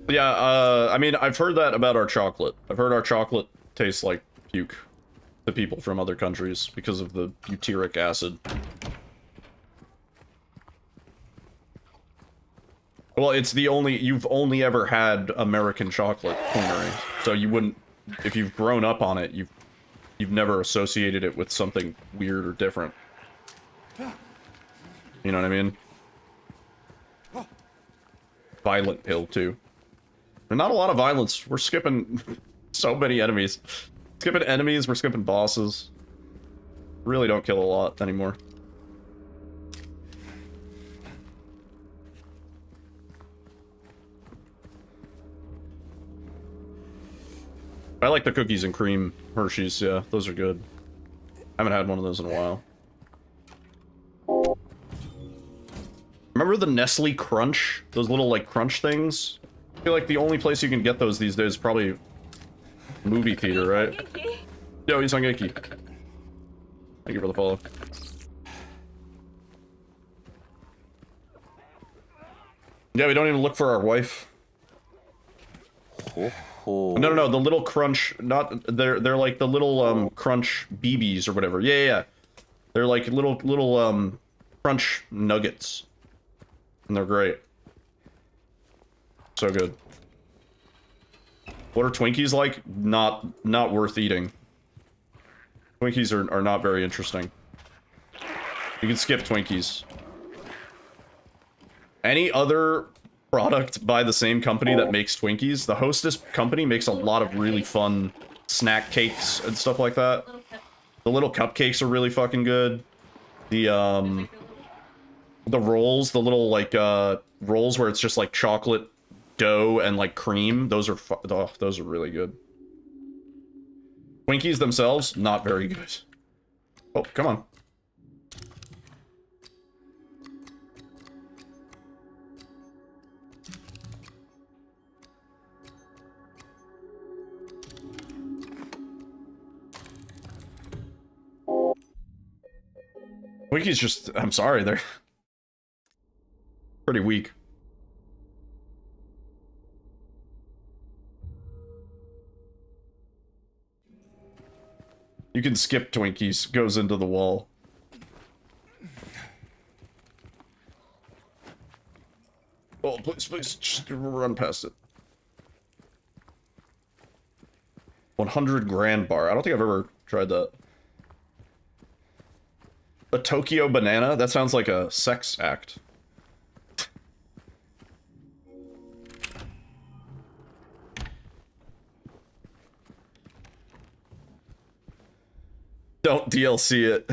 Yeah, I mean, I've heard that about our chocolate. I've heard our chocolate tastes like puke to people from other countries because of the butyric acid. Well, it's the only... You've only ever had American chocolate coonery, so you wouldn't... If you've grown up on it, you've never associated it with something weird or different. You know what I mean? Violent pill, too. There's not a lot of violence. We're skipping so many enemies. Skipping enemies, we're skipping bosses. Really don't kill a lot anymore. I like the cookies and cream Hershey's, yeah, those are good. I haven't had one of those in a while. Remember the Nestle Crunch? Those little, like, crunch things? I feel like the only place you can get those these days is probably movie theater, right? Yo, he's on Genki. Thank you for the follow. Yeah, we don't even look for our wife. No, the little crunch, not, they're like the little, crunch BBs or whatever. Yeah. They're like little, crunch nuggets. And they're great. So good. What are Twinkies like? Not worth eating. Twinkies are not very interesting. You can skip Twinkies. Any other product by the same company that makes Twinkies, the Hostess company makes a lot of really fun snack cakes and stuff like that. The little cupcakes are really fucking good. The rolls, the little like rolls where it's just like chocolate dough and like cream, those are those are really good. Twinkies themselves, not very good. Oh, come on. Twinkies just, I'm sorry, they're pretty weak. You can skip Twinkies, goes into the wall. Oh, please, just run past it. 100 grand bar. I don't think I've ever tried that. A Tokyo banana? That sounds like a sex act. Don't DLC it.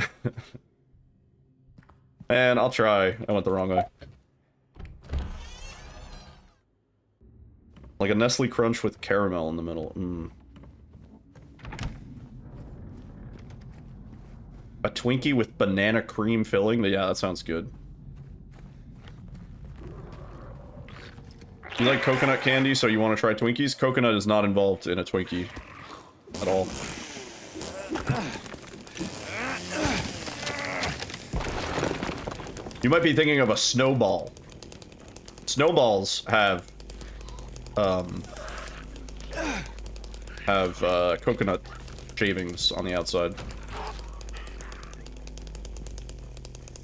And I'll try. I went the wrong way. Like a Nestle Crunch with caramel in the middle. A Twinkie with banana cream filling? Yeah, that sounds good. You like coconut candy, so you want to try Twinkies? Coconut is not involved in a Twinkie at all. You might be thinking of a snowball. Snowballs have coconut shavings on the outside.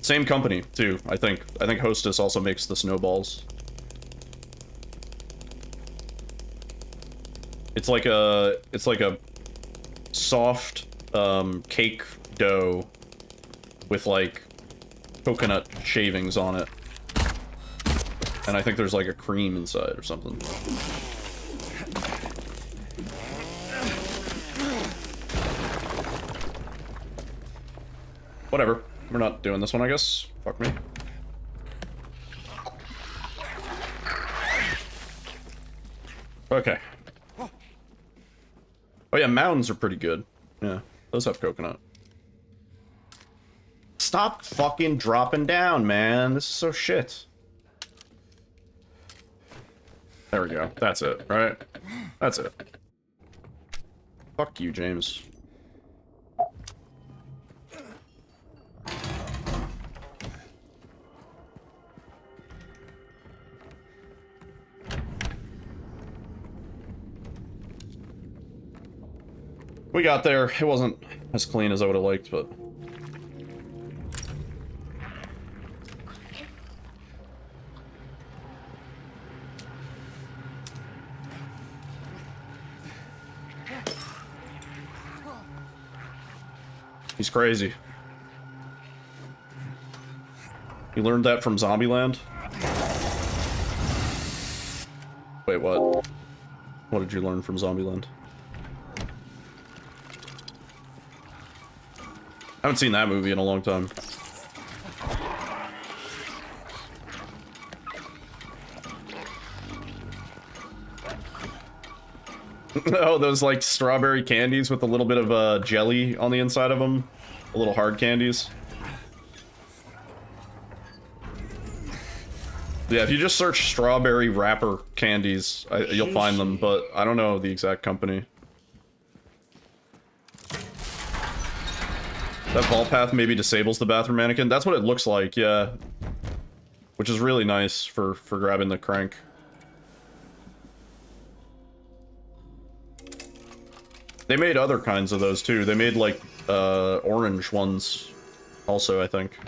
Same company too, I think. I think Hostess also makes the snowballs. It's like a soft cake dough with like coconut shavings on it. And I think there's like a cream inside or something. Whatever. We're not doing this one, I guess. Fuck me. Okay. Oh yeah, mounds are pretty good. Yeah, those have coconut. Stop fucking dropping down, man. This is so shit. There we go. That's it, right? That's it. Fuck you, James. We got there. It wasn't as clean as I would have liked, but... He's crazy. You learned that from Zombieland? Wait, what? What did you learn from Zombieland? I haven't seen that movie in a long time. Oh, those like strawberry candies with a little bit of jelly on the inside of them. A little hard candies. Yeah, if you just search strawberry wrapper candies, you'll find them, but I don't know the exact company. That vault path maybe disables the bathroom mannequin. That's what it looks like, yeah. Which is really nice for grabbing the crank. They made other kinds of those too. They made like orange ones also, I think.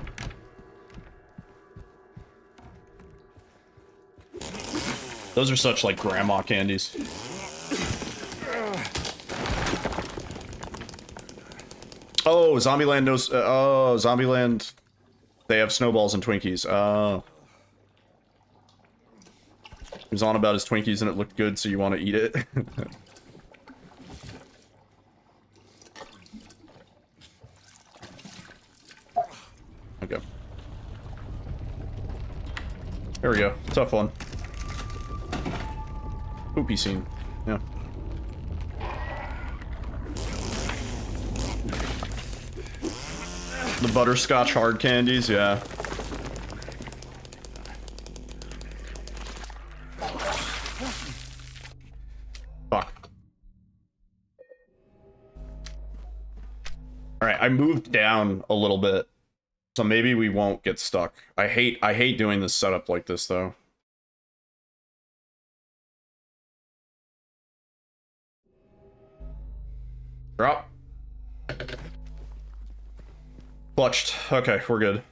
Those are such like grandma candies. Oh, Zombieland knows. Oh, Zombieland. They have snowballs and Twinkies. Oh. He was on about his Twinkies and it looked good, so you want to eat it. Okay. There we go. Tough one. Poopy scene. Yeah. The butterscotch hard candies, yeah. Fuck. Alright, I moved down a little bit. So maybe we won't get stuck. I hate doing this setup like this though. Drop. Clutched. Okay, we're good.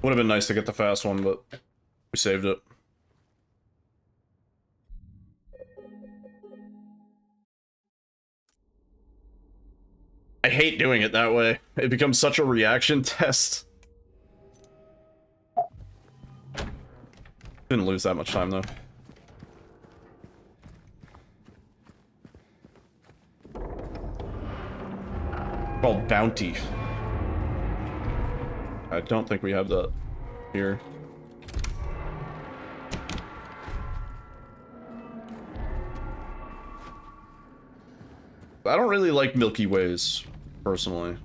Would have been nice to get the fast one, but we saved it. I hate doing it that way. It becomes such a reaction test. Didn't lose that much time though. Called Bounty. I don't think we have that here. I don't really like Milky Ways, personally.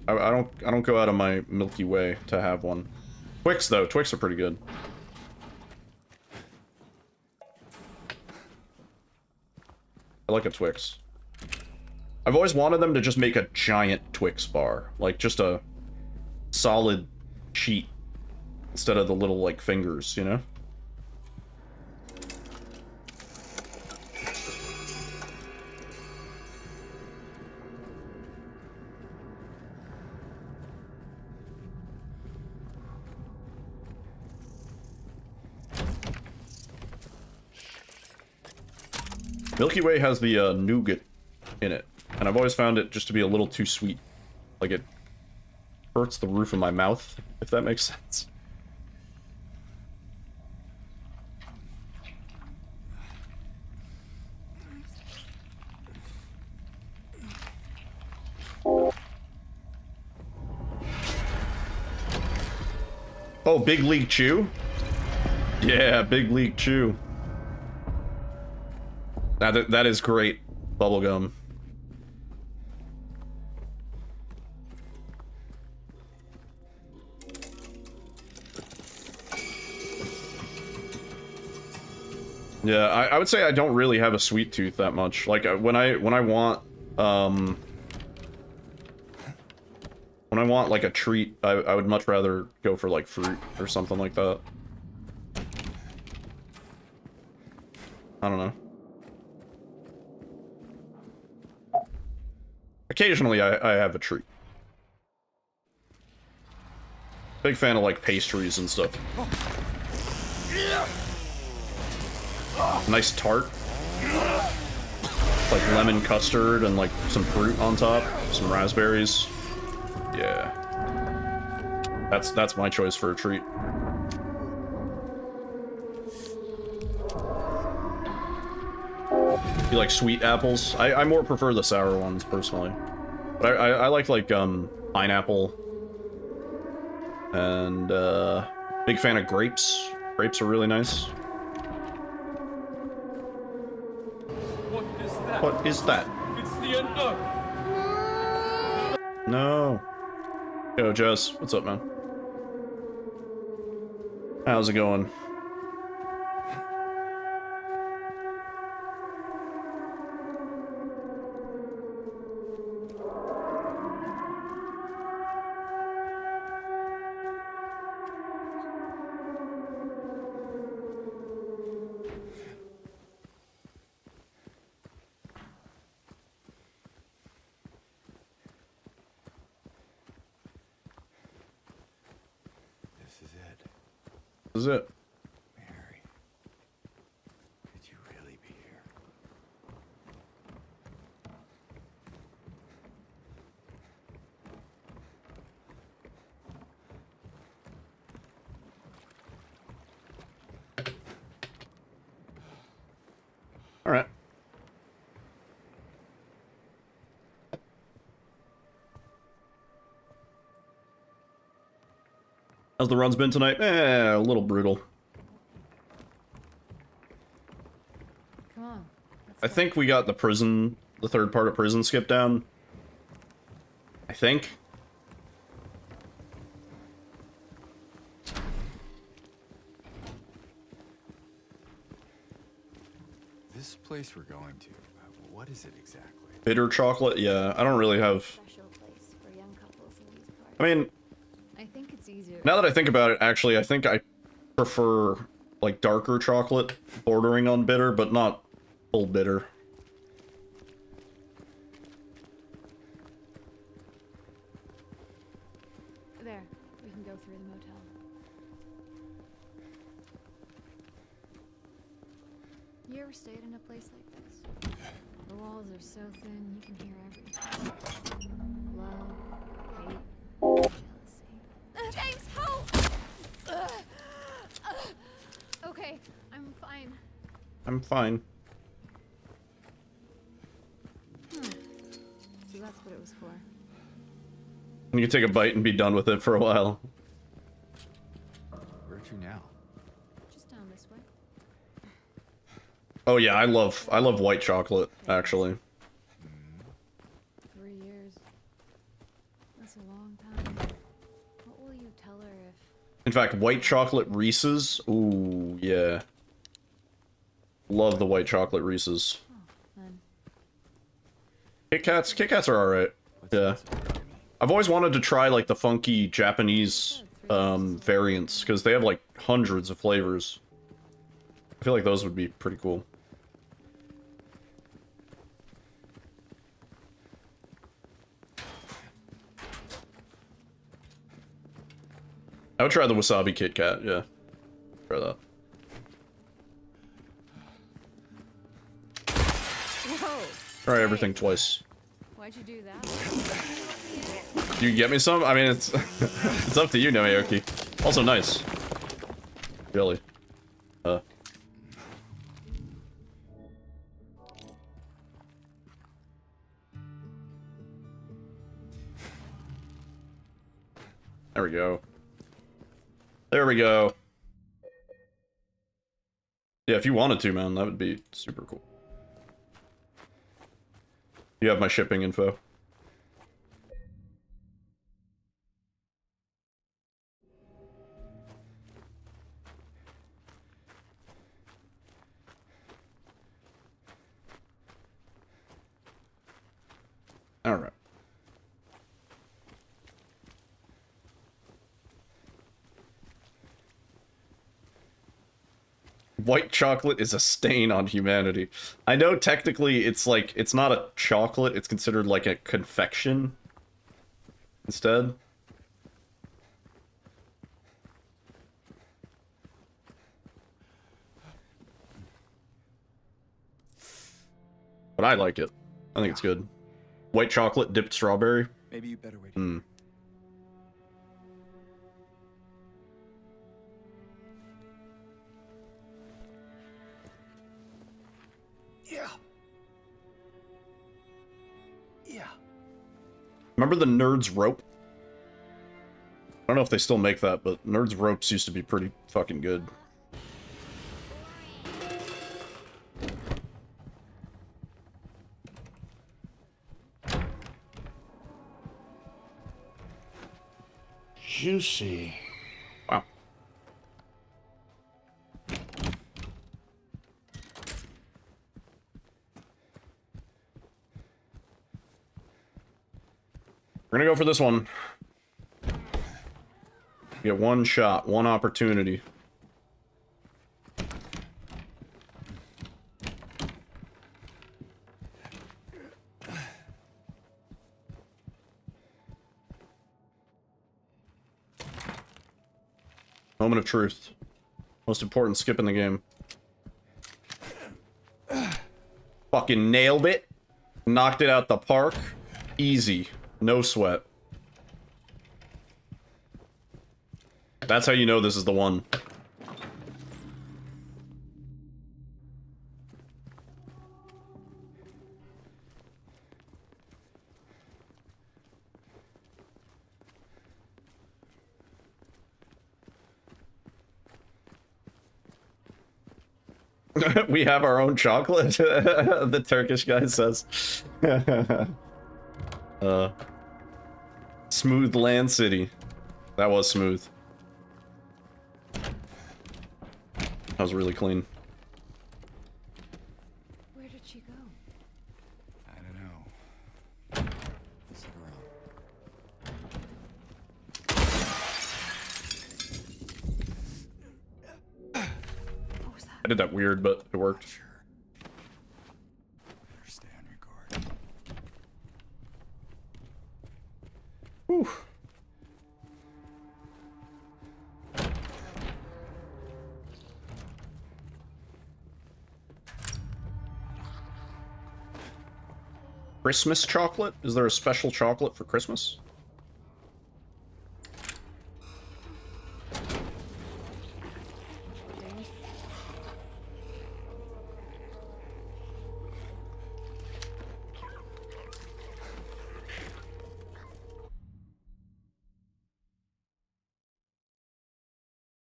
I don't go out of my Milky Way to have one. Twix though, Twix are pretty good. I like a Twix. I've always wanted them to just make a giant Twix bar. Like, just a solid sheet. Instead of the little, like, fingers, you know? Milky Way has the nougat in it. And I've always found it just to be a little too sweet. Like, it hurts the roof of my mouth, if that makes sense. Oh, Big League Chew? Yeah, Big League Chew. That is great bubblegum. Yeah, I would say I don't really have a sweet tooth that much. Like when I want like a treat, I would much rather go for like fruit or something like that. I don't know. Occasionally, I have a treat. Big fan of, like, pastries and stuff. Nice tart. Like lemon custard and, like, some fruit on top. Some raspberries. Yeah. That's my choice for a treat. You like sweet apples? I more prefer the sour ones, personally. But I like, pineapple. And, big fan of grapes. Grapes are really nice. What is that? What is that? It's the unknown. No. Yo, Jess. What's up, man? How's it going? This is it. Mary, could you really be here? All right. How's the runs been tonight? A little brutal. Come on. I think we got the third part of prison skipped down. I think. This place we're going to, what is it exactly? Bitter chocolate? Yeah, I don't really have... Special place for young couples in these parts. I mean... I think it's easier. Now that I think about it, actually, I think I prefer, like, darker chocolate, bordering on bitter, but not full bitter. There, we can go through the motel. You ever stayed in a place like this? The walls are so thin, you can hear everything. Love, hate, jealousy. James, help! Okay, I'm fine. I'm fine. So that's what it was for. You can take a bite and be done with it for a while. Where to now? Just down this way. Oh yeah, I love white chocolate, actually. 3 years. That's a long time. What will you tell her if... In fact, white chocolate Reese's? Ooh, yeah. Love the white chocolate Reese's. Oh, then. Kit Kats are alright. Yeah. I've always wanted to try, like, the funky Japanese, variants, because they have, like, hundreds of flavors. I feel like those would be pretty cool. I would try the wasabi Kit Kat, yeah. Try that. Whoa! Try everything twice. Why'd you do that? You get me some? I mean, it's it's up to you, Naoki. Also nice. Really. There we go. There we go. Yeah, if you wanted to, man, that would be super cool. You have my shipping info. All right. White chocolate is a stain on humanity. I know technically it's like, it's not a chocolate, it's considered like a confection instead. But I like it. I think it's good. White chocolate dipped strawberry. Maybe you better wait. Hmm. Yeah. Yeah. Remember the Nerds rope? I don't know if they still make that, but Nerds ropes used to be pretty fucking good. Juicy. Wow. We're gonna go for this one. Get one shot, one opportunity. Moment of truth. Most important skip in the game. Fucking nailed it. Knocked it out the park. Easy. No sweat. That's how you know this is the one. We have our own chocolate, the Turkish guy says. Smooth Land City. That was smooth. That was really clean. Where did she go? I don't know. Let's look around. What was that? I did that weird, but it worked. Sure. Better stay on your guard. Whew. Christmas chocolate? Is there a special chocolate for Christmas?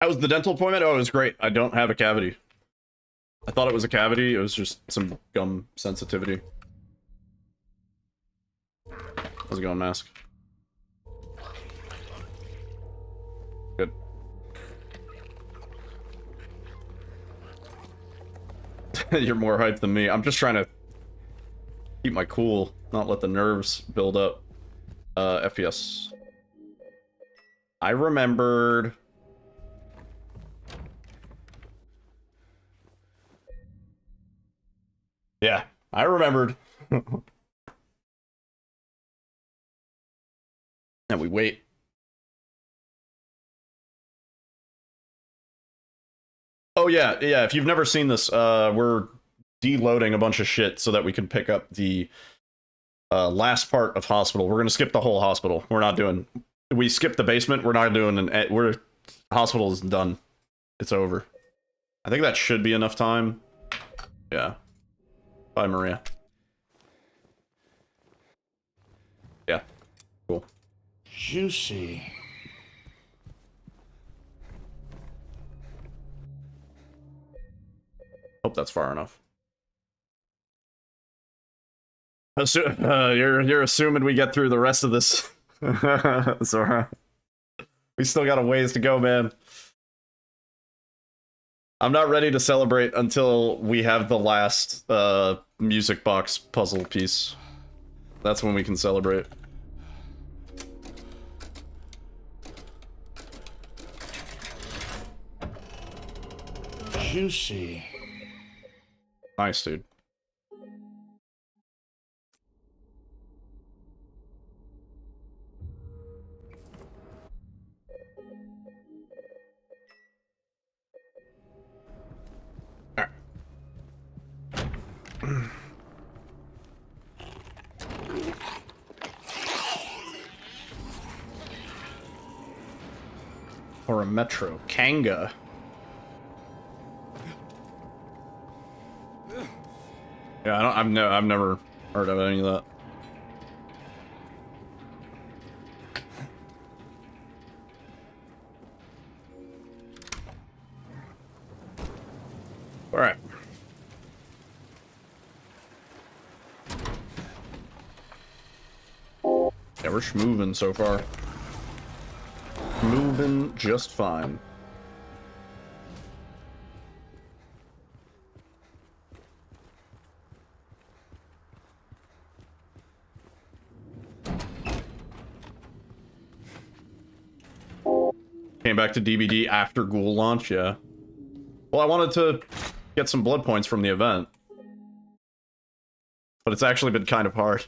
How was the dental appointment? Oh, it was great. I don't have a cavity. I thought it was a cavity. It was just some gum sensitivity. How's it going, Mask? Good. You're more hyped than me. I'm just trying to keep my cool, not let the nerves build up. FPS. I remembered... Yeah, I remembered. And we wait. Oh yeah, yeah, if you've never seen this, we're deloading a bunch of shit so that we can pick up the last part of hospital. We're gonna skip the whole hospital. We're not doing... We skipped the basement, we're not doing an... Hospital is done. It's over. I think that should be enough time. Yeah. Bye, Maria. Yeah. Cool. Juicy. Hope that's far enough. You're assuming we get through the rest of this. Zora. We still got a ways to go, man. I'm not ready to celebrate until we have the last music box puzzle piece. That's when we can celebrate. Juicy. Nice, dude. Or a Metro. Kanga. Yeah, I've never heard of any of that. All right. Yeah, we're moving so far. Moving just fine. Came back to DBD after Ghoul launch, yeah. Well, I wanted to get some blood points from the event. But it's actually been kind of hard.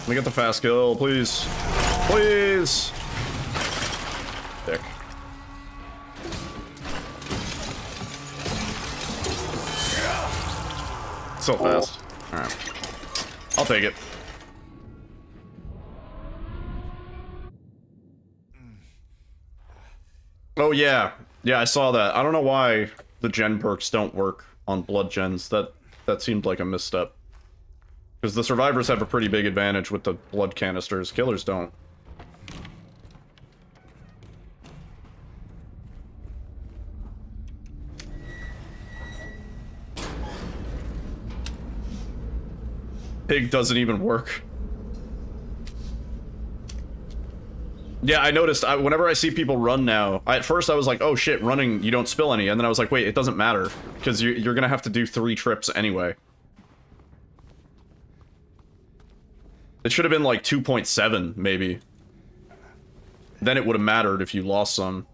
Let me get the fast kill, please. Please! Dick. So fast. Alright. I'll take it. Oh yeah. Yeah, I saw that. I don't know why the gen perks don't work on blood gens. That seemed like a misstep. Because the survivors have a pretty big advantage with the blood canisters. Killers don't. Pig doesn't even work. Yeah, I noticed whenever I see people run now, at first I was like, oh shit, running, you don't spill any. And then I was like, wait, it doesn't matter. Because you're gonna have to do 3 trips anyway. It should have been like 2.7, maybe. Then it would have mattered if you lost some.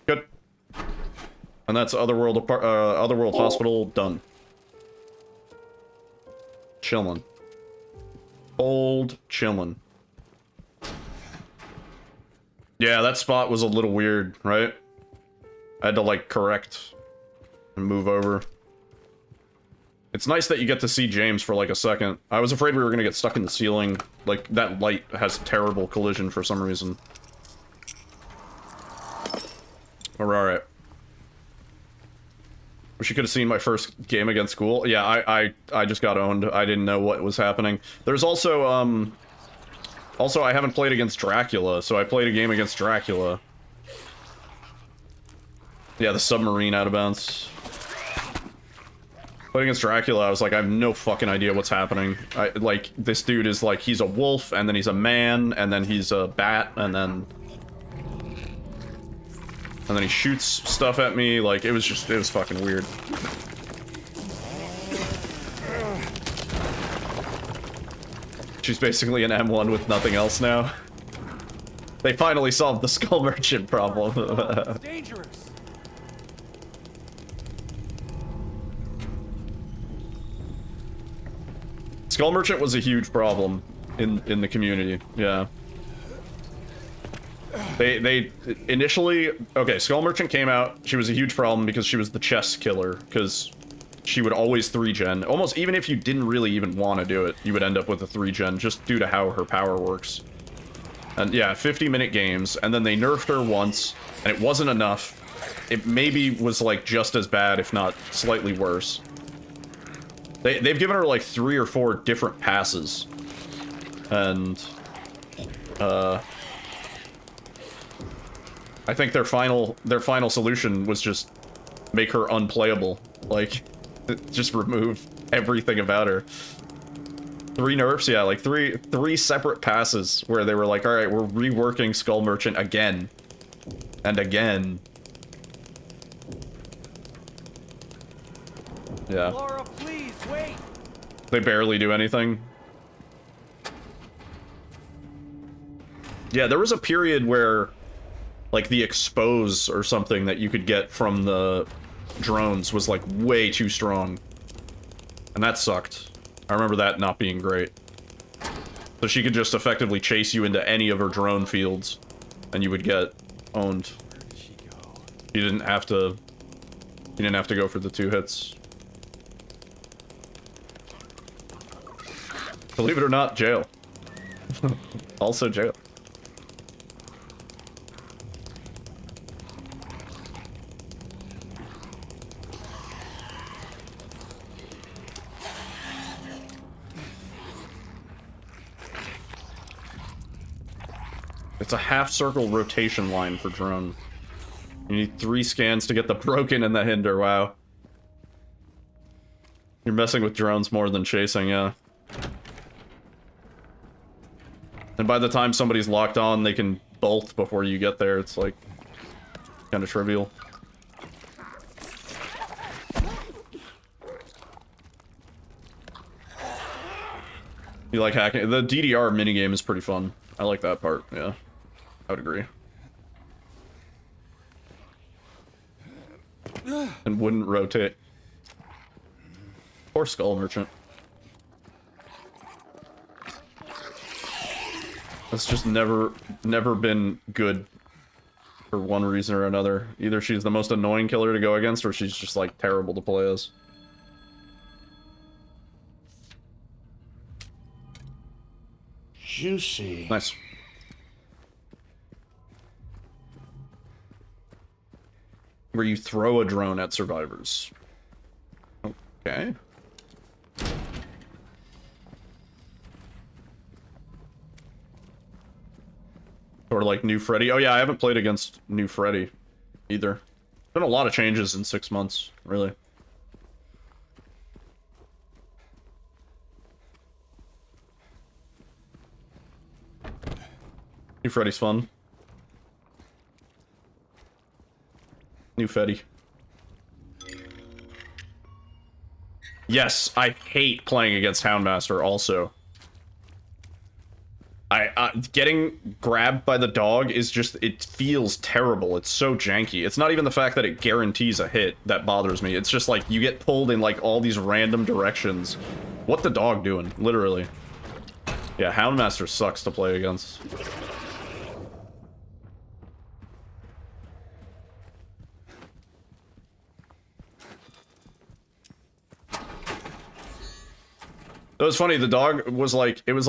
Good. And that's Otherworld Hospital done. Chillin'. Old chillin'. Yeah, that spot was a little weird, right? I had to like correct and move over. It's nice that you get to see James for like a second. I was afraid we were gonna get stuck in the ceiling. Like, that light has terrible collision for some reason. We're alright. Wish you could have seen my first game against Ghoul. Yeah, I just got owned. I didn't know what was happening. There's also, also, I haven't played against Dracula, so I played a game against Dracula. Yeah, the submarine out of bounds. Playing against Dracula, I was like, I have no fucking idea what's happening. Like, this dude is like, he's a wolf, and then he's a man, and then he's a bat, and then he shoots stuff at me. Like, it was fucking weird. She's basically an M1 with nothing else now. They finally solved the Skull Merchant problem. It's dangerous. Skull Merchant was a huge problem in the community, yeah. They initially... Okay, Skull Merchant came out, she was a huge problem because she was the chess killer, because she would always 3-gen. Almost even if you didn't really even want to do it, you would end up with a 3-gen, just due to how her power works. And yeah, 50-minute games, and then they nerfed her once, and it wasn't enough. It maybe was like just as bad, if not slightly worse. They've given her like 3 or 4 different passes. And I think their final solution was just make her unplayable. Like, just remove everything about her. 3 nerfs, yeah, like three separate passes where they were like, all right, we're reworking Skull Merchant again and again. Yeah. Laura, please wait. They barely do anything. Yeah, there was a period where, like, the expose or something that you could get from the drones was, like, way too strong. And that sucked. I remember that not being great. So she could just effectively chase you into any of her drone fields, and you would get owned. Where did she go? You didn't have to... You didn't have to go for the 2 hits. Believe it or not, jail. Also jail. It's a half-circle rotation line for drone. You need 3 scans to get the broken and the hinder, wow. You're messing with drones more than chasing, yeah. And by the time somebody's locked on, they can bolt before you get there. It's like kind of trivial. You like hacking? The DDR minigame is pretty fun. I like that part, yeah. I would agree. And wouldn't rotate. Poor Skull Merchant. It's just never been good for one reason or another. Either she's the most annoying killer to go against, or she's just, like, terrible to play as. Juicy. Nice. Where you throw a drone at survivors. Okay. Or like New Freddy. Oh yeah, I haven't played against New Freddy either. Been a lot of changes in 6 months, really. New Freddy's fun. New Freddy. Yes, I hate playing against Houndmaster also. Getting grabbed by the dog is just, it feels terrible. It's so janky. It's not even the fact that it guarantees a hit that bothers me. It's just like, you get pulled in like all these random directions. What the dog doing? Literally. Yeah, Houndmaster sucks to play against. It was funny, the dog was like, it was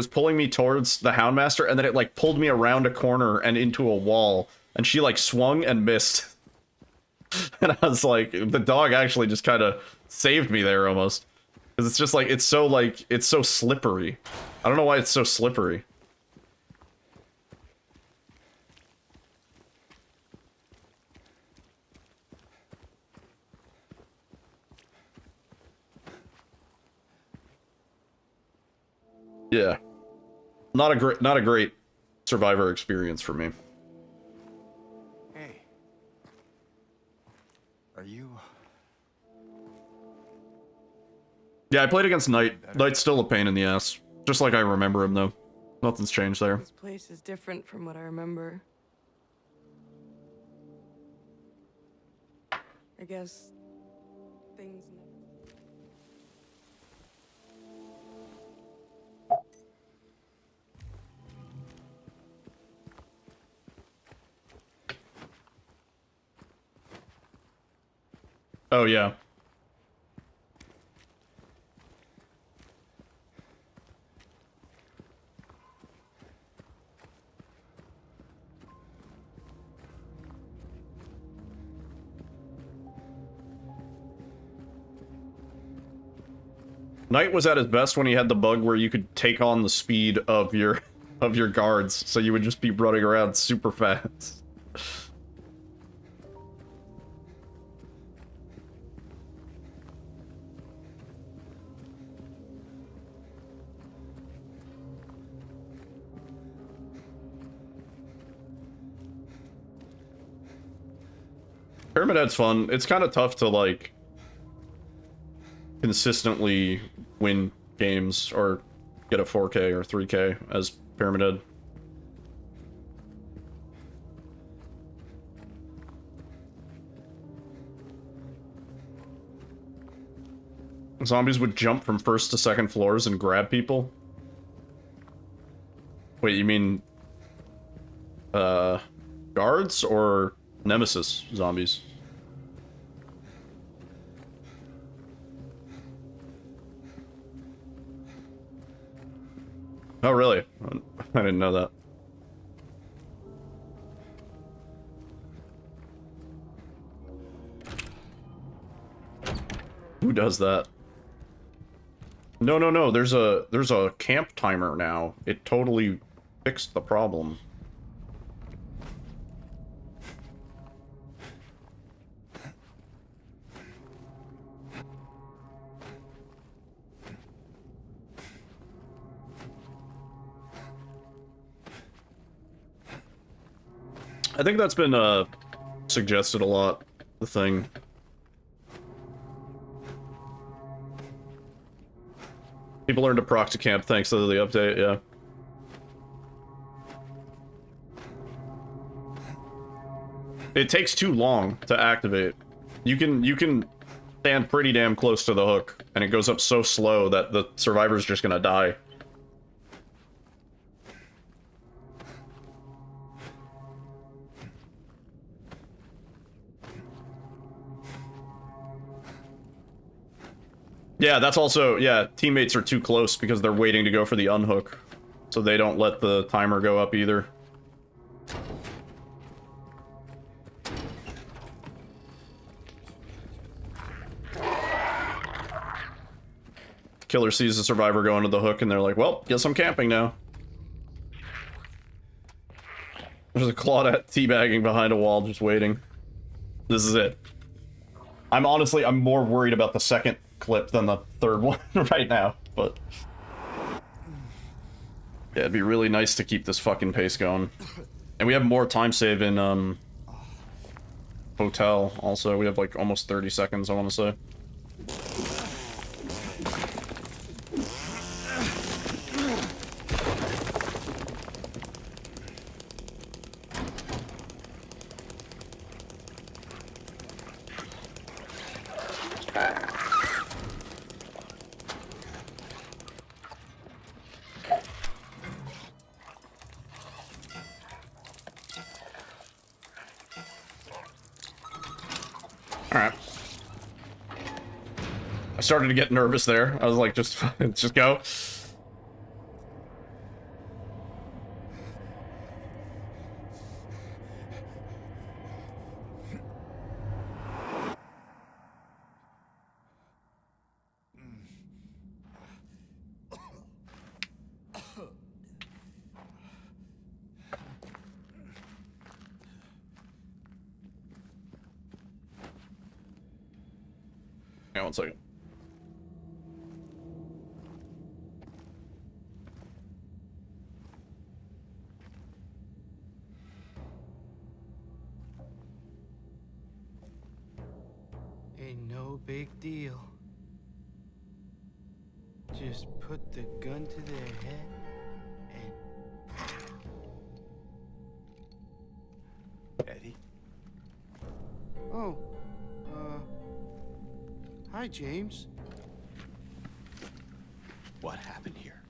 pulling me towards the Houndmaster, and then it like pulled me around a corner and into a wall, and she like swung and missed. And I was like, the dog actually just kind of saved me there almost. Because it's just like, it's so slippery. I don't know why it's so slippery. Yeah. Not a great survivor experience for me. Hey. Are you... Yeah, I played against Knight. Knight's still a pain in the ass. Just like I remember him, though. Nothing's changed there. This place is different from what I remember. I guess things... Oh, yeah. Knight was at his best when he had the bug where you could take on the speed of your guards, so you would just be running around super fast. Pyramid Head's fun. It's kind of tough to, like, consistently win games or get a 4K or 3K as Pyramid Head. Zombies would jump from first to second floors and grab people. Wait, you mean guards or Nemesis zombies? Oh, really? I didn't know that. Who does that? No. There's a camp timer now. It totally fixed the problem. I think that's been suggested a lot, the thing. People learned to proc to camp thanks to the update, yeah. It takes too long to activate. You can stand pretty damn close to the hook, and it goes up so slow that the survivor's just gonna die. Yeah, that's also, yeah, teammates are too close because they're waiting to go for the unhook. So they don't let the timer go up either. Killer sees the survivor going to the hook and they're like, well, guess I'm camping now. There's a Claudette teabagging behind a wall just waiting. This is it. I'm more worried about the second clip than the third one right now, but yeah, it'd be really nice to keep this fucking pace going. And we have more time save in hotel also. We have like almost 30 seconds, I want to say. Alright. I started to get nervous there. I was like, just go. Hang on 1 second. Ain't no big deal. Just put the gun to their head and... Eddie? Oh, hi, James. What happened here?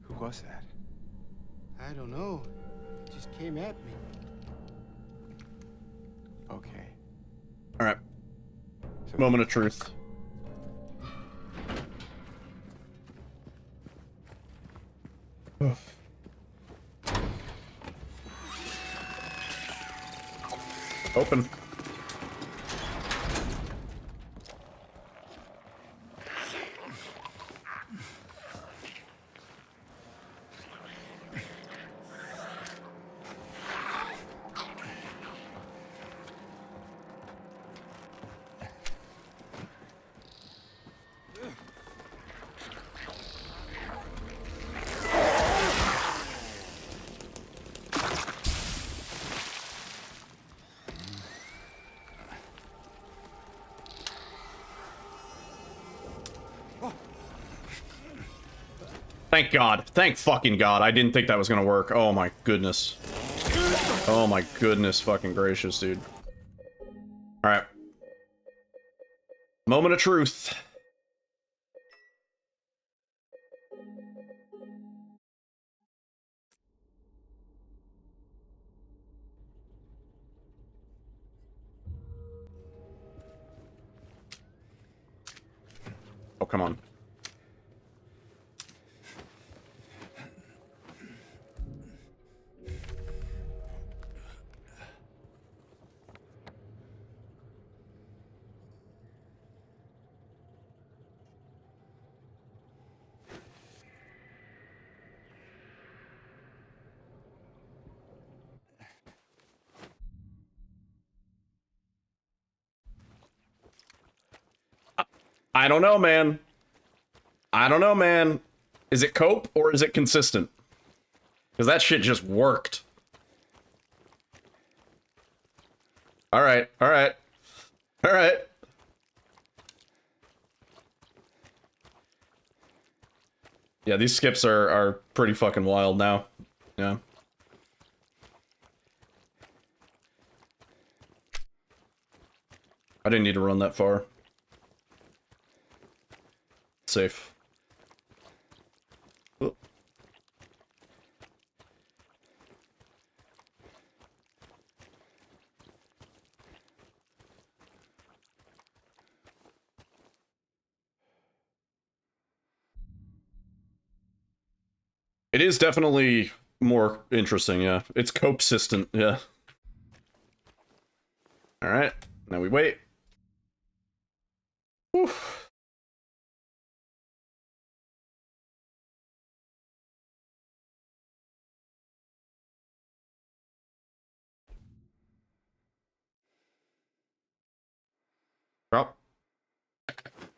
Who was that? I don't know. It just came at me. Okay. Alright. Moment of truth. Open. Thank God. Thank fucking God. I didn't think that was gonna work. Oh my goodness. Oh my goodness fucking gracious, dude. Alright. Moment of truth. Oh, come on. I don't know, man. I don't know, man. Is it cope or is it consistent? Because that shit just worked. Alright, alright. Alright. Yeah, these skips are pretty fucking wild now. Yeah. I didn't need to run that far. Safe. Oh. It is definitely more interesting, yeah. It's cope-sistent, yeah. Alright, now we wait. Oof. Drop.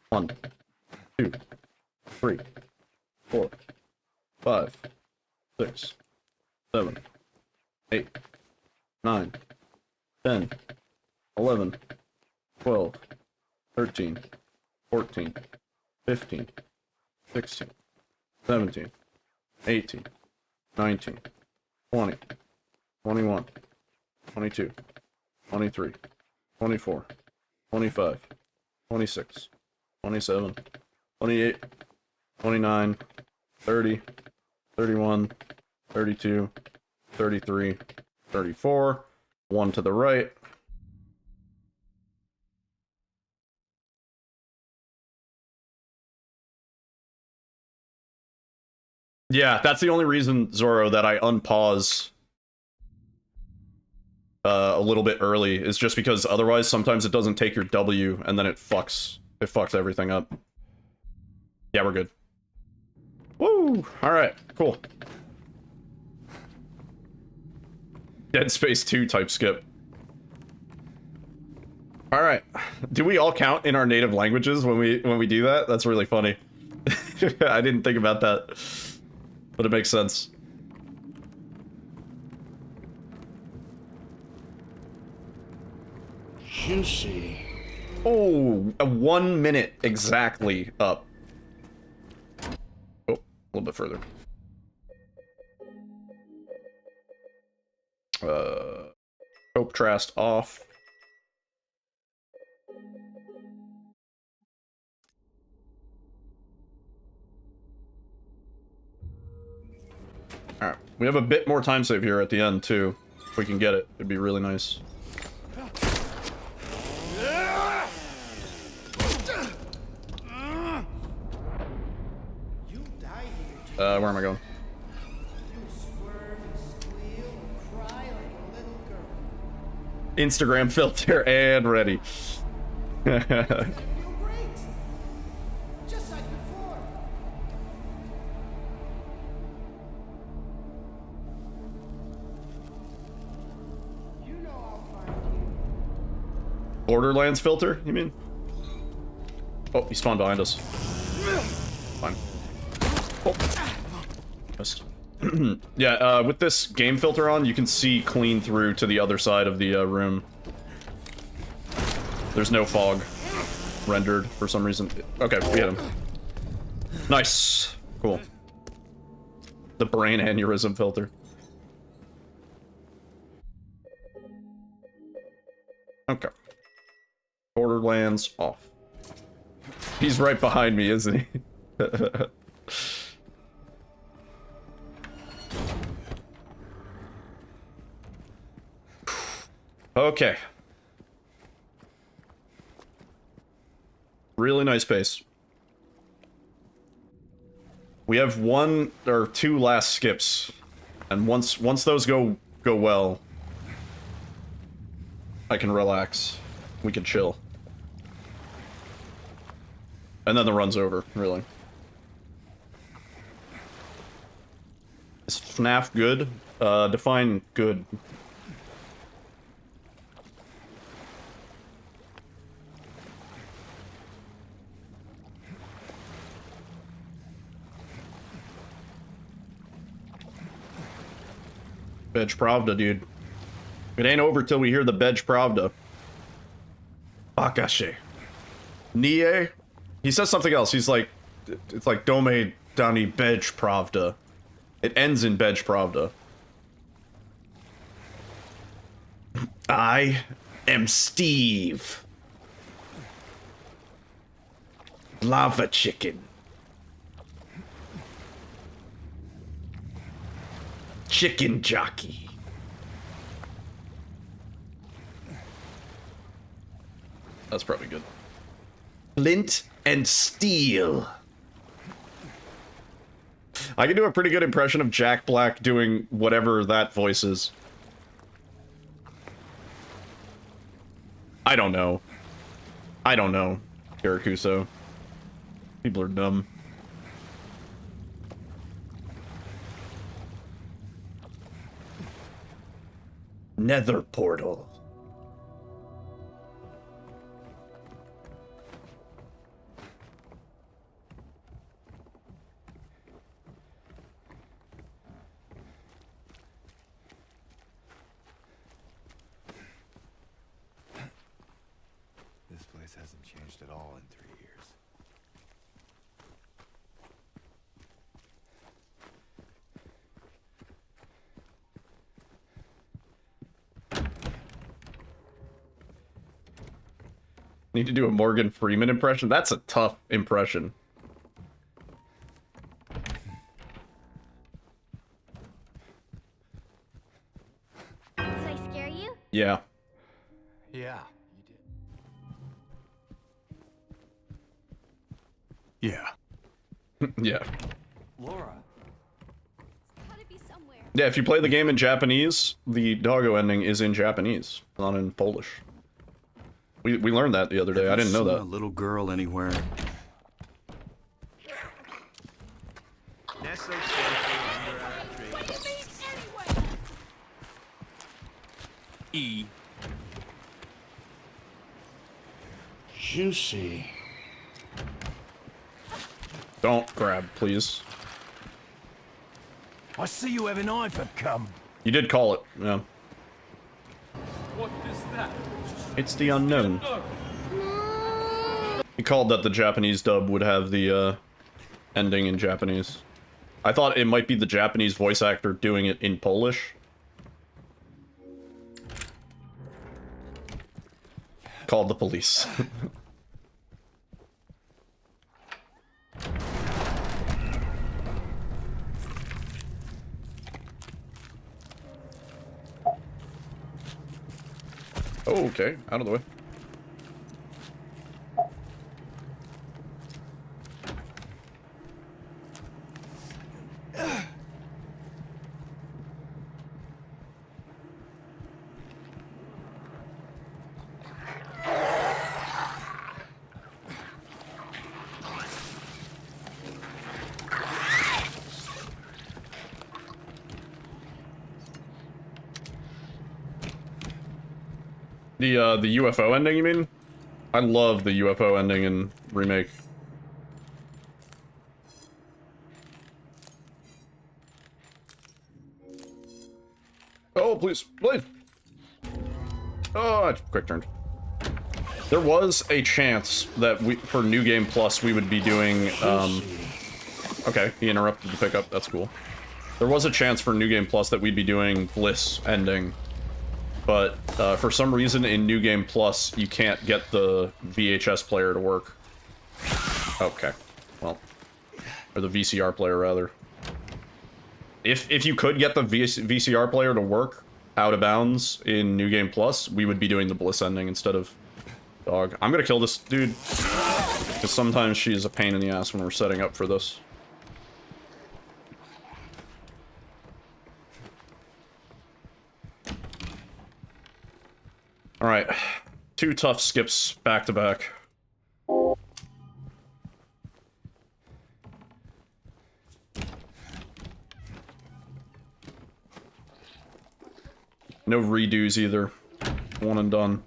1, 2, 3, 4, 5, 6, 7, 8, 9, 10, 11, 12, 13, 14, 15, 16, 17, 18, 19, 20, 21, 22, 23, 24, 25, 26, 27, 28, 29, 30, 31, 32, 33, 34, 1 to the right. Yeah, that's the only reason, Zoro, that I unpause a little bit early, is just because otherwise sometimes it doesn't take your W and then it fucks everything up. Yeah, we're good. Woo! Alright, cool. Dead Space 2 type skip. Alright. Do we all count in our native languages when we do that? That's really funny. I didn't think about that. But it makes sense. Juicy. Oh, 1 minute exactly up. Oh, a little bit further. Hope Trast off. Alright, we have a bit more time save here at the end, too. If we can get it, it'd be really nice. Where am I going? Instagram filter and ready. Borderlands filter, you mean? Oh, he spawned behind us. Fine. Oh. Missed. Yeah, with this game filter on, you can see clean through to the other side of the room. There's no fog rendered for some reason. Okay, we hit him. Nice. Cool. The brain aneurysm filter. Okay. Borderlands off. He's right behind me, isn't he? Okay. Really nice pace. We have 1 or 2 last skips, and once those go well, I can relax. We can chill. And then the run's over, really. Is FNAF good? Define good. Bedge Pravda, dude. It ain't over till we hear the Bedge Pravda. Bakashi. Nie? He says something else. He's like, it's like Dome Dani Bedge Pravda. It ends in Bedge Pravda. I am Steve. Lava chicken. Chicken jockey. That's probably good. Flint and steel. I can do a pretty good impression of Jack Black doing whatever that voice is. I don't know. I don't know, Kirakuso. People are dumb. Nether portal. This place hasn't changed at all in 3 years. Need to do a Morgan Freeman impression? That's a tough impression. Did I scare you? Yeah. Yeah, you did. Yeah. Yeah. Laura. It's gotta be somewhere. Yeah, if you play the game in Japanese, the doggo ending is in Japanese, not in Polish. We learned that the other day. I didn't know that. A little girl anywhere. Nestled safely under our tree. What do you mean anyway? E. Juicy. Don't grab, please. I see you have an eye for cum. You did call it, yeah. What is that? It's the unknown. He called that the Japanese dub would have the ending in Japanese. I thought it might be the Japanese voice actor doing it in Polish. Called the police. Oh, okay. Out of the way. The UFO ending, you mean? I love the UFO ending in Remake. Oh, please, please! Oh, quick turn. There was a chance that for New Game Plus, we would be doing, okay, he interrupted the pickup, that's cool. There was a chance for New Game Plus that we'd be doing Bliss ending, but for some reason in New Game Plus you can't get the VHS player to work. Okay, well, or the VCR player rather. If you could get the VCR player to work out of bounds in New Game Plus, we would be doing the Bliss ending instead of dog. I'm gonna kill this dude because sometimes she's a pain in the ass when we're setting up for this. Alright, 2 tough skips back to back. No redos either. One and done.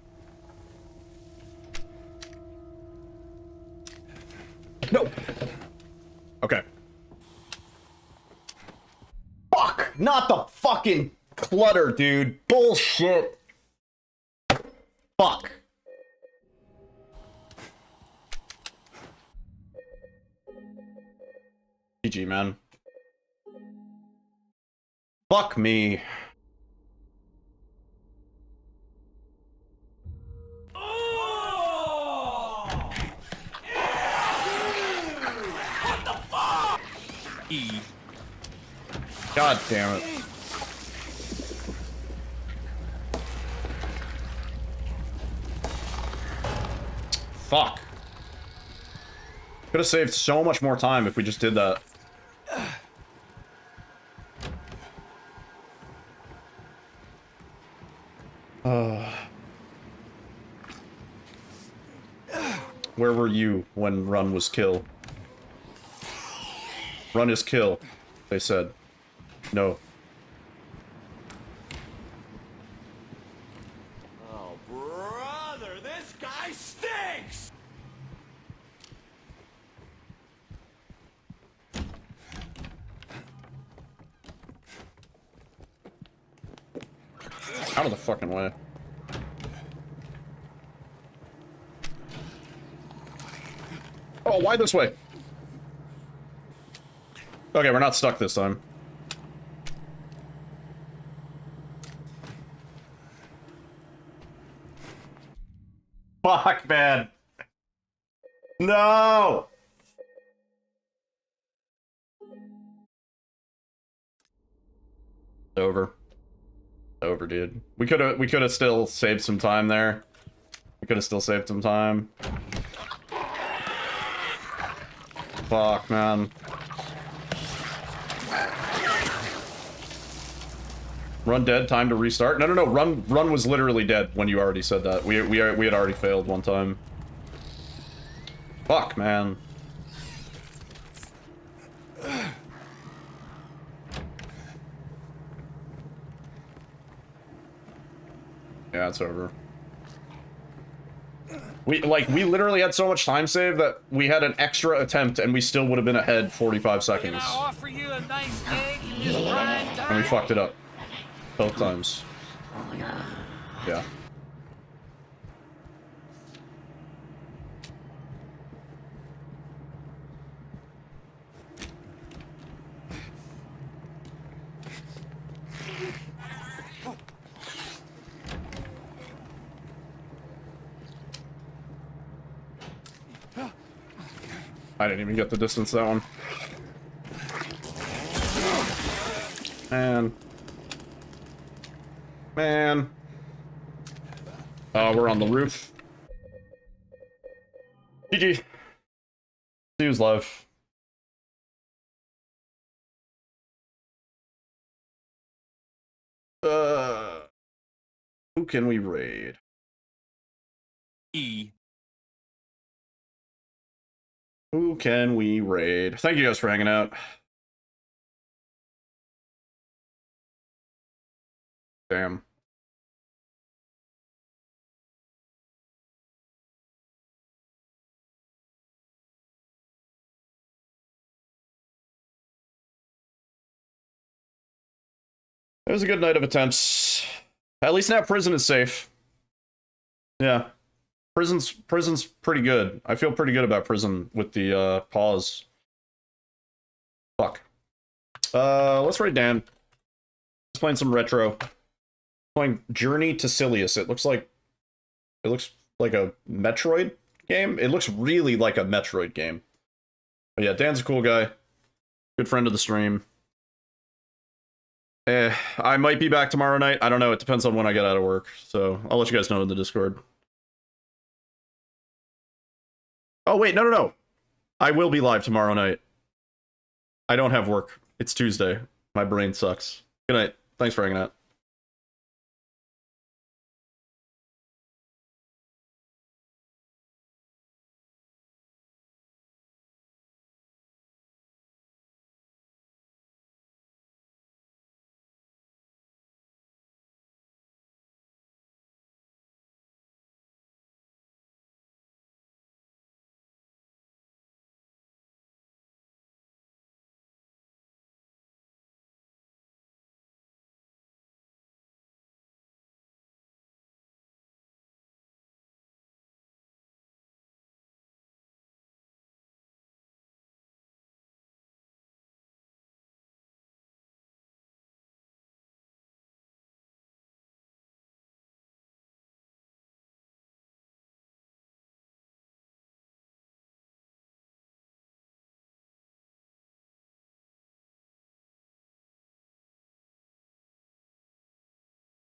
No! Okay. Fuck! Not the fucking clutter, dude. Bullshit. Fuck. GG, man. Fuck me. God damn it. Fuck. Could have saved so much more time if we just did that. Where were you when run was kill? Run is kill, they said. No. Oh, brother, this guy stinks! Out of the fucking way. Oh, why this way? Okay, we're not stuck this time. Fuck, man. No! Over. Over, dude. We could have still saved some time there. We could have still saved some time. Fuck, man. Run dead, time to restart? No, no, no, run was literally dead when you already said that. We had already failed one time. Fuck, man. Yeah, it's over. We literally had so much time saved that we had an extra attempt and we still would have been ahead 45 seconds. Can I offer you a nice egg in this prime time? And we fucked it up. Both times. Yeah. I didn't even get the distance that one. Man. Man. Oh, we're on the roof. GG. See who's live. Who can we raid? Who can we raid? Thank you guys for hanging out. Damn. It was a good night of attempts. At least now prison is safe. Yeah. Prison's pretty good. I feel pretty good about prison with the pause. Fuck. Let's write Dan. Let's playing some retro. Playing Journey to Silius. It looks like a Metroid game. It looks really like a Metroid game. But yeah, Dan's a cool guy. Good friend of the stream. I might be back tomorrow night. I don't know. It depends on when I get out of work. So I'll let you guys know in the Discord. Oh, wait. No. I will be live tomorrow night. I don't have work. It's Tuesday. My brain sucks. Good night. Thanks for hanging out.